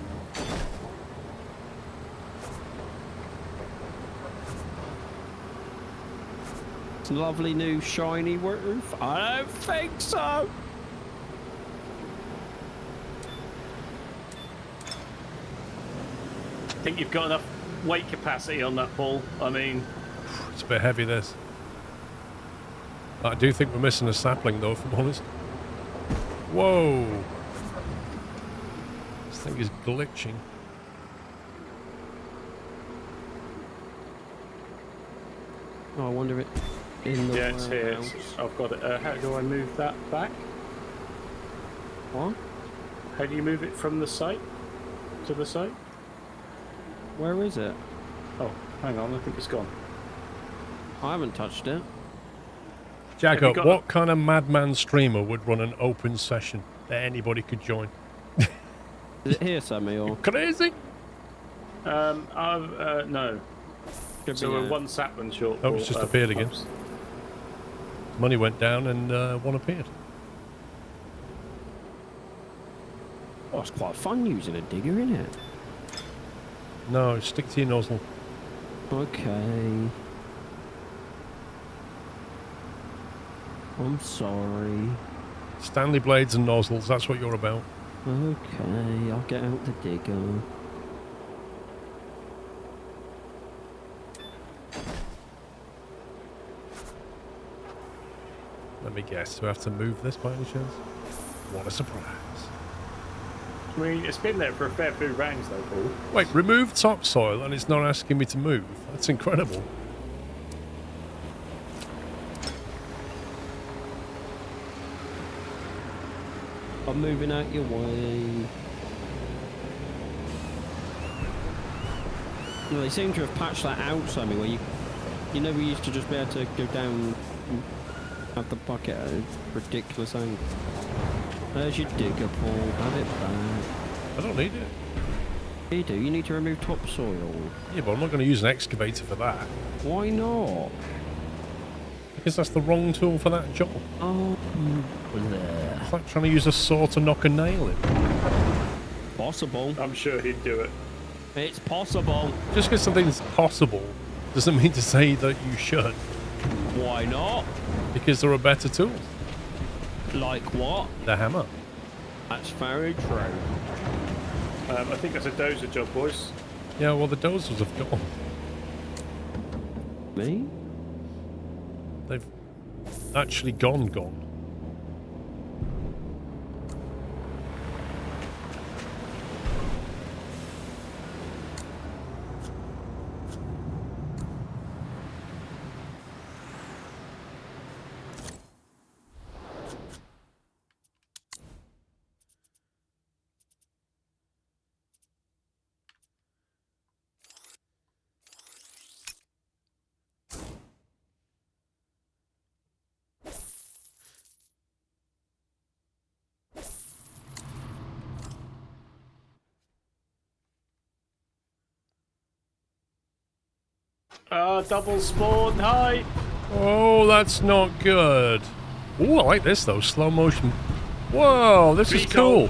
It's a lovely new shiny roof. I don't think so. I think you've got enough weight capacity on that, Paul. I mean, It's a bit heavy, this. I do think we're missing a sapling, though, if I'm honest. Whoa! This thing is glitching. Oh, I wonder if in the yeah, it's here. warehouse. I've got it. How do I move that back? What? How do you move it from the site to the site? Where is it? Oh, hang on. I think it's gone. I haven't touched it. Jacko, got what kind of madman streamer would run an open session that anybody could join? Is it here, Sammy, or? Crazy? No. Should So be we're there. one sapling short. Oh, it's just appeared again. Pups. Money went down and one appeared. Oh, it's quite fun using a digger, isn't it? No, stick to your nozzle. Okay. I'm sorry. Stanley blades and nozzles, that's what you're about. Okay, I'll get out the digger. Let me guess, do I have to move this by any chance? What a surprise. I mean, it's been there for a fair few rounds though, Paul. Wait, remove topsoil and it's not asking me to move? That's incredible. I'm moving out your way. Well, they seem to have patched that out, Sammy, where you know, we used to just be able to go down and have the bucket at a ridiculous angle. There's your digger, Paul. Have it back. I don't need it. You do. You need to remove topsoil. Yeah, but I'm not going to use an excavator for that. Why not? Because that's the wrong tool for that job. Oh, bleh. It's like trying to use a saw to knock a nail in. Possible. I'm sure he'd do it. It's possible. Just because something's possible doesn't mean to say that you should. Why not? Because there are better tools. Like what? The hammer. That's very true. I think that's a dozer job, boys. Yeah, well, the dozers have gone. Me? They've actually gone. Double spawn, hi! Oh, that's not good. Oh, I like this though, slow motion. Whoa, this is cool.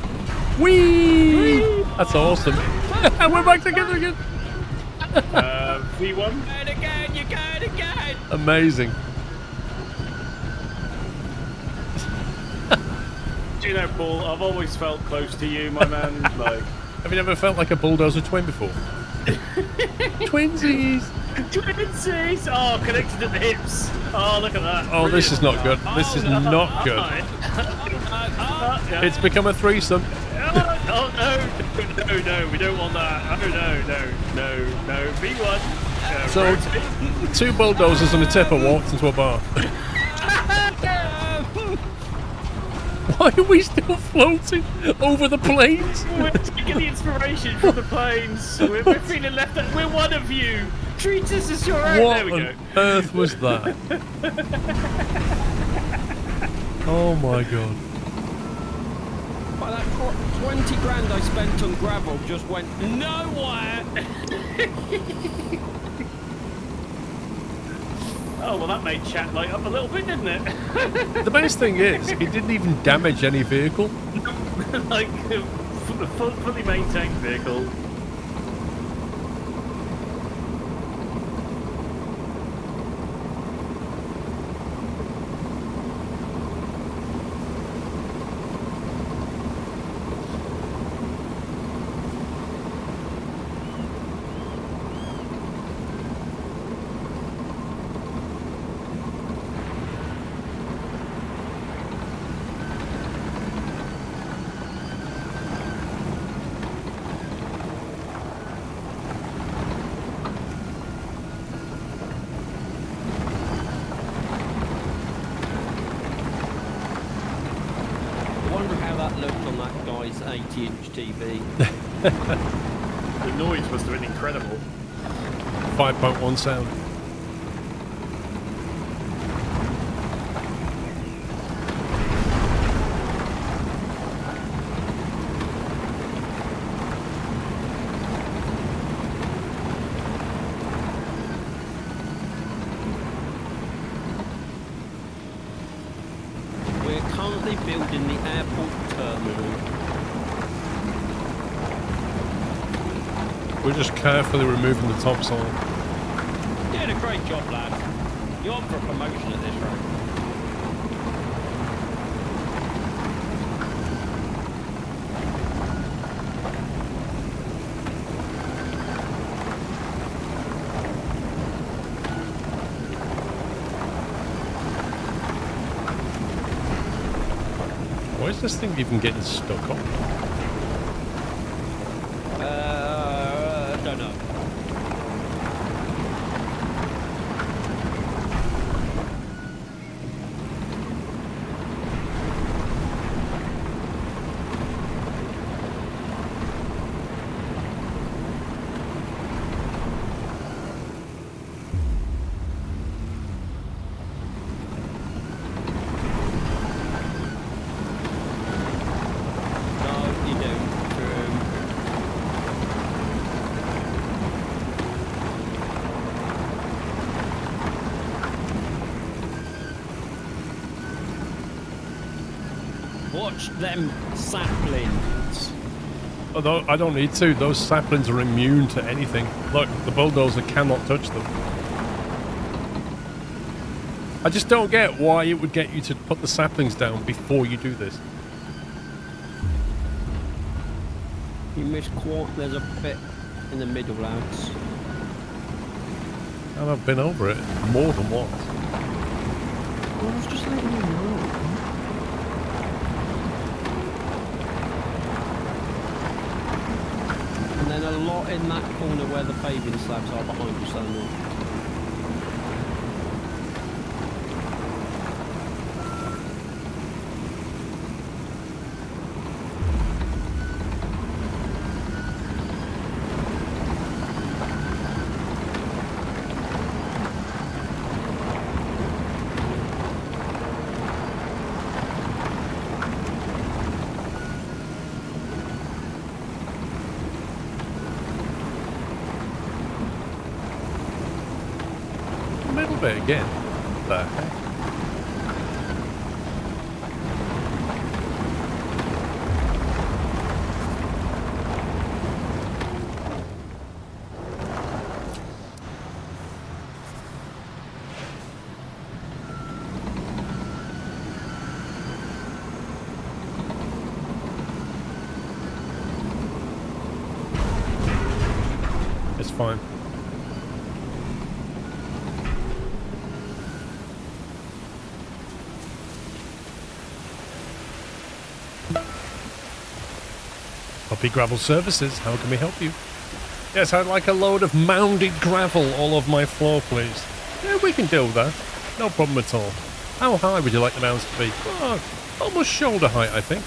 Whee! That's awesome. We're back together again. V1. Going again, you're going again. Amazing. Do you know, Paul, I've always felt close to you, my man. Like, Have you never felt like a bulldozer twin before? Twinsies. twinsies! Oh, connected at the hips. Oh, look at that. Oh, this is not good. This is not good. Yeah. It's become a threesome. Oh, no, we don't want that. Oh, no. V1. So, rotate. 2 bulldozers and a tipper walked into a bar. Why are we still floating over the plains? We're taking the inspiration from the planes. We're feeling left out. We're one of you. Treat us as your own. What There we go. on earth was that? Oh my god. By that 20 grand I spent on gravel just went nowhere. Oh, well, that made chat light up a little bit, didn't it? The best thing is, it didn't even damage any vehicle. Like, a fully maintained vehicle. I wonder how that looked on that guy's 80-inch TV. The noise must have been incredible. 5.1 sound. We're just carefully removing the topsoil. You did a great job, lad. You're on for a promotion at this rate. Why is this thing even getting stuck on? Don't know. No, you don't. Watch them saplings. Although I don't need to. Those saplings are immune to anything. Look, the bulldozer cannot touch them. I just don't get why it would get you to put the saplings down before you do this. You missed quite. There's a bit in the middle, lads. And I've been over it more than once. Well, I was just letting you know. And then a lot in that corner where the paving slabs are behind you, Samuel. A little bit again. What the heck? It's fine. Poppy Gravel Services, how can we help you? Yes, I'd like a load of mounded gravel all over my floor, please. Yeah, we can deal with that. No problem at all. How high would you like the mounds to be? Oh, almost shoulder height, I think.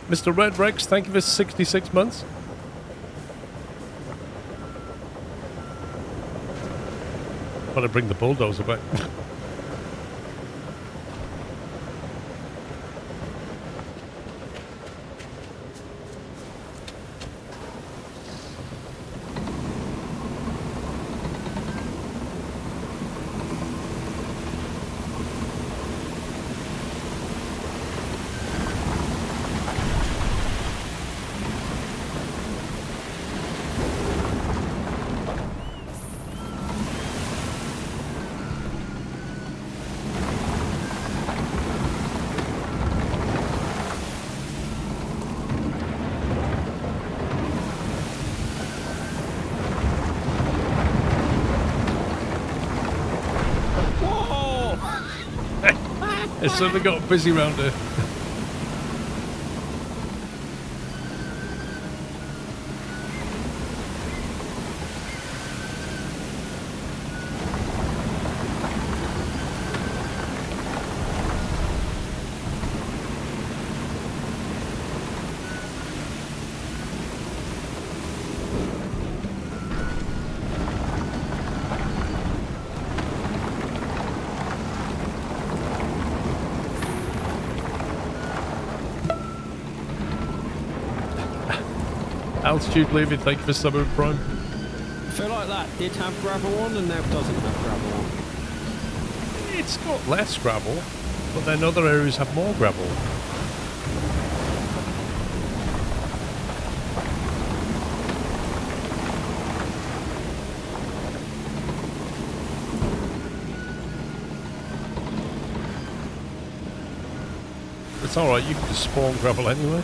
Mr. Red Rex, thank you for 66 months. Want to bring the bulldozer back. It's suddenly got busy round here. Altitude leaving, thank you for Summer Prime. I feel like that did have gravel on and now doesn't have gravel on. It's got less gravel. But then other areas have more gravel. It's alright, you can just spawn gravel anyway.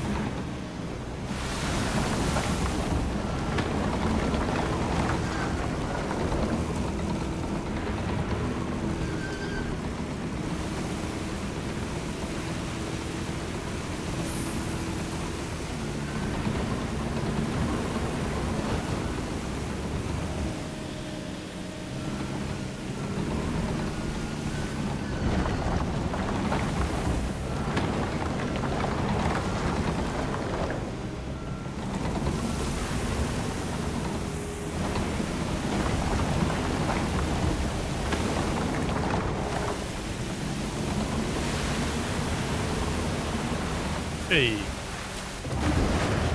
Hey.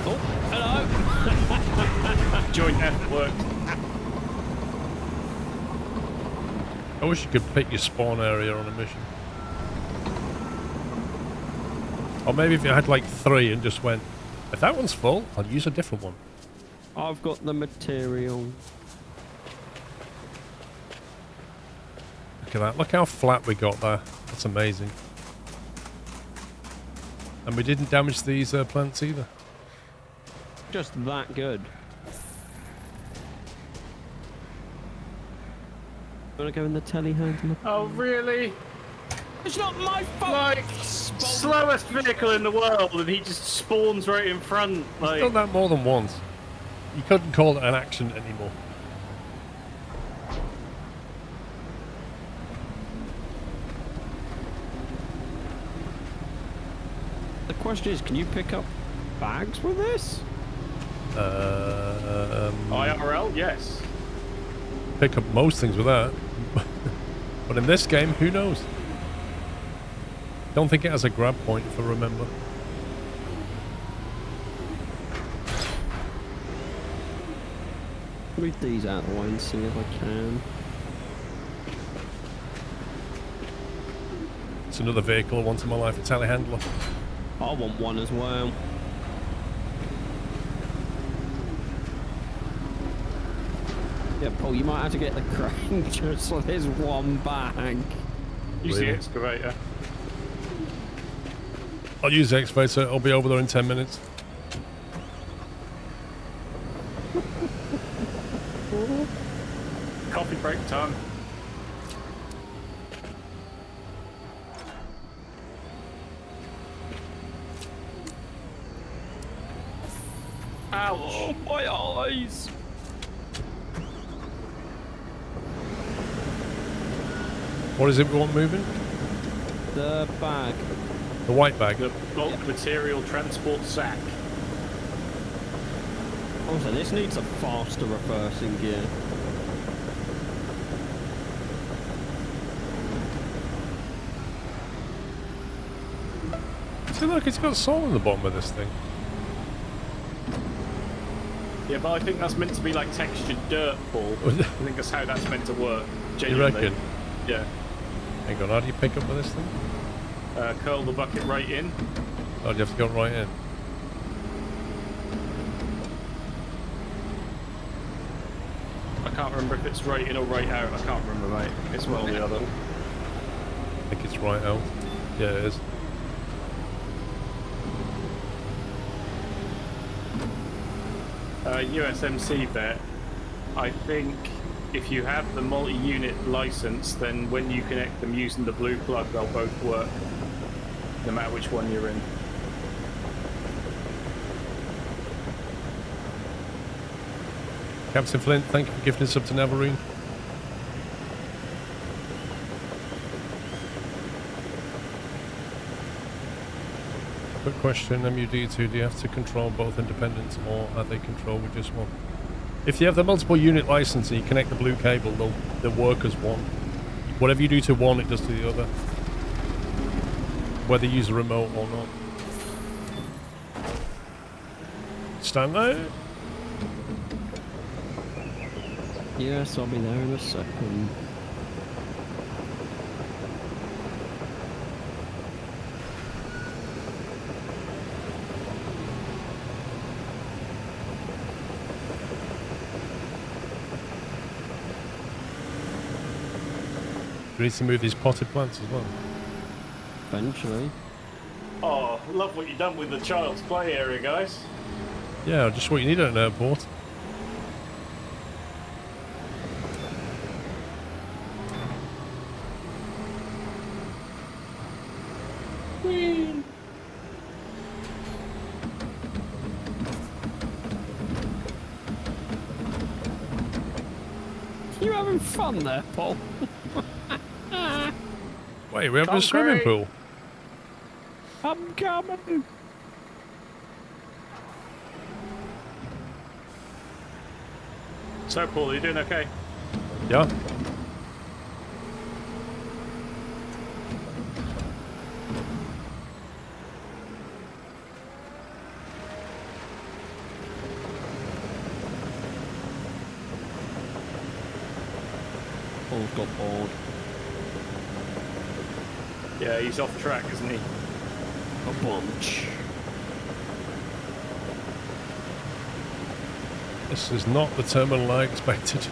Oh, hello. Joint effort worked. I wish you could pick your spawn area on a mission. Or maybe if you had like 3 and just went, if that one's full, I'll use a different one. I've got the material. Look at that. Look how flat we got there. That's amazing. And we didn't damage these plants either. Just that good. Wanna go in the telehandler? Oh, really? It's not my fault! Like, slowest vehicle in the world, and he just spawns right in front. Like, Done that more than once. You couldn't call it an accident anymore. The question is, can you pick up bags with this? IRL, yes. Pick up most things with that. But in this game, who knows? Don't think it has a grab point, if I remember. Move these out of the way and see if I can. It's another vehicle I want in my life, a telehandler. I want one as well. Yeah, Paul, you might have to get the crane just for this one bag. Use the Really? excavator. I'll use the excavator, I'll be over there in 10 minutes. Coffee break time. Ouch. Oh, my eyes! What is it we want moving? The bag. The white bag. The bulk material transport sack. Also, this needs a faster reversing gear. See, look, it's got soil in the bottom of this thing. Yeah, but I think that's meant to be like textured dirt, Paul. I think that's how that's meant to work. You Genuinely. reckon? Yeah. Hang on, how do you pick up with this thing? Curl the bucket right in. Oh, do you have to go right in? I can't remember if it's right in or right out. I can't remember, mate. It's one or the other. I think it's right out. Yeah, it is. USMC vet, I think if you have the multi-unit license, then when you connect them using the blue plug, they'll both work, no matter which one you're in. Captain Flint, thank you for gifting us up to Navarine. Quick question, MUD2, do you have to control both independents or are they controlled with just one? If you have the multiple unit license and you connect the blue cable, they'll work as one. Whatever you do to one, it does to the other. Whether you use a remote or not. Stand there. Yes, I'll be there in a second. We need to move these potted plants as well. Eventually. Oh, love what you've done with the child's play area, guys. Yeah, just what you need at an airport. Whee! You having fun there, Paul? Wait, we have a swimming pool. I'm coming. So, Paul, are you doing okay? Yeah. Paul's got bored. Yeah, he's off track, isn't he? A bunch. This is not the terminal I expected.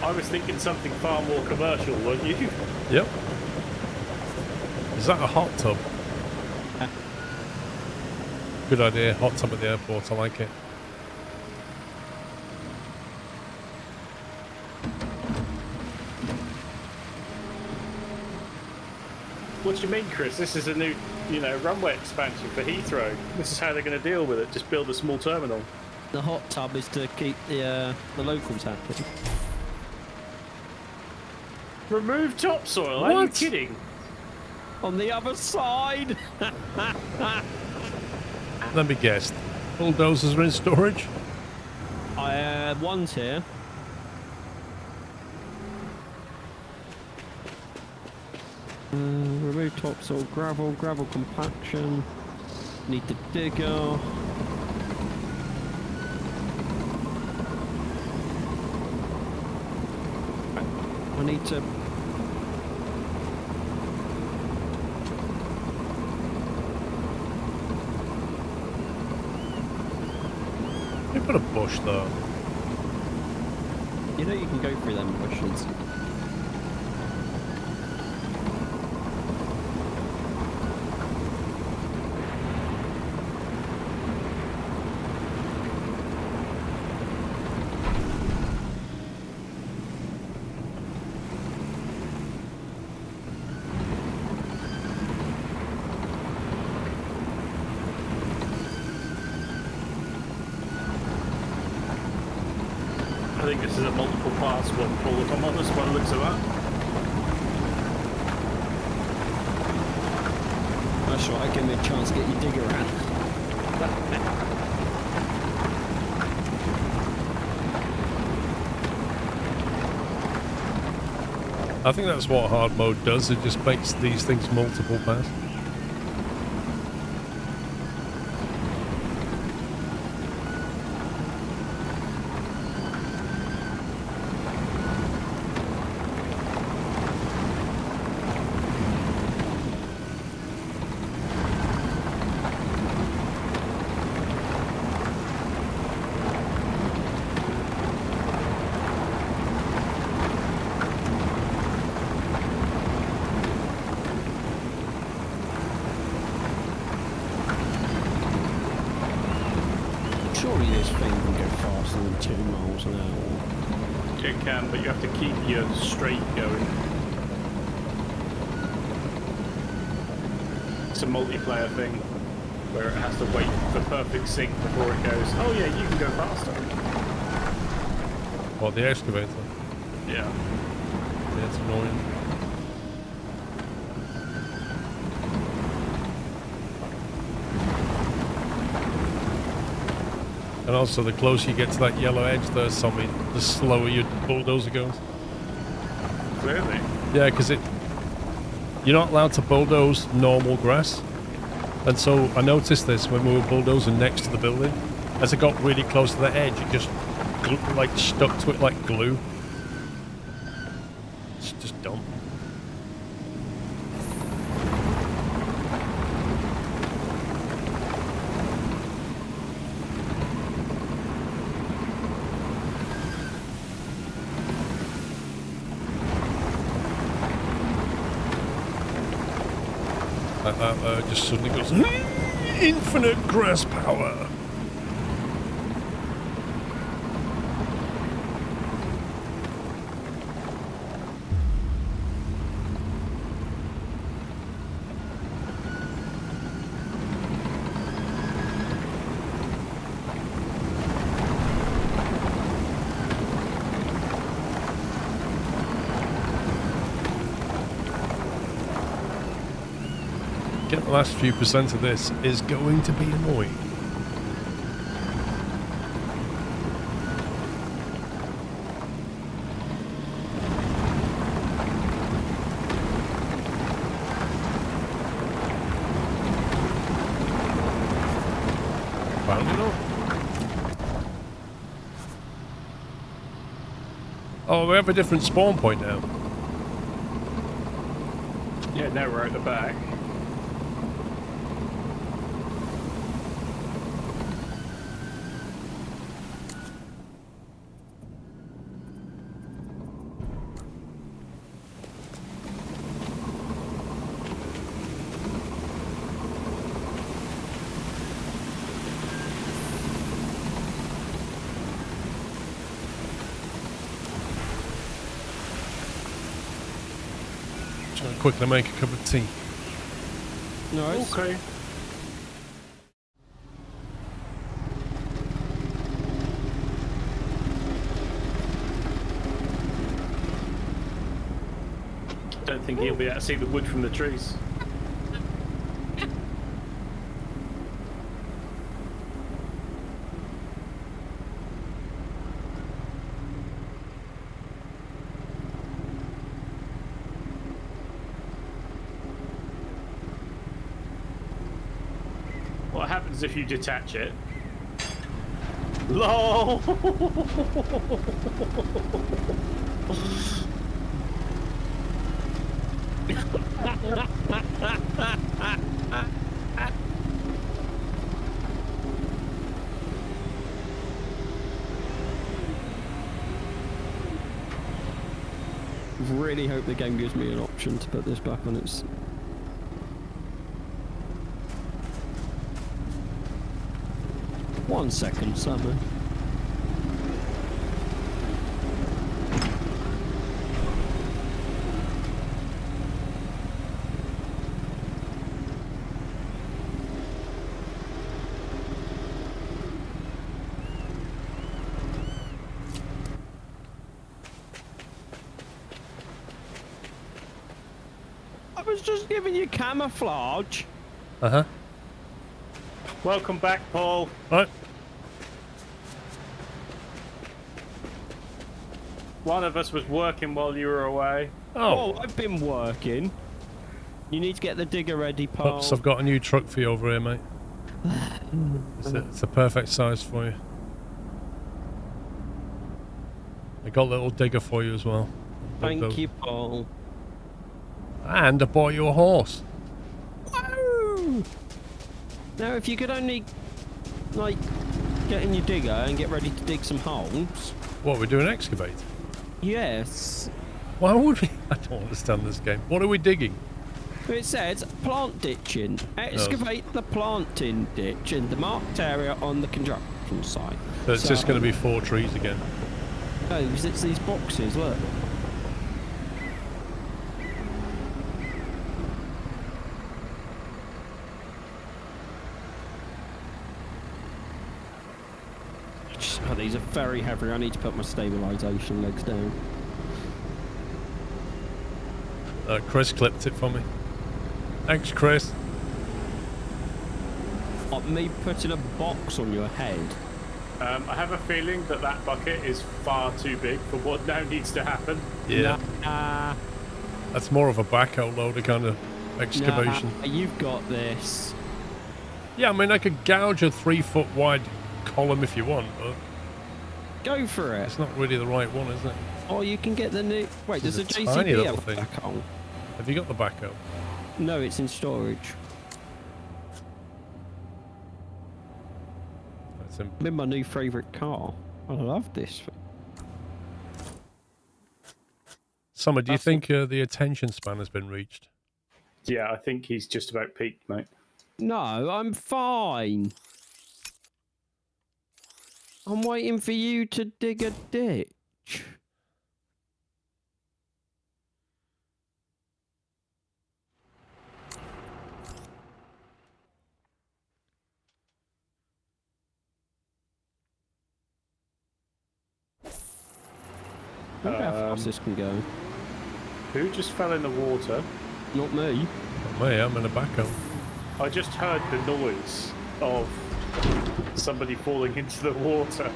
I was thinking something far more commercial, weren't you? Yep. Is that a hot tub? Good idea. Hot tub at the airport. I like it. What do you mean, Chris? This is a new, runway expansion for Heathrow. This is how they're going to deal with it. Just build a small terminal. The hot tub is to keep the locals happy. Remove topsoil? Are you What? kidding? On the other side. Let me guess. Bulldozers are in storage? One's here. Remove topsoil, gravel compaction. Need the digger. I need to. You put a bush though. You know you can go through them bushes. I think this is a multiple pass one, Paul, if I'm honest, by the looks of that. That's right, give me a chance to get your digger out. I think that's what hard mode does. It just makes these things multiple pass. Surely this thing can go faster than 2 miles an hour. It can, but you have to keep your straight going. It's a multiplayer thing where it has to wait for perfect sync before it goes, oh yeah, you can go faster. What, the excavator? Yeah. Yeah, it's annoying. And also, the closer you get to that yellow edge there, Tommy, the slower your bulldozer goes. Clearly. Yeah, because you're not allowed to bulldoze normal grass. And so I noticed this when we were bulldozing next to the building. As it got really close to the edge, it just like stuck to it like glue. It's just dumb. Like that just suddenly goes infinite grass power. Get the last few percent of this is going to be annoying. Found it all. Oh, we have a different spawn point now. Yeah, now we're at the back. Trying to quickly make a cup of tea. Nice. Okay. Don't think he'll be able to see the wood from the trees. What happens if you detach it? LOL! Really hope the game gives me an option to put this back on its... One second, Summer. I was just giving you camouflage. Uh-huh. Welcome back, Paul. Right. One of us was working while you were away. Oh, I've been working. You need to get the digger ready, Paul. Pops, I've got a new truck for you over here, mate. It's a perfect size for you. I got a little digger for you as well. Thank you, Paul. And I bought you a horse. Woo! Now, if you could only, like, get in your digger and get ready to dig some holes. What, we're doing excavate? Yes. Why would we? I don't understand this game. What are we digging? It says plant ditching. Excavate the planting ditch in the marked area on the construction site. So it's just going to be 4 trees again. Oh, because it's these boxes, look. Oh, these are very heavy. I need to put my stabilisation legs down. Chris clipped it for me. Thanks, Chris. Me putting a box on your head. I have a feeling that that bucket is far too big for what now needs to happen. Yeah. Nah. That's more of a backhoe loader kind of excavation. Nah, you've got this. Yeah, I mean, I could gouge a 3-foot wide column if you want, but Go for it. it's not really the right one, is it? Or you can get the new... Wait, This does the is a tiny JCB little have a thing. backhoe? Have you got the backhoe? No, it's in storage. That's in... I'm in my new favourite car. I love this. Summer, do you That's think the attention span has been reached? Yeah, I think he's just about peaked, mate. No, I'm fine. I'm waiting for you to dig a ditch. I wonder how fast this can go. Who just fell in the water? Not me. Not me, I'm in a backhoe. I just heard the noise of somebody falling into the water.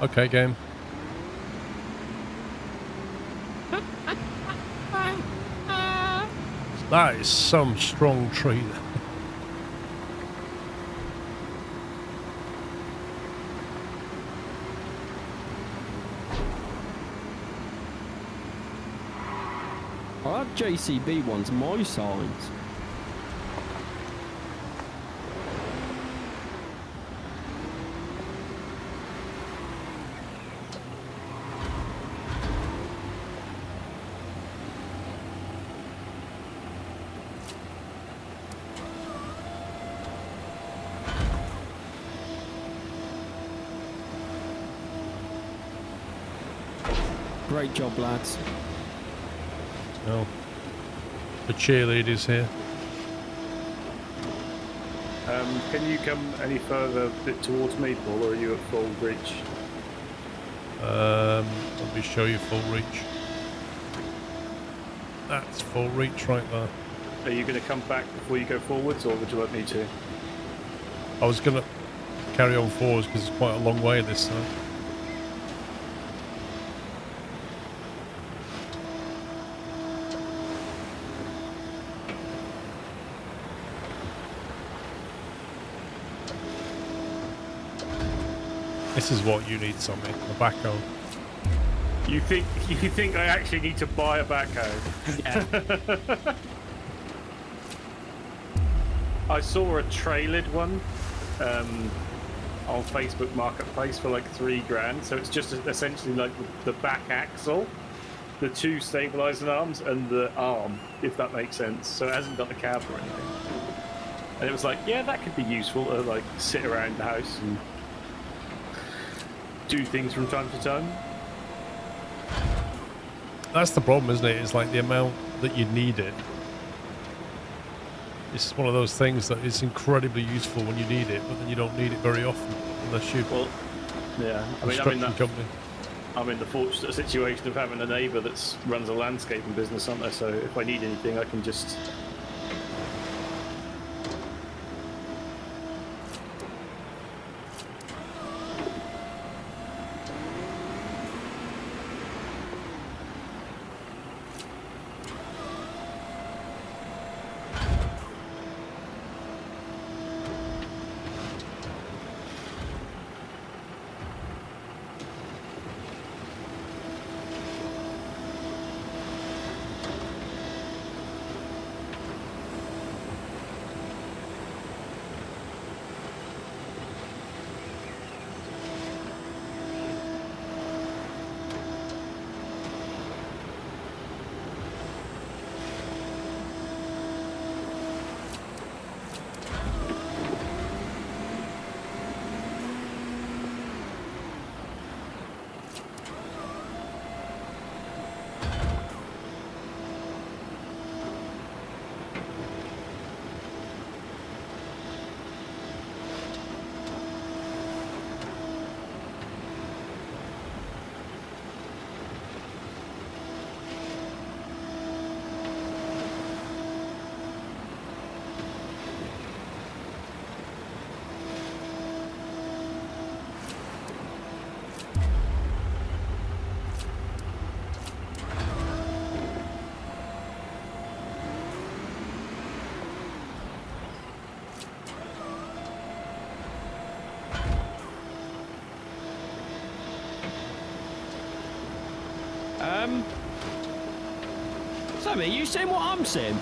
Okay, game. That is some strong tree. I have JCB ones, my size. Great job, lads. Oh. The cheerleaders here. Can you come any further bit towards me, Paul, or are you at full reach? Let me show you full reach. That's full reach right there. Are you going to come back before you go forwards, or would you like me to? I was going to carry on forwards because it's quite a long way this side. This is what you need, something. A backhoe. You think I actually need to buy a backhoe? Yeah. I saw a trailered one on Facebook Marketplace for like $3,000. So it's just essentially like the back axle, the two stabilizing arms, and the arm, if that makes sense. So it hasn't got the cab or anything. And it was like, yeah, that could be useful to like sit around the house and do things from time to time. That's the problem, isn't it? It's like the amount that you need it. It's one of those things that is incredibly useful when you need it, but then you don't need it very often unless you. Well, yeah. I'm in the fortunate situation of having a neighbour that runs a landscaping business, aren't I? So if I need anything, I can just. Sammy, you saying what I'm saying?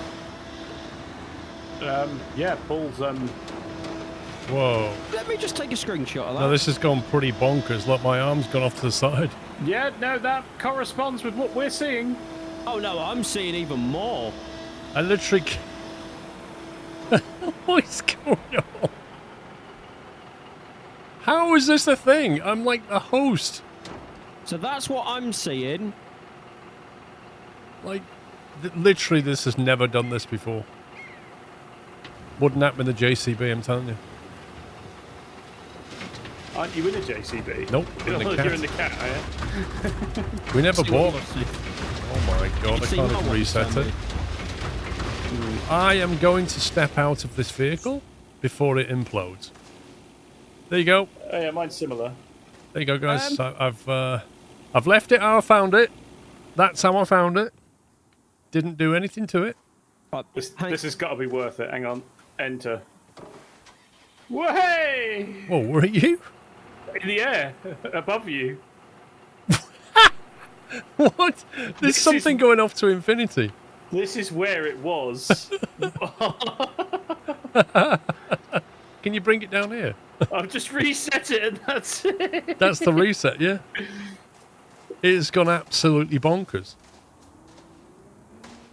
Yeah, Paul's Whoa. Let me just take a screenshot of that. No, this has gone pretty bonkers. Look, my arm's gone off to the side. Yeah, no, that corresponds with what we're seeing. Oh no, I'm seeing even more. I literally... What is going on? How is this a thing? I'm like the host. So that's what I'm seeing. Like, literally, this has never done this before. Wouldn't happen in the JCB, I'm telling you. Aren't you in a JCB? Nope, in the You're cat. in the cat, are you? We never See bought... what you- Oh my god, I see can't my even one, reset Sammy? it. I am going to step out of this vehicle before it implodes. There you go. Oh yeah, mine's similar. There you go, guys. I've left it how I found it. That's how I found it. Didn't do anything to it. Right, This hang- has got to be worth it. Hang on. Enter. Way! Whoa, where are you? In the air, above you. What? There's This something is- going off to infinity. This is where it was. Can you bring it down here? I've just reset it and that's it. That's the reset, yeah? It's gone absolutely bonkers.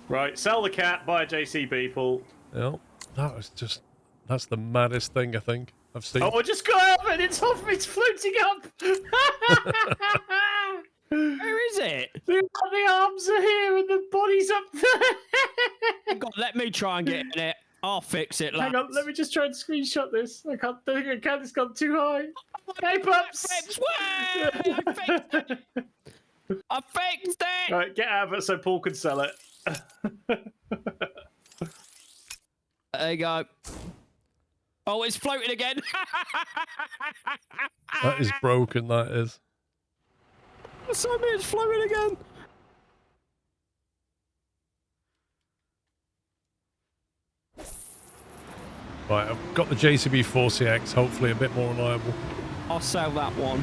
Right, sell the cat, buy a JCB, Paul. Yeah, that was just... That's the maddest thing I think I've seen. Oh, I just got out and it's off, it's floating up. Where is it? The arms are here and the body's up there. God, let me try and get in it. I'll fix it. Hang on, let me just try and screenshot this. I can't think I can, it's gone too high. Hey, pups! Fix, way! I fixed it. I fixed it. Right, get out of it so Paul can sell it. There you go. Oh, it's floating again. That is broken, that is. Sammy, it's floating again. Right, I've got the JCB 4CX, hopefully a bit more reliable. I'll sell that one.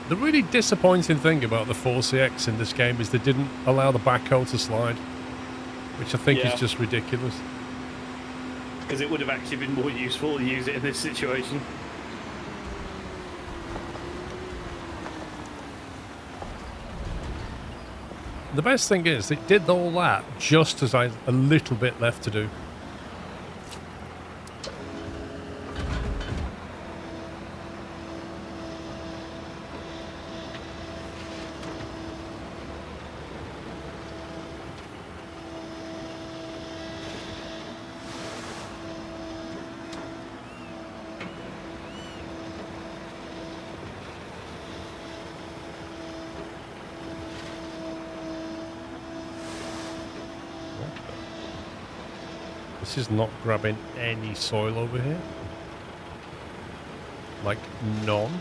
The really disappointing thing about the 4CX in this game is they didn't allow the backhoe to slide, which I think Yeah. is just ridiculous. Because it would have actually been more useful to use it in this situation. The best thing is, it did all that just as I had a little bit left to do. This is not grabbing any soil over here. Like, none.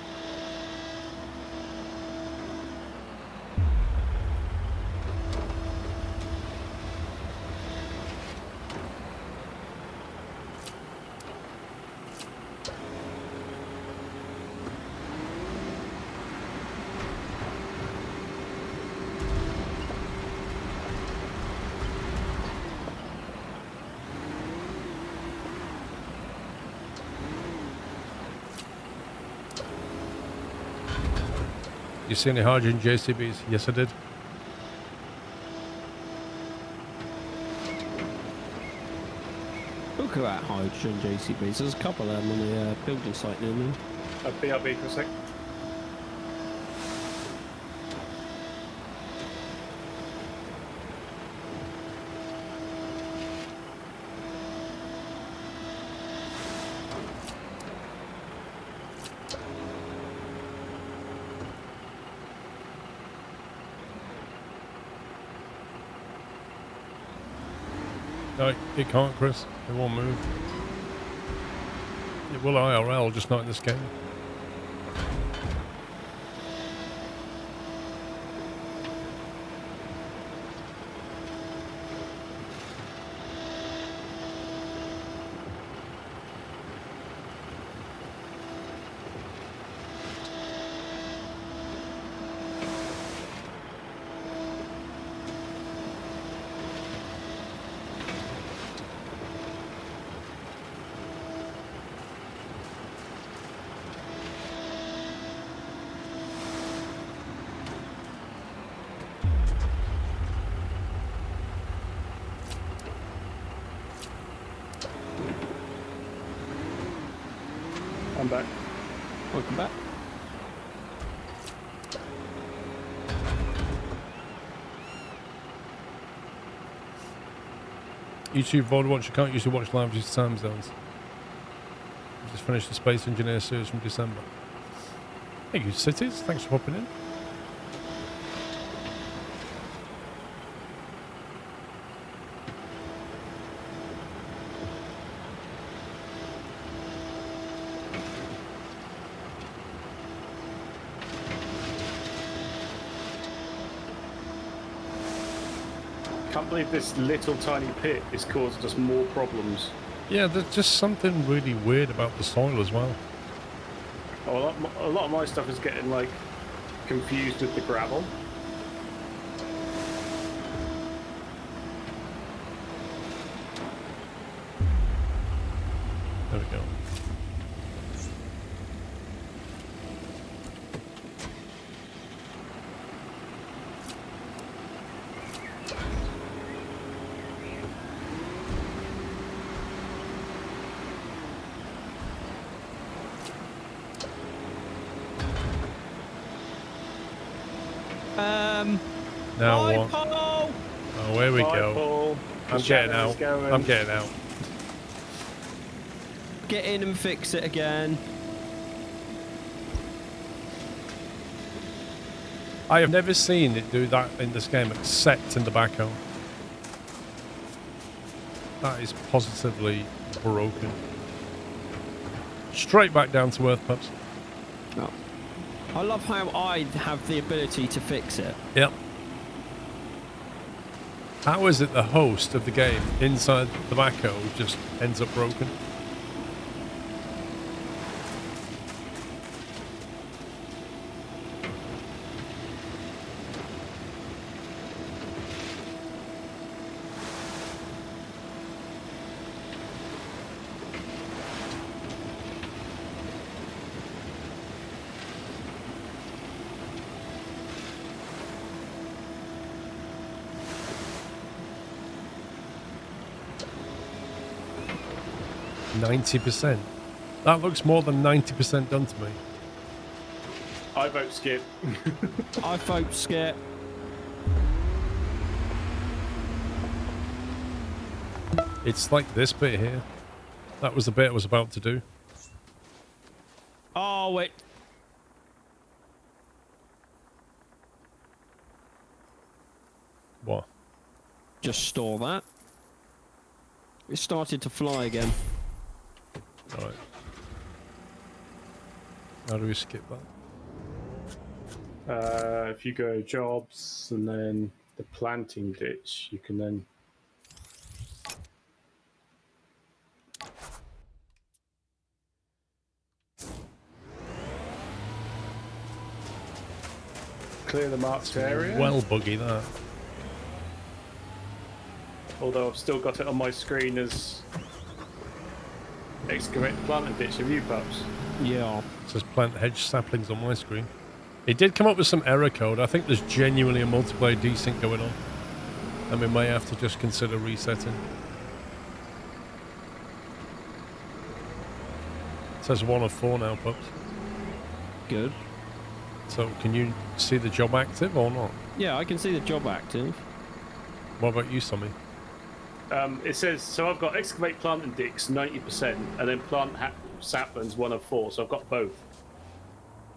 You see any hydrogen JCBs? Yes, I did. Look at that hydrogen JCBs. There's a couple of them on the building site near me. BRB for a sec. No, it can't, Chris. It won't move. It will IRL, just not in this game. I'm back. Welcome back. YouTube VOD watch. You can't usually watch live due to time zones. Just finished the Space Engineer series from December. Hey, you cities. Thanks for popping in. Can't believe this little tiny pit is causing us more problems. Yeah, there's just something really weird about the soil as well. Oh, a lot of my stuff is getting like confused with the gravel. There we go. Now Bye, what? Paul! Oh, here we Bye, go. Paul. I'm The getting shadow's out. going. I'm getting out. Get in and fix it again. I have never seen it do that in this game except in the backhoe. That is positively broken. Straight back down to earth, pups. Oh. I love how I have the ability to fix it. Yep. How is it the host of the game inside the backhoe just ends up broken? %. That looks more than 90% done to me. I vote skip. I vote skip. It's like this bit here. That was the bit I was about to do. Oh, wait. What? Just store that. It started to fly again. Right. How do we skip that? If you go jobs and then the planting ditch, you can then clear the marked area. Well buggy that. Although I've still got it on my screen as excavate the planting ditch. Have you, pups? Yeah. It says plant hedge saplings on my screen. It did come up with some error code. I think there's genuinely a multiplayer desync going on. And we may have to just consider resetting. It says 1 of 4 now, pups. Good. So can you see the job active or not? Yeah, I can see the job active. What about you, Sammy? It says, so I've got excavate planting ditch 90% and then plant saplings 1 of 4, so I've got both.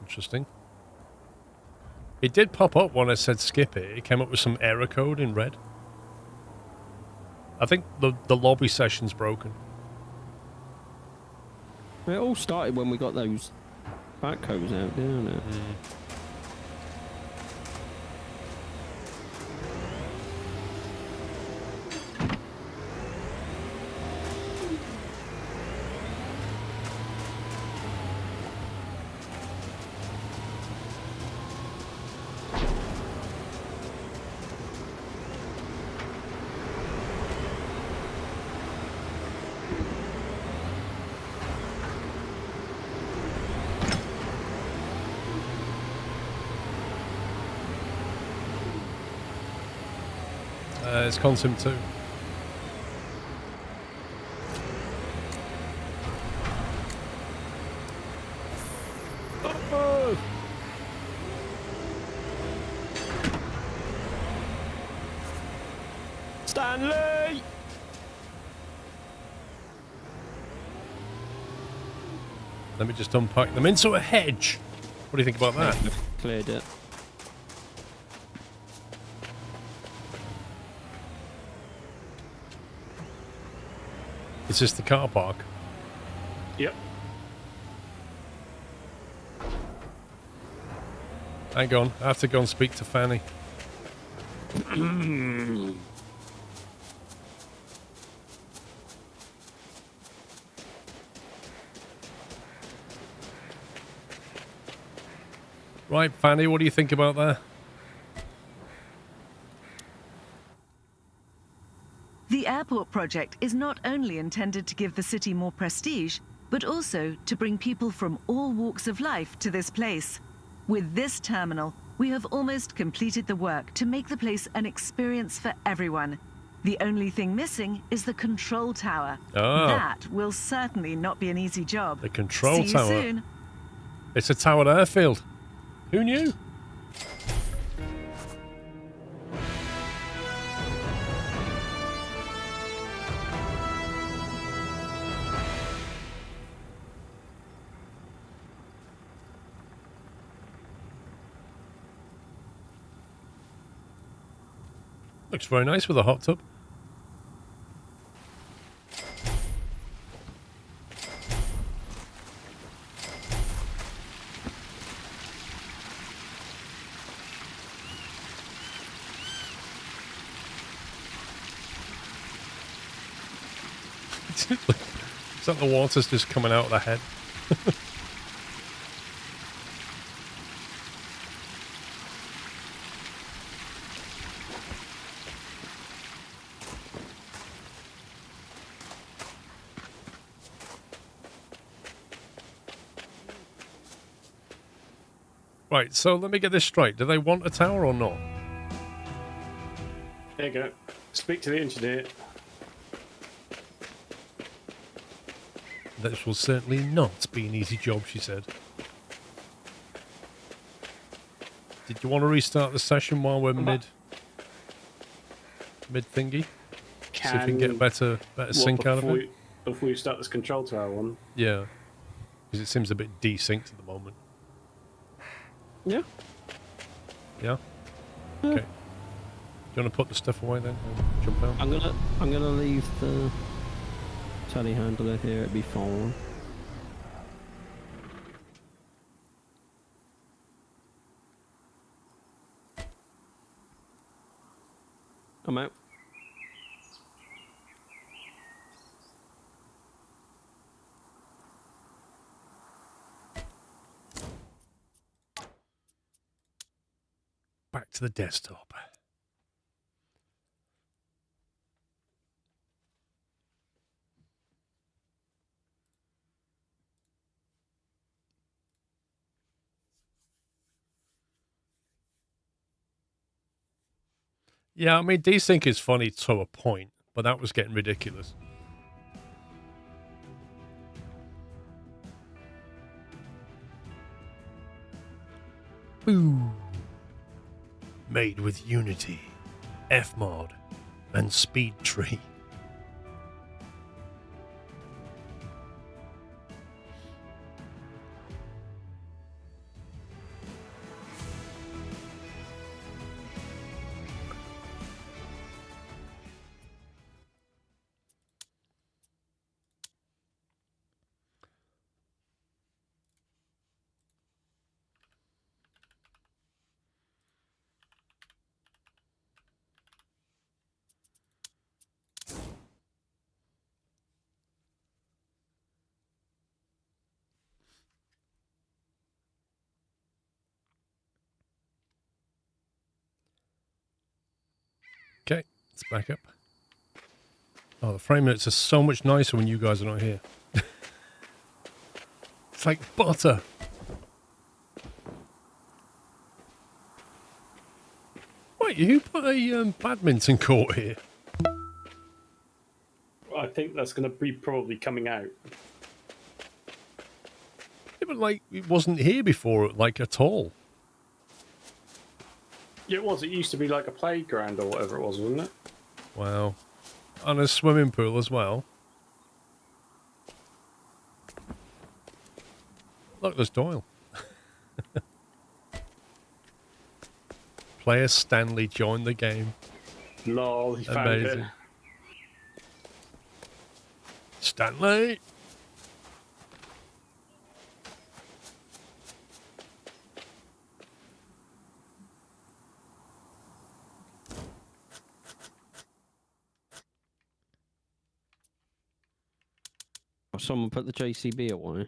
Interesting. It did pop up when I said skip it. It came up with some error code in red. I think the lobby session's broken. It all started when we got those backhoes out, didn't it? It's Consim 2. Let me just unpack them into a hedge. What do you think about that? Cleared it. Is this the car park? Yep. Hang on, I have to go and speak to Fanny. Right, Fanny, what do you think about that? The airport project is not only intended to give the city more prestige, but also to bring people from all walks of life to this place. With this terminal, we have almost completed the work to make the place an experience for everyone. The only thing missing is the control tower. Oh. That will certainly not be an easy job. The control See tower. you soon. It's a towered airfield. Who knew? Looks very nice with a hot tub. Is that the water's just coming out of the head? Right, so let me get this straight. Do they want a tower or not? There you go. Speak to the engineer. This will certainly not be an easy job, she said. Did you want to restart the session while we're mid thingy? See if we can get a better sync out of it? Before you start this control tower one. Yeah. Because it seems a bit desynced at the moment. Yeah. Yeah? Okay. Do you want to put the stuff away then? And jump out? I'm gonna leave the telehandler here at B4. I'm out. Back to the desktop. Yeah, I mean, desync is funny to a point, but that was getting ridiculous. Ooh. Made with Unity, Fmod, and Speedtree. Okay, let's back up. Oh, the frame rates are so much nicer when you guys are not here. It's like butter. Wait, who put a badminton court here? I think that's going to be probably coming out. Yeah, but like, it wasn't here before, like, at all. Yeah, it was. It used to be like a playground or whatever it was, wasn't it? Wow. And a swimming pool as well. Look, there's Doyle. Player Stanley joined the game. Lol, he found it. Amazing. Stanley! Oh, someone put the JCB away.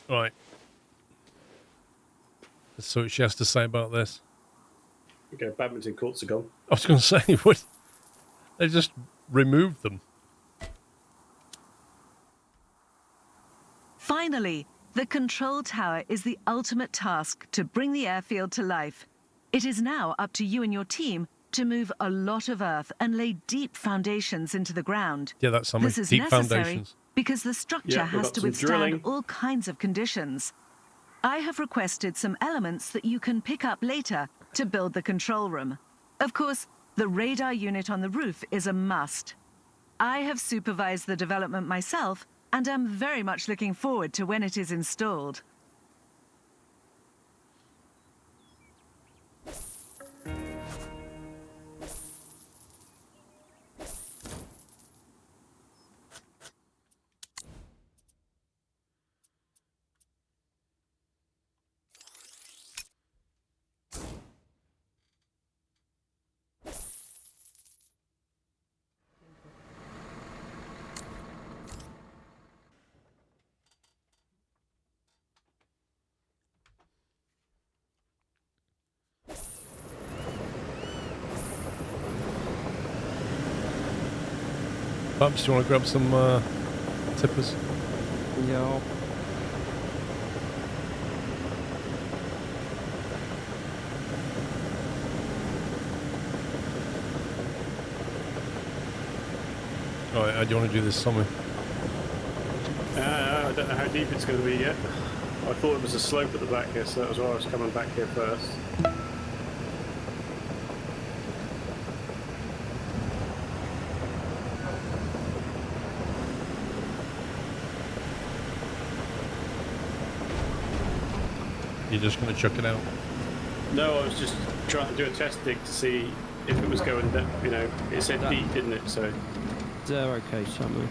Right. Let's see what she has to say about this. Okay, badminton courts are gone. I was going to say, what? They just removed them. Finally, the control tower is the ultimate task to bring the airfield to life. It is now up to you and your team to move a lot of earth and lay deep foundations into the ground. Yeah, that's something. This is Deep necessary foundations. because the structure Yeah, we've has got to some withstand drilling. all kinds of conditions. I have requested some elements that you can pick up later to build the control room. Of course, the radar unit on the roof is a must. I have supervised the development myself and am very much looking forward to when it is installed. Bumps, do you want to grab some tippers? Yeah. Alright, how do you want to do this, Tommy? I don't know how deep it's going to be yet. I thought it was a slope at the back here, so that was why I was coming back here first. You're just going to chuck it out? No, I was just trying to do a test dig to see if it was going down. You know, it said deep, didn't it? So They're okay, Sammy.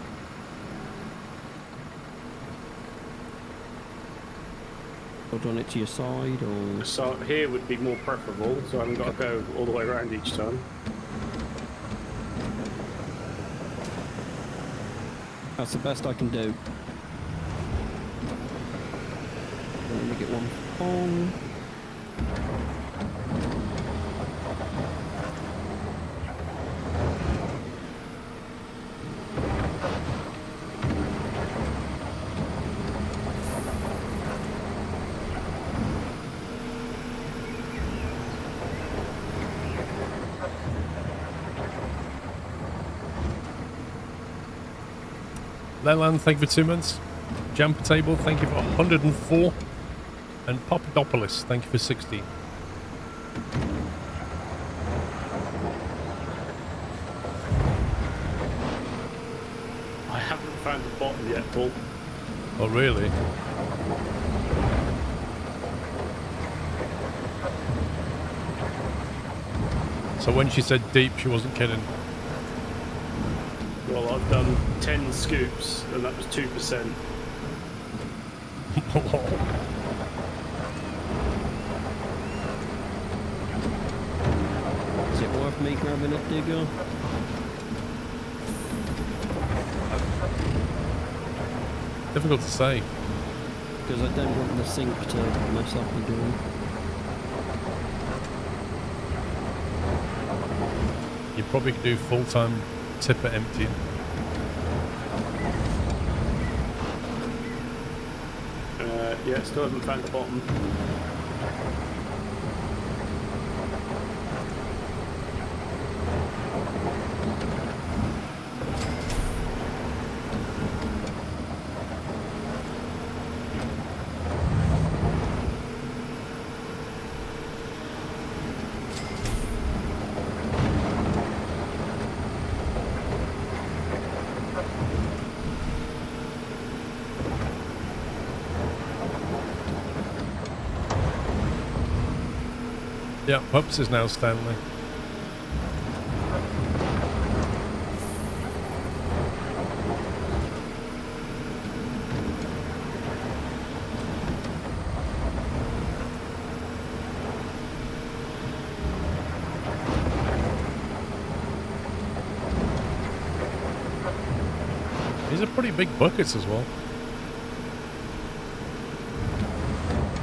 Hold on it to your side, or so here would be more preferable, so I haven't got to go all the way around each time. that's the best I can do. Let me get one on. Leland, thank you for 2 months. Jumper Table, thank you for 104. And Papadopoulos, thank you for 60. I haven't found the bottom yet, Paul. Oh, really? So when she said deep, she wasn't kidding. Well, I've done 10 scoops, and that was 2%. Is it worth me grabbing a digger? Difficult to say. Because I don't want the sink to mess up again. You probably could do full-time tipper emptying. Yeah, still haven't found the bottom. Yeah, Pups is now Stanley. These are pretty big buckets as well.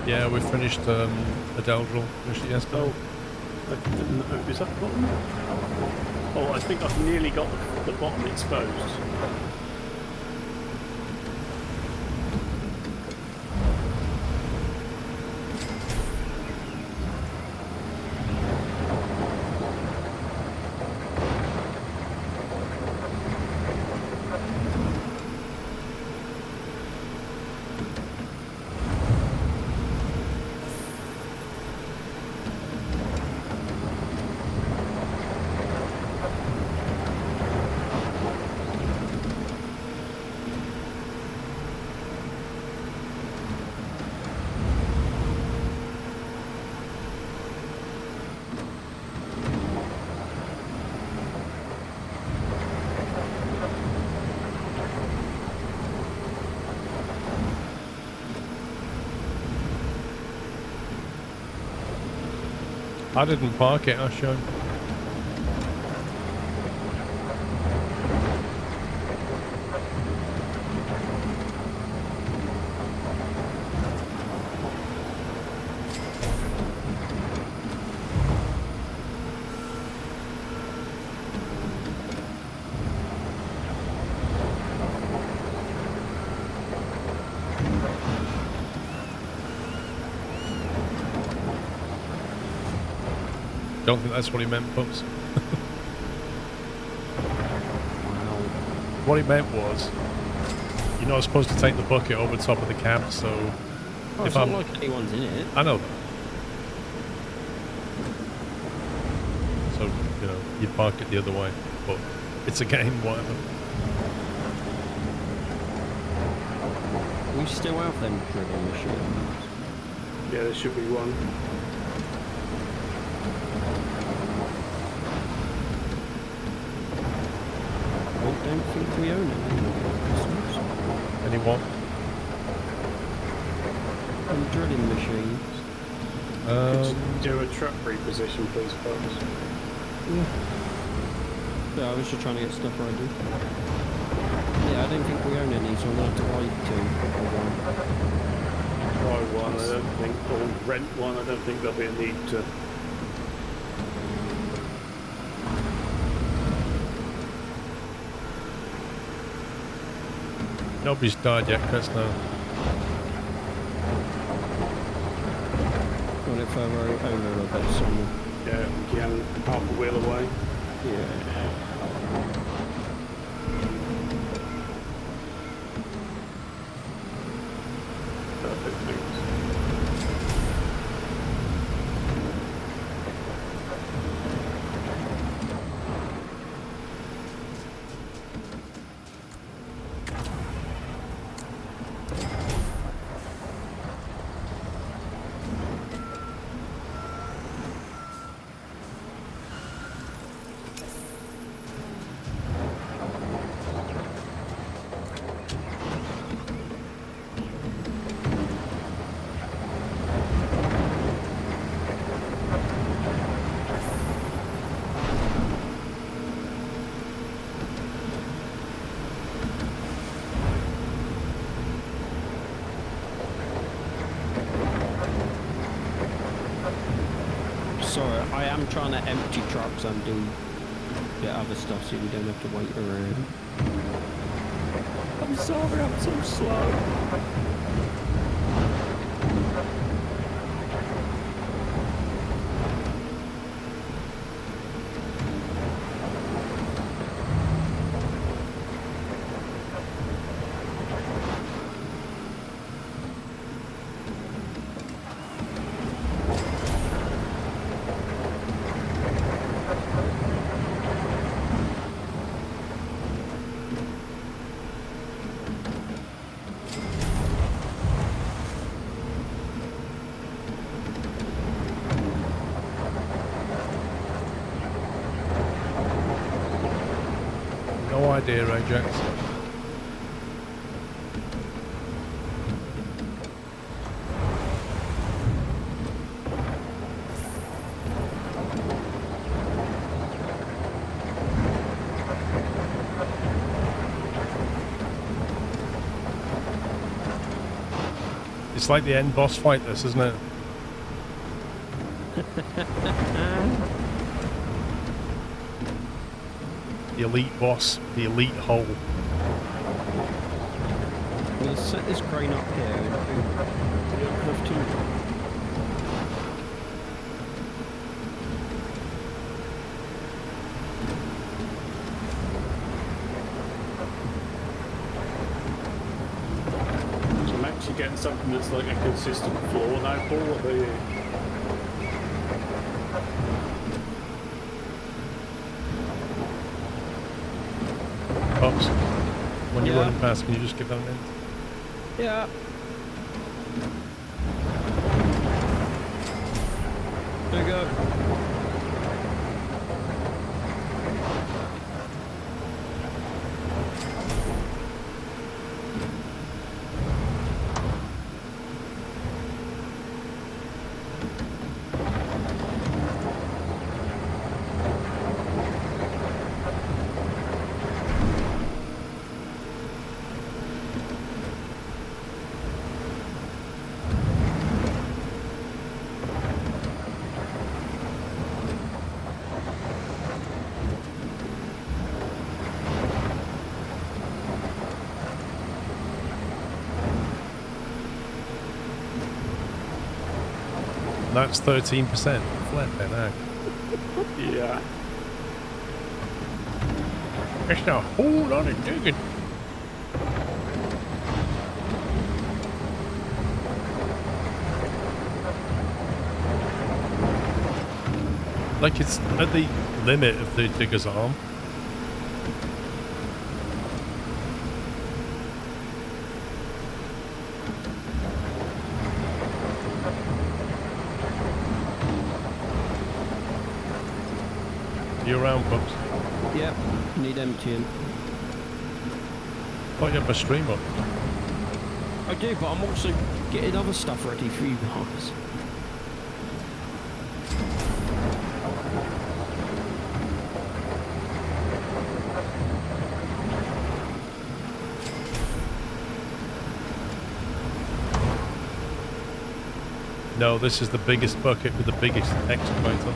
Yeah, we finished Adeldril. Finished it yesterday. Oh, I didn't know. Is that the bottom? Oh, I think I've nearly got the bottom exposed. I didn't park it, I showed. Don't think that's what he meant, Pups. What he meant was, you're not supposed to take the bucket over the top of the cab, so... Oh, it's not like anyone's in it. I know that. So, you know, you park it the other way, but it's a game, whatever. We still have them drilling machines. Yeah, there should be one. I don't think we own any customers. Anyone? And drilling machines. Could you do a truck reposition, please, folks? Yeah, I was just trying to get stuff ready. Yeah, I don't think we own any, so I'm going to have to buy two. Buy one, I don't think, or rent one, I don't think there'll be a need to. Nobody's died yet, Chris, no. Got it further over a bit somewhere. Yeah, we can half a wheel away. Yeah. Perfect, thanks. Sorry, I am trying to empty trucks and do get other stuff so we don't have to wait around. I'm sorry, I'm so slow. idea, Ajax. It's like the end boss fight, this, isn't it? The elite boss, the elite hole. We'll set this crane up here and we don't have to. Getting something that's like a consistent floor now, Paul. What are you? Pops, when you're Yeah. running past, can you just give that an end? Yeah. There we go. That's 13%. Flipping out. Yeah. It's a whole lot of digging. Like it's at the limit of the digger's arm. You around, Pups? Yep. Need emptying. Thought you had my stream up. I do, but I'm also getting other stuff ready for you guys. No, this is the biggest bucket with the biggest excavator.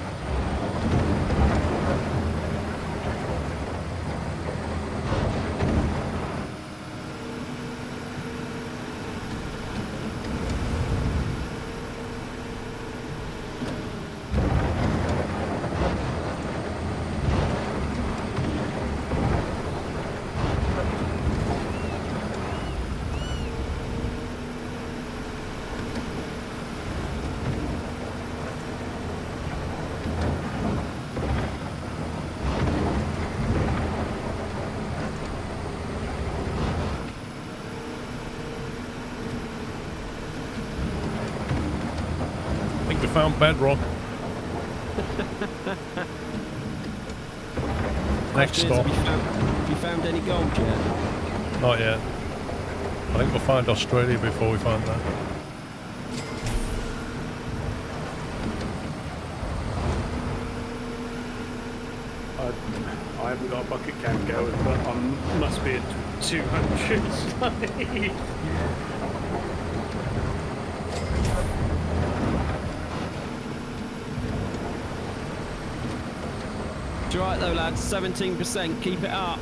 I think we found bedrock. Next stop. Have you found any gold yet? Not yet. I think we'll find Australia before we find that. I haven't got a bucket count going, but I must be at 200. It's alright though, lads. 17%. Keep it up.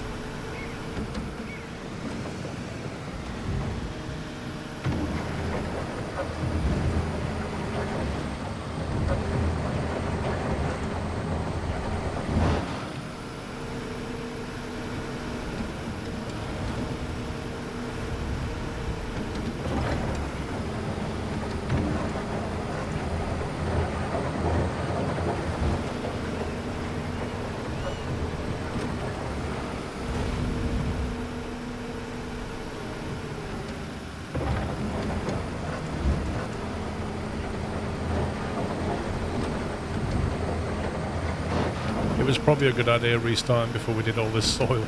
It was probably a good idea restarting before we did all this soil.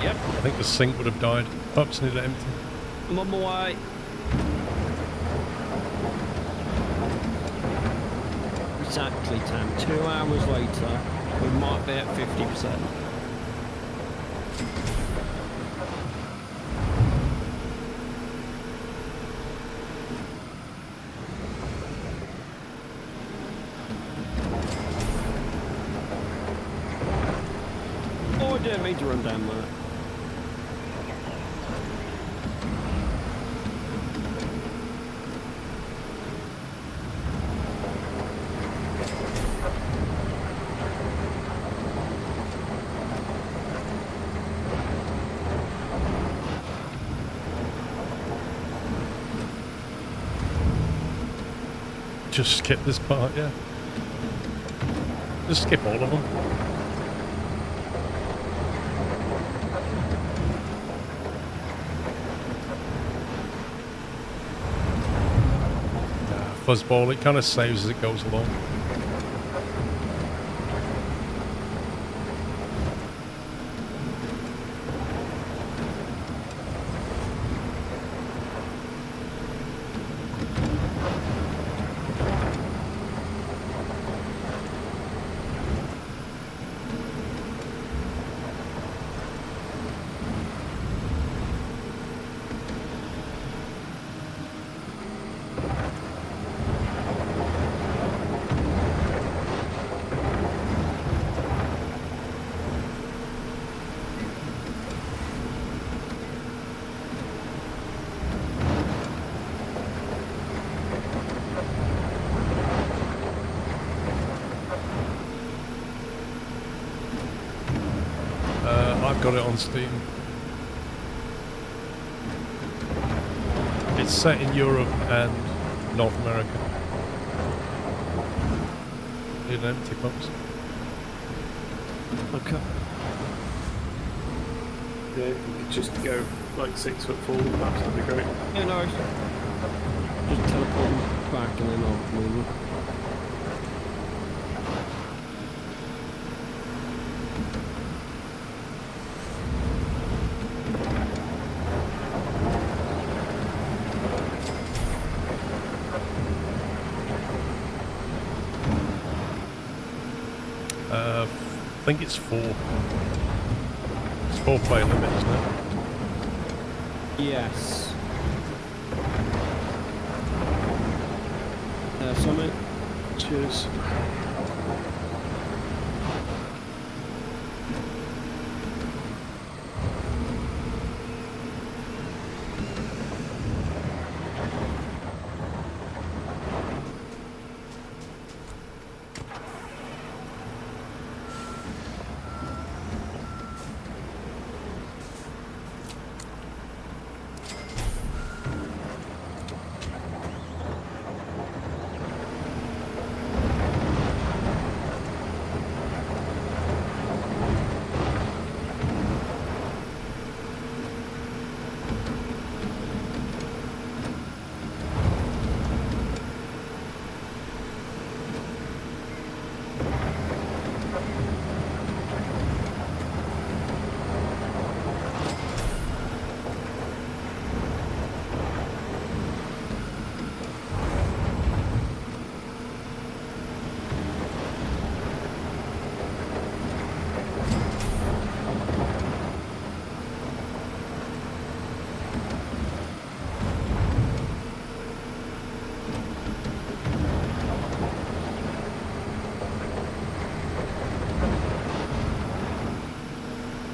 Yep, I think the sink would have died. Pups need to empty. I'm on my way. Exactly, Tam. 2 hours later, we might be at 50%. Oh, I didn't mean to run down that. Just skip this part, yeah. Just skip all of them. Fuzzball, it kind of saves as it goes along. I've got it on Steam. It's set in Europe and North America. Need an empty box. Okay. Yeah, if you could just go like 6 foot forward, perhaps that'd be great. Yeah, no. Just teleport them back and then I'll move them. I think it's 4. It's 4 player limit, isn't it? Yes. Summit. Cheers.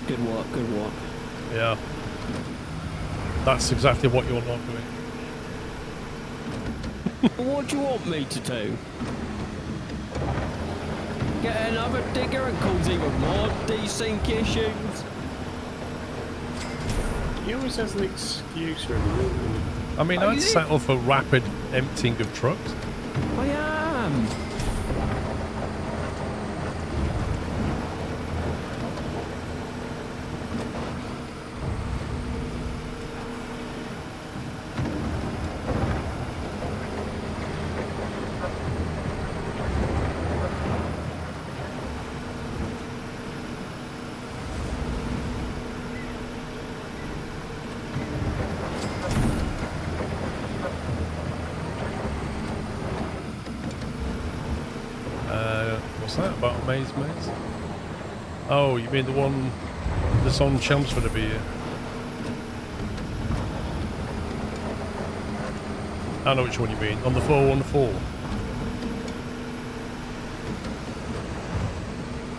Good work, good work. Yeah. That's exactly what you're not doing. What do you want me to do? Get another digger and cause even more desync issues? He always has an excuse for everything. I mean, I'd settle for rapid emptying of trucks. I am. Maze. Oh, you mean the one that's on Chelmsford every year? I know which one you mean. On the 414.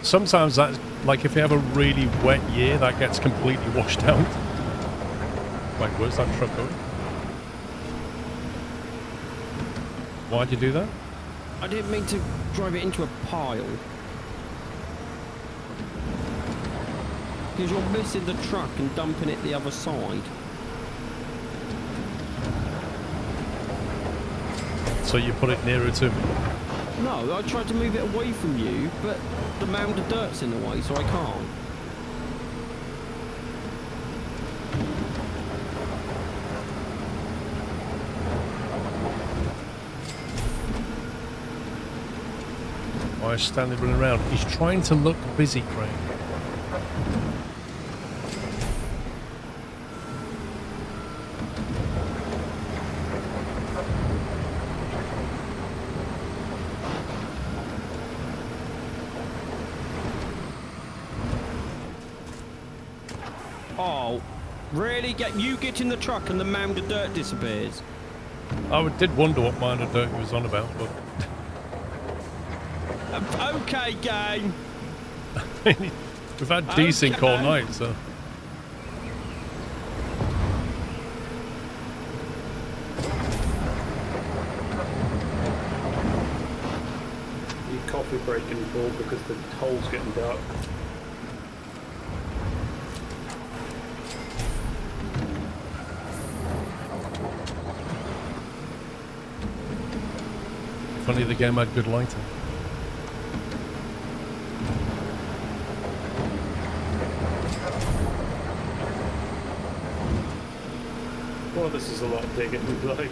Sometimes that's like if you have a really wet year, that gets completely washed out. Wait, where's that truck going? Why'd you do that? I didn't mean to drive it into a pile. Because you're missing the truck and dumping it the other side. So you put it nearer to me? No, I tried to move it away from you, but the mound of dirt's in the way, so I can't. Why is Stanley running around? He's trying to look busy, Craig. Oh, really? You get in the truck and the mound of dirt disappears? I did wonder what mound of dirt he was on about, but... Okay, game. We've had desync all night, so... Your coffee breaking full because the hole's getting dark. Funny the game had good lighting. Well, this is a lot of digging, like...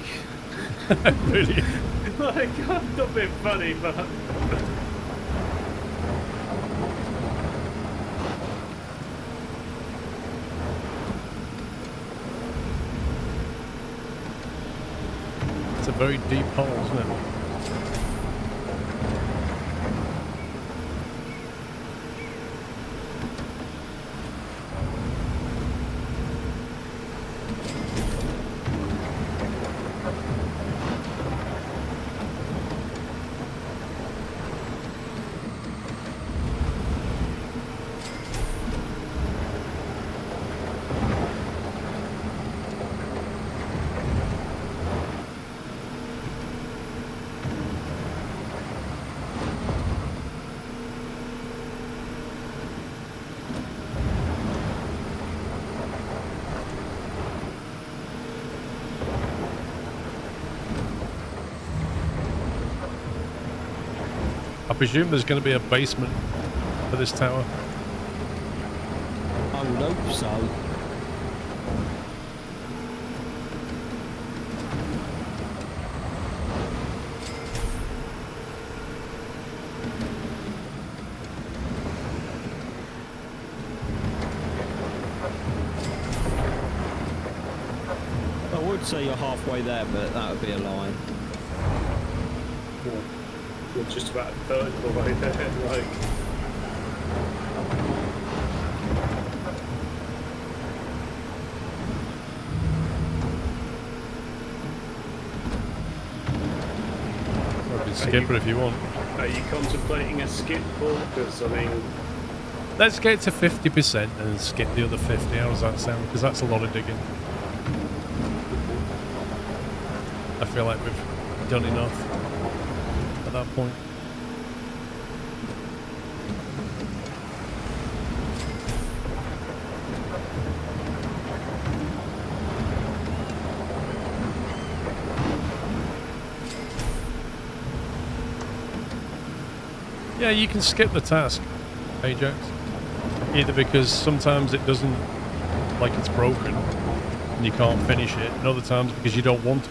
Really? like, I'm not being funny, but... It's a very deep hole, isn't it? I presume there's going to be a basement for this tower. I would hope so. I would say you're halfway there, but that would be a lie. We're just about a third of the way there, like... I can skip it if you want. Are you contemplating a skip, Paul? Because, I mean... Let's get to 50% and skip the other 50. How does that sound? Because that's a lot of digging. I feel like we've done enough at that point. Yeah, you can skip the task, Ajax. Either because sometimes it doesn't, like it's broken and you can't finish it, and other times because you don't want to.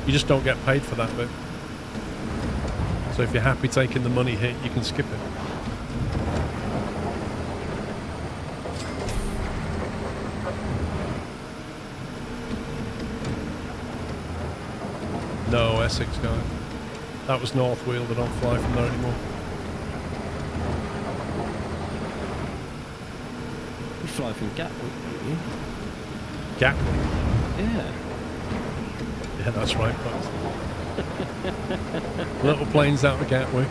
You just don't get paid for that bit. So if you're happy taking the money hit, you can skip it. No, Essex guy. That was North Wheel, they don't fly from there anymore. fly from Gatwick, don't you? Gatwick. Yeah. Yeah, that's right, folks. Little planes out of Gatwick.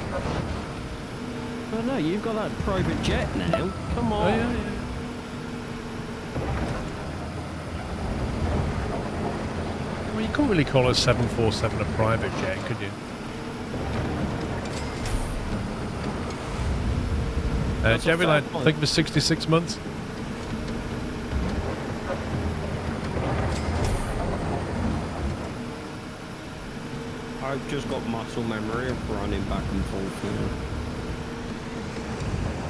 Oh no, you've got that private jet now. Come on. Oh, yeah. Well, you couldn't really call a 747 a private jet, could you? Jerry, I think for 66 months. I've just got muscle memory of running back and forth now.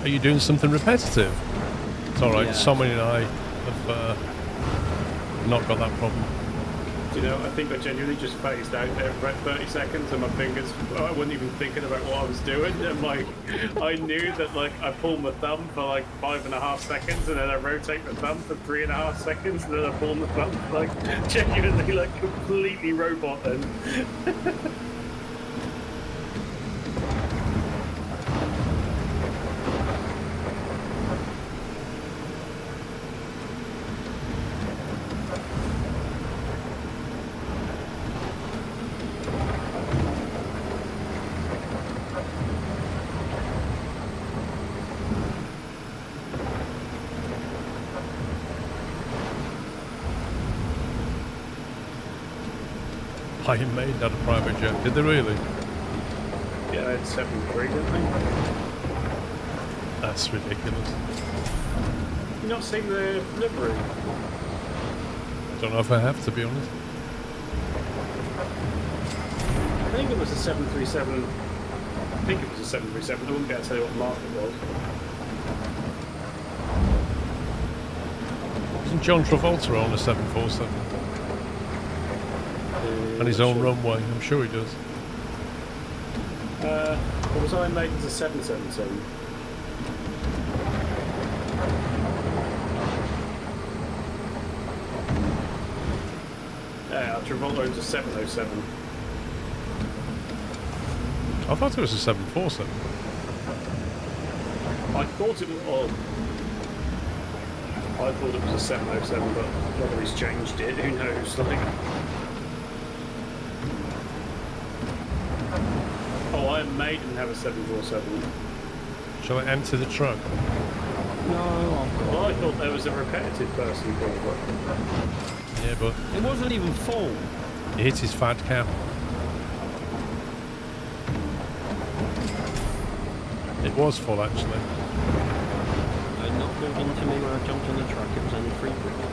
Are you doing something repetitive? It's alright, Yeah. Somebody and I have not got that problem. Do you know, I think I genuinely just phased out there for about 30 seconds and my fingers, I wasn't even thinking about what I was doing. And like, I knew that like I pull my thumb for like 5.5 seconds and then I rotate my thumb for 3.5 seconds and then I pull my thumb for like genuinely like completely robot then. Lion Maid had a private jet. Did they really? Yeah, they had 7.3, didn't they? That's ridiculous. You not seen the livery? Don't know if I have, to be honest. I think it was a 737. I think it was a 737. I wouldn't be able to tell you what mark it was. Isn't John Travolta on a 747? And his own runway, I'm sure he does. What was I made as a 777? Yeah, Travolta owns a 707. I thought it was a 747. I thought it was. Oh, I thought it was a 707, but whether he's changed it, who knows? Like. Oh, Iron Maiden have a 747. Shall I empty the truck? No, I've got. Well, I thought there was a repetitive person called it. Yeah, but It wasn't even full. he hit his fat cap. It was full, actually. Not built into me when I jumped on the truck. It was only 3 bricks.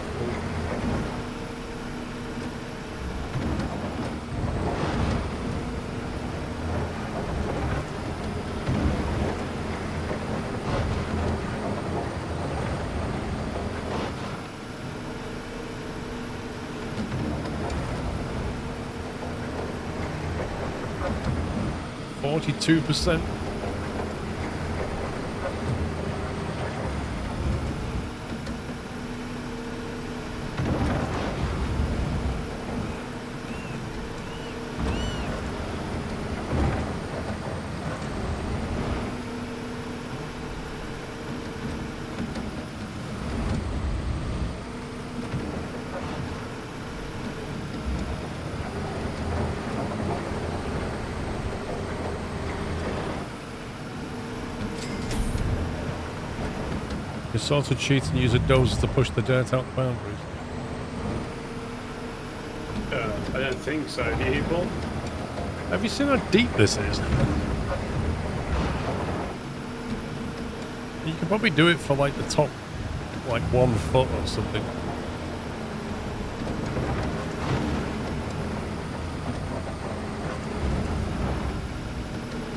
42%. You sort of cheat and use a dozer to push the dirt out the boundaries. I don't think so. Do you, Paul? Have you seen how deep this is? You could probably do it for like the top, like 1 foot or something.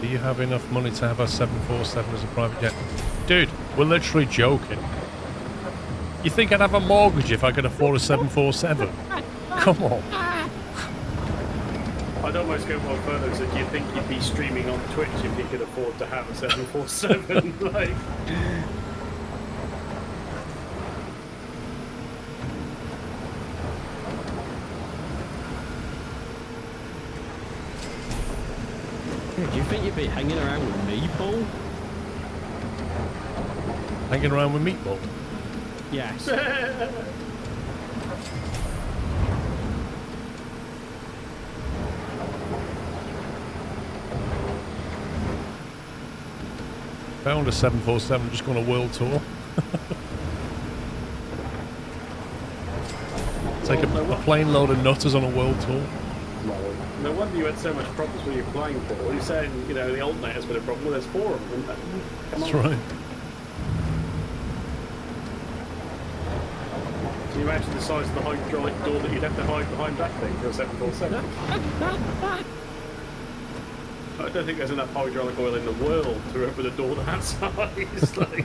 Do you have enough money to have a 747 as a private jet? Dude, we're literally joking. You think I'd have a mortgage if I could afford a 747? Come on. I'd almost go one further and say, do you think you'd be streaming on Twitch if you could afford to have a 747? Like, Yeah, do you think you'd be hanging around with me, Paul? Hanging around with Meatball? Yes. Found a 747, just gone a world tour. Take a plane load of nutters on a world tour. No wonder you had so much problems with your flying Paul. You're saying, you know, the alternator's been a problem. Well, there's 4 of them. Come on. That's right. Can you imagine the size of the hydraulic door that you'd have to hide behind that thing for a 747? I don't think there's enough hydraulic oil in the world to open a door that size. Like,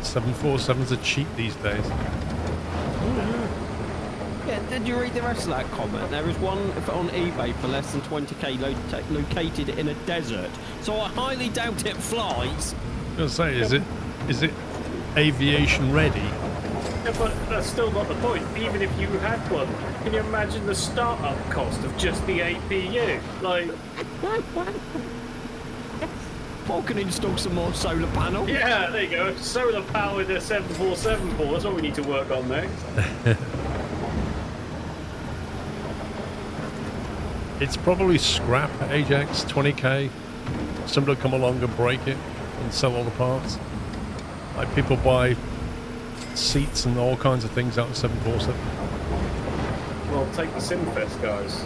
Seven 747s are cheap these days. Yeah, did you read the rest of that comment? There is one on eBay for less than 20k located in a desert, so I highly doubt it flies. I was going to say, is it aviation ready? yeah, but that's still not the point. Even if you had one, can you imagine the start-up cost of just the APU? Like, Paul can install some more solar panels. yeah, there you go. Solar powered 747 Paul. That's what we need to work on next. It's probably scrap Ajax, 20k. Somebody will come along and break it and sell all the parts. Like people buy seats and all kinds of things out of 747. Well, take the Simfest guys.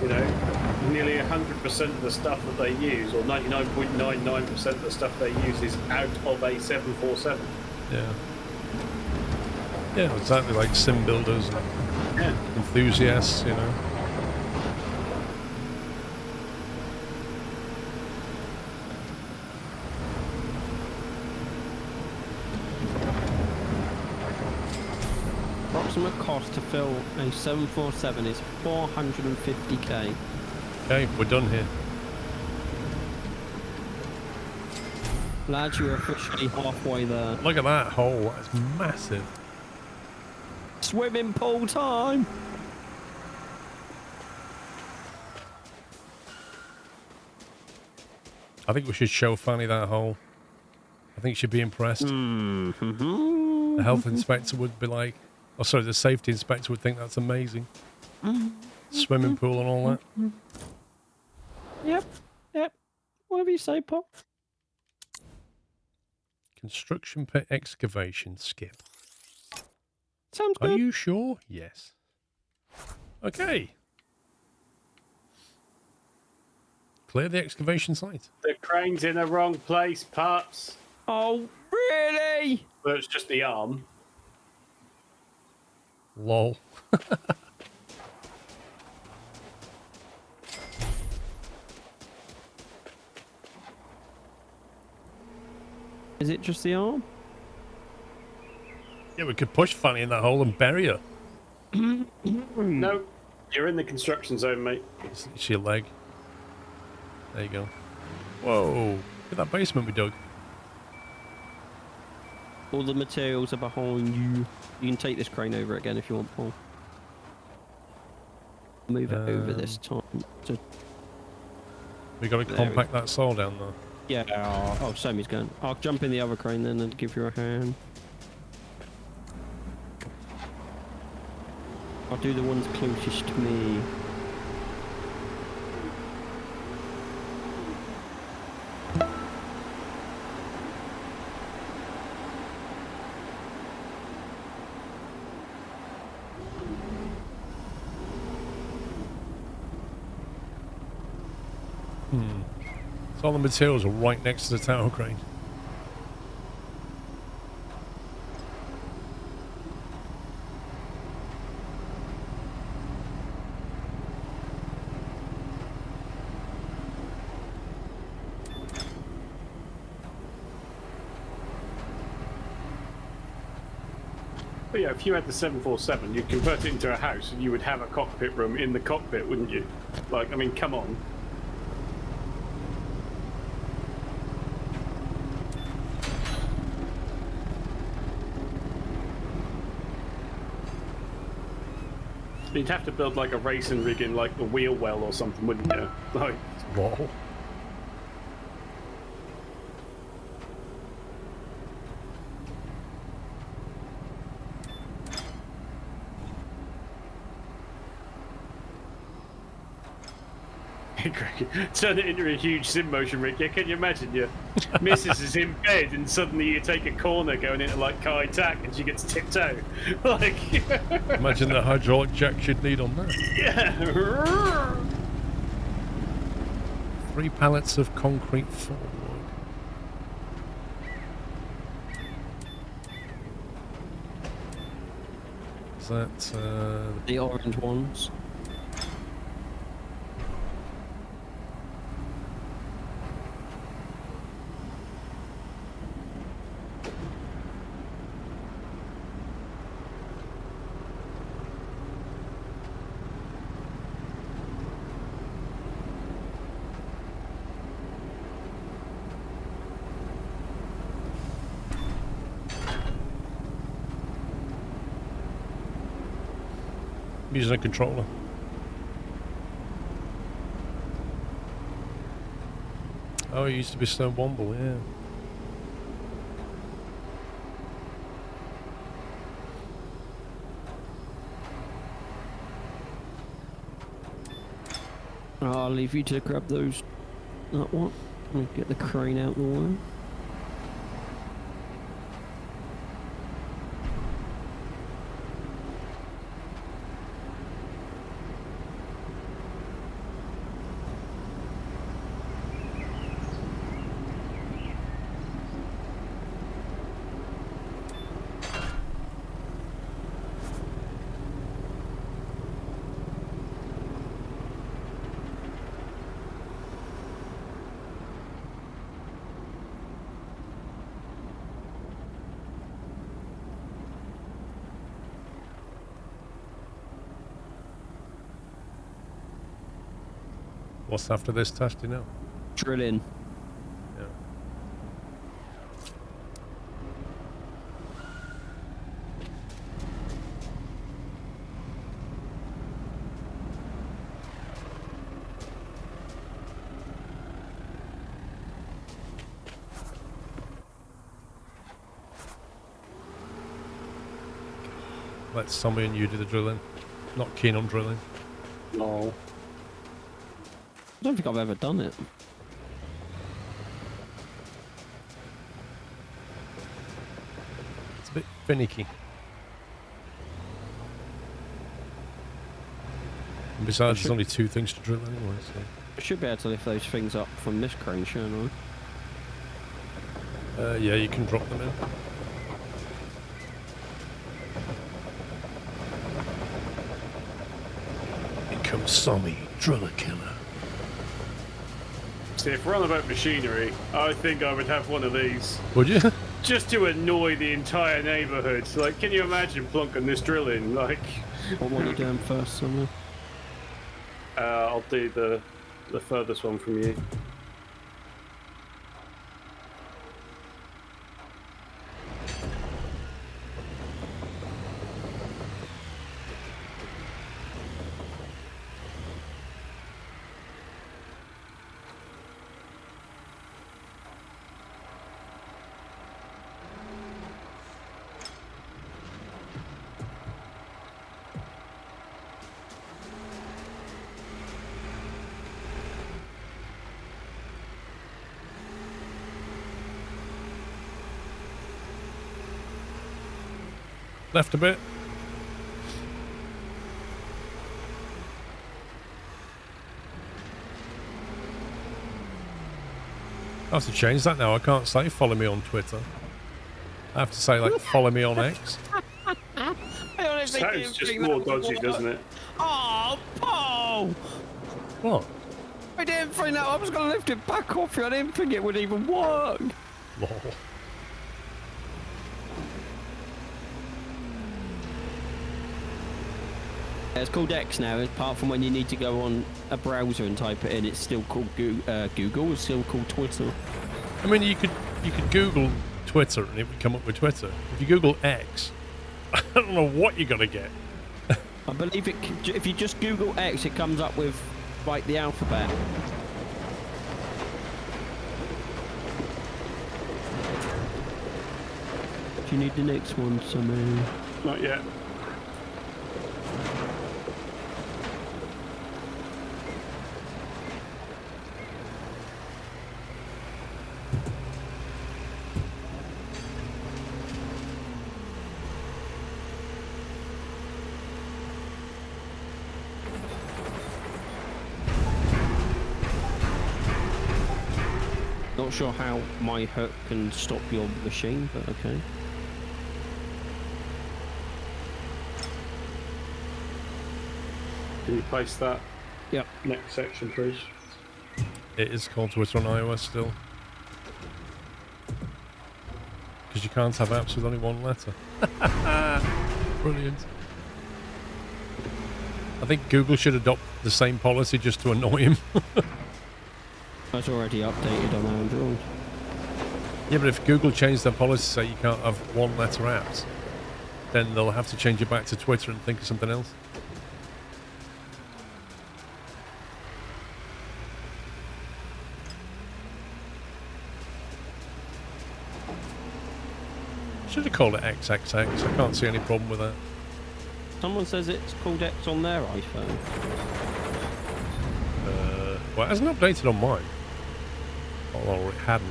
You know, nearly 100% of the stuff that they use, or 99.99% of the stuff they use, is out of a 747. Yeah. Yeah, exactly, like sim builders and Yeah. enthusiasts, you know. Approximate cost to fill a 747 is 450k. Okay, we're done here. Lads, you're officially halfway there. Look at that hole, that's massive. Swimming pool time! I think we should show Fanny that hole. I think she'd be impressed. Mm-hmm. The health inspector would be like, oh sorry, the safety inspector would think that's amazing. Swimming pool and all that. Yep. Whatever you say, Pop. Construction pit excavation, skip. Sounds Are good. you sure? Yes. Okay. Clear the excavation site. The crane's in the wrong place, pups. Oh, really? Well, it's just the arm. Lol. Is it just the arm? Yeah, we could push Fanny in that hole and bury her. No, you're in the construction zone, mate. Is she a leg? There you go. Whoa. Look at that basement we dug. All the materials are behind you. You can take this crane over again if you want, Paul. Move it over this time. So, We got to There compact that soil down there. yeah. Oh, Sammy's going. I'll jump in the other crane then and give you a hand. I'll do the ones closest to me. So all the materials are right next to the tower crane. But yeah, if you had the 747, you'd convert it into a house and you would have a cockpit room in the cockpit, wouldn't you? Like, I mean, come on. You'd have to build like a racing rig in like the wheel well or something, wouldn't you? Like, Whoa. turn it into a huge sim motion rig. Yeah, can you imagine? Your missus is in bed and suddenly you take a corner going into like Kai Tak and she gets tipped out. Like, Imagine the hydraulic jack you'd need on that. yeah. 3 pallets of concrete formwork. Is that The orange ones. using a controller? Oh, it used to be Stone Womble, yeah. I'll leave you to grab those. That one. Let me get the crane out of the way. What's after this test, do you know? Drilling. Yeah. Let somebody and you do the drilling. Not keen on drilling. No. I don't think I've ever done it. It's a bit finicky. And besides, there's only 2 things to drill anyway, so... I should be able to lift those things up from this crane, shouldn't I? yeah, you can drop them in. Here comes Sammy, driller killer. See, if we're on about machinery, I think I would have one of these. Would you? Just to annoy the entire neighbourhood. Like, can you imagine plunking this drill in? Like, What are you doing first, Summer? I'll do the furthest one from you. Left a bit. I have to change that now. I can't say follow me on Twitter. I have to say, like, follow me on X. Sounds just more dodgy, doesn't it? Oh, Paul! What? I didn't think that. I was going to lift it back off you. I didn't think it would even work. Lol. It's called X now. Apart from when you need to go on a browser and type it in, it's still called Google. It's still called Twitter. I mean, you could Google Twitter and it would come up with Twitter. If you Google X, I don't know what you're gonna get. I believe if you just Google X, it comes up with like the alphabet. Do you need the next one, Sammy? Not yet. Not sure how my hook can stop your machine, but okay. Can you place that Yep. next section, please? It is called Twitter on iOS still. Because you can't have apps with only one letter. Brilliant. I think Google should adopt the same policy just to annoy him. That's already updated on Android. Yeah, but if Google changed their policy to say you can't have one letter apps, then they'll have to change it back to Twitter and think of something else. Should have called it XXX. I can't see any problem with that. Someone says it's called X on their iPhone. Well, it hasn't updated on mine. Or it hadn't.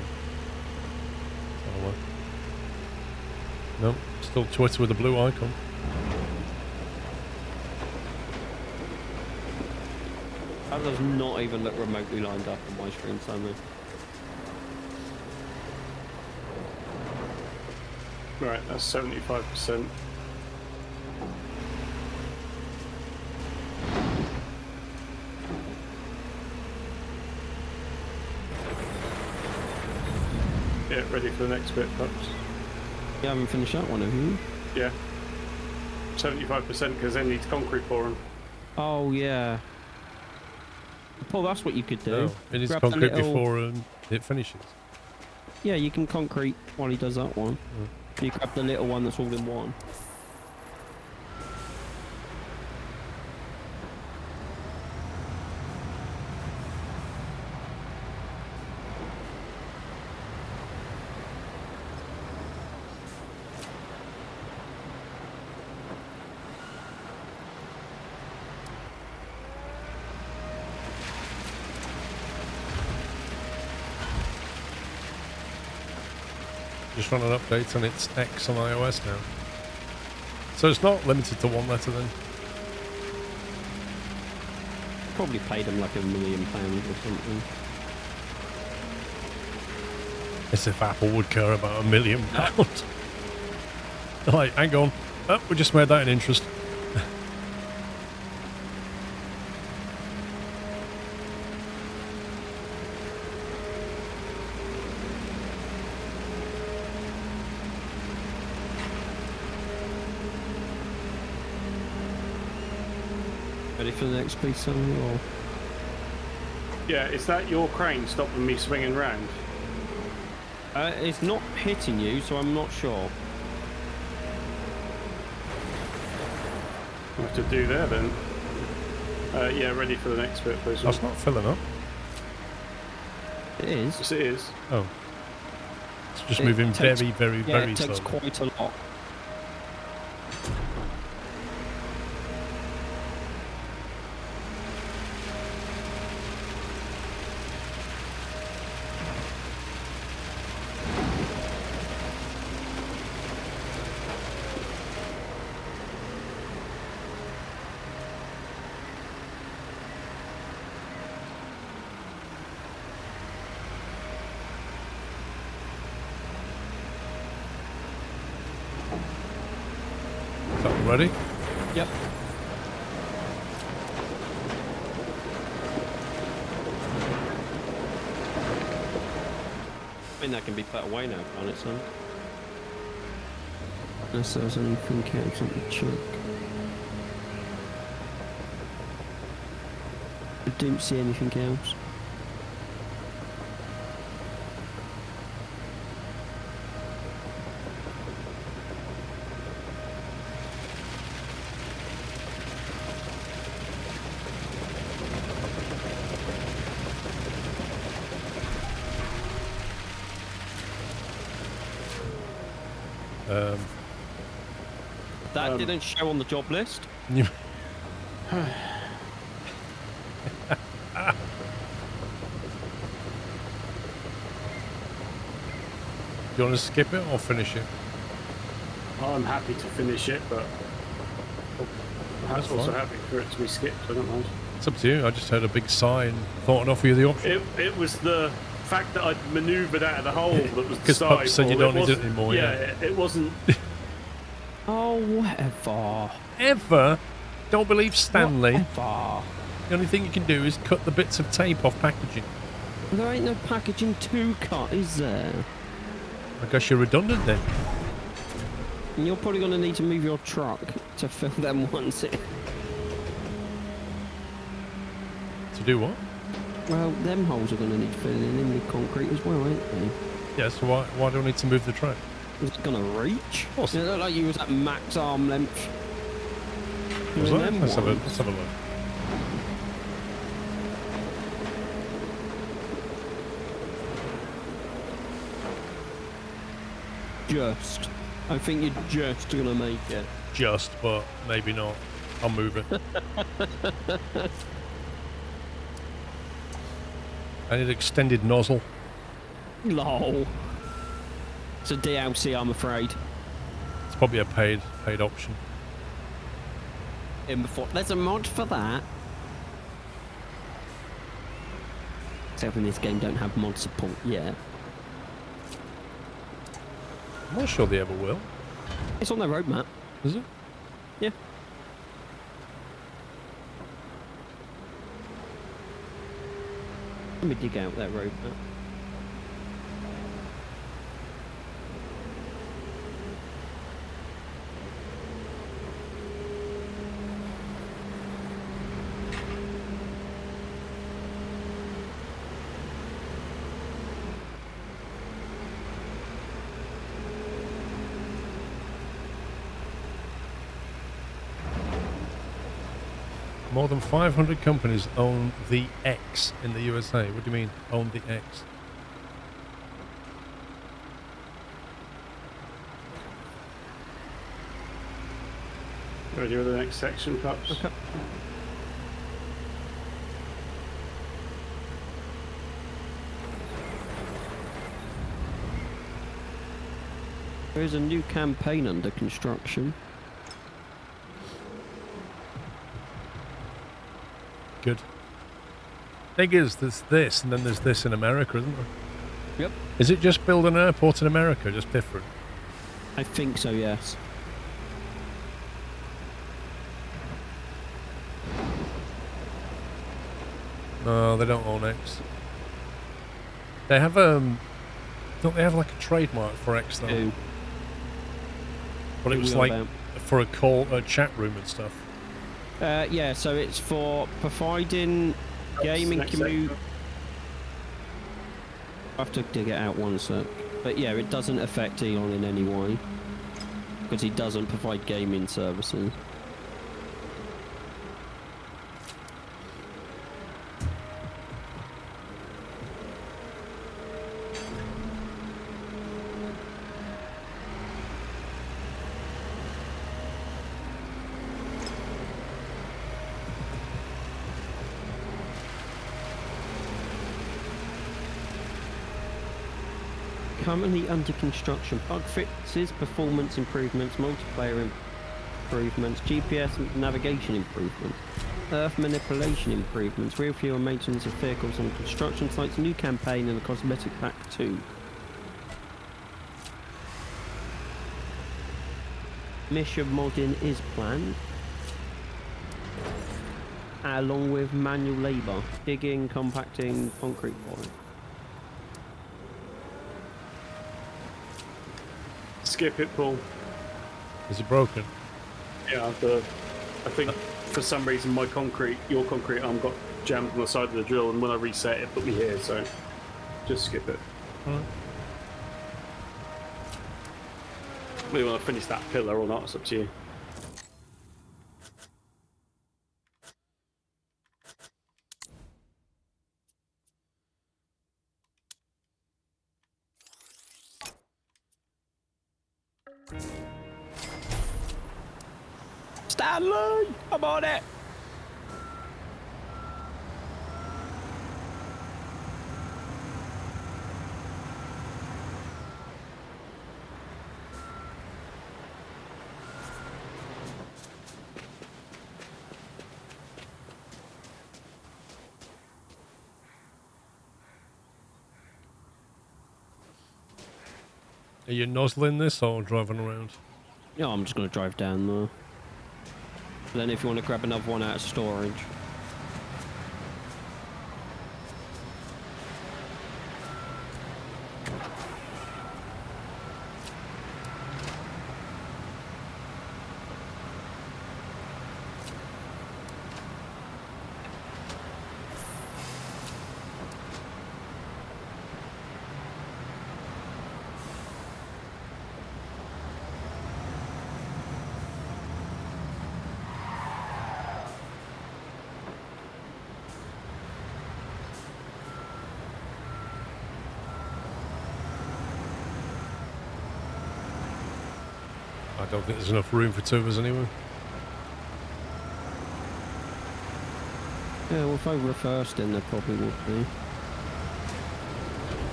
Nope, still Twitter with a blue icon. That does not even look remotely lined up on my screen, Simon. Right, that's 75%. Yeah, ready for the next bit, pups. You haven't finished that one, have you? Yeah. 75% because then needs concrete pouring. Oh, yeah. Paul, that's what you could do. No, it is Grab the concrete little- before it finishes. Yeah, you can concrete while he does that one. You grab the little one that's all in one. Just running updates and it's X on iOS now. So it's not limited to one letter then. Probably paid him like £1 million or something. As if Apple would care about £1 million. Like, hang on. Oh, we just made that an interest. Ready for the next piece, Sammy, or? Yeah, is that your crane stopping me swinging round? It's not hitting you, so I'm not sure. What to do there then? Yeah, ready for the next bit, please. That's not filling up. It is. Yes, it is. Oh. It's just It moving takes- very Yeah, it takes slowly. quite a lot. Is that ready? Yep. I mean, that can be put away now, can't it, son? Unless there's anything else on the check. I don't see anything else. That didn't show on the job list. You- Do you want to skip it or finish it? I'm happy to finish it, but perhaps That's also fine. happy for it to be skipped. I don't mind. It's up to you. I just heard a big sigh and thought I'd offer you the option. It was the fact that I'd manoeuvred out of the hole that was the 'Cause Pup side. said you don't need it anymore, yeah. It wasn't. Oh, whatever. Ever? Don't believe Stanley. Whatever. The only thing you can do is cut the bits of tape off packaging. There ain't no packaging to cut, is there? I guess you're redundant then. And you're probably going to need to move your truck to fill them ones in. To do what? Well, them holes are going to need filling in with concrete as well, ain't they? Yeah, so why do I need to move the track? It's going to reach. Of course. It looked like you was at max arm length. Was Doing that? them Let's have ones. a look. Just. I think you're just going to make it. Just, but maybe not. I'll move it. I need extended nozzle. Lol. It's a DLC, I'm afraid. It's probably a paid option. In before. There's a mod for that. Except in this game don't have mod support yet. I'm not sure they ever will. It's on their roadmap. Is it? Yeah. Let me dig out that roadmap. More than 500 companies own the X in the USA. What do you mean, own the X? Ready with the next section, perhaps? Okay. There's a new campaign under construction. Good. Thing is, there's this, and then there's this in America, isn't there? Yep. Is it just build an airport in America, just different? I think so, yes. No, they don't own X. They have don't they have like a trademark for X though? Ooh. But it was like for a chat room and stuff. Yeah, so it's for providing gaming Next community. section. I have to dig it out one sec. But yeah, it doesn't affect Elon in any way. Because he doesn't provide gaming services. Currently under construction. Bug fixes, performance improvements, multiplayer improvements, GPS navigation improvements, earth manipulation improvements, real fuel maintenance of vehicles on construction sites, new campaign and a cosmetic pack 2. Mission modding is planned. Along with manual labour, digging, compacting, concrete pouring. Skip it, Paul. Is it broken? Yeah, I think for some reason your concrete arm got jammed on the side of the drill, and when I reset it put me here, so just skip it. Whether you want to finish that pillar or not, it's up to you. Stanley, I'm on it. Are you nozzling this or driving around? Yeah, I'm just going to drive down there. Then if you want to grab another one out of storage. I don't think there's enough room for two of us anyway. Yeah, well, if I reversed then there probably would be.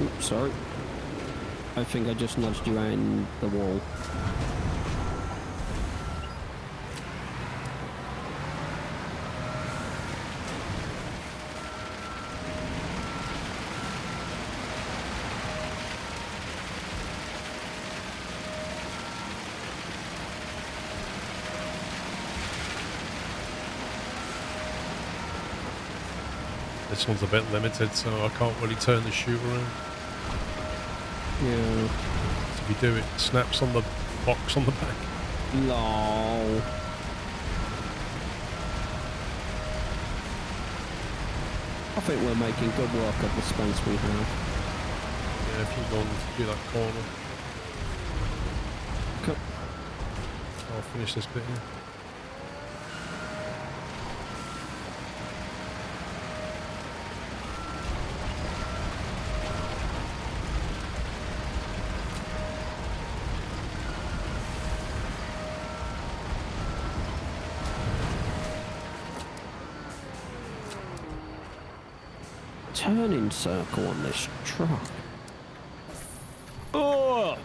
Oops, sorry. I think I just nudged you out in the wall. This one's a bit limited, so I can't really turn the chute around. Yeah. So if you do, it snaps on the box on the back. Lol. I think we're making good work of the space we have. Yeah, if you go and do that corner. Okay. I'll finish this bit here. Turning circle on this truck. Oh!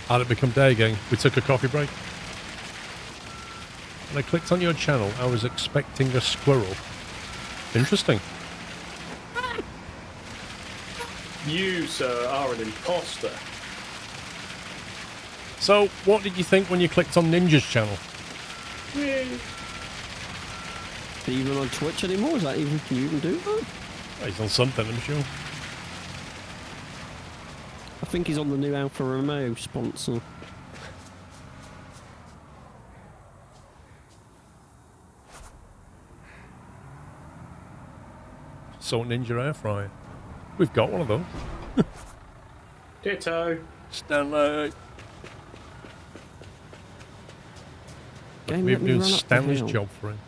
How'd it become day again? We took a coffee break. When I clicked on your channel, I was expecting a squirrel. Interesting. You, sir, are an imposter. So, what did you think when you clicked on Ninja's channel? Are you even on Twitch anymore? Is that even, can you even do that? Oh, he's on something, I'm sure. I think he's on the new Alfa Romeo sponsor. Salt Ninja air fryer. We've got one of those. Ditto. Stanley. Game, We're let me doing run up the Stanley's hill. job for him.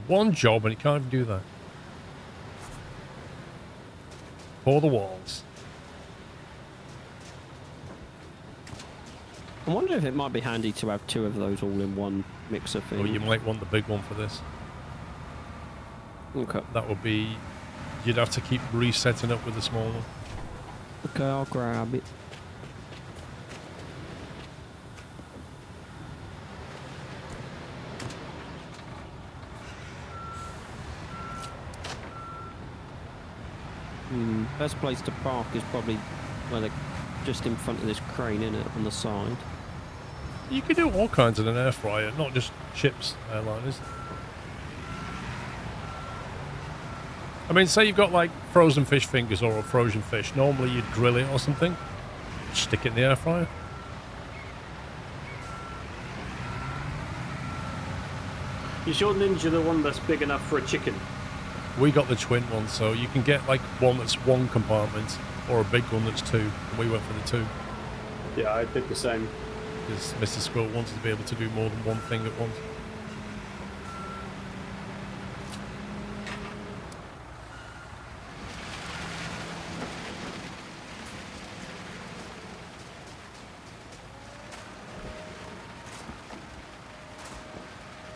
One job and he can't even do that. For the walls. I wonder if it might be handy to have two of those all in one mixer thing. Or you might want the big one for this. Okay. That would be... You'd have to keep resetting up with the small one. Okay, I'll grab it. Best place to park is probably where they're just in front of this crane, innit, on the side. You can do all kinds in an air fryer, not just ships, airliners. I mean, say you've got like frozen fish fingers or a frozen fish. Normally you'd grill it or something. Stick it in the air fryer. Is your Ninja the one that's big enough for a chicken? We got the twin one, so you can get like one that's one compartment or a big one that's two. And we went for the two. Yeah, I did the same. Because Mr. Squirrel wanted to be able to do more than one thing at once.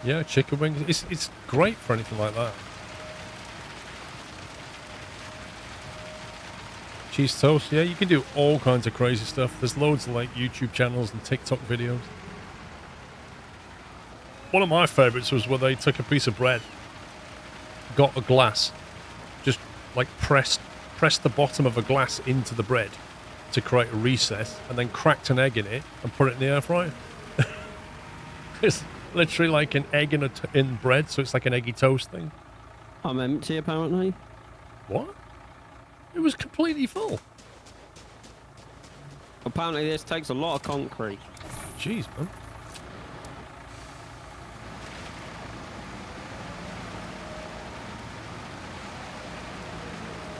Yeah, chicken wings. It's great for anything like that. Cheese toast. Yeah, you can do all kinds of crazy stuff. There's loads of like YouTube channels and TikTok videos. One of my favorites was where they took a piece of bread, got a glass, just like pressed the bottom of a glass into the bread to create a recess, and then cracked an egg in it and put it in the air fryer. It's literally like an egg in bread, so it's like an eggy toast thing. I'm empty, apparently. What? It was completely full. Apparently this takes a lot of concrete. Jeez, man.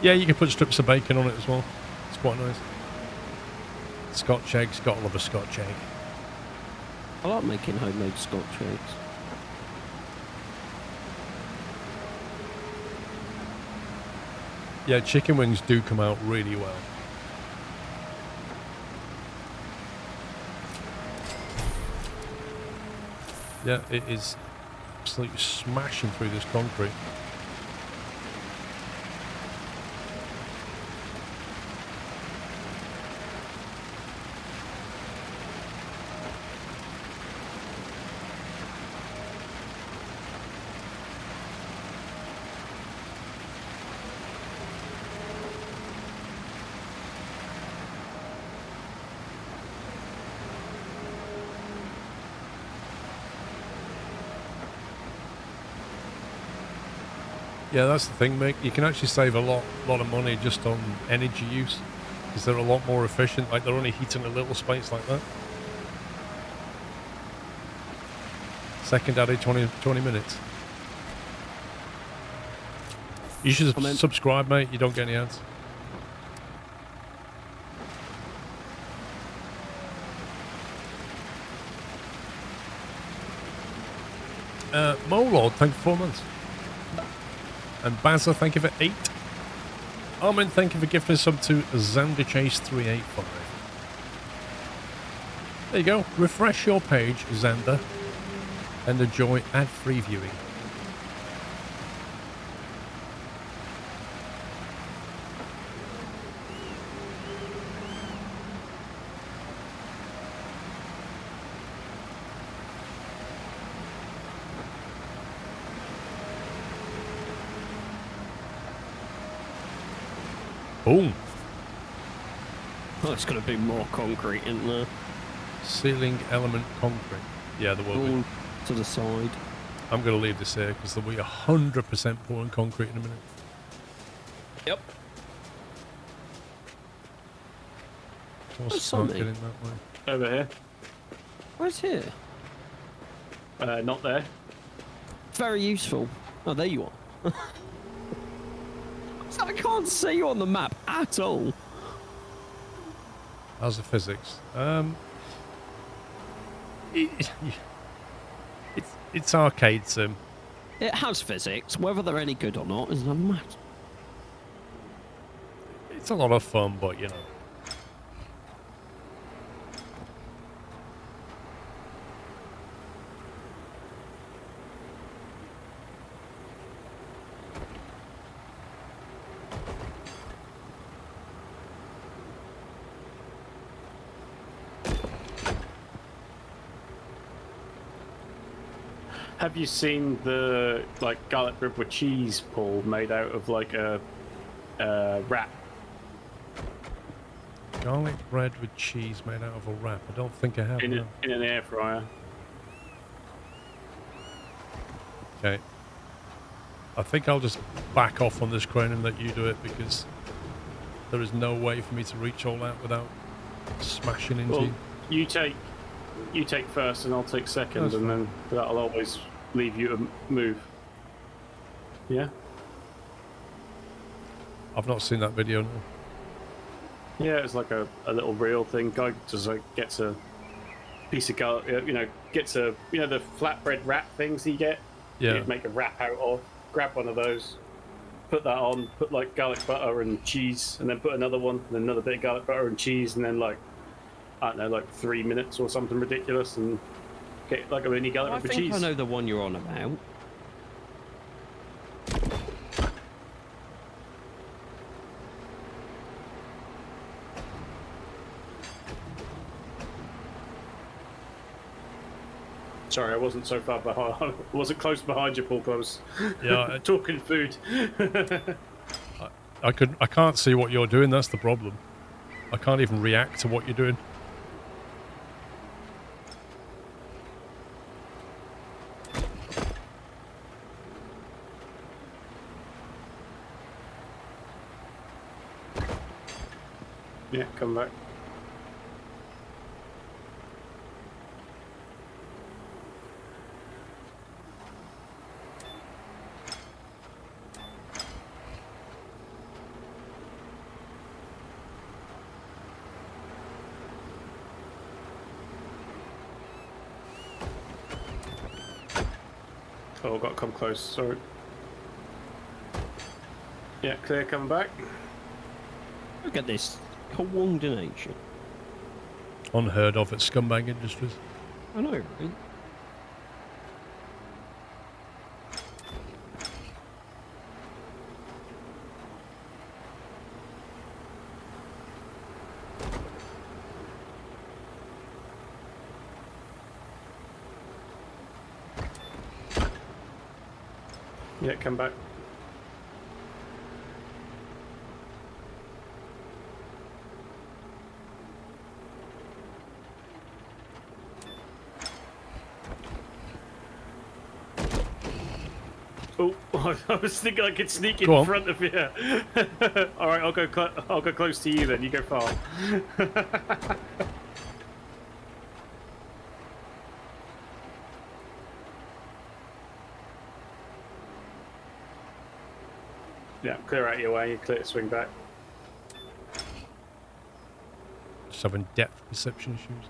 Yeah, you can put strips of bacon on it as well. It's quite nice. Scotch eggs. Gotta love a Scotch egg. I like making homemade Scotch eggs. Yeah, chicken wings do come out really well. Yeah, it is absolutely smashing through this concrete. Yeah, that's the thing, mate. You can actually save a lot of money just on energy use, because they're a lot more efficient. Like, they're only heating a little space like that. Second added 20 minutes. You should subscribe, mate. You don't get any ads. Molord, thank you for 4 months. And Bazza, thank you for 8. Armin, thank you for gifting us sub to Xander Chase 385. There you go. Refresh your page, Xander, and enjoy ad-free viewing. Boom. Oh, it's going to be more concrete in there. Ceiling element concrete. Yeah, there will be. To the side. I'm going to leave this here because there'll be 100% pouring concrete in a minute. Yep. What's smoking in that way? Over here. Where's here? Not there. Very useful. Oh, there you are. I can't see you on the map at all. How's the physics? It's arcade sim. It has physics. Whether they're any good or not is another matter. It's a lot of fun, but you know. Have you seen the like garlic bread with cheese pull made out of like a wrap. Garlic bread with cheese made out of a wrap. I don't think I have. In, No. in an air fryer. Okay. I think I'll just back off on this crane and let you do it because there is no way for me to reach all that without smashing into Well, you. you take first and I'll take second, That's and fine. then that'll always leave you to move. Yeah? I've not seen that video. No. Yeah, it's like a little reel thing. Guy just like gets a piece of garlic, gets a, the flatbread wrap things you get? Yeah. You'd make a wrap out of, grab one of those, put that on, put like garlic butter and cheese, and then put another one, and another bit of garlic butter and cheese, and then like, I don't know, like 3 minutes or something ridiculous, and get like a mini garlic I with think cheese. I know the one you're on about. Sorry, I wasn't so far behind. I wasn't close behind you, Paul. I was Yeah, talking food. I can't see what you're doing. That's the problem. I can't even react to what you're doing. Yeah, come back. Oh, got to come close. Sorry. Yeah, clear. Coming back. Look at this coordination. Unheard of at Scumbag Industries. I know, right? Yeah, come back. Oh, I was thinking I could sneak Go in on. front of you. All right, I'll go close to you then. You go far. Yeah, clear out your way. You clear to swing back. Just having depth perception issues.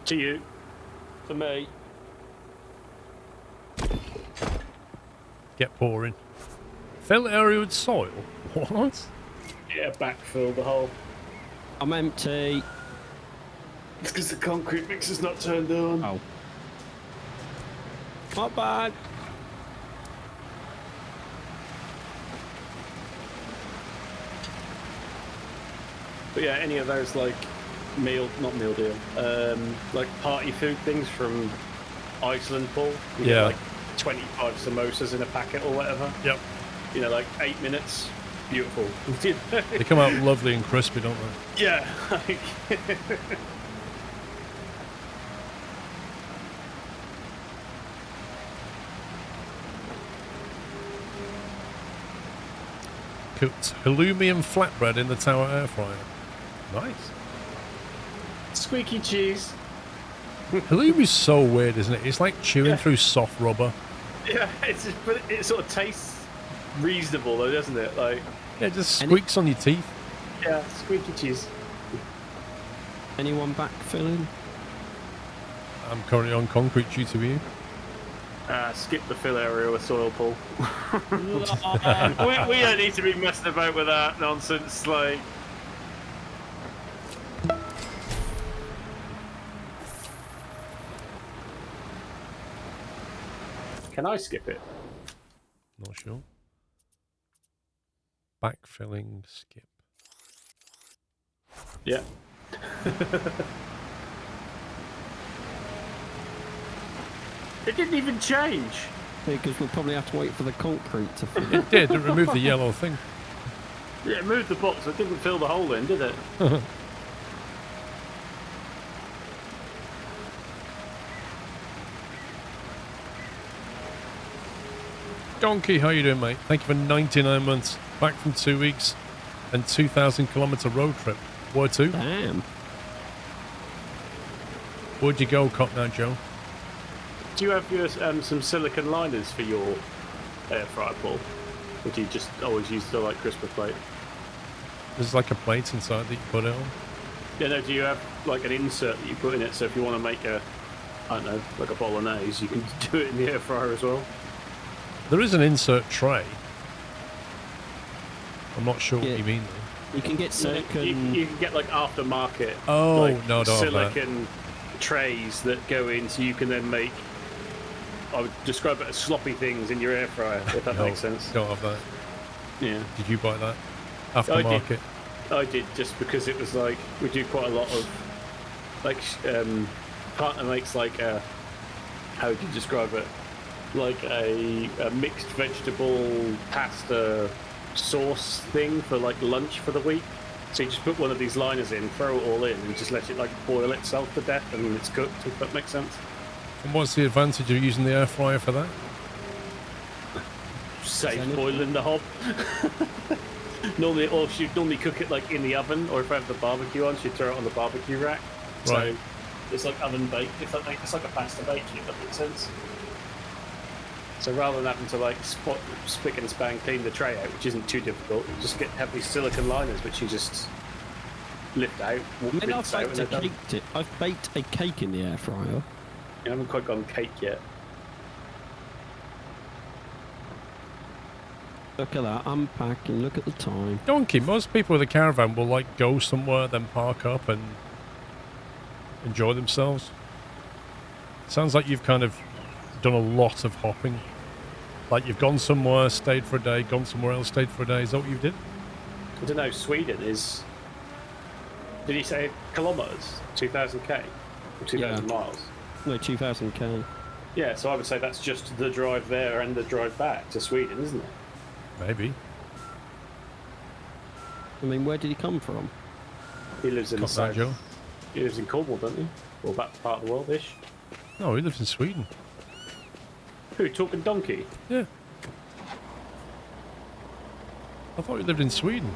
To you. For me. Get pouring. Fill area with soil? What? Yeah, backfill the hole. I'm empty. It's because the concrete mixer's not turned on. Oh. Not bad. But yeah, any of those like not meal deal, like party food things from Iceland, Paul. You get, Yeah. like 25 samosas in a packet or whatever. Yep. Like 8 minutes. Beautiful. They come out lovely and crispy, don't they? Yeah. Cooked halloumi and flatbread in the Tower air fryer. Nice. Squeaky cheese. Halloumi's so weird, isn't it? It's like chewing Yeah. through soft rubber. Yeah, but it sort of tastes reasonable though, doesn't it? Like, Yeah, it just squeaks on your teeth. yeah, squeaky cheese. Anyone backfilling? I'm currently on concrete due to you. Skip the fill area with soil, Paul. we don't need to be messing about with that nonsense. Like, can I skip it? Not sure. Backfilling skip. Yeah. It didn't even change. Because we'll probably have to wait for the concrete to fill. It did. It removed the yellow thing. Yeah, it moved the box. It didn't fill the hole in, did it? Donkey, how you doing, mate? Thank you for 99 months. Back from 2 weeks and 2,000-kilometer road trip. Where to? Damn. Where'd you go, Cotton Joe? Do you have your some silicon liners for your air fryer, Paul? Or do you just always use the like crisper plate? There's like a plate inside that you put it on. Yeah, no, do you have like an insert that you put in it so if you want to make a, I don't know, like a bolognese, you can do it in the air fryer as well? There is an insert tray. I'm not sure what you mean though. You can get silicon. You can get like aftermarket. Oh, like, no, don't have that. silicon trays that go in, so you can then make. I would describe it as sloppy things in your air fryer, if that makes sense. Don't have that. Yeah. Did you buy that? Aftermarket? I did just because it was like we do quite a lot of like partner makes like a, how would you describe it? Like a mixed vegetable pasta sauce thing for like lunch for the week. So you just put one of these liners in, throw it all in, and just let it like boil itself to death, and it's cooked. If that makes sense. And what's the advantage of using the air fryer for that? Save boiling the hob. Normally, or she'd normally cook it like in the oven, or if I have the barbecue on, she'd throw it on the barbecue rack. Right. So it's like oven baked. If that makes, it's like a pasta bake. If that makes sense. So rather than having to like spick and span clean the tray out, which isn't too difficult, you just have these silicon liners which you just lift out, rinse out, and they're done. I've baked a cake in the air fryer. I haven't quite gone cake yet. Look at that, unpacking, look at the time. Donkey, most people with a caravan will like go somewhere, then park up and enjoy themselves. Sounds like you've kind of done a lot of hopping. Like you've gone somewhere, stayed for a day, gone somewhere else, stayed for a day. Is that what you did? I don't know, Sweden is... Did he say kilometres? 2,000k? Or 2,000 miles? No, 2,000k. Yeah, so I would say that's just the drive there and the drive back to Sweden, isn't it? Maybe. I mean, where did he come from? He lives in the south. Joe? He lives in Cornwall, doesn't he? Or that part of the world-ish. No, he lives in Sweden. Who, talking donkey? Yeah. I thought he lived in Sweden.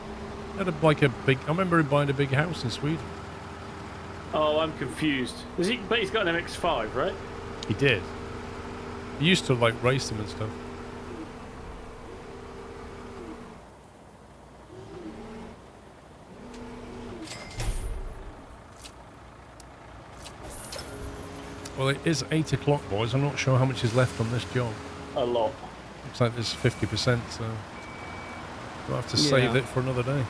He had I remember him buying a big house in Sweden. Oh, I'm confused. But he's got an MX-5, right? He did. He used to like race them and stuff. Well, it is 8 o'clock, boys. I'm not sure how much is left on this job. A lot. Looks like there's 50%, so we'll have to save it for another day.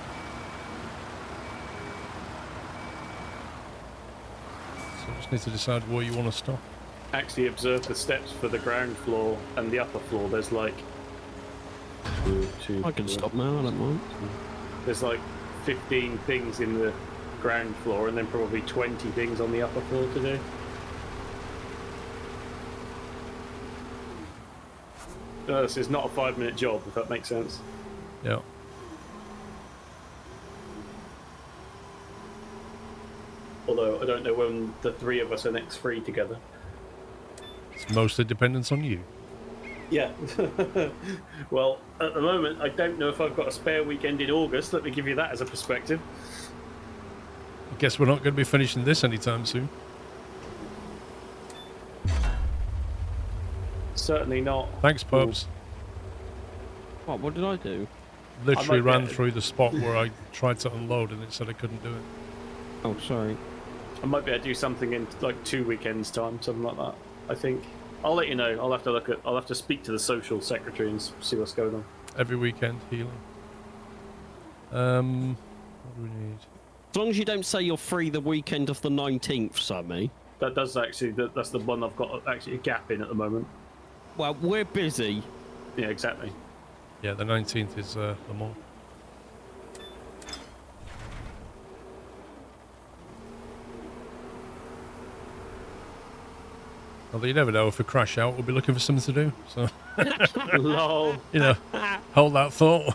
So just need to decide where you want to stop. Actually observe the steps for the ground floor and the upper floor. There's like... I can stop now, I don't mind. There's like 15 things in the ground floor and then probably 20 things on the upper floor to do. This is not a 5-minute job, if that makes sense. Yeah. Although I don't know when the three of us are next free together. It's mostly dependent on you. Yeah. Well, at the moment, I don't know if I've got a spare weekend in August. Let me give you that as a perspective. I guess we're not going to be finishing this anytime soon. Certainly not. Thanks, Pubs. What did I do? Literally I might ran through the spot where I tried to unload and it said I couldn't do it. Oh, sorry. I might be able to do something in like 2 weekends' time, something like that. I think. I'll let you know. I'll have to speak to the social secretary and see what's going on. Every weekend, healing. What do we need? As long as you don't say you're free the weekend of the 19th, Sammy. That does actually. That's the one I've got actually a gap in at the moment. Well, we're busy. Yeah, exactly. Yeah, the 19th is Le Mans. Although you never know, if we crash out, we'll be looking for something to do. So Lol. You know, hold that thought.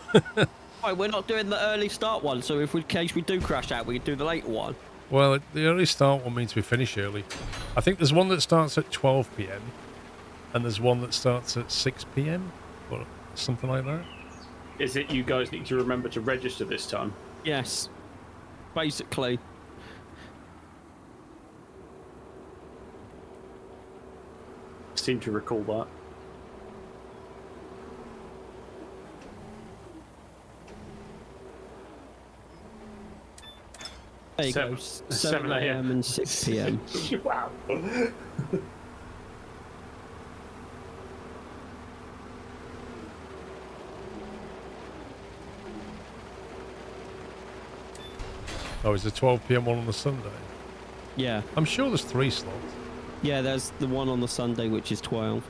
Right, we're not doing the early start one, so if in case we do crash out, we can do the later one. Well, the early start one means we finish early. I think there's one that starts at 12 p.m. and there's one that starts at 6 p.m. or something like that. Is it you guys need to remember to register this time? Yes, basically. Seem to recall that. There you go. 7 a.m. and 6 p.m. Wow. Oh, is the 12 p.m. one on the Sunday? Yeah. I'm sure there's 3 slots. Yeah, there's the one on the Sunday, which is 12.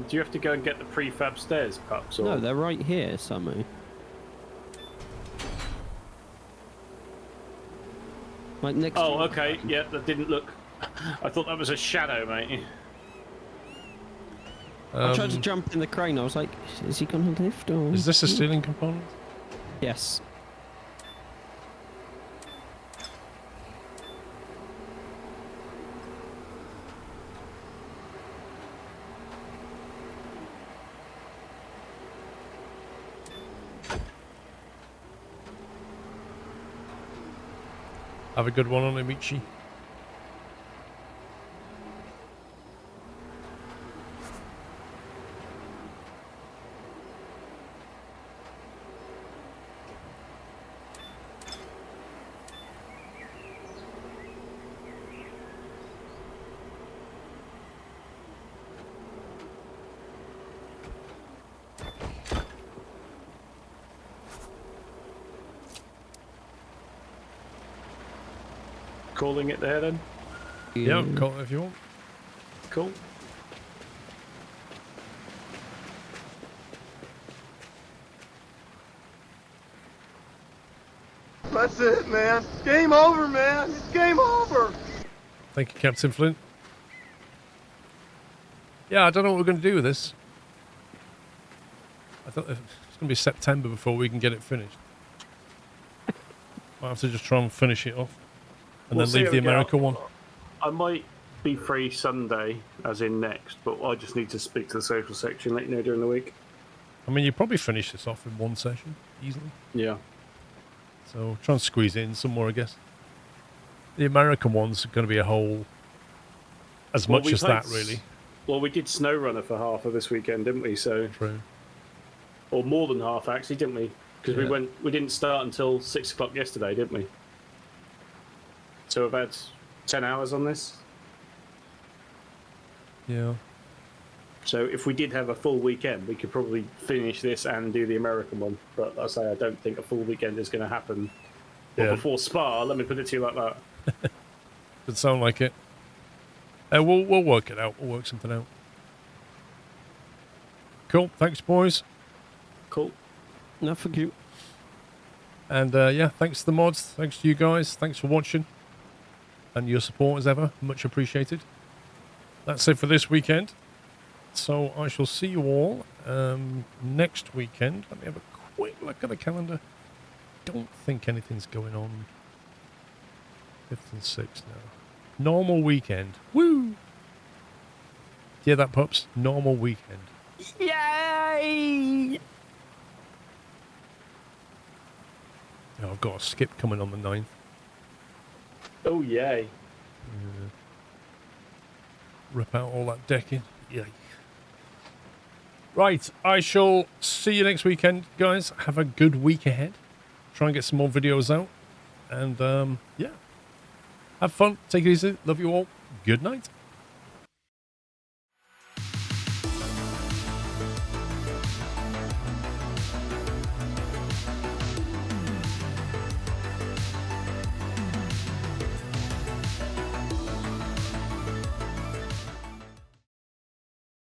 Do you have to go and get the prefab stairs, Pups? Or... No, they're right here, Samu. Like next. Oh, okay. Yeah, that didn't look. I thought that was a shadow, mate. I tried to jump in the crane. I was like, is he going to lift or? Is this a stealing component? Yes. Have a good one on Amici. Calling it there then? Yeah, call it if you want. Cool. That's it, man. Game over, man. It's game over. Thank you, Captain Flint. Yeah, I don't know what we're going to do with this. I thought it's going to be September before we can get it finished. I'll have to just try and finish it off. And We'll then see leave how the we get America on. one. I might be free Sunday, as in next, but I just need to speak to the social section, let you know during the week. I mean, you probably finish this off in one session, easily. Yeah. So try and squeeze it in somewhere, I guess. The American one's going to be a whole... As Well, much we as played that, really. Well, we did SnowRunner for half of this weekend, didn't we? So, True. or more than half, actually, didn't we? Because Yeah. we didn't start until 6 o'clock yesterday, didn't we? So we've had 10 hours on this. Yeah. So if we did have a full weekend, we could probably finish this and do the American one. But like I say, I don't think a full weekend is going to happen. Well, Yeah. before Spa, let me put it to you like that. Doesn't sound like it. We'll work it out. We'll work something out. Cool. Thanks, boys. Cool. No, thank you. And yeah, thanks to the mods. Thanks to you guys. Thanks for watching. And your support as ever. Much appreciated. That's it for this weekend. So I shall see you all next weekend. Let me have a quick look at the calendar. Don't think anything's going on. 5th and 6th now. Normal weekend. Woo! Hear that, pups? Normal weekend. Yay! Oh, I've got a skip coming on the 9th. Oh, yay. Rip out all that decking. Yay. Right, I shall see you next weekend, guys. Have a good week ahead. Try and get some more videos out. And, yeah. Have fun. Take it easy. Love you all. Good night.